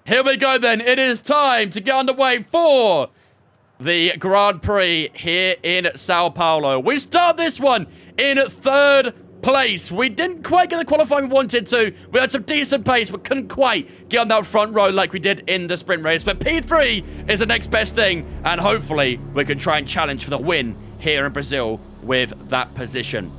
Here we go then. It is time to get underway for the Grand Prix here in Sao Paulo. We start this one in 3rd place. We didn't quite get the qualifying we wanted to. We had some decent pace, but couldn't quite get on that front row like we did in the sprint race. But P3 is the next best thing, and hopefully we can try and challenge for the win here in Brazil with that position.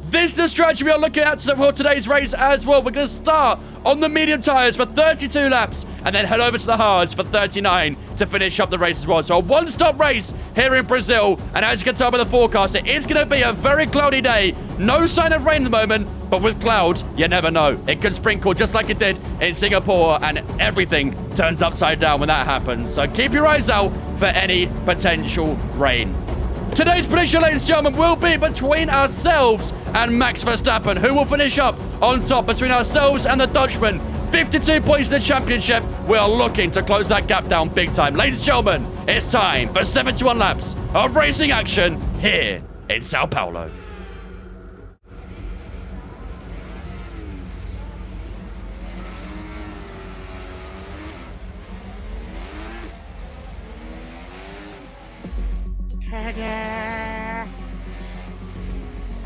This is the strategy we are looking at for today's race as well. We're going to start on the medium tyres for 32 laps and then head over to the hards for 39 to finish up the race as well. So a one-stop race here in Brazil. And as you can tell by the forecast, it is going to be a very cloudy day. No sign of rain at the moment, but with cloud, you never know. It could sprinkle just like it did in Singapore, and everything turns upside down when that happens. So keep your eyes out for any potential rain. Today's prediction, ladies and gentlemen, will be between ourselves and Max Verstappen, who will finish up on top between ourselves and the Dutchman. 52 points in the championship. We are looking to close that gap down big time. Ladies and gentlemen, it's time for 71 laps of racing action here in Sao Paulo.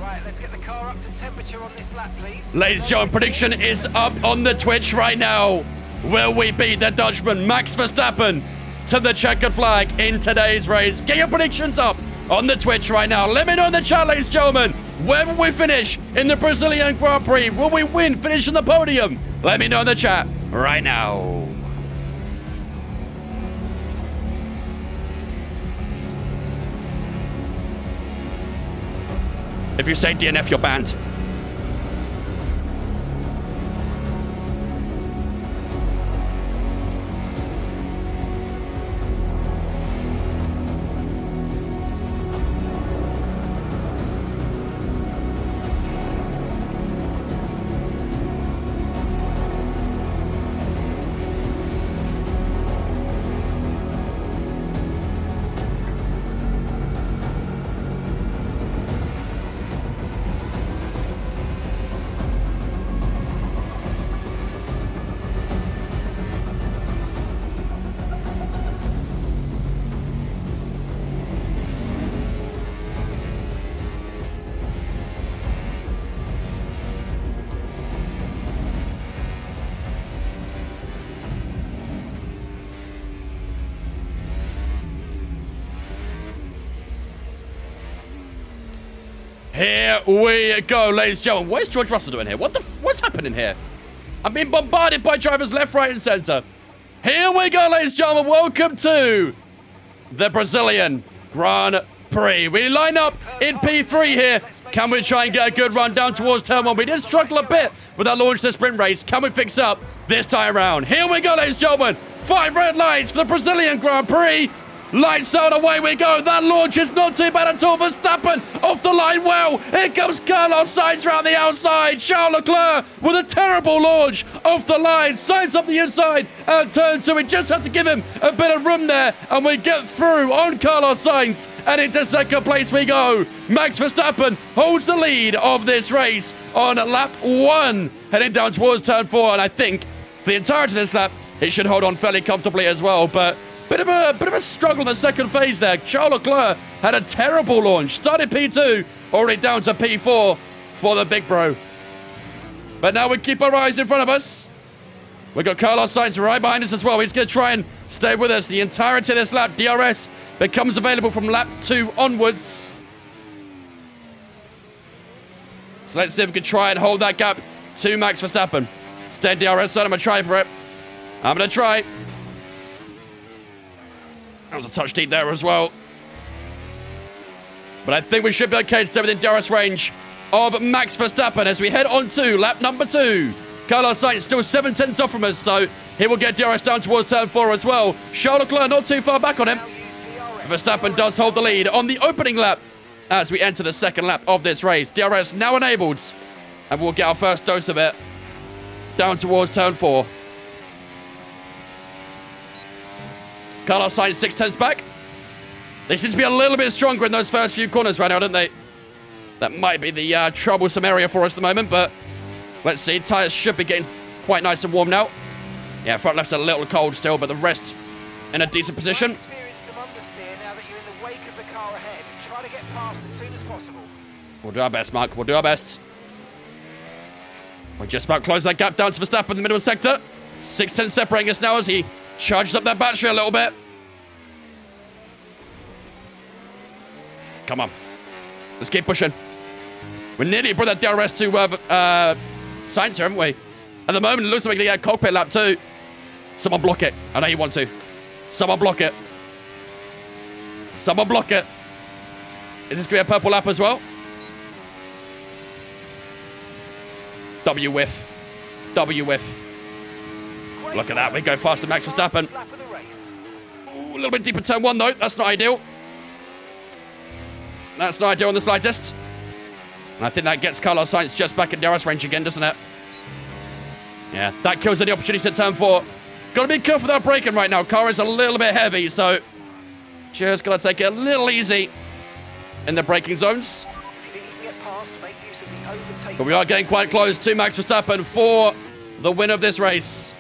Right, let's get the car up to temperature on this lap, please. Ladies and gentlemen, prediction is up on the Twitch right now. Will we beat the Dutchman, Max Verstappen, to the checkered flag in today's race? Get your predictions up on the Twitch right now. Let me know in the chat, ladies and gentlemen. Where will we finish in the Brazilian Grand Prix? Will we win, finish on the podium? Let me know in the chat right now. If you say DNF, you're banned. Here we go, ladies and gentlemen. What is George Russell doing here? What's happening here? I'm being bombarded by drivers left, right, and center. Here we go, ladies and gentlemen. Welcome to the Brazilian Grand Prix. We line up in P3 here. Can we try and get a good run down towards turn 1? We did struggle a bit with that launch to the sprint race. Can we fix up this time around? Here we go, ladies and gentlemen. 5 red lights for the Brazilian Grand Prix. Lights out, away we go. That launch is not too bad at all. Verstappen off the line well. Here comes Carlos Sainz around the outside. Charles Leclerc with a terrible launch off the line. Sainz up the inside and turn 2. We just have to give him a bit of room there. And we get through on Carlos Sainz. And into second place we go. Max Verstappen holds the lead of this race on lap 1. Heading down towards turn 4. And I think for the entirety of this lap, it should hold on fairly comfortably as well. But Bit of a struggle in the second phase there. Charles Leclerc had a terrible launch. Started P2, already down to P4 for the big bro. But now we keep our eyes in front of us. We've got Carlos Sainz right behind us as well. He's going to try and stay with us the entirety of this lap. DRS becomes available from lap 2 onwards. So let's see if we can try and hold that gap to Max Verstappen. Stay DRS, so I'm going to try for it. I'm going to try. That was a touch deep there as well. But I think we should be okay to stay within DRS range of Max Verstappen as we head on to lap number 2. Carlos Sainz still 7/10 off from us, so he will get DRS down towards turn 4 as well. Charles Leclerc not too far back on him. Verstappen does hold the lead on the opening lap as we enter the second lap of this race. DRS now enabled, and we'll get our first dose of it down towards turn 4. Carlos Sainz 6/10 back. They seem to be a little bit stronger in those first few corners right now, don't they? That might be the troublesome area for us at the moment, but let's see. Tyres should be getting quite nice and warm now. Yeah, front left's a little cold still, but the rest in a decent position. Experience some understeer now that you're in the wake of the car ahead. Try to get past as soon as possible. We'll do our best, Mark. We'll do our best. We're just about to close that gap down to Verstappen in the middle sector. 6/10 separating us now as he charges up that battery a little bit. Come on. Let's keep pushing. We nearly brought that DRS to Sainz here, haven't we? At the moment, it looks like we're going to get a cockpit lap too. Someone block it. I know you want to. Someone block it. Someone block it. Is this going to be a purple lap as well? W whiff. W whiff. Look at that. We go faster, Max Verstappen. Ooh, a little bit deeper turn 1 though. That's not ideal. That's not ideal in the slightest. And I think that gets Carlos Sainz just back in DRS range again, doesn't it? Yeah, that kills any opportunity at turn 4. Got to be careful with our braking right now. Car is a little bit heavy, so just got to take it a little easy in the braking zones. But we are getting quite close to Max Verstappen for the win of this race.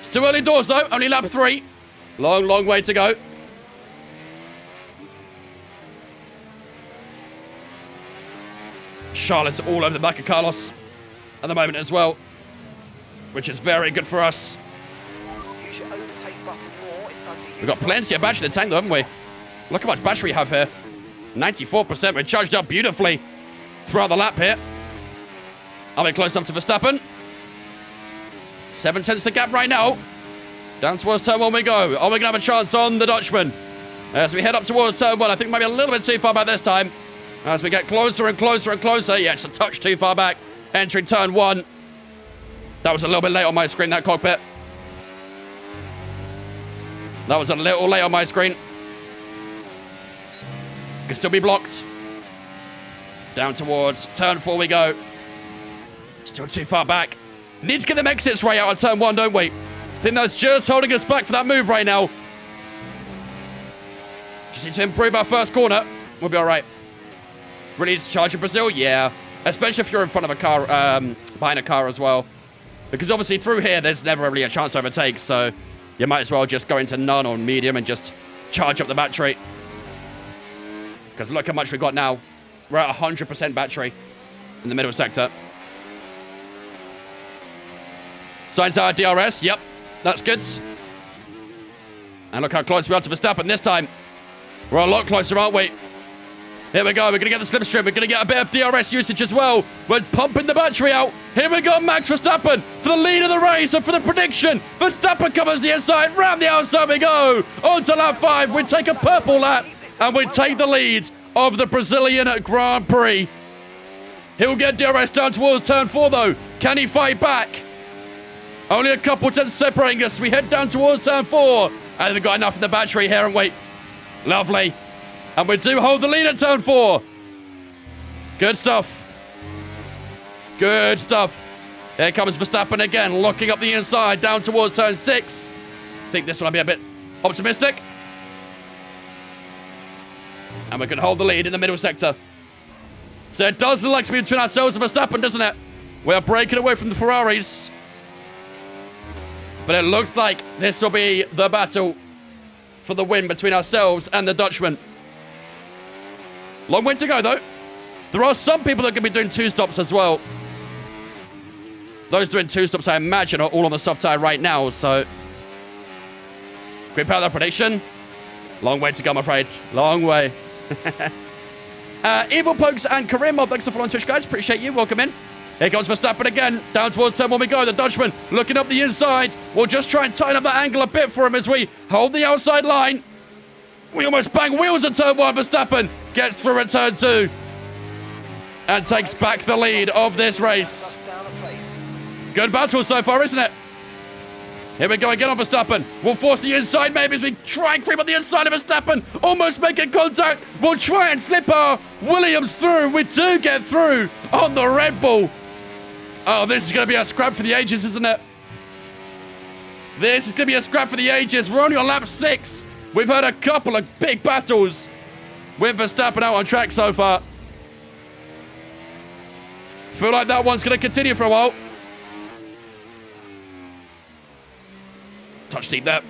It's too early doors, though. Only lap 3. Long, long way to go. Charlotte's all over the back of Carlos at the moment as well, which is very good for us. We've got plenty of battery in the tank, though, haven't we? Look how much battery we have here. 94%. We're charged up beautifully throughout the lap here. Are we close enough to Verstappen? 7/10 the gap right now. Down towards turn 1 we go. Are we going to have a chance on the Dutchman? As we head up towards turn 1, I think we might be a little bit too far back this time. As we get closer and closer and closer. Yeah, it's a touch too far back. Entering turn 1. That was a little bit late on my screen, that cockpit. That was a little late on my screen. Can still be blocked. Down towards turn 4 we go. Still too far back. Need to get them exits right out of turn 1, don't we? Think that's just holding us back for that move right now. Just need to improve our first corner. We'll be all right. Really need to charge in Brazil? Yeah. Especially if you're in front of a car, behind a car as well. Because obviously through here, there's never really a chance to overtake. So you might as well just go into none or medium and just charge up the battery. Because look how much we've got now. We're at 100% battery in the middle sector. Signs our DRS. Yep, that's good. And look how close we are to Verstappen this time. We're a lot closer, aren't we? Here we go. We're going to get the slipstream. We're going to get a bit of DRS usage as well. We're pumping the battery out. Here we go, Max Verstappen for the lead of the race and for the prediction. Verstappen covers the inside. Round the outside we go. On to lap 5. We take a purple lap and we take the lead of the Brazilian Grand Prix. He'll get DRS down towards turn 4, though. Can he fight back? Only a couple tenths separating us. We head down towards turn 4. And we've got enough in the battery here, and wait. Lovely. And we do hold the lead at turn 4. Good stuff. Good stuff. Here comes Verstappen again, locking up the inside down towards turn 6. I think this one will be a bit optimistic. And we can hold the lead in the middle sector. So it does look like to be between ourselves and Verstappen, doesn't it? We're breaking away from the Ferraris. But it looks like this will be the battle for the win between ourselves and the Dutchman. Long way to go, though. There are some people that can be doing 2 stops as well. Those doing 2 stops, I imagine, are all on the soft tire right now, so... Quick power prediction. Long way to go, I'm afraid. Long way. Evil Pokes and Karim, thanks for following Twitch, guys. Appreciate you. Welcome in. Here comes Verstappen again. Down towards turn 1 we go. The Dutchman looking up the inside. We'll just try and tighten up that angle a bit for him as we hold the outside line. We almost bang wheels at turn 1. Verstappen gets through at turn 2. And takes back the lead of this race. Good battle so far, isn't it? Here we go again on Verstappen. We'll force the inside maybe as we try and creep up the inside of Verstappen. Almost making contact. We'll try and slip our Williams through. We do get through on the Red Bull. Oh, this is going to be a scrap for the ages, isn't it? This is going to be a scrap for the ages. We're only on lap 6. We've had a couple of big battles with Verstappen out on track so far. Feel like that one's going to continue for a while. Touch deep there.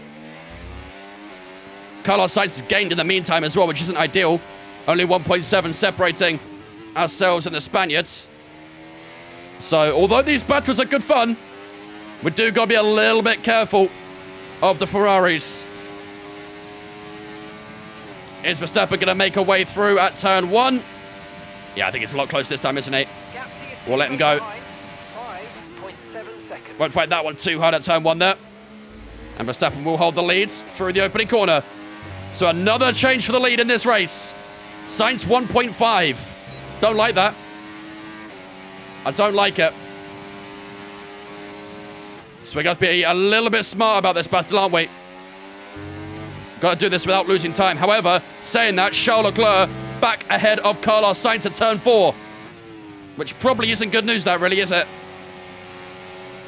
Carlos Sainz has gained in the meantime as well, which isn't ideal. Only 1.7 separating ourselves and the Spaniards. So, although these battles are good fun, we do got to be a little bit careful of the Ferraris. Is Verstappen going to make a way through at turn 1? Yeah, I think it's a lot closer this time, isn't it? We'll let him go. 5.7 seconds. Won't fight that one too hard at turn 1 there. And Verstappen will hold the lead through the opening corner. So another change for the lead in this race. Sainz 1.5. Don't like that. I don't like it. So we're going to be a little bit smart about this battle, aren't we? Got to do this without losing time. However, saying that, Charles Leclerc back ahead of Carlos Sainz at turn 4. Which probably isn't good news, that really, is it?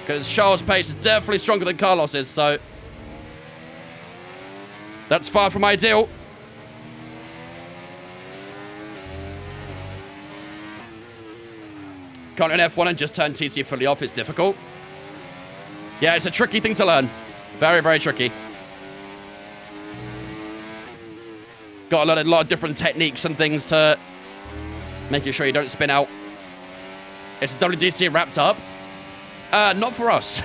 Because Charles' pace is definitely stronger than Carlos's, so... That's far from ideal. Can't do an F1 and just turn TC fully off. It's difficult. Yeah, it's a tricky thing to learn. Very, very tricky. Got to learn a lot of different techniques and things to making sure you don't spin out. Is WDC wrapped up? Not for us.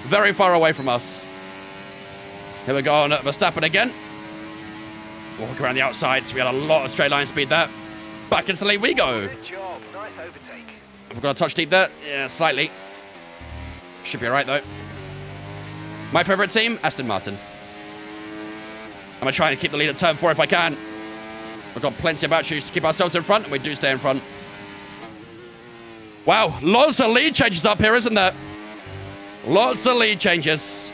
Very far away from us. Here we go on Verstappen again. Walk around the outsides. We had a lot of straight line speed there. Back into the lead we go. Good job. Nice overtake. We've got a touch deep there. Yeah, slightly. Should be alright though. My favourite team, Aston Martin. I'm going to try and keep the lead at turn 4 if I can. We've got plenty of batteries to keep ourselves in front, and we do stay in front. Wow, lots of lead changes up here, isn't there? Lots of lead changes.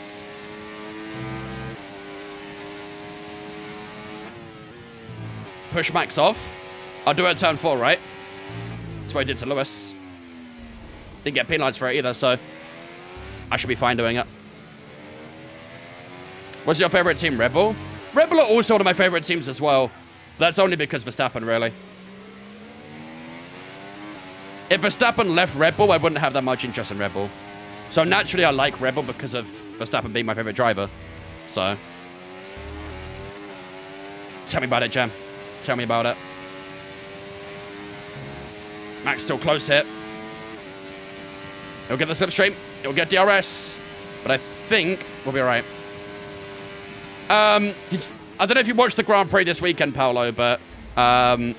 Push Max off. I'll do it at turn 4, right? That's what I did to Lewis. Didn't get penalized for it either, so I should be fine doing it. What's your favorite team, Red Bull? Red Bull are also one of my favorite teams as well. That's only because Verstappen, really. If Verstappen left Red Bull, I wouldn't have that much interest in Red Bull. So naturally, I like Red Bull because of Verstappen being my favorite driver. So, tell me about it, Jam. Tell me about it. Max still close here. He'll get the slipstream. He'll get DRS. But I think we'll be all right. I don't know if you watched the Grand Prix this weekend, Paolo, but K1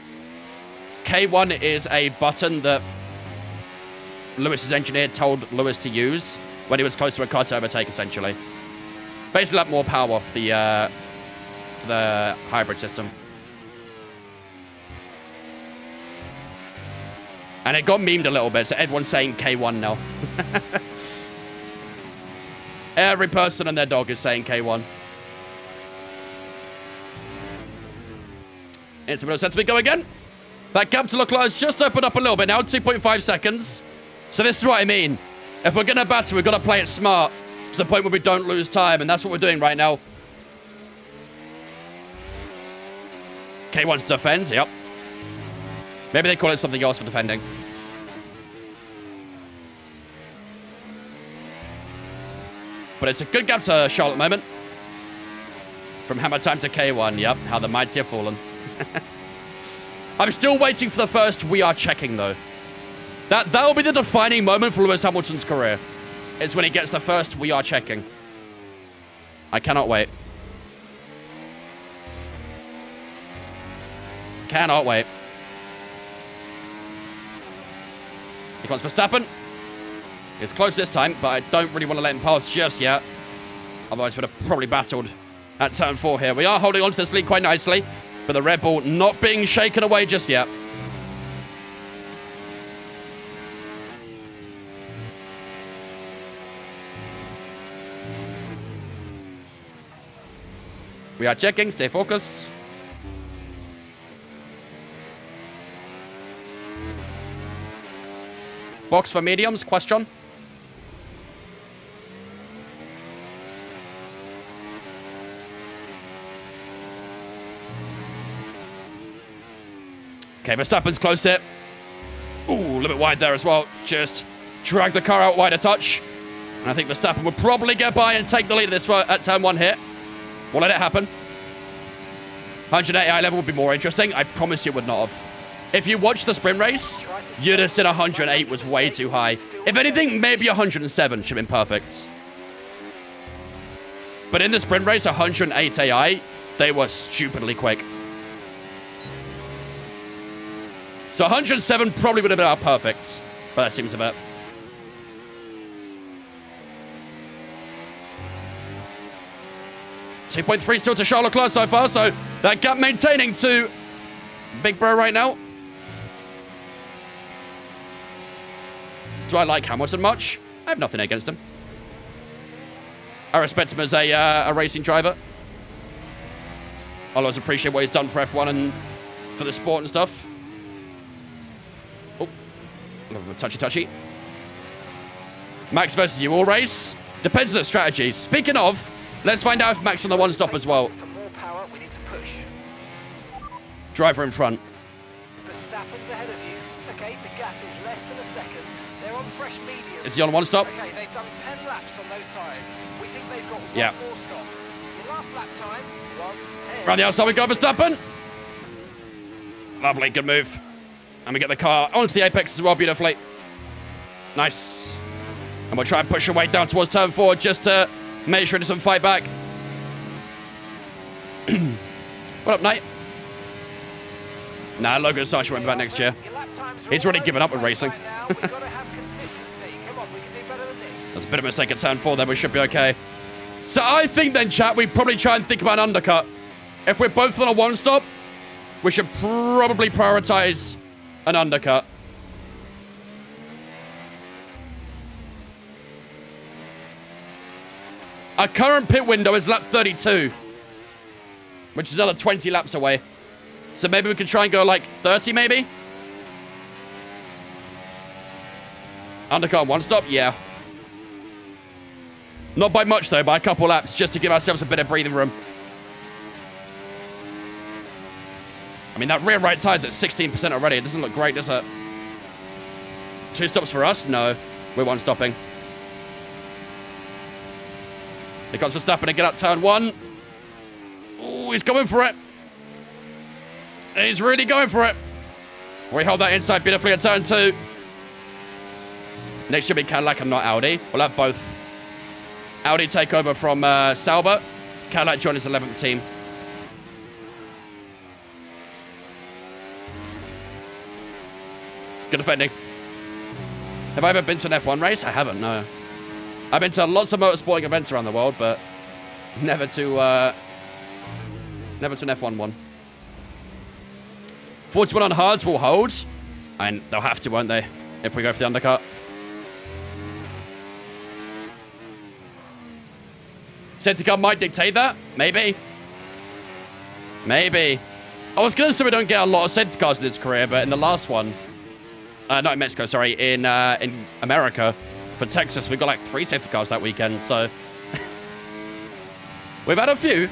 is a button that Lewis's engineer told Lewis to use when he was close to a car to overtake, essentially. Basically, let more power off the hybrid system. And it got memed a little bit, so everyone's saying K1 now. Every person and their dog is saying K1. It's a bit of sense we go again. That gap to Leclerc has just opened up a little bit now, 2.5 seconds. So this is what I mean. If we're going to battle, we've got to play it smart to the point where we don't lose time, and that's what we're doing right now. K1's to defend, yep. Maybe they call it something else for defending. But it's a good gap to Charlotte at the moment. From hammer time to K1, yep, how the mighty have fallen. I'm still waiting for the first we are checking, though. That'll be the defining moment for Lewis Hamilton's career. It's when he gets the first we are checking. I cannot wait. Cannot wait. Here comes Verstappen. It's close this time, but I don't really want to let him pass just yet. Otherwise, we'd have probably battled at turn 4 here. We are holding on to this lead quite nicely, but the Red Bull not being shaken away just yet. We are checking. Stay focused. Box for mediums? Question. Okay, Verstappen's close here. Ooh, a little bit wide there as well. Just drag the car out wide a touch. And I think Verstappen would probably get by and take the lead at turn 1 here. We'll let it happen. 180 eye level would be more interesting. I promise you it would not have. If you watched the sprint race, you'd have said 108 was way too high. If anything, maybe 107 should have been perfect. But in the sprint race, 108 AI, they were stupidly quick. So 107 probably would have been about perfect. But that seems a bit. .3 still to Charles Leclerc so far, so that gap maintaining to Big Bro right now. Do I like Hamilton much? I have nothing against him. I respect him as a racing driver. I'll always appreciate what he's done for F1 and for the sport and stuff. Oh, a little bit touchy. Max versus you all race? Depends on the strategy. Speaking of, let's find out if Max on the one stop as well. For more power, we need to push. Driver in front. Verstappen's ahead of you. Okay, the gap is less than a second. They're on fresh medium. Is he on one stop? Okay, they've done 10 laps on those tyres. We think they've got Yeah. one more stop. Your last lap time, 1:10. Around the outside we go, Verstappen. Lovely, good move. And we get the car onto the apex as well, beautifully. Nice. And we'll try and push our way down towards turn 4 just to make sure it doesn't fight back. What up, Knight? Nah, Logan Sargent went back next year. Your lap times are He's all already given up with over the racing. place right now. We've got to have consistency. Come on, we can do better than this. That's a bit of a mistake at turn 4 there, we should be okay. So I think then, chat, we probably try and think about an undercut. If we're both on a one stop, we should probably prioritize an undercut. Our current pit window is lap 32, which is another 20 laps away. So maybe we can try and go like 30 maybe? Undercut one stop? Yeah. Not by much though, by a couple laps, just to give ourselves a bit of breathing room. I mean, that rear right tire's at 16% already. It doesn't look great, does it? 2 stops for us? No. We're one stopping. Here comes Verstappen to get up turn 1. Oh, he's going for it. He's really going for it. We hold that inside beautifully at turn 2. Next should be Cadillac and not Audi. We'll have both. Audi take over from Sauber. Cadillac join his 11th team. Good defending. Have I ever been to an F1 race? I haven't, no. I've been to lots of motorsporting events around the world, but never to an F1 one. 41 on hards will hold. And they'll have to, won't they? If we go for the undercut. Safety car might dictate that. Maybe. Maybe. I was going to say we don't get a lot of safety cars in this career, but in the last one... not in Mexico, sorry. In America, for Texas, we got like 3 safety cars that weekend, so... We've had a few.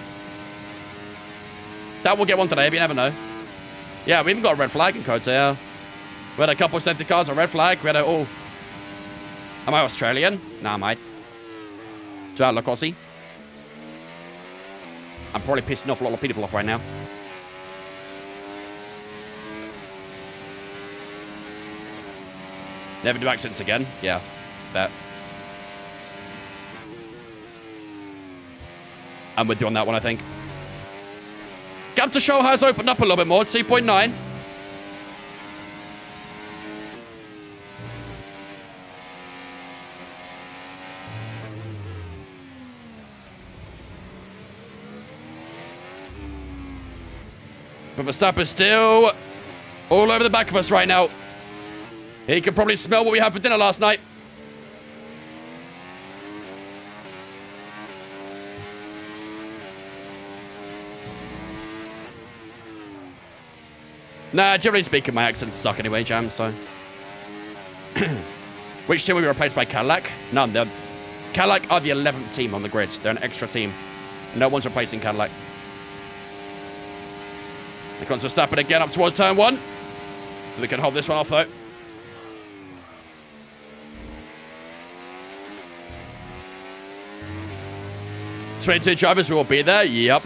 That will get one today, but you never know. Yeah, we even got a red flag in Kota, yeah. We had a couple of safety cars, a red flag. We had a... Oh. Am I Australian? Nah, mate. Do I look Aussie? I'm probably pissing off a lot of people off right now. Never do accidents again. Yeah, bet. I'm with you on that one, I think. Gap to show has opened up a little bit more. 2.9. But Verstappen's still all over the back of us right now. He can probably smell what we had for dinner last night. Nah, generally speaking, my accents suck anyway, Jam, so... Which team will be replaced by Cadillac? None. Cadillac are the 11th team on the grid. They're an extra team. No one's replacing Cadillac. Here comes Verstappen again up towards turn 1. We can hold this one off, though. "22 drivers will be there." Yep.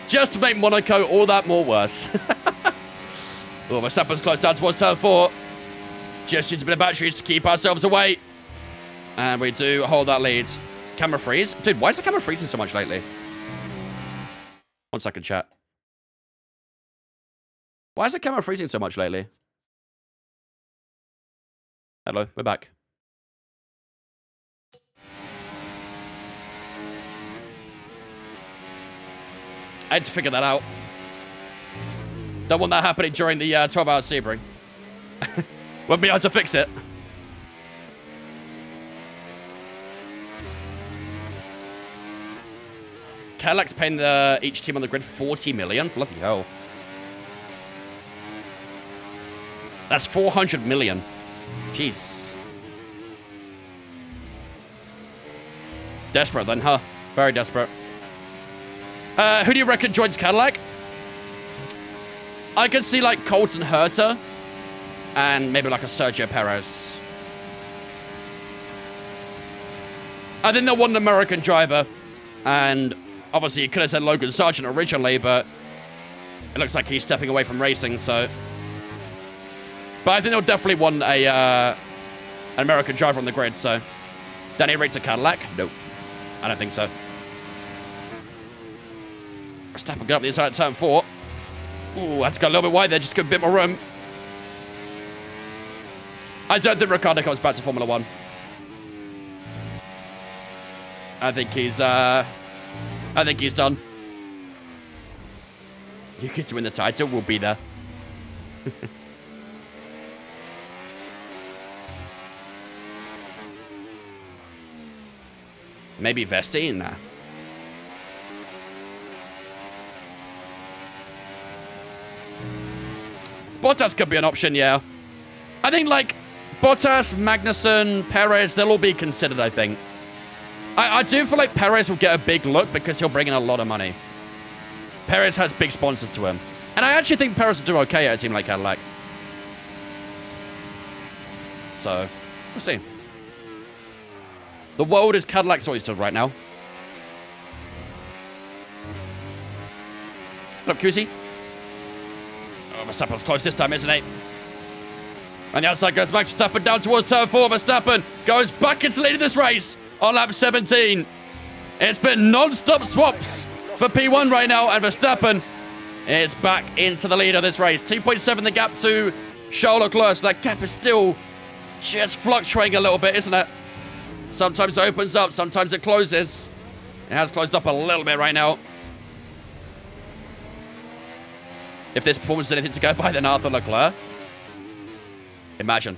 Just to make Monaco all that more worse. Oh, Verstappen's close down towards turn 4. Just use a bit of batteries to keep ourselves away. And we do hold that lead. Camera freeze? Dude, why is the camera freezing so much lately? 1 second, chat. Why is the camera freezing so much lately? Hello, we're back. I had to figure that out. Don't want that happening during the 12-hour Sebring. Won't be able to fix it. Cadillac's paying each team on the grid 40 million? Bloody hell. That's 400 million. Jeez. Desperate then, huh? Very desperate. Who do you reckon joins Cadillac? I could see like Colton Herta and maybe like a Sergio Perez. I think they'll want an American driver, and obviously you could have said Logan Sargent originally, but it looks like he's stepping away from racing, so... But I think they'll definitely want an American driver on the grid, so... Danny Rick to Cadillac? Nope. I don't think so. Verstappen got up the inside at turn 4. Ooh, had to go a little bit wide there, just got a bit more room. I don't think Ricciardo comes back to Formula 1. I think he's done. You get to win the title, we'll be there. Maybe Vesti? Nah. Bottas could be an option, yeah. I think, like, Bottas, Magnussen, Perez, they'll all be considered, I think. I do feel like Perez will get a big look because he'll bring in a lot of money. Perez has big sponsors to him. And I actually think Perez will do okay at a team like Cadillac. So, we'll see. The world is Cadillac's oyster right now. Look, QC. Oh, Verstappen's close this time, isn't he? And the outside goes Max Verstappen down towards turn 4. Verstappen goes back into the lead of this race on lap 17. It's been non-stop swaps for P1 right now, and Verstappen is back into the lead of this race. 2.7 the gap to Charles Leclerc, so that gap is still just fluctuating a little bit, isn't it? Sometimes it opens up, sometimes it closes. It has closed up a little bit right now. If this performance is anything to go by, then Arthur Leclerc. Imagine.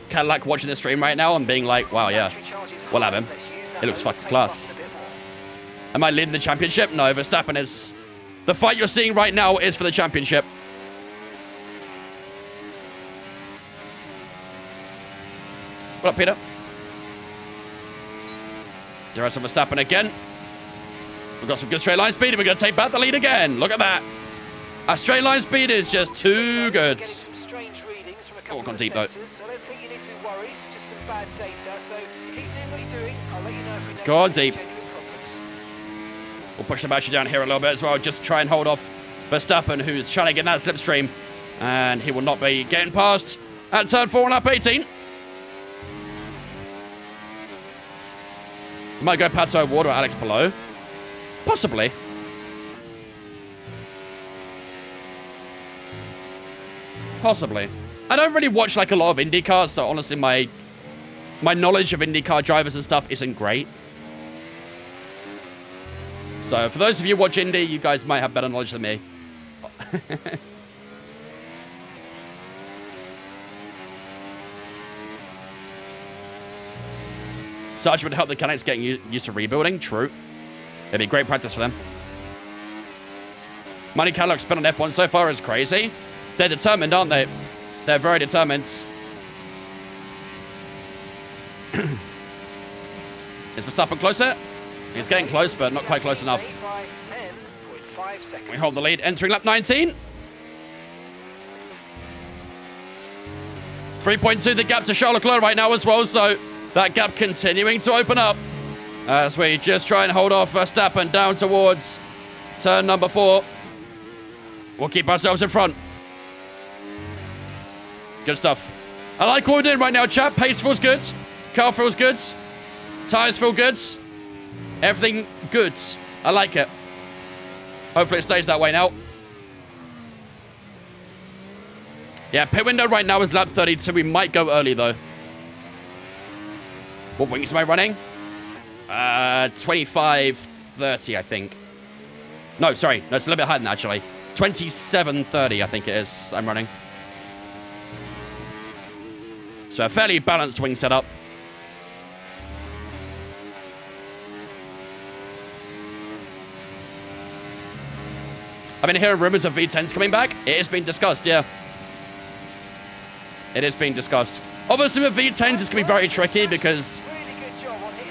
Cadillac watching the stream right now and being like, wow, yeah, we'll have him. It looks fucking class. Am I leading the championship? No, Verstappen is. The fight you're seeing right now is for the championship. What up, Peter? There are some Verstappen again. We've got some good straight line speed, and we're going to take back the lead again. Look at that. Our straight line speed is just too good. Oh, gone deep though. I don't think you need to be worried, just some bad data. So keep doing what you're doing. I'll let you know if we know Gone deep. genuine problems. We'll push the battery down here a little bit as well. Just try and hold off Verstappen, who's trying to get that slipstream. And he will not be getting past at turn 4 on lap 18. Might go Pato Ward or Alex Palou. Possibly. Possibly. I don't really watch like a lot of IndyCars, so honestly my knowledge of IndyCar drivers and stuff isn't great. So for those of you who watch Indy, you guys might have better knowledge than me. Sarge would help the Cadillacs getting used to rebuilding. True. It'd be great practice for them. Money Cadillac spent on F1 so far is crazy. They're determined, aren't they? They're very determined. Is Verstappen closer? He's getting close, but not quite close enough. We hold the lead entering lap 19. 3.2 the gap to Charles Leclerc right now as well, so that gap continuing to open up as we just try and hold off Verstappen down towards turn number 4. We'll keep ourselves in front. Good stuff. I like what we're doing right now, chat. Pace feels good. Car feels good. Tires feel good. Everything good. I like it. Hopefully it stays that way now. Yeah, pit window right now is lap 32. We might go early, though. What wings am I running? 25:30, I think. No, sorry. No, it's a little bit higher than that, actually. 27:30, I think it is. I'm running. So a fairly balanced wing setup. I've been hearing rumors of V10s coming back. It is being discussed, yeah. It is being discussed. Obviously with V10s, it's going to be very tricky because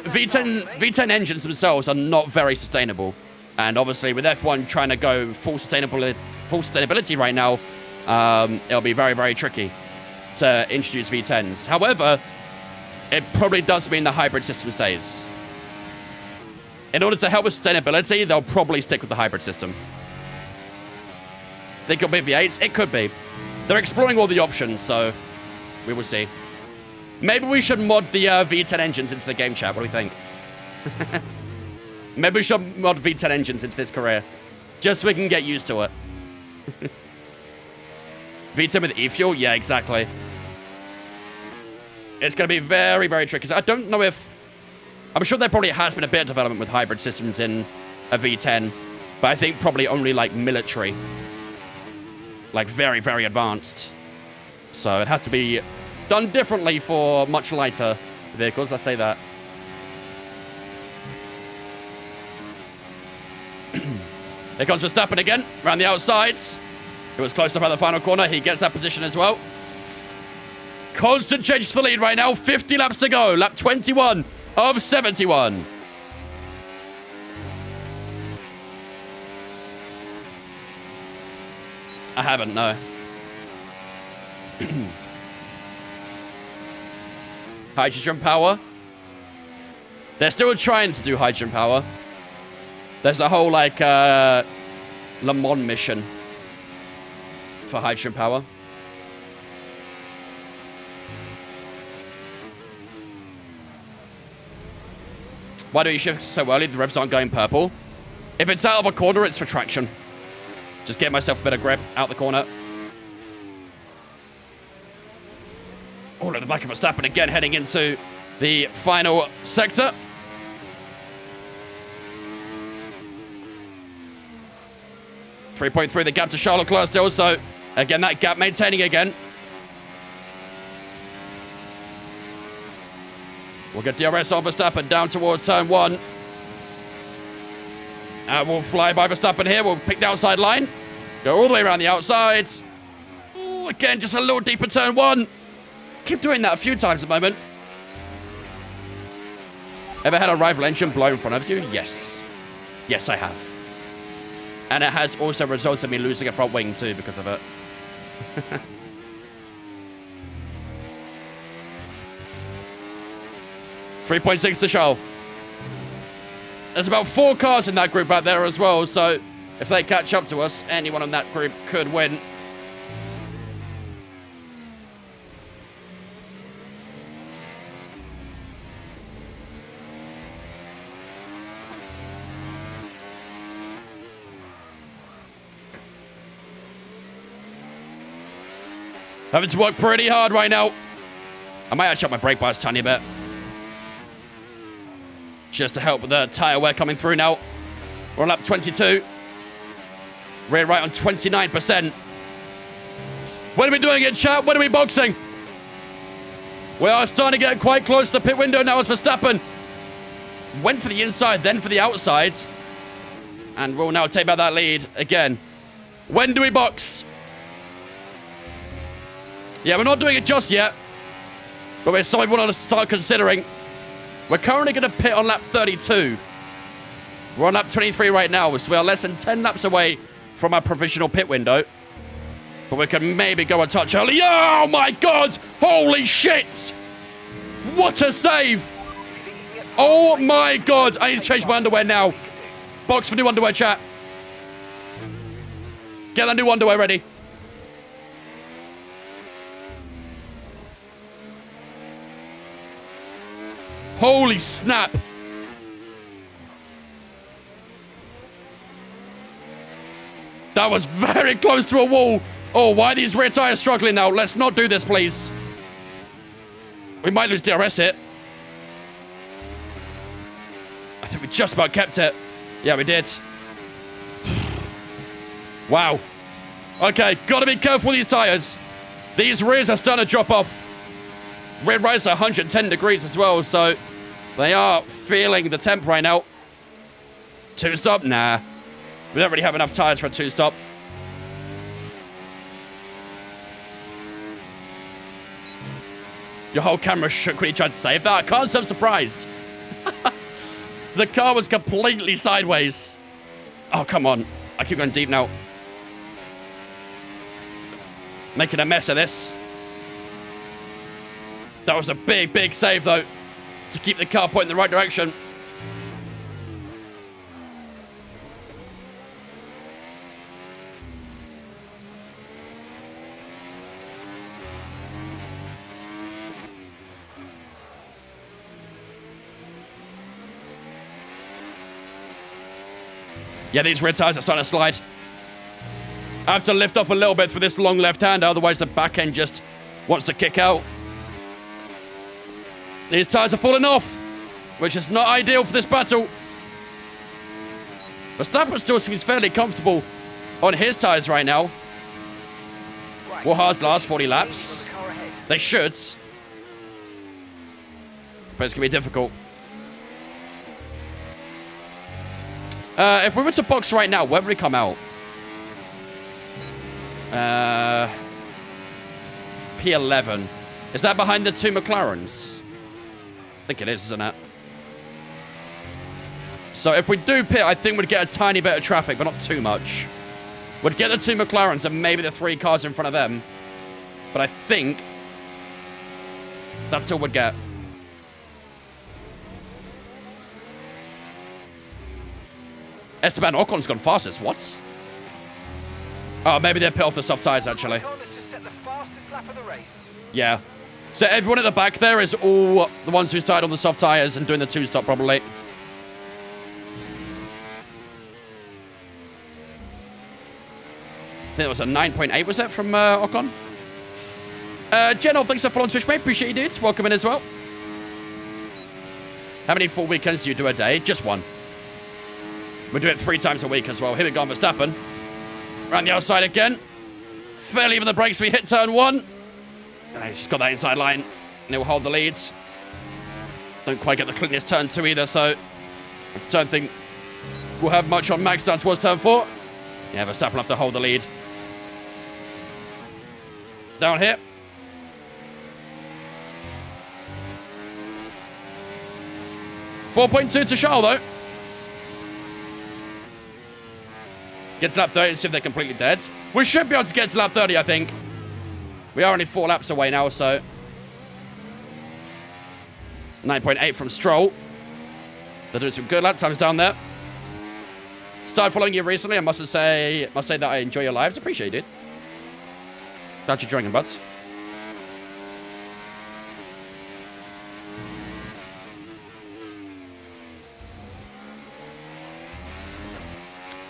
V10 engines themselves are not very sustainable. And obviously with F1 trying to go full sustainability right now, it'll be very, very tricky to introduce V10s. However, it probably does mean the hybrid system stays. In order to help with sustainability, they'll probably stick with the hybrid system. Think it'll be V8s? It could be. They're exploring all the options, so we will see. Maybe we should mod the V10 engines into the game chat. What do we think? Maybe we should mod V10 engines into this career. Just so we can get used to it. V10 with e-fuel? Yeah, exactly. It's going to be very, very tricky. So I don't know if... I'm sure there probably has been a bit of development with hybrid systems in a V10. But I think probably only like military. Like very, very advanced. So it has to be done differently for much lighter vehicles, let's say that. Here comes Verstappen again, around the outsides. It was close up at the final corner. He gets that position as well. Constant change to the lead right now. 50 laps to go. Lap 21 of 71. I haven't, no. Hydrogen power. They're still trying to do hydrogen power. There's a whole, like, Le Mans mission for hydrogen power. Why do you shift so early? The revs aren't going purple. If it's out of a corner, it's for traction. Just get myself a bit of grip out the corner. All at the back of Verstappen again, heading into the final sector. .3, the gap to Charles Leclerc still, so again, that gap maintaining again. We'll get DRS on Verstappen down towards turn 1. And we'll fly by Verstappen here. We'll pick the outside line. Go all the way around the outsides. Ooh, again, just a little deeper turn 1. Keep doing that a few times at the moment. Ever had a rival engine blow in front of you? Yes. Yes, I have. And it has also resulted in me losing a front wing too because of it. 3.6 to Charles. There's about 4 cars in that group out there as well, so if they catch up to us, anyone in that group could win. Having to work pretty hard right now. I might actually up my brake bias a tiny bit. Just to help with the tyre wear coming through now. We're on lap 22. Rear right on 29%. When are we doing it, chat? When are we boxing? We are starting to get quite close to the pit window now as Verstappen went for the inside, then for the outside. And we'll now take back that lead again. When do we box? Yeah, we're not doing it just yet, but it's something we want to start considering. We're currently going to pit on lap 32. We're on lap 23 right now, so we are less than 10 laps away from our provisional pit window. But we can maybe go a touch early. Oh my God! Holy shit! What a save! Oh my God! I need to change my underwear now. Box for new underwear, chat. Get that new underwear ready. Holy snap. That was very close to a wall. Oh, why are these rear tires struggling now? Let's not do this, please. We might lose DRS here. I think we just about kept it. Yeah, we did. Wow. Okay, gotta be careful with these tires. These rears are starting to drop off. Rear rights are 110 degrees as well, so they are feeling the temp right now. 2-stop? Nah. We don't really have enough tires for a 2-stop. Your whole camera shook when you tried to save that. I can't say I'm surprised. The car was completely sideways. Oh, come on. I keep going deep now. Making a mess of this. That was a big, big save, though, to keep the car pointing in the right direction. Yeah, these red tires are starting to slide. I have to lift off a little bit for this long left-hander, otherwise the back end just wants to kick out. These tires are falling off, which is not ideal for this battle. Verstappen still seems fairly comfortable on his tyres right now. Right, Will hard last 40 on laps? the car ahead. They should. But it's going to be difficult. If we were to box right now, where would we come out? P11. Is that behind the 2 McLarens? I think it is, isn't it? So if we do pit, I think we'd get a tiny bit of traffic, but not too much. We'd get the 2 McLarens and maybe the 3 cars in front of them. But I think that's all we'd get. Esteban Ocon's gone fastest. What? Oh, maybe they're pit off the soft tyres, actually. Ocon's just set the fastest lap of the race. Yeah. So everyone at the back there is all the ones who started on the soft tyres and doing the 2-stop, probably. I think it was a 9.8, was it, from Ocon? Jenov, thanks for following Twitch, mate. Appreciate you, dudes. Welcome in as well. How many full weekends do you do a day? Just one. We do it 3 times a week as well. Here we go on Verstappen. Around the outside again. Fairly even the brakes. We hit turn 1. And he's just got that inside line. And he'll hold the leads. Don't quite get the cleanest turn 2 either, so I don't think we'll have much on Max down towards turn 4. Yeah, Verstappen will have to hold the lead. Down here. .2 to Charles, though. Gets to lap 30 and see if they're completely dead. We should be able to get to lap 30, I think. We are only 4 laps away now, so 9.8 from Stroll. They're doing some good lap times down there. Started following you recently. I must say that I enjoy your lives. Appreciate it. Glad you're joining, buds.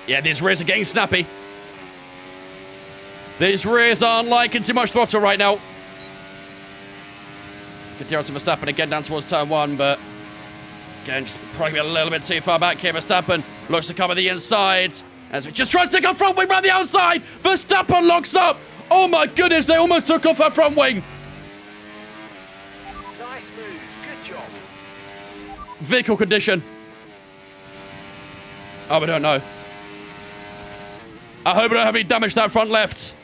Yeah, these rears are getting snappy. These rears aren't liking too much throttle right now. Gutierrez and Verstappen again down towards turn 1, but again, just probably a little bit too far back here. Verstappen looks to cover the inside as we just tries to take a front wing around the outside. Verstappen locks up. Oh my goodness, they almost took off her front wing. Nice move. Good job. Vehicle condition. Oh, we don't know. I hope I don't have any damage to that front left.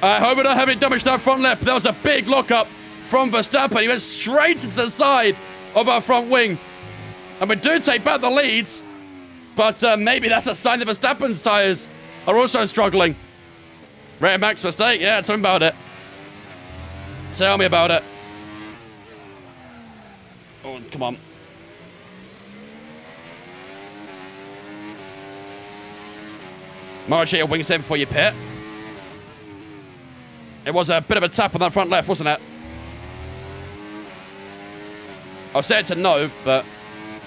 I hope I don't have any damage to that front left. That was a big lockup from Verstappen. He went straight into the side of our front wing. And we do take back the lead. But maybe that's a sign that Verstappen's tyres are also struggling. Rare Max mistake? Yeah, tell me about it. Tell me about it. Oh, come on. March your wings in before you pit. It was a bit of a tap on that front left, wasn't it? I'll say it's a no, but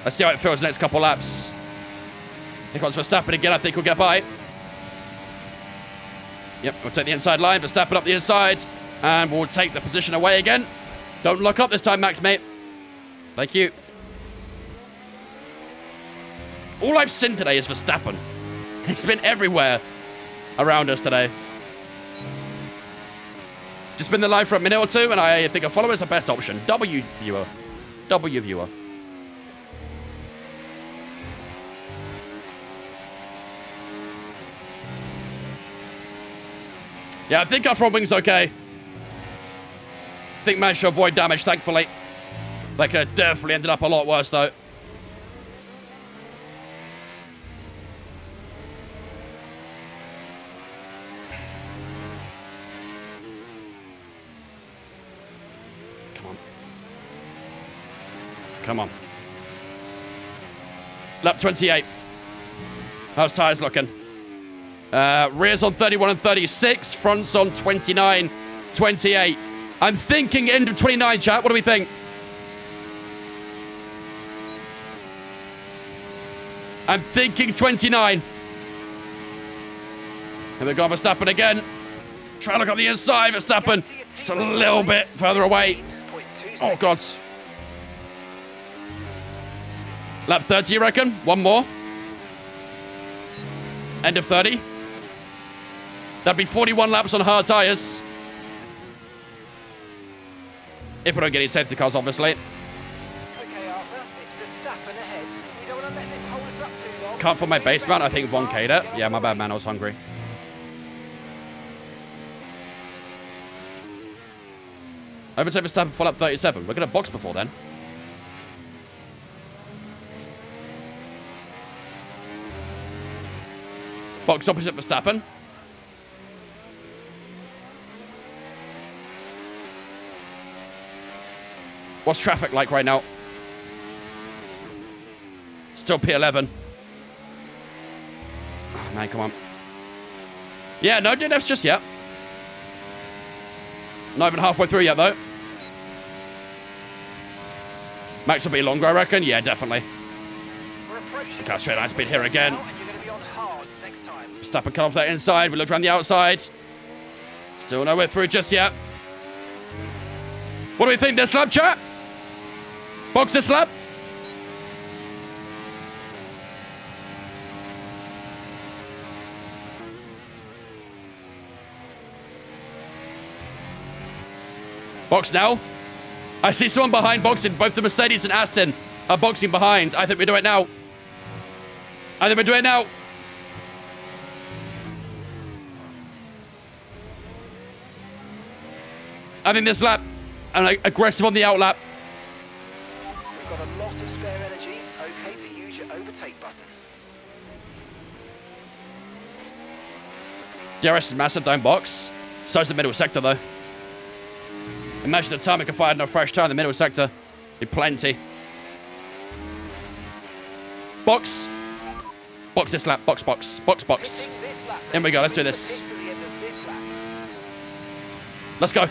let's see how it feels the next couple laps. Here comes Verstappen again. I think we'll get by. Yep, we'll take the inside line. Verstappen up the inside. And we'll take the position away again. Don't lock up this time, Max, mate. Thank you. All I've seen today is Verstappen. He's been everywhere around us today. Just been the live for a minute or 2, and I think a follower is the best option. W viewer. W viewer. Yeah, I think our front wing's okay. I think managed to avoid damage, thankfully. That could have definitely ended up a lot worse, though. Come on. Lap 28. How's tyres looking? Rears on 31 and 36. Fronts on 29, 28. I'm thinking end of 29, chat. What do we think? I'm thinking 29. Here we go, Verstappen again. Try to look on the inside, Verstappen. Just a little bit further away. Oh, God. Lap 30, you reckon? One more. End of 30. That'd be 41 laps on hard tyres. If we don't get any safety cars, obviously. Okay, Arthur, it's Verstappen ahead. We don't want to let this hold us up too long. Can't find my base mount. I think Von K'd it. Yeah, my bad, man. I was hungry. Overtake Verstappen for lap 37. We're going to box before then. Box opposite Verstappen. What's traffic like right now? Still P11. Oh, man, come on. Yeah, no DNFs just yet. Not even halfway through yet, though. Max will be longer, I reckon. Yeah, definitely. Look how straight line speed here again. Verstappen cut off that inside. We look around the outside. Still nowhere through just yet. What do we think this lap, chat? Box this lap? Box now. I see someone behind boxing. Both the Mercedes and Aston are boxing behind. I think we do it now. I think we do it now. I think this lap, and aggressive on the out lap. We've got a lot of spare energy. Okay to use your overtake button. DRS is massive, don't box. So's the middle sector, though. Imagine the time we could find no fresh tire in the middle sector. Be plenty. Box. Box this lap. Box, box. Box, box. In we go. Let's do this. Let's go.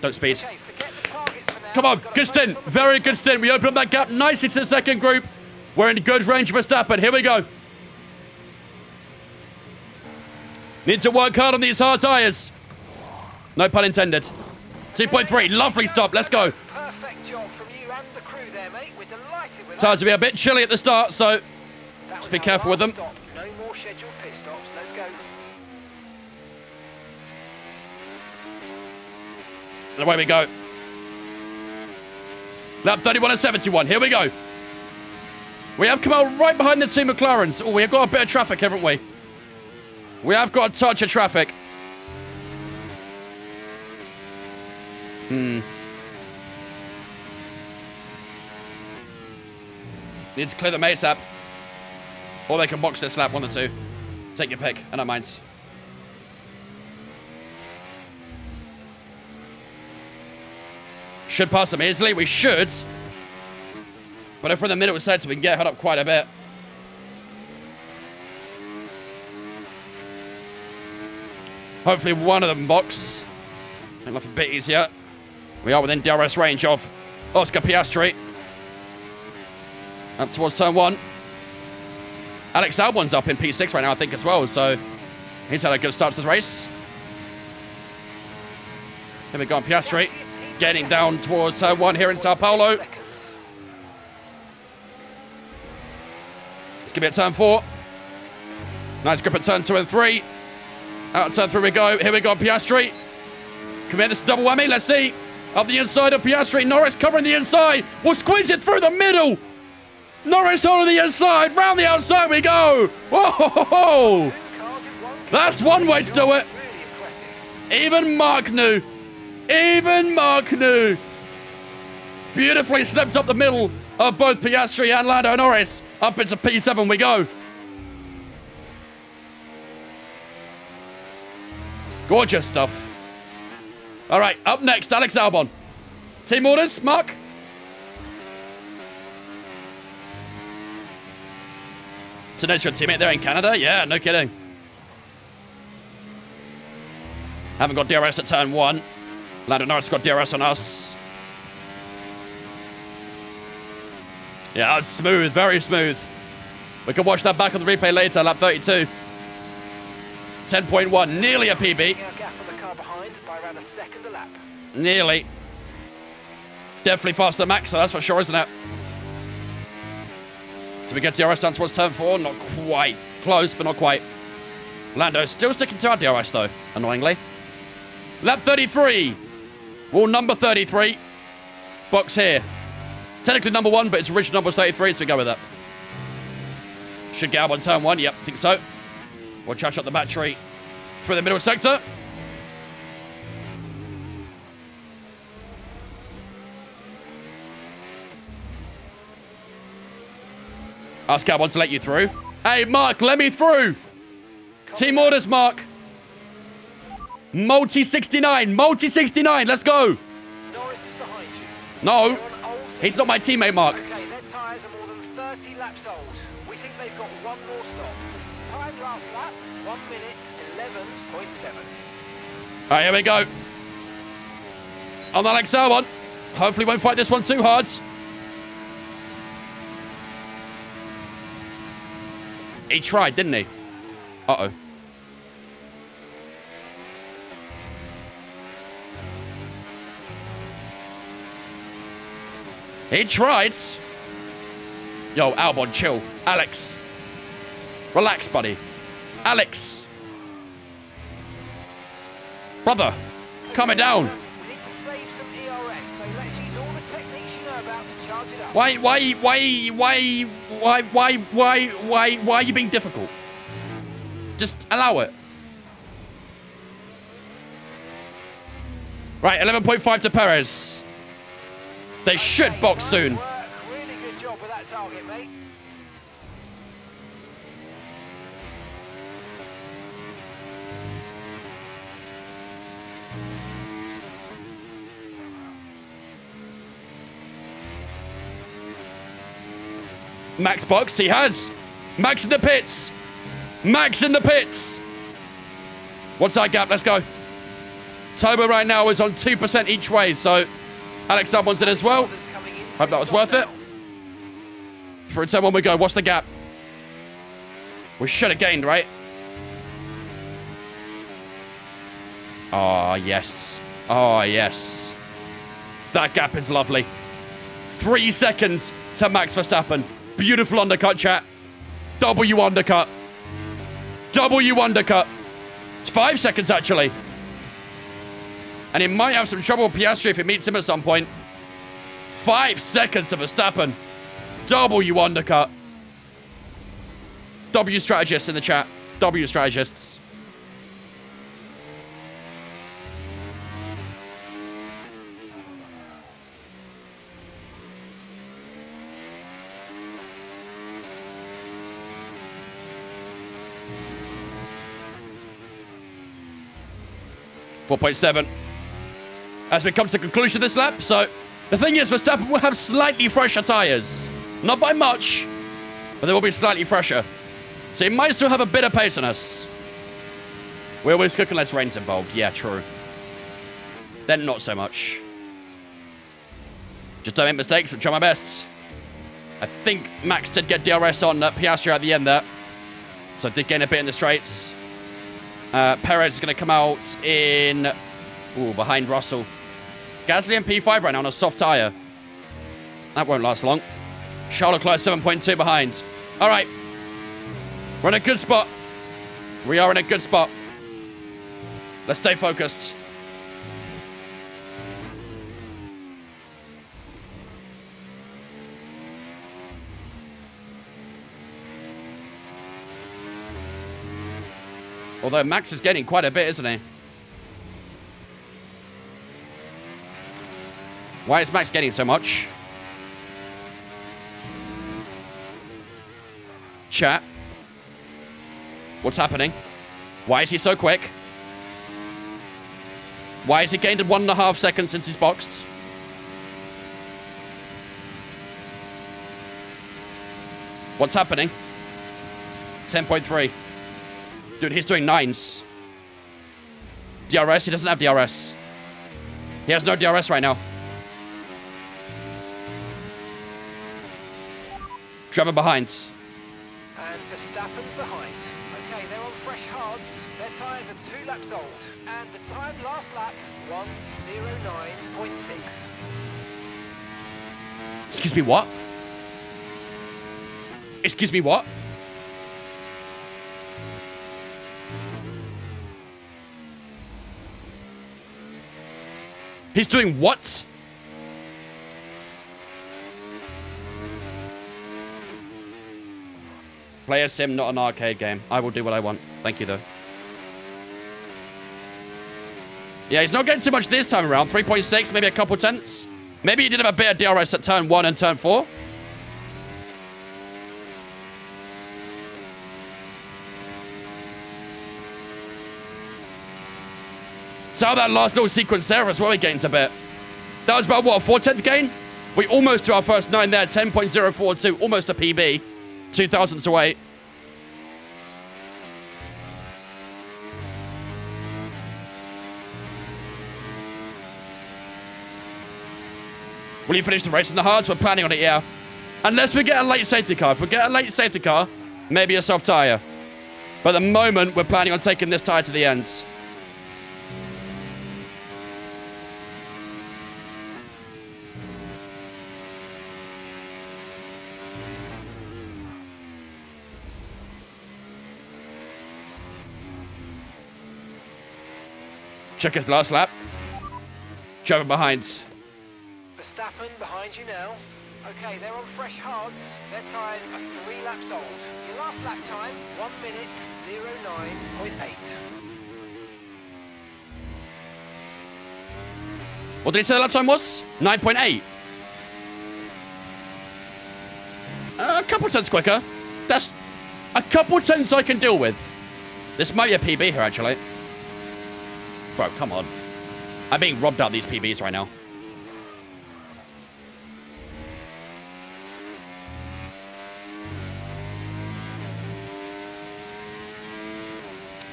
Don't speed. Come on. Good stint. Very good stint. We open up that gap nicely to the second group. We're in good range of Verstappen. Here we go. Need to work hard on these hard tyres. No pun intended. 2.3. Lovely stop. Let's go. Perfect job from you and the crew there, mate. We're delighted with Tyres will be a bit chilly at the start, so just be careful with them. Stop. No more scheduled pit stops. Let's go. And away we go. Lap 31 and 71. Here we go. We have come out right behind the two McLarens. Oh, we have got a bit of traffic, haven't we? We have got a touch of traffic. Need to clear the mace up. Or they can box this lap, one or two. Take your pick. I don't mind. Should pass them easily. We should. But if we're in the middle sector, we can get held up quite a bit. Hopefully one of them box. Make life a bit easier. We are within DRS range of Oscar Piastri. Up towards turn one. Alex Albon's up in P6 right now, I think, as well. So he's had a good start to this race. Here we go on Piastri. Getting down towards turn one here in Sao Paulo. It's going to be at turn four. Nice grip at turn two and three. Out of turn three we go. Here we go, Piastri. Come in, this double whammy. Let's see. Up the inside of Piastri. Norris covering the inside. We'll squeeze it through the middle. Norris on the inside. Round the outside we go. Whoa! That's one way to do it. Even Mark knew. Even Mark knew. Beautifully slipped up the middle of both Piastri and Lando Norris. Up into P7 we go. Gorgeous stuff. All right, up next, Alex Albon. Team orders, Mark? Today's your teammate there in Canada? Yeah, no kidding. Haven't got DRS at turn one. Lando Norris got DRS on us. Yeah, that's smooth, very smooth. We can watch that back on the replay later, lap 32. 10.1, nearly a PB. Nearly. Definitely faster than Max, so that's for sure, isn't it? Do we get DRS down towards turn 4? Not quite. Close, but not quite. Lando's still sticking to our DRS, though, annoyingly. Lap 33. Wall number 33. Box here. Technically number 1, but its original number is 33, so we go with that. Should get out on turn 1. Yep, think so. We'll charge up the battery through the middle sector. Ask Albon to let you through. Hey, Mark, let me through. Team orders, Mark. Multi-69. Multi-69. Let's go. Norris is behind you. No. They're on old He's not my teammate, Mark. Okay, their tyres are more than 30 laps old. We think they've got one more stop. Time last lap, 1 minute, 11.7. All right, here we go. On Alex Albon. Hopefully won't fight this one too hard. He tried, didn't he? Uh-oh. He tried. Yo, Albon, chill. Alex. Relax, buddy. Alex. Brother, calm it down. We need to save some ERS, so let's use all the techniques you know about to charge it up. Why are you being difficult? Just allow it. Right, 11.5 to Perez. They should box Nice soon. work. Really good job with that target, mate. Max boxed, he has. Max in the pits. Max in the pits. What's our gap? Let's go. Turbo right now is on 2% each way, so Alex Albon's in as well. Hope that was worth it. For a turn 1 we go. What's the gap? We should have gained, right? Oh, yes. Oh, yes. That gap is lovely. 3 seconds to Max Verstappen. Beautiful undercut, chat. W undercut. W undercut. It's 5 seconds, actually. And he might have some trouble with Piastri if he meets him at some point. 5 seconds to Verstappen. W undercut. W strategists in the chat. W strategists. .7 as we come to the conclusion of this lap. So the thing is, Verstappen will have slightly fresher tyres. Not by much, but they will be slightly fresher. So he might still have a bit of pace on us. We always cook unless rain's involved. Yeah, true. Then not so much. Just don't make mistakes and try my best. I think Max did get DRS on Piastri at the end there. So did gain a bit in the straights. Perez is going to come out in... Ooh, behind Russell. Gasly and P5 right now on a soft tyre. That won't last long. Charles Leclerc 7.2 behind. All right. We're in a good spot. We are in a good spot. Let's stay focused. Although Max is getting quite a bit, isn't he? Why is Max getting so much? Chat. What's happening? Why is he so quick? Why has he gained 1.5 seconds since he's boxed? What's happening? 10.3. Dude, he's doing 9s. DRS? He doesn't have DRS. He has no DRS right now. Trevor behind. And Verstappen's behind. Okay, they're on fresh hards. Their tyres are 2 laps old. And the time last lap, 1:09.6. Excuse me, what? Excuse me, what? He's doing what? Play a sim, not an arcade game. I will do what I want. Thank you, though. Yeah, he's not getting too much this time around. 3.6, maybe a couple tenths. Maybe he did have a bit of DRS at turn 1 and turn 4. So that last little sequence there as well, he gains a bit. That was about, what, a 4/10 gain? We almost to our first 9 there, 10.042, almost a PB. 2,000ths away. Will you finish the race in the hards? We're planning on it, yeah. Unless we get a late safety car. If we get a late safety car, maybe a soft tyre. But at the moment, we're planning on taking this tyre to the end. Check his last lap. Driver behind. Verstappen behind you now. Okay, they're on fresh hards. Their tyres are 3 laps old. Your last lap time, 1 minute, 09.8. What did he say the lap time was? 9.8. A couple tenths quicker. That's a couple tenths I can deal with. This might be a PB here, actually. Bro, come on. I'm being robbed out of these PBs right now.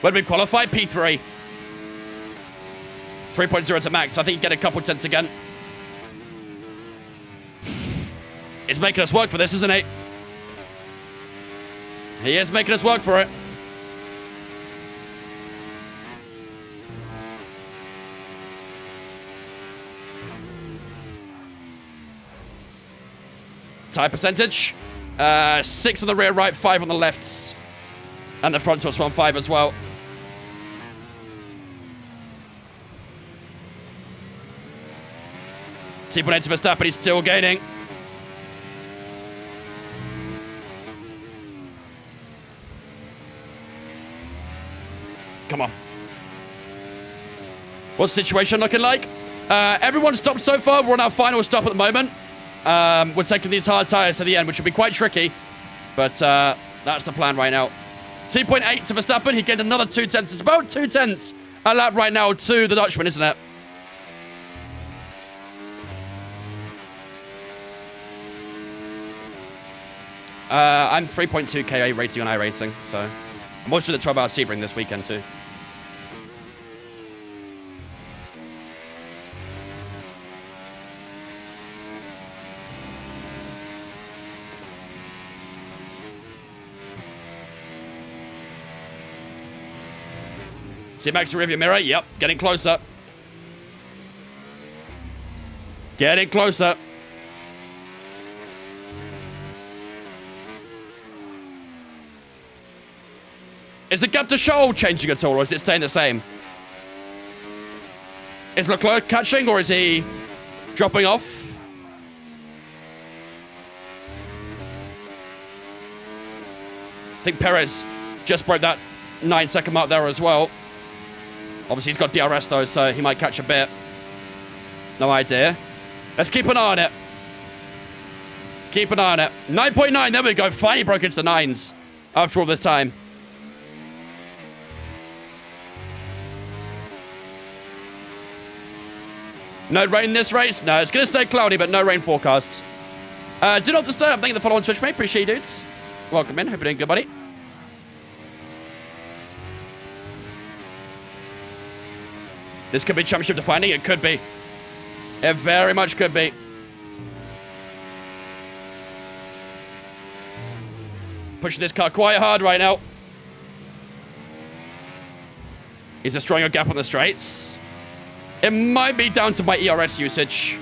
When we qualify, P3. 3.0 to max. I think you get a couple tenths again. He's making us work for this, isn't he? He is making us work for it. Tire percentage. 6 on the rear right, 5 on the lefts. And the front was 1.5 as well. T.8 to Verstappen, he's still gaining. Come on. What's the situation looking like? Everyone's stopped so far. We're on our final stop at the moment. We're taking these hard tires to the end, which will be quite tricky. But that's the plan right now. 2.8 to Verstappen. He gained another 2 tenths. It's about 2 tenths a lap right now to the Dutchman, isn't it? I'm 3.2 KA rating on iRacing, so I'm watching the 12-hour Sebring this weekend too. See Max rearview mirror. Yep, getting closer. Getting closer. Is the gap to Shoal changing at all, or is it staying the same? Is Leclerc catching, or is he dropping off? I think Perez just broke that 9-second mark there as well. Obviously, he's got DRS, though, so he might catch a bit. No idea. Let's keep an eye on it. Keep an eye on it. 9.9, there we go. Finally broke into the 9s after all this time. No rain this race? No, it's going to stay cloudy, but no rain forecast. Do not disturb. Thank you for the follow on Twitch, mate. Appreciate you, dudes. Welcome in. Hope you're doing good, buddy. This could be championship defining. It could be. It very much could be. Pushing this car quite hard right now. He's destroying a gap on the straights. It might be down to my ERS usage.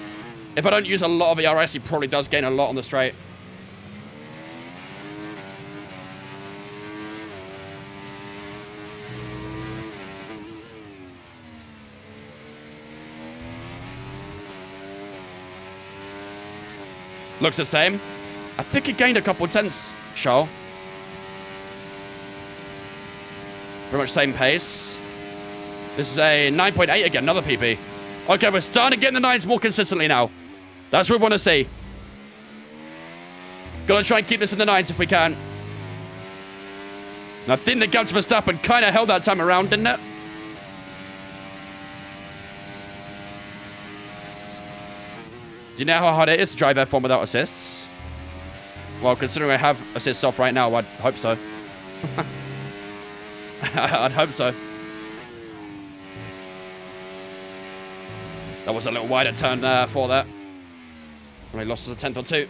If I don't use a lot of ERS, he probably does gain a lot on the straight. Looks the same. I think he gained a couple tenths, Charles. Pretty much same pace. This is a 9.8 again, another PB. Okay, we're starting to get in the nines more consistently now. That's what we want to see. Gotta try and keep this in the nines if we can. And I think the gap to Verstappen kind of held that time around, didn't it? Do you know how hard it is to drive F1 without assists? Well, considering I have assists off right now, I'd hope so. I'd hope so. That was a little wider turn for that. Only lost us a tenth or two.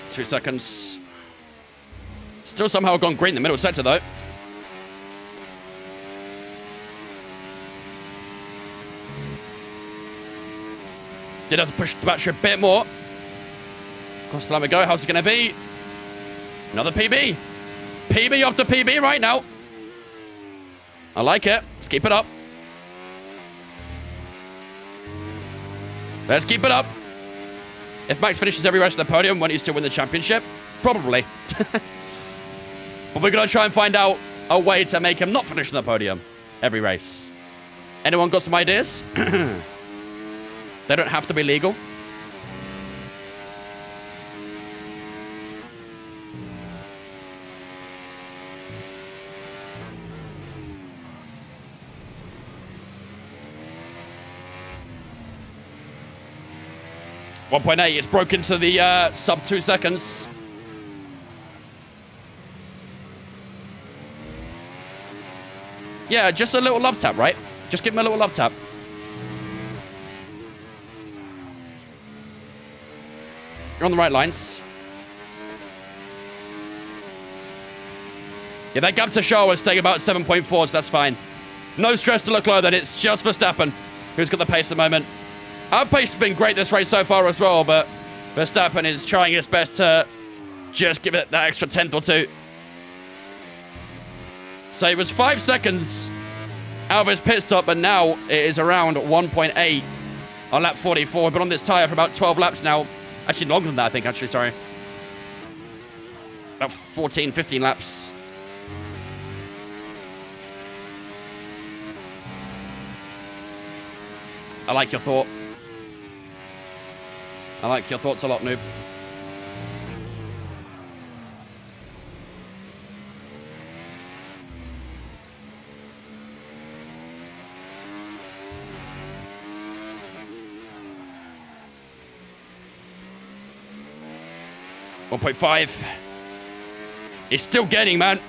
Two seconds. Still somehow gone green in the middle sector, though. Did have to push the battery a bit more. Across the line we go. How's it going to be? Another PB. PB after PB right now. I like it. Let's keep it up. Let's keep it up. If Max finishes every race of the podium, won't he still win the championship? Probably. But we're going to try and find out a way to make him not finish on the podium every race. Anyone got some ideas? They don't have to be legal. .8, it's broken to the sub 2 seconds. Yeah, just a little love tap, right? Just give him a little love tap. You're on the right lines. Yeah, that gap to Shaw was taking about 7.4, so that's fine. No stress to Leclerc that it's just Verstappen who's got the pace at the moment. Our pace has been great this race so far as well, but Verstappen is trying his best to just give it that extra tenth or two. So it was 5 seconds out of his pit stop, but now it is around 1.8 on lap 44. We've been on this tyre for about 12 laps now. Actually, longer than that, I think, actually, sorry. About 14, 15 laps. I like your thought. I like your thoughts a lot, noob. .5. He's still getting, man.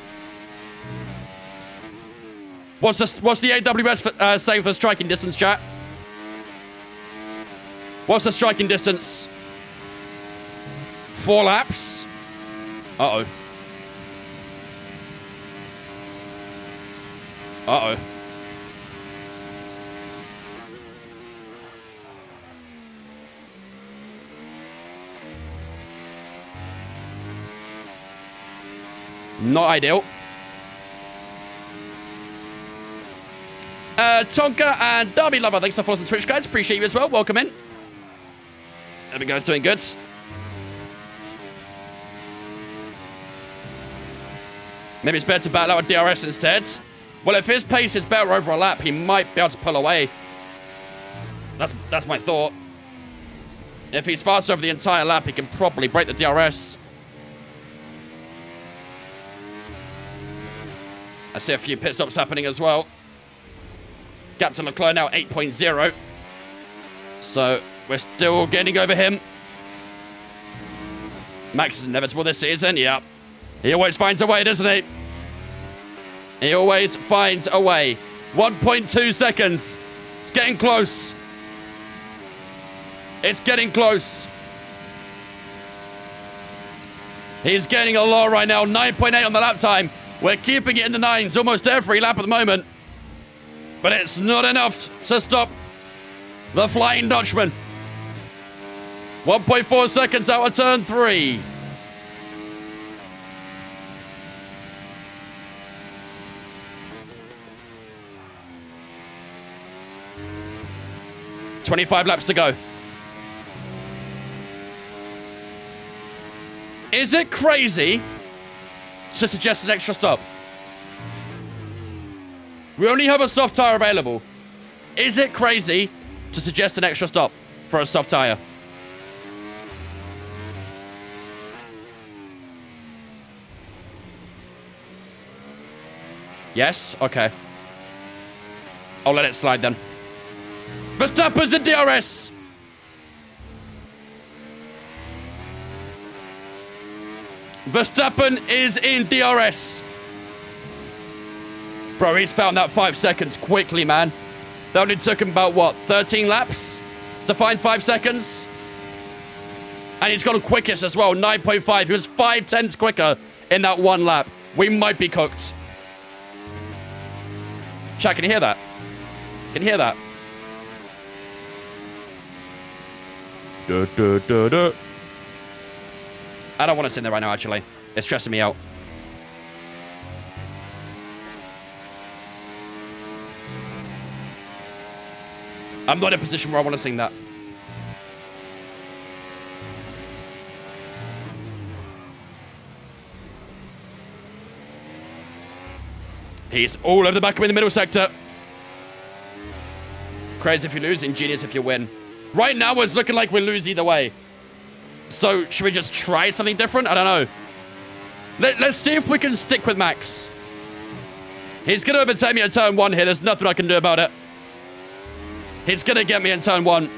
What's the AWS saying for striking distance, chat? What's the striking distance? 4 laps? Uh-oh. Uh-oh. Not ideal. Tonka and Derby Lover, thanks for following on Twitch, guys. Appreciate you as well. Welcome in. There we go, it's doing good. Maybe it's better to battle out with DRS instead. Well, if his pace is better over a lap, he might be able to pull away. That's my thought. If he's faster over the entire lap, he can probably break the DRS. I see a few pit stops happening as well. Gap to Leclerc now 8.0. So we're still getting over him. Max is inevitable this season, yeah. He always finds a way, doesn't he? He always finds a way. 1.2 seconds. It's getting close. It's getting close. He's gaining a lot right now. 9.8 on the lap time. We're keeping it in the 9s almost every lap at the moment. But it's not enough to stop the Flying Dutchman. 1.4 seconds out of turn 3. $25 laps to go. Is it crazy to suggest an extra stop? We only have a soft tire available. Is it crazy to suggest an extra stop for a soft tire? Yes? Okay. I'll let it slide then. Verstappen's in DRS! Verstappen is in DRS. Bro, he's found that 5 seconds quickly, man. That only took him about, what, 13 laps to find 5 seconds? And he's gone quickest as well, 9.5. He was 5/10 quicker in that one lap. We might be cooked. Chat, can you hear that? Can you hear that? I don't want to sit there right now, actually. It's stressing me out. I'm not in a position where I want to sing that. He's all over the back of me in the middle sector. Crazy if you lose, ingenious if you win. Right now, it's looking like we lose either way. So, should we just try something different? I don't know. Let's see if we can stick with Max. He's going to overtake me at turn 1 here. There's nothing I can do about it. He's going to get me in turn 1.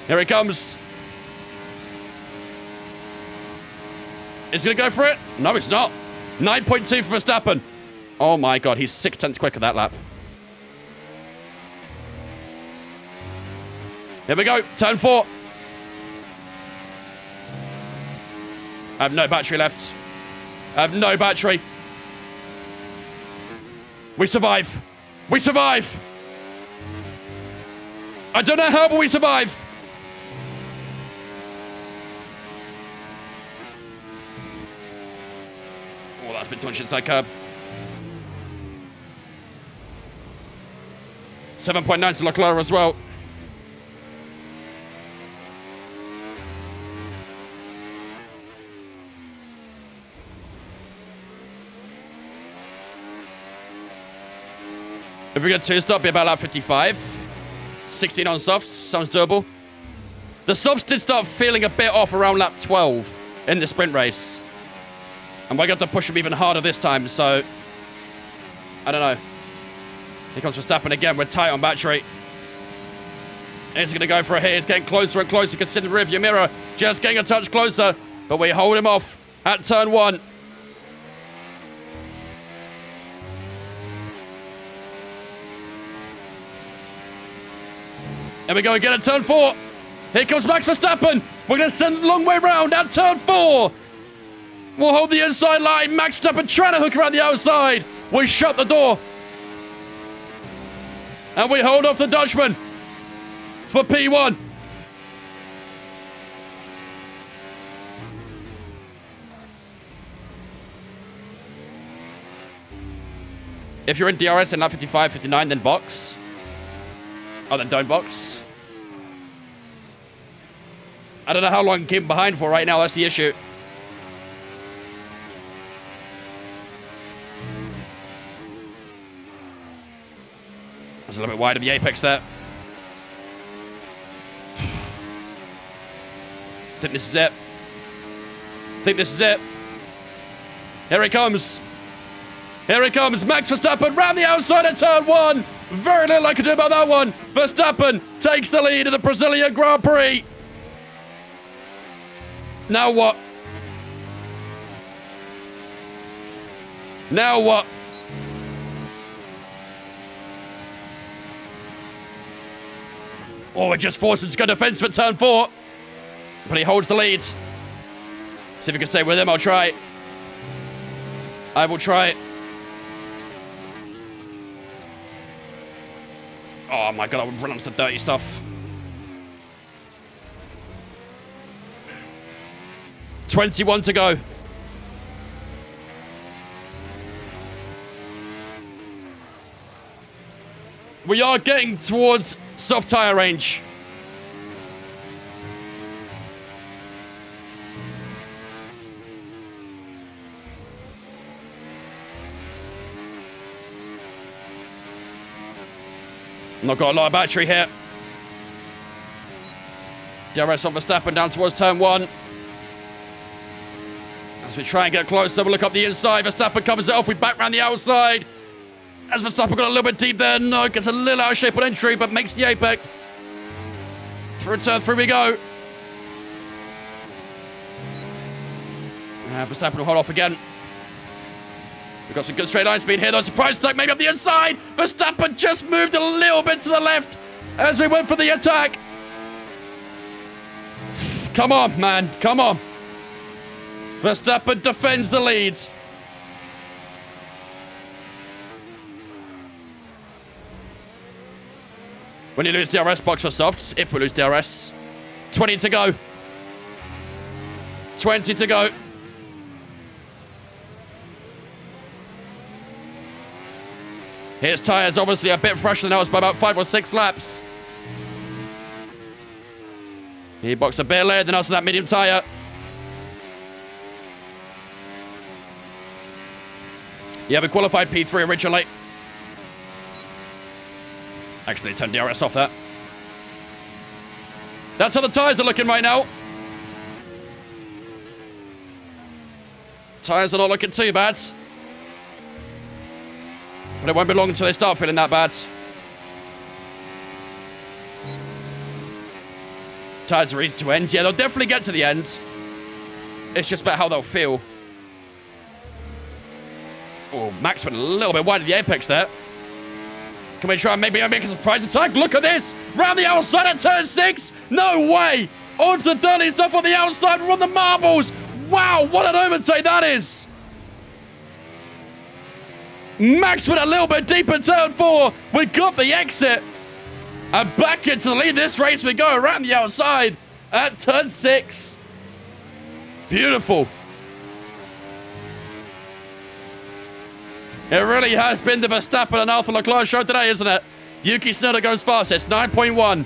Here he comes. Is he going to go for it? No, it's not. 9.2 for Verstappen. Oh my god, he's 6/10 quicker that lap. Here we go, turn 4. I have no battery left. I have no battery. We survive. We survive. I don't know how, but we survive. Oh, that's been too much inside curb. 7.9 to Leclerc as well. If we get 2 stop, be about lap 55. 16 on softs, sounds doable. The softs did start feeling a bit off around lap 12 in the sprint race. And we're going to push them even harder this time, so I don't know. Here comes Verstappen again. We're tight on battery. He's going to go for a hit. He's getting closer and closer. You can see the rearview mirror just getting a touch closer. But we hold him off at turn 1. There we go again at turn 4. Here comes Max Verstappen. We're going to send the long way round at turn 4. We'll hold the inside line. Max Verstappen trying to hook around the outside. We shut the door. And we hold off the Dutchman for P1. If you're in DRS in lap 55, 59, then box. Oh, then don't box. I don't know how long I can keep him behind for right now. That's the issue. That's a little bit wide of the apex there. Think this is it. Think this is it. Here he comes. Here he comes. Max Verstappen round the outside of turn 1. Very little I can do about that one. Verstappen takes the lead in the Brazilian Grand Prix. Now what? Now what? Oh, it just forced him to go defense for turn 4. But he holds the lead. See if he can stay with him. I'll try. I will try. Oh my god, I would run onto the dirty stuff. $21 to go. We are getting towards soft tire range. Not got a lot of battery here. DRS on Verstappen down towards turn 1. As we try and get closer, we'll look up the inside. Verstappen covers it off. We back round the outside. As Verstappen got a little bit deep there. No, gets a little out of shape on entry, but makes the apex. Through turn 3 we go. Verstappen will hold off again. We've got some good straight line speed here, though. Surprise attack maybe up the inside. Verstappen just moved a little bit to the left as we went for the attack. Come on, man. Come on. Verstappen defends the lead. When you lose DRS, box for softs. If we lose DRS. 20 to go. 20 to go. His tyres obviously a bit fresher than ours by about 5 or 6 laps. He boxed a bit later than us on that medium tyre. Yeah, we qualified P3 originally. Actually, turned DRS off that. That's how the tyres are looking right now. Tyres are not looking too bad. But it won't be long until they start feeling that bad. Tyres are easy to end. Yeah, they'll definitely get to the end. It's just about how they'll feel. Oh, Max went a little bit wide of the apex there. Can we try and maybe make a surprise attack? Look at this! Round the outside at turn 6! No way! Onto the dirty stuff on the outside. We're on the marbles! Wow, what an overtake that is! Max went a little bit deep in turn 4. We got the exit. And back into the lead. This race we go around the outside at turn 6. Beautiful. It really has been the Verstappen and Arthur Leclerc show today, isn't it? Yuki Tsunoda goes fastest, 9.1.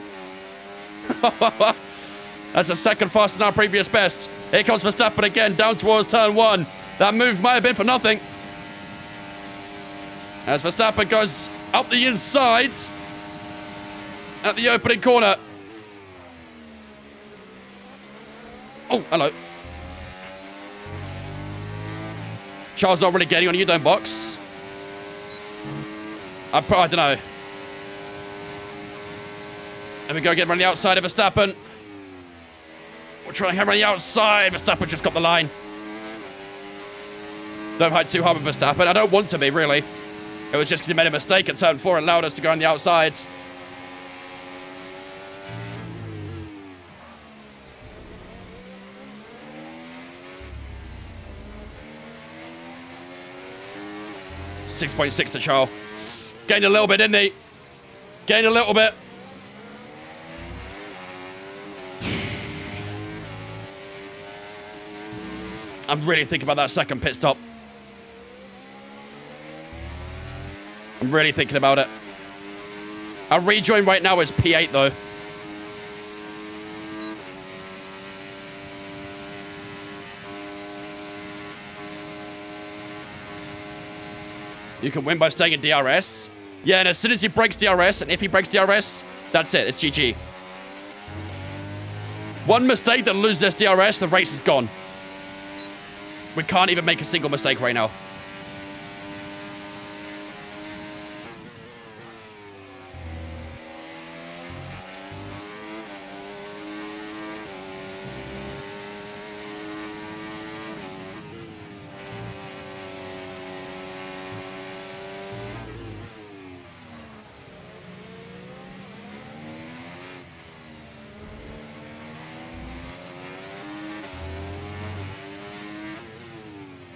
That's the second fastest than our previous best. Here comes Verstappen again, down towards turn 1. That move might have been for nothing. As Verstappen goes up the inside at the opening corner. Oh, hello. Charles not really getting on you, don't box. I don't know. There we go, get around the outside of Verstappen. We're trying to hammer on the outside. Verstappen just got the line. Don't hide too hard with Verstappen. I don't want to be, really. It was just because he made a mistake at turn 4 and allowed us to go on the outside. .6 to Charles. Gained a little bit, didn't he? Gained a little bit. I'm really thinking about that second pit stop. I'm really thinking about it. Our rejoin right now is P8, though. You can win by staying in DRS. Yeah, and as soon as he breaks DRS, and if he breaks DRS, that's it. It's GG. One mistake that loses DRS, the race is gone. We can't even make a single mistake right now.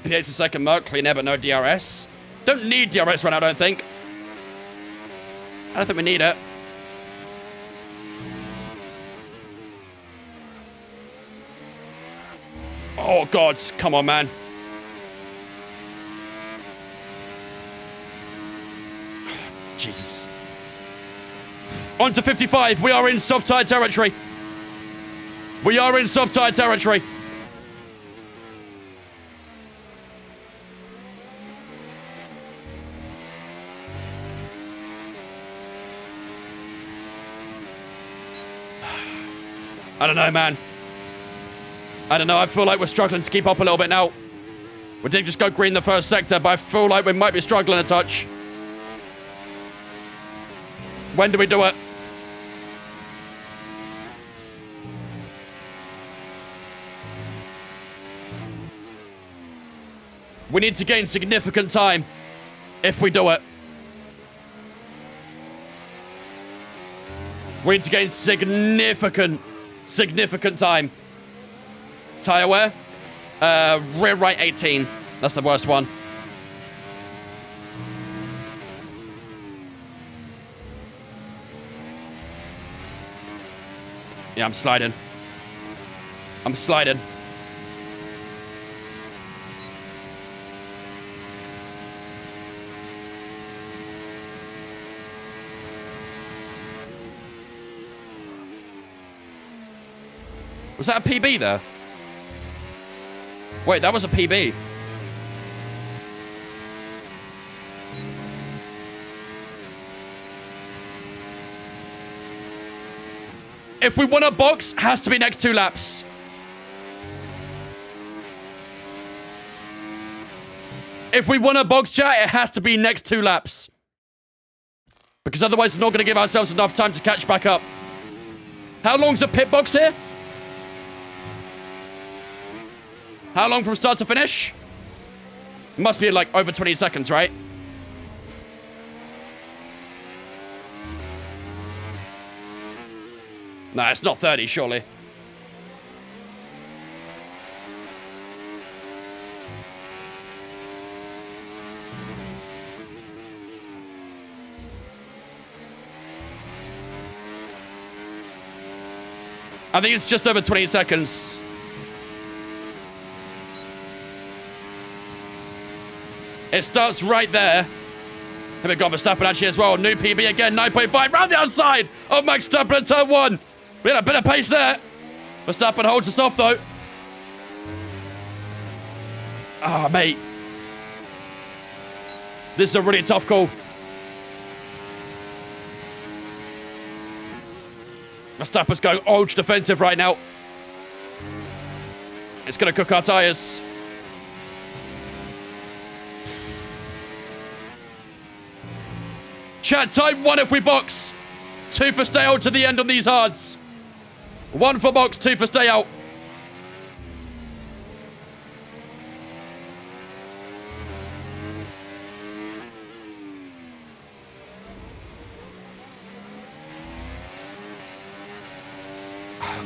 P8's a second mark. Clean air, but no DRS. Don't need DRS right now, I don't think. I don't think we need it. Oh, God. Come on, man. Jesus. On to 55. We are in soft tire territory. We are in soft tire territory. I don't know, man. I don't know. I feel like we're struggling to keep up a little bit now. We did just go green the first sector, but I feel like we might be struggling a touch. When do we do it? We need to gain significant time if we do it. We need to gain significant time. Tire wear? Rear right 18. That's the worst one. Yeah, I'm sliding. I'm sliding. Was that a PB there? Wait, that was a PB. If we want a box, it has to be next 2 laps. If we want a box, chat, it has to be next 2 laps. Because otherwise, we're not going to give ourselves enough time to catch back up. How long's a pit box here? How long from start to finish? It must be like over 20 seconds, right? Nah, it's not 30, surely. I think it's just over 20 seconds. It starts right there. Here we go, Verstappen actually as well. New PB again, 9.5 round the outside of Max Verstappen at turn 1. We had a bit of pace there. Verstappen holds us off though. Ah, mate. This is a really tough call. Verstappen's going ultra defensive right now. It's going to cook our tyres. Chat, time 1 if we box. 2 for stay out to the end on these hards. 1 for box, 2 for stay out.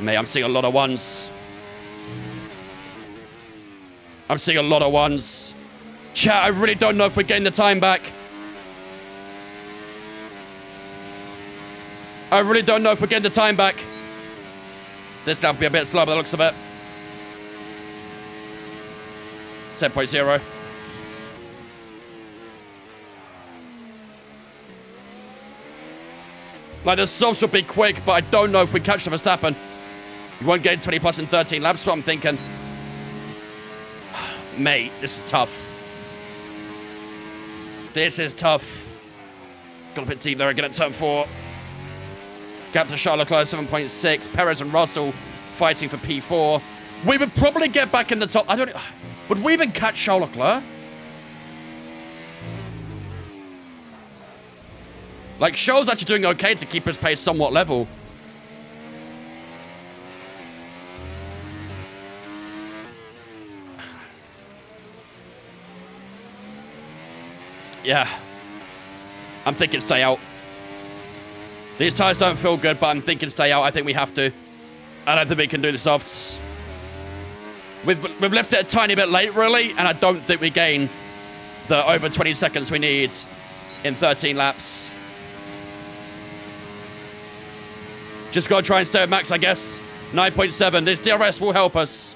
Mate, I'm seeing a lot of 1s. I'm seeing a lot of 1s. Chat, I really don't know if we're getting the time back. I really don't know if we're getting the time back. This will be a bit slow by the looks of it. 10.0. Like, the softs will be quick, but I don't know if we catch the Verstappen. We won't get 20 plus in 13 laps, what I'm thinking. Mate, this is tough. This is tough. Got a bit deep there again at turn 4. Gap to Charles Leclerc, 7.6. Perez and Russell fighting for P4. We would probably get back in the top. Would we even catch Charles Leclerc? Like, Charles actually doing okay to keep his pace somewhat level. Yeah. I'm thinking stay out. These tyres don't feel good, but I'm thinking stay out. I think we have to. I don't think we can do the softs. We've left it a tiny bit late, really, and I don't think we gain the over 20 seconds we need in 13 laps. Just got to try and stay at max, I guess. 9.7. This DRS will help us.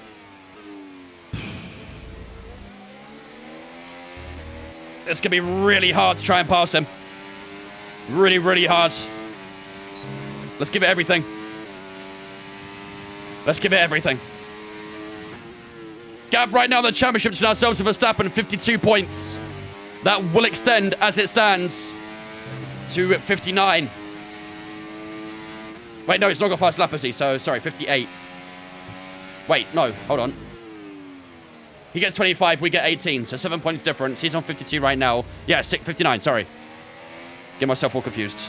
It's going to be really hard to try and pass him. Really, really hard. Let's give it everything. Let's give it everything. Gap right now in the championship between ourselves and Verstappen, 52 points. That will extend as it stands to 59. Wait, no, it's not got fast lap, is he? So, sorry, 58. Wait, no, hold on. He gets 25, we get 18, so 7 points difference. He's on 52 right now. Yeah, 59, sorry. Get myself all confused.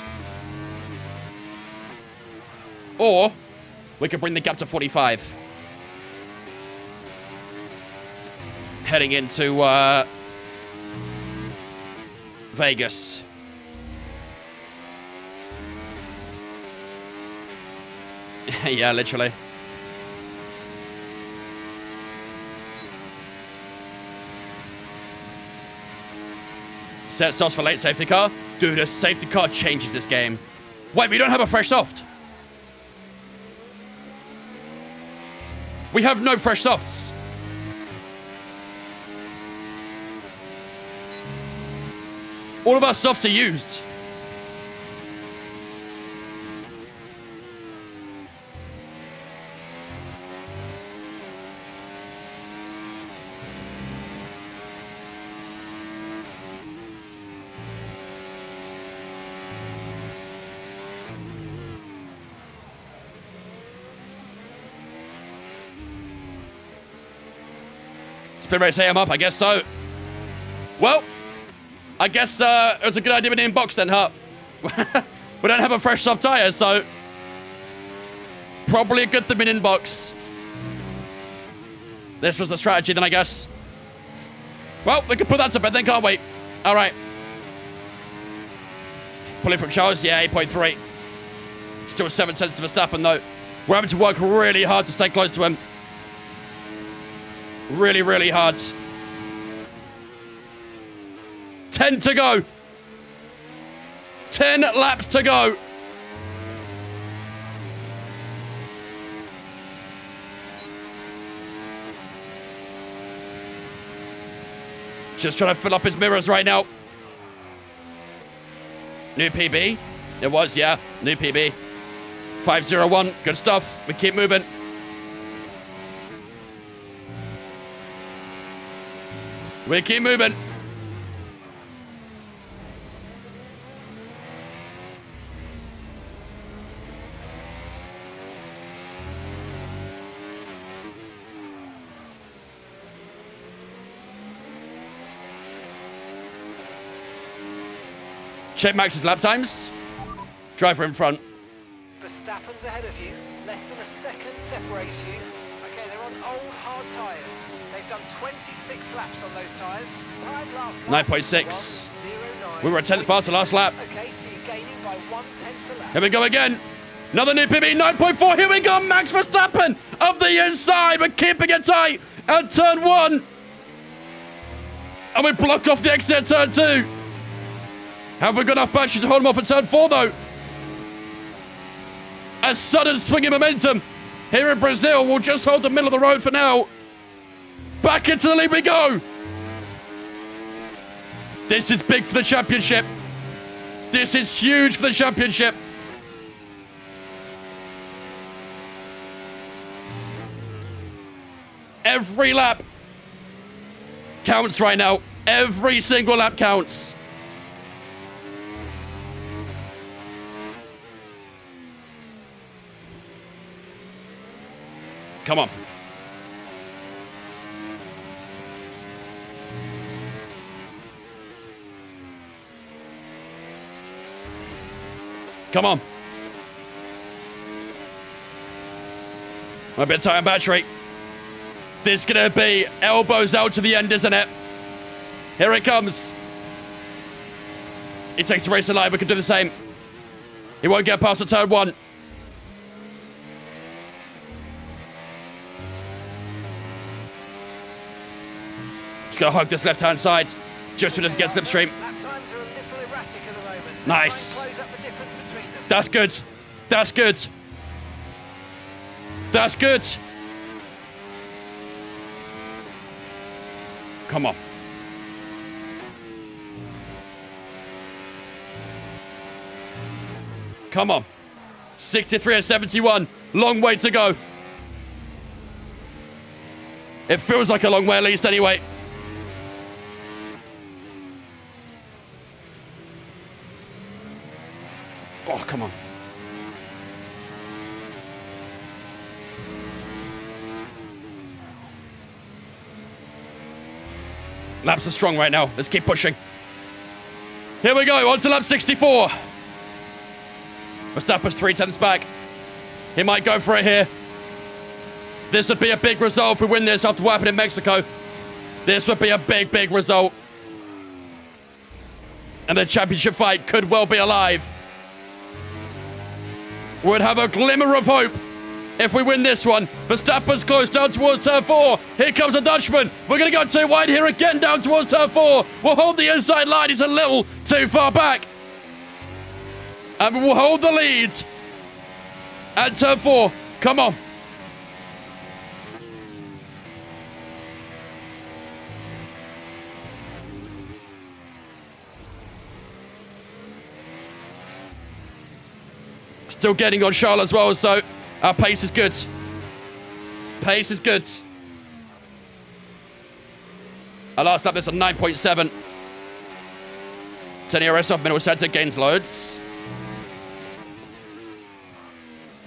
Or, we could bring the gap to 45. Heading into, Vegas. Yeah, literally. Set softs for late safety car. Dude, a safety car changes this game. Wait, we don't have a fresh soft. We have no fresh softs. All of our softs are used. Spin rate say I'm up, I guess so. Well, I guess it was a good idea with the inbox then, huh? We don't have a fresh soft tire, so probably a good thing in inbox. This was the strategy then, I guess. Well, we can put that to bed then, can't we? All right. Pulling from Charles, yeah, 8.3. Still 7 tenths of Verstappen, though. We're having to work really hard to stay close to him. Really, really hard. 10 to go. 10 laps to go. Just trying to fill up his mirrors right now. New PB. It was, yeah. New PB. 501. Good stuff. We keep moving. We keep moving. Check Max's lap times. Driver in front. Verstappen's ahead of you. Less than a second separates you. Okay, they're on old hard tyres. They've done 26 laps on those tyres. Time last lap 9.6. 1:09. We were a tenth faster last lap. Okay, so you're gaining by 1/10 a lap. Here we go again. Another new PB, 9.4. Here we go, Max Verstappen up the inside. We're keeping it tight at turn 1. And we block off the exit at turn 2. Have we got enough battery to hold him off at turn 4, though? A sudden swing in momentum here in Brazil. We'll just hold the middle of the road for now. Back into the lead we go. This is big for the championship. This is huge for the championship. Every lap counts right now. Every single lap counts. Come on. Come on. I'm a bit tight on battery. This is going to be elbows out to the end, isn't it? Here it comes. He takes the race alive. We can do the same. He won't get past the turn 1. Just gotta hug this left-hand side. Just so it doesn't get slipstream. Lap times are a little erratic at the moment. Nice. Try and close up the difference between them. That's good. That's good. That's good. Come on. Come on. 63 and 71. Long way to go. It feels like a long way at least anyway. Oh, come on. Laps are strong right now. Let's keep pushing. Here we go. On to lap 64. Verstappen's 3/10 back. He might go for it here. This would be a big result if we win this after what happened in Mexico. This would be a big, big result. And the championship fight could well be alive. We'd have a glimmer of hope if we win this one. Verstappen's close down towards turn 4. Here comes a Dutchman. We're going to go too wide here again down towards turn 4. We'll hold the inside line. He's a little too far back. And we'll hold the lead at turn 4. Come on. Still getting on Charles as well, so our pace is good. Pace is good. Our last lap is a 9.7. 10 ERS off middle center, gains loads.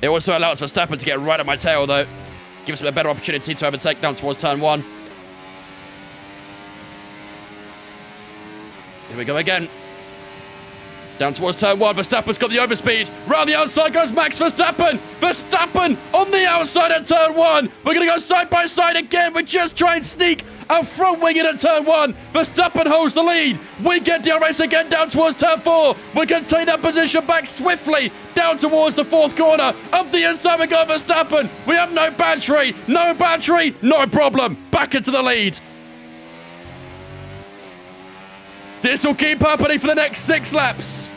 It also allows Verstappen to get right at my tail, though. Gives him a better opportunity to overtake down towards turn 1. Here we go again. Down towards turn 1, Verstappen's got the overspeed. Round the outside goes Max Verstappen. Verstappen on the outside at turn 1. We're going to go side by side again. We just try and sneak our front wing in at turn 1. Verstappen holds the lead. We get DRS again down towards turn 4. We're going to take that position back swiftly down towards the 4th corner. Up the inside we go Verstappen. We have no battery. No battery. No problem. Back into the lead. This will keep happening for the next 6 laps.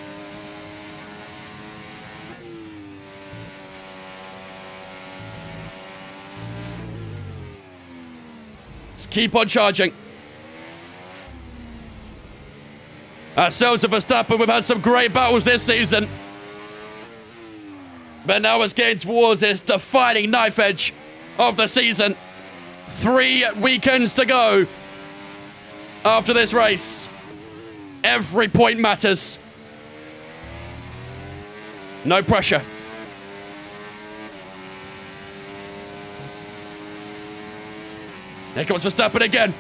Just keep on charging. Ourselves and Verstappen, we've had some great battles this season. But now it's getting towards this defining knife edge of the season. 3 weekends to go after this race. Every point matters. No pressure. Here comes Verstappen again.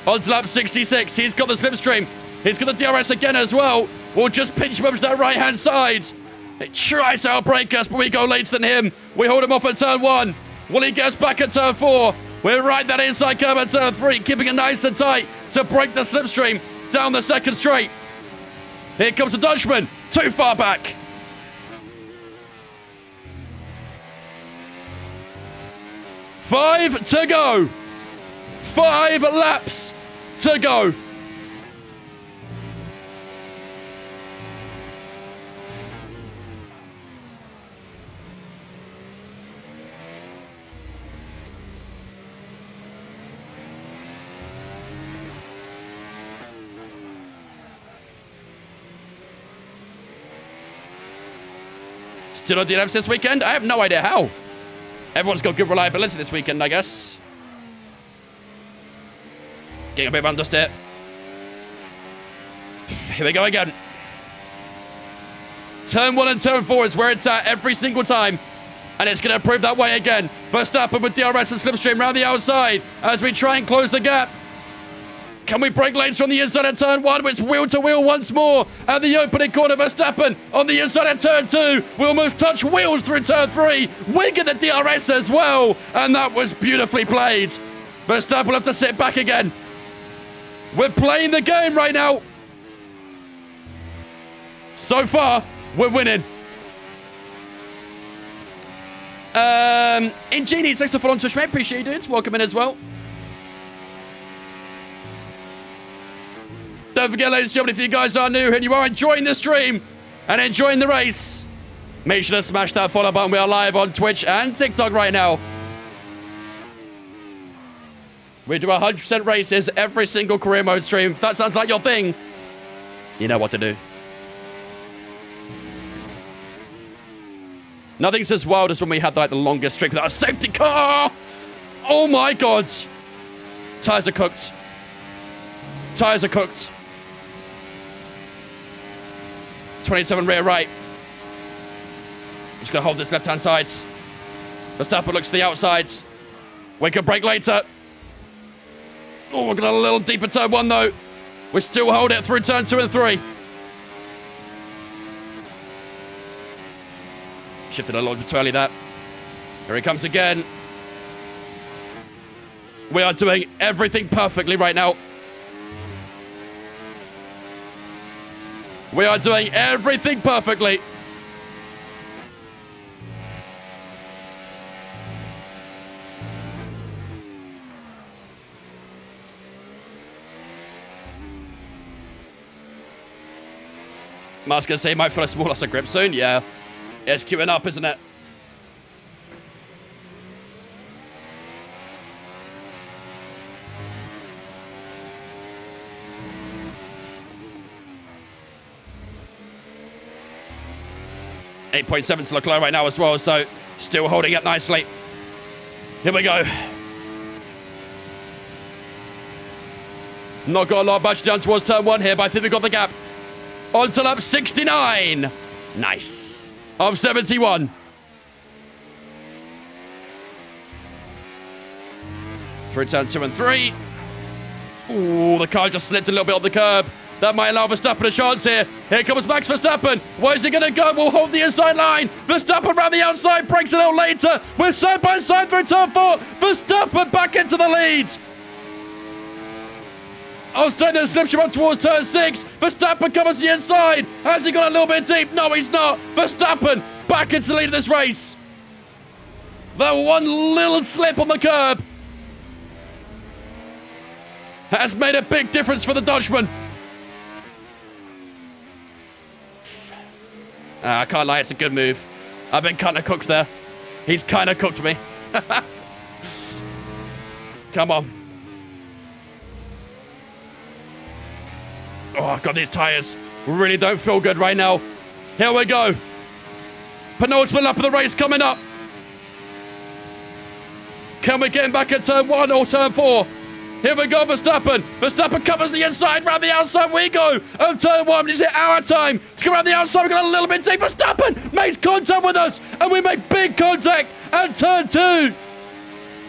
On to lap 66. He's got the slipstream. He's got the DRS again as well. We'll just pinch him up to that right-hand side. He tries to outbrake us, but we go later than him. We hold him off at turn 1. Will he get us back at turn 4? We're right that inside curve at turn 3, keeping it nice and tight to break the slipstream down the 2nd straight. Here comes the Dutchman. Too far back. Five to go. 5 laps to go. Still on DNFs this weekend? I have no idea how. Everyone's got good reliability this weekend, I guess. Getting a bit of understeer. Here we go again. Turn 1 and turn 4 is where it's at every single time. And it's going to prove that way again. Verstappen with DRS and slipstream around the outside as we try and close the gap. Can we break later on the inside of turn 1? It's wheel to wheel once more. At the opening corner, Verstappen on the inside of turn 2. We almost touch wheels through turn 3. We get the DRS as well. And that was beautifully played. Verstappen will have to sit back again. We're playing the game right now. So far, we're winning. Ingenie, thanks for following on Twitch, mate. Appreciate you, dudes. Welcome in as well. Don't forget, ladies and gentlemen, if you guys are new and you are enjoying the stream and enjoying the race, make sure to smash that follow button. We are live on Twitch and TikTok right now. We do 100% races every single career mode stream. If that sounds like your thing, you know what to do. Nothing's as wild as when we had like the longest streak without a safety car. Oh my god. Tires are cooked. Tires are cooked. 27 rear right. Just gonna hold this left-hand side. Verstappen looks to the outside. We can brake later. Oh, we're got a little deeper turn 1 though. We still hold it through turn 2 and 3. Shifted a little bit too early there. Here he comes again. We are doing everything perfectly right now. We are doing everything perfectly. Mark's gonna say he might feel a small loss of grip soon. Yeah. It's queuing up, isn't it? .7 to Leclerc right now as well, so still holding it nicely. Here we go. Not got a lot of batch down towards turn 1 here, but I think we got the gap. On to lap 69. Nice. Of 71. Through turn 2 and 3. Ooh, the car just slipped a little bit on the curb. That might allow Verstappen a chance here. Here comes Max Verstappen. Where's he going to go? We'll hold the inside line. Verstappen around the outside. Breaks a little later. We're side by side through turn 4. Verstappen back into the lead. I was taking the slipstream up towards turn 6. Verstappen covers the inside. Has he got a little bit deep? No, he's not. Verstappen back into the lead of this race. That one little slip on the curb has made a big difference for the Dutchman. I can't lie, it's a good move. I've been kind of cooked there. He's kind of cooked me. Come on. Oh, God, these tires really don't feel good right now. Here we go. Penultimate lap of the race coming up. Can we get him back at turn 1 or turn 4? Here we go, Verstappen. Verstappen covers the inside, round the outside we go. Of turn 1, is it our time to go around the outside? We've got a little bit deep. Verstappen makes contact with us, and we make big contact at turn 2.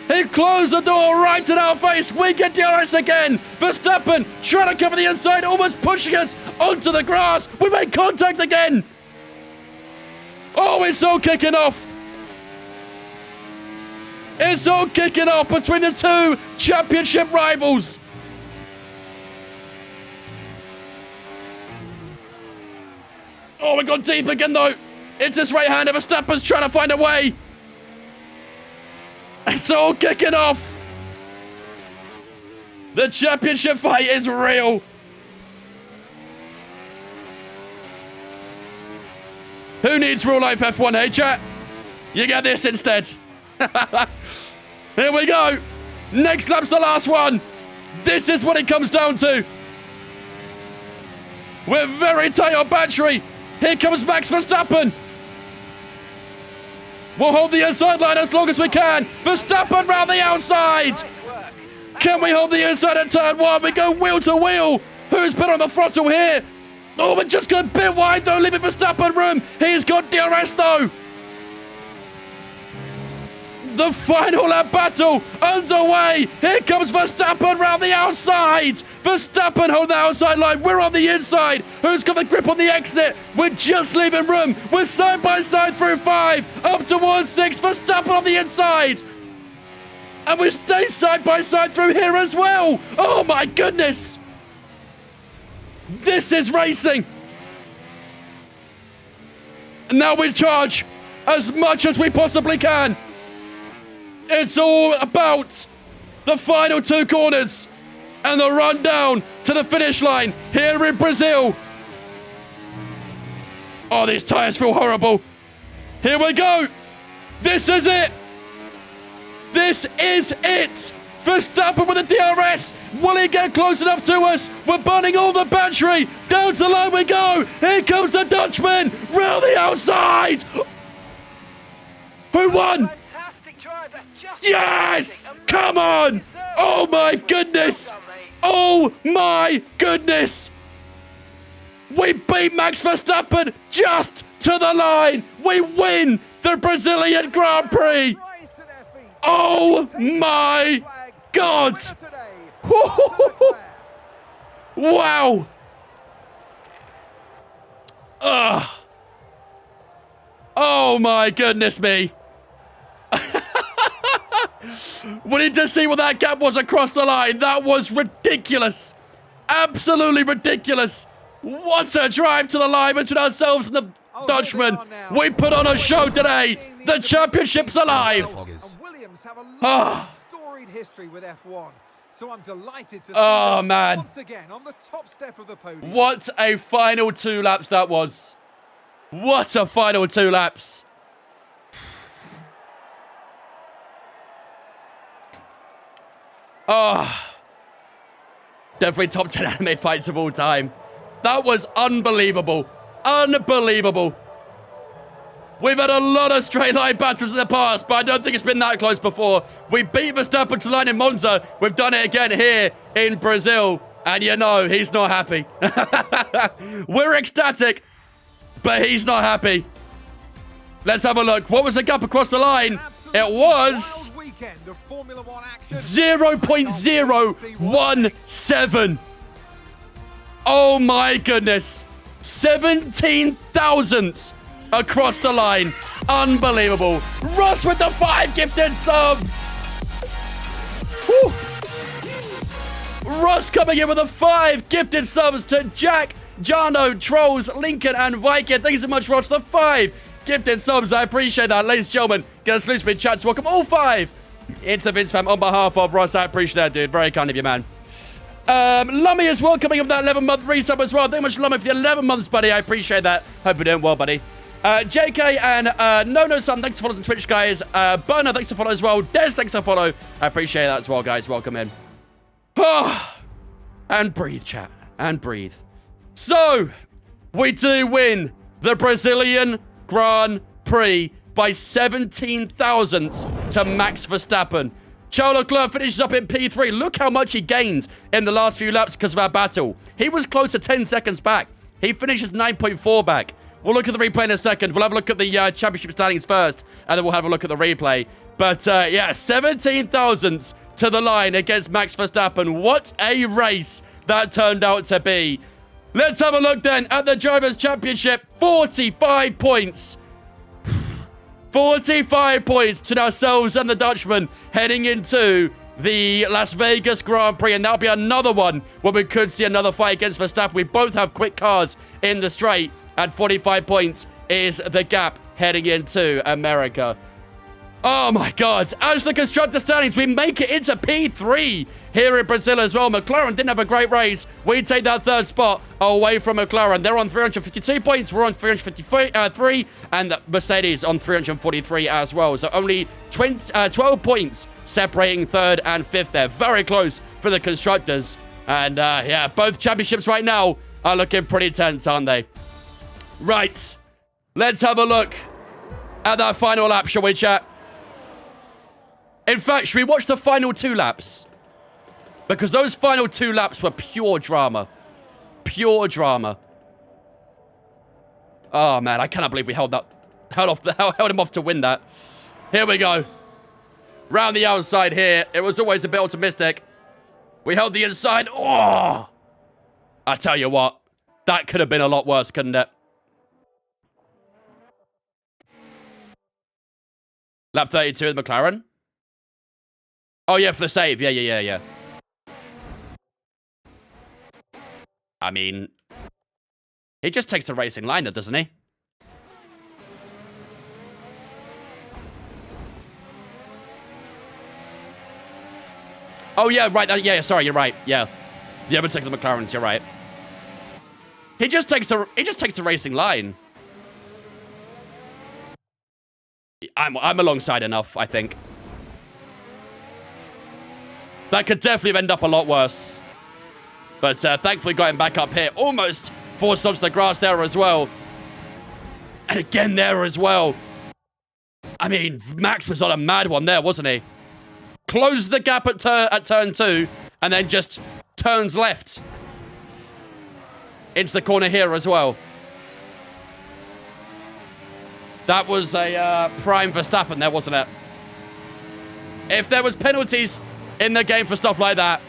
He closed the door right in our face. We get DRS again. Verstappen trying to cover the inside, almost pushing us onto the grass. We make contact again. Oh, it's all kicking off. It's all kicking off between the two championship rivals. Oh, we got deep again, though. It's this right-hander. Verstappen's trying to find a way. It's all kicking off. The championship fight is real. Who needs real-life F1, hey, chat? You get this instead. Here we go. Next lap's the last one. This is what it comes down to. We're very tight on battery. Here comes Max Verstappen. We'll hold the inside line as long as we can. Verstappen round the outside. Can we hold the inside at turn 1? We go wheel to wheel. Who's been on the throttle here? Oh, we're just going a bit wide though, leaving Verstappen room. He's got DRS though. The final lap battle underway. Here comes Verstappen round the outside. Verstappen hold the outside line. We're on the inside. Who's got the grip on the exit? We're just leaving room. We're side by side through 5. Up towards 6. Verstappen on the inside. And we stay side by side through here as well. Oh my goodness. This is racing. Now we charge as much as we possibly can. It's all about the final 2 corners and the run down to the finish line here in Brazil. Oh, these tyres feel horrible. Here we go. This is it. This is it. Verstappen with the DRS. Will he get close enough to us? We're burning all the battery. Down to the line we go. Here comes the Dutchman. Round the outside. Who won? Fantastic drive. That's just Yes! fantastic. Come on! Oh my goodness! Well done, mate. Oh my goodness! We beat Max Verstappen just to the line. We win the Brazilian Grand Prix. Rise to their feet. Oh Take my the flag. God! Winner today, Leclerc. Wow! Ugh. Oh my goodness me! We need to see what that gap was across the line. That was ridiculous. Absolutely ridiculous. What a drive to the line between ourselves and the Dutchman. We put on a show today. The championship's alive. And Williams have a long, Ah. storied history with F1. So I'm delighted to see Oh, them man. once again on the top step of the podium. What a final 2 laps that was. What a final 2 laps. Oh. Definitely top 10 anime fights of all time. That was unbelievable. Unbelievable. We've had a lot of straight line battles in the past, but I don't think it's been that close before. We beat Verstappen to the line in Monza. We've done it again here in Brazil. And you know, he's not happy. We're ecstatic, but he's not happy. Let's have a look. What was the gap across the line? It was Wild weekend of Formula One action. 0.017. Oh my goodness. 17 thousandths across the line. Unbelievable. Ross with the 5 gifted subs. Whew. Ross coming in with the 5 gifted subs to Jack, Jarno, Trolls, Lincoln, and Viking. Thank you so much, Ross, for the 5 gifted subs. I appreciate that. Ladies and gentlemen, get a salute to chat to welcome all 5 into the Vince fam on behalf of Ross. I appreciate that, dude. Very kind of you, man. Lummy as well, coming up with that 11-month resub as well. Thank you much, Lummy, for the 11 months, buddy. I appreciate that. Hope you're doing well, buddy. JK and No Sam, thanks for following on Twitch, guys. Burner, thanks for following as well. Des, thanks for follow. I appreciate that as well, guys. Welcome in. And breathe, chat. And breathe. So, we do win the Brazilian Grand Prix by 17 thousandths to Max Verstappen. Charles Leclerc finishes up in P3. Look how much he gained in the last few laps because of our battle. He was close to 10 seconds back. He finishes 9.4 back. We'll look at the replay in a second. We'll have a look at the championship standings first, and then we'll have a look at the replay. But, yeah, 17 thousandths to the line against Max Verstappen. What a race that turned out to be. Let's have a look then at the Drivers' Championship. 45 points. 45 points between ourselves and the Dutchman heading into the Las Vegas Grand Prix. And that'll be another one where we could see another fight against Verstappen. We both have quick cars in the straight. And 45 points is the gap heading into America. Oh my God. As the constructor standings, we make it into P3 here in Brazil as well. McLaren didn't have a great race. We take that 3rd spot away from McLaren. They're on 352 points. We're on 353. And the Mercedes on 343 as well. So only 12 points separating 3rd and 5th there. Very close for the constructors. And yeah, both championships right now are looking pretty tense, aren't they? Right. Let's have a look at that final lap, shall we, chat? In fact, should we watch the final 2 laps? Because those final 2 laps were pure drama. Pure drama. Oh, man, I cannot believe we held him off to win that. Here we go. Round the outside here. It was always a bit optimistic. We held the inside. Oh! I tell you what, that could have been a lot worse, couldn't it? Lap 32 with McLaren. Oh, yeah, for the save. Yeah. I mean, he just takes a racing line, doesn't he? Oh, yeah, right. Yeah, sorry, you're right. Yeah. The overtake of the McLarens, you're right. He just takes a racing line. I'm alongside enough, I think. That could definitely end up a lot worse. But thankfully got him back up here. Almost forced onto the grass there as well. And again there as well. I mean, Max was on a mad one there, wasn't he? Closed the gap at turn 2 and then just turns left into the corner here as well. That was a prime Verstappen there, wasn't it? If there was penalties in the game for stuff like that,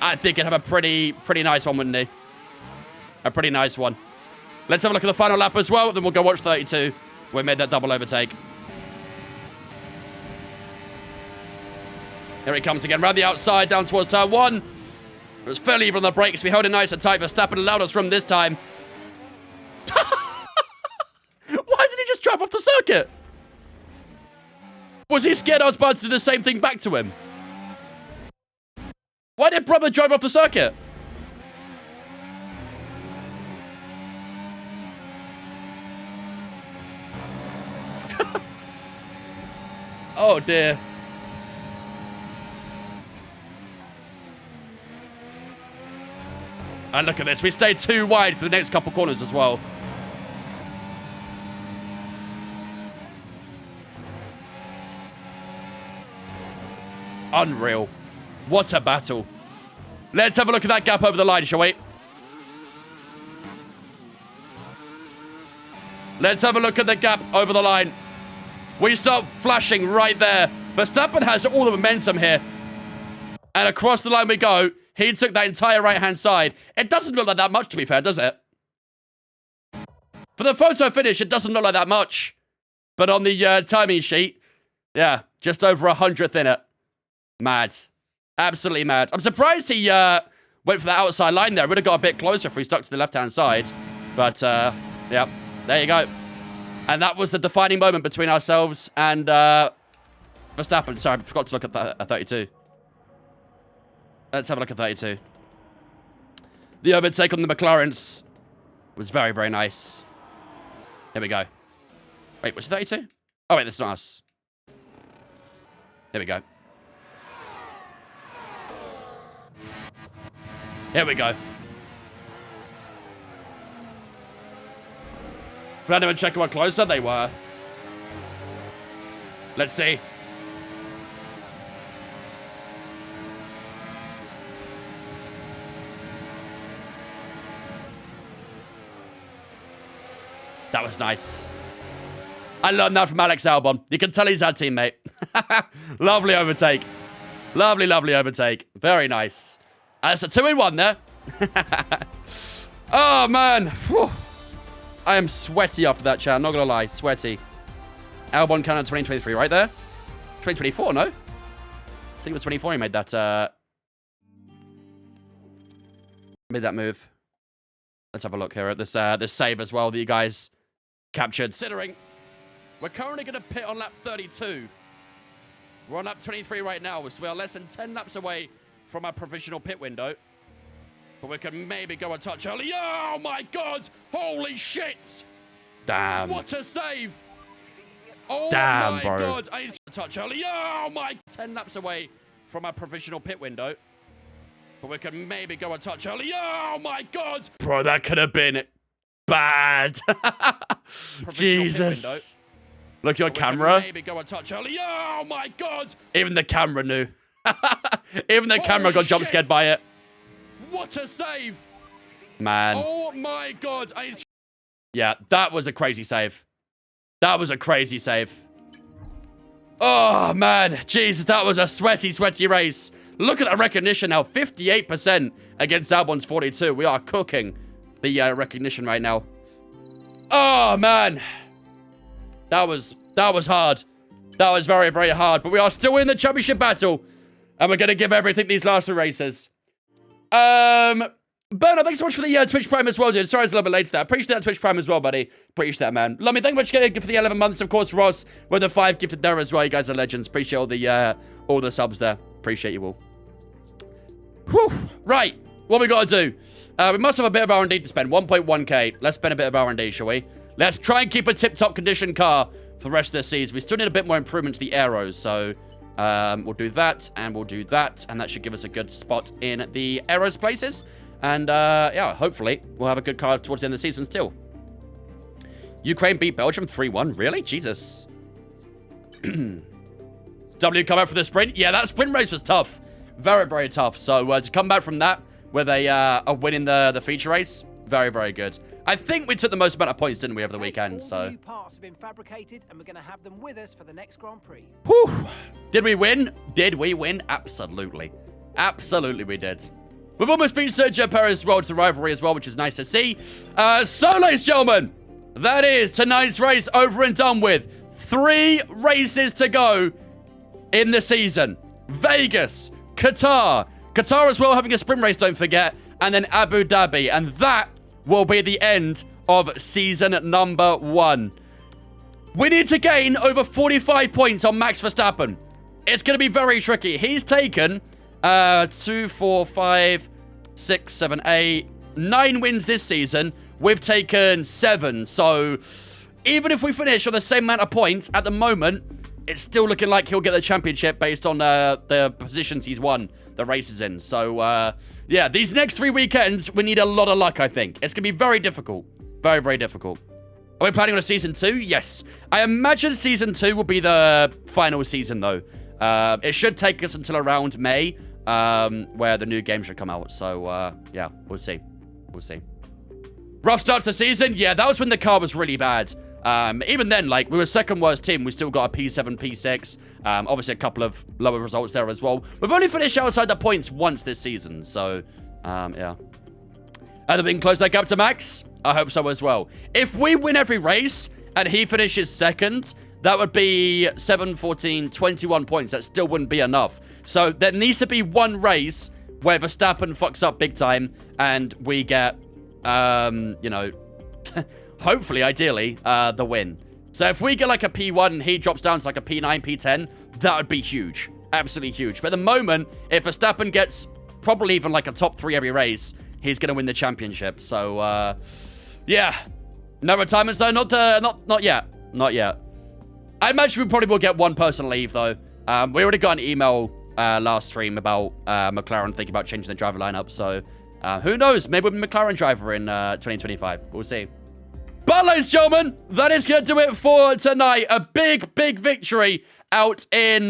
I think he'd have a pretty nice one, wouldn't he? A pretty nice one. Let's have a look at the final lap as well, then we'll go watch 32. We made that double overtake. Here he comes again, round the outside, down towards turn 1. It was fairly even on the brakes. We held it nice and tight. Verstappen allowed us room this time. Why did he just drive off the circuit? Was he scared I was about to do the same thing back to him? Why did brother drive off the circuit? Oh dear. And look at this. We stayed too wide for the next couple corners as well. Unreal. What a battle. Let's have a look at that gap over the line, shall we? Let's have a look at the gap over the line. We start flashing right there. Verstappen has all the momentum here. And across the line we go. He took that entire right-hand side. It doesn't look like that much, to be fair, does it? For the photo finish, it doesn't look like that much. But on the timing sheet, yeah, just over 100th in it. Mad. Absolutely mad. I'm surprised he went for that outside line there. Would have got a bit closer if he stuck to the left-hand side. But, yeah, there you go. And that was the defining moment between ourselves and Verstappen. Sorry, I forgot to look at 32. Let's have a look at 32. The overtake on the McLarens was very, very nice. Here we go. Wait, was it 32? Oh, wait, that's not us. Here we go. Here we go. Fernando and Checo were closer. They were. Let's see. That was nice. I learned that from Alex Albon. You can tell he's our teammate. Lovely overtake. Lovely, lovely overtake. Very nice. That's a 2-in-1 there. Oh, man. Whew. I am sweaty after that, chat. Not going to lie. Sweaty. Albon Canada 2023 right there. 2024, no? I think it was 24 he made that, move. Let's have a look here at this save as well that you guys captured. Considering we're currently going to pit on lap 32. We're on lap 23 right now, so we are less than 10 laps away from our provisional pit window. But we can maybe go a touch early. Oh my god! Holy shit! Damn. What a save! Oh damn, my god! I need to touch early. Oh my! 10 laps away from our provisional pit window. But we can maybe go a touch early. Oh my god! Bro, that could have been bad. Jesus. Look, your camera. Maybe go a touch early. Oh my god! Even the camera knew. Even the camera got jump scared by it. What a save! Man. Oh my god! Yeah, that was a crazy save. That was a crazy save. Oh man, Jesus, that was a sweaty, sweaty race. Look at that recognition now, 58% against Albon's 42. We are cooking the recognition right now. Oh man, that was hard. That was very, very hard. But we are still in the championship battle, and we're gonna give everything these last 3 races. Bernard, thanks so much for the Twitch Prime as well, dude. Sorry it's a little bit late to that. Appreciate that Twitch Prime as well, buddy. Appreciate that, man. Love me. Thank you much for the 11 months. Of course, Ross with the 5 gifted there as well. You guys are legends. Appreciate all the subs there. Appreciate you all. Whew. Right. What we got to do? We must have a bit of R&D to spend. 1.1k. Let's spend a bit of R&D, shall we? Let's try and keep a tip-top condition car for the rest of the season. We still need a bit more improvement to the aeros, so we'll do that, and we'll do that, and that should give us a good spot in the aeros places. And, yeah, hopefully we'll have a good car towards the end of the season still. Ukraine beat Belgium 3-1. Really? Jesus. W come out for the sprint. Yeah, that sprint race was tough. Very, very tough. So to come back from that with a win in the feature race, very, very good. I think we took the most amount of points, didn't we, over the weekend? So New parts have been fabricated, and we're going to have them with us for the next Grand Prix. whew. Did we win? Did we win? Absolutely. Absolutely we did. We've almost beat Sergio Perez World to rivalry as well, which is nice to see. So, ladies and gentlemen, that is tonight's race over and done with. 3 races to go in the season. Vegas, Qatar as well, having a sprint race, don't forget, and then Abu Dhabi, and that will be the end of season number 1. We need to gain over 45 points on Max Verstappen. It's going to be very tricky. He's taken 2, 4, 5, 6, 7, 8, 9 wins this season. We've taken 7, so even if we finish on the same amount of points at the moment, it's still looking like he'll get the championship based on the positions he's won the races in. So, yeah, these next 3 weekends, we need a lot of luck, I think. It's going to be very difficult. Very, very difficult. Are we planning on a Season 2? Yes. I imagine Season 2 will be the final season, though. It should take us until around May, where the new game should come out. So, yeah, we'll see. We'll see. Rough start to the season. Yeah, that was when the car was really bad. Even then, like, we were second worst team. We still got a P7, P6. Obviously, a couple of lower results there as well. We've only finished outside the points once this season. So, yeah. Have we been close that gap to Max? I hope so as well. If we win every race and he finishes second, that would be 7, 14, 21 points. That still wouldn't be enough. So, there needs to be one race where Verstappen fucks up big time and we get, you know... hopefully, ideally, the win. So if we get like a P1 and he drops down to like a P9, P10, that would be huge. Absolutely huge. But at the moment, if Verstappen gets probably even like a top 3 every race, he's going to win the championship. So, yeah. No retirements though? Not yet. Not yet. I imagine we probably will get one person leave though. We already got an email last stream about McLaren thinking about changing the driver lineup. So, who knows? Maybe we'll be McLaren driver in 2025. We'll see. But, ladies and gentlemen, that is going to do it for tonight. A big, big victory out in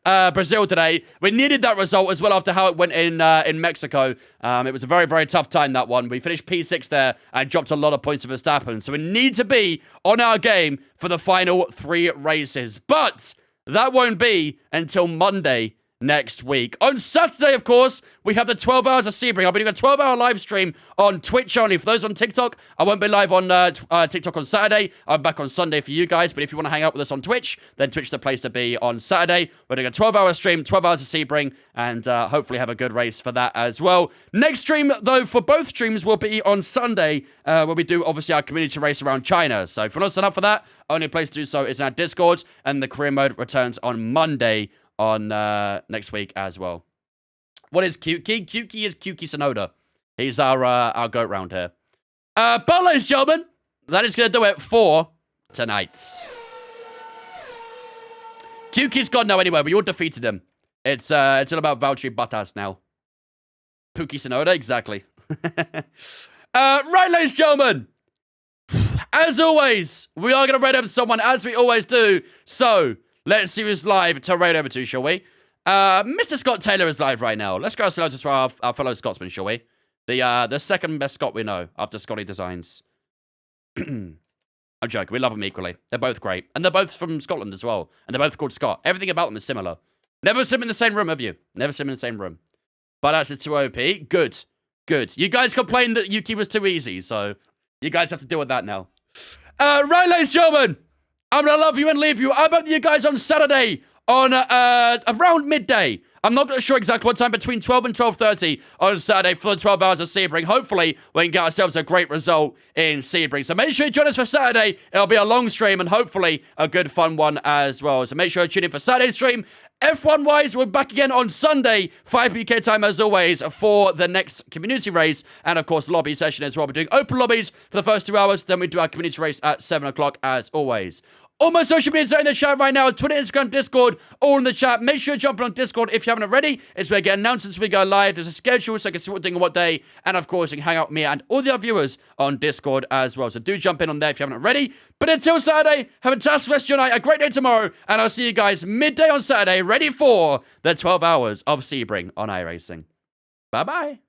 Brazil today. We needed that result as well after how it went in Mexico. It was a very, very tough time, that one. We finished P6 there and dropped a lot of points of Verstappen. So we need to be on our game for the final 3 races. But that won't be until Monday next week. On Saturday, of course, we have the 12 hours of Sebring. I'll be doing a 12-hour live stream on Twitch only. For those on TikTok, I won't be live on TikTok on Saturday. I'm back on Sunday for you guys, but if you want to hang out with us on Twitch, then Twitch is the place to be on Saturday. We're doing a 12-hour stream, 12 hours of Sebring, and hopefully have a good race for that as well. Next stream, though, for both streams will be on Sunday, where we do, obviously, our community race around China. So if you're not signed up for that, only place to do so is in our Discord, and the career mode returns on Monday on next week as well. What is Kyuki? Kyuki is Kyuki Tsunoda. He's our goat round here. But ladies and gentlemen, that is going to do it for tonight. Kyuki's gone now anyway. We all defeated him. It's all about Valtteri Bottas now. Puki Tsunoda, exactly. Right, ladies and gentlemen. As always, we are going to raid over to someone, as we always do. So, let's see who's live to raid over to, shall we? Mr. Scott Taylor is live right now. Let's go say hello to our fellow Scotsman, shall we? The second best Scot we know after Scotty Designs. I'm joking. We love them equally. They're both great. And they're both from Scotland as well. And they're both called Scott. Everything about them is similar. Never seen them in the same room, have you? Never seen them in the same room. But as it's too OP. Good. Good. You guys complained that Yuki was too easy, so you guys have to deal with that now. Right, ladies and gentlemen. I'm going to love you and leave you. I'm up to you guys on Saturday on around midday. I'm not sure exactly what time, between 12 and 12:30 on Saturday for the 12 hours of Sebring. Hopefully, we can get ourselves a great result in Sebring. So make sure you join us for Saturday. It'll be a long stream and hopefully a good fun one as well. So make sure you tune in for Saturday's stream. F1-wise, we're back again on Sunday, 5 UK time as always, for the next community race. And of course, lobby session as well. We're doing open lobbies for the first 2 hours. Then we do our community race at 7 o'clock as always. All my social medias are in the chat right now. Twitter, Instagram, Discord, all in the chat. Make sure you jump on Discord if you haven't already. It's where I get announcements when we go live. There's a schedule so I can see what we're doing on what day. And of course, you can hang out with me and all the other viewers on Discord as well. So do jump in on there if you haven't already. But until Saturday, have a fantastic rest of your night, a great day tomorrow. And I'll see you guys midday on Saturday, ready for the 12 hours of Sebring on iRacing. Bye-bye.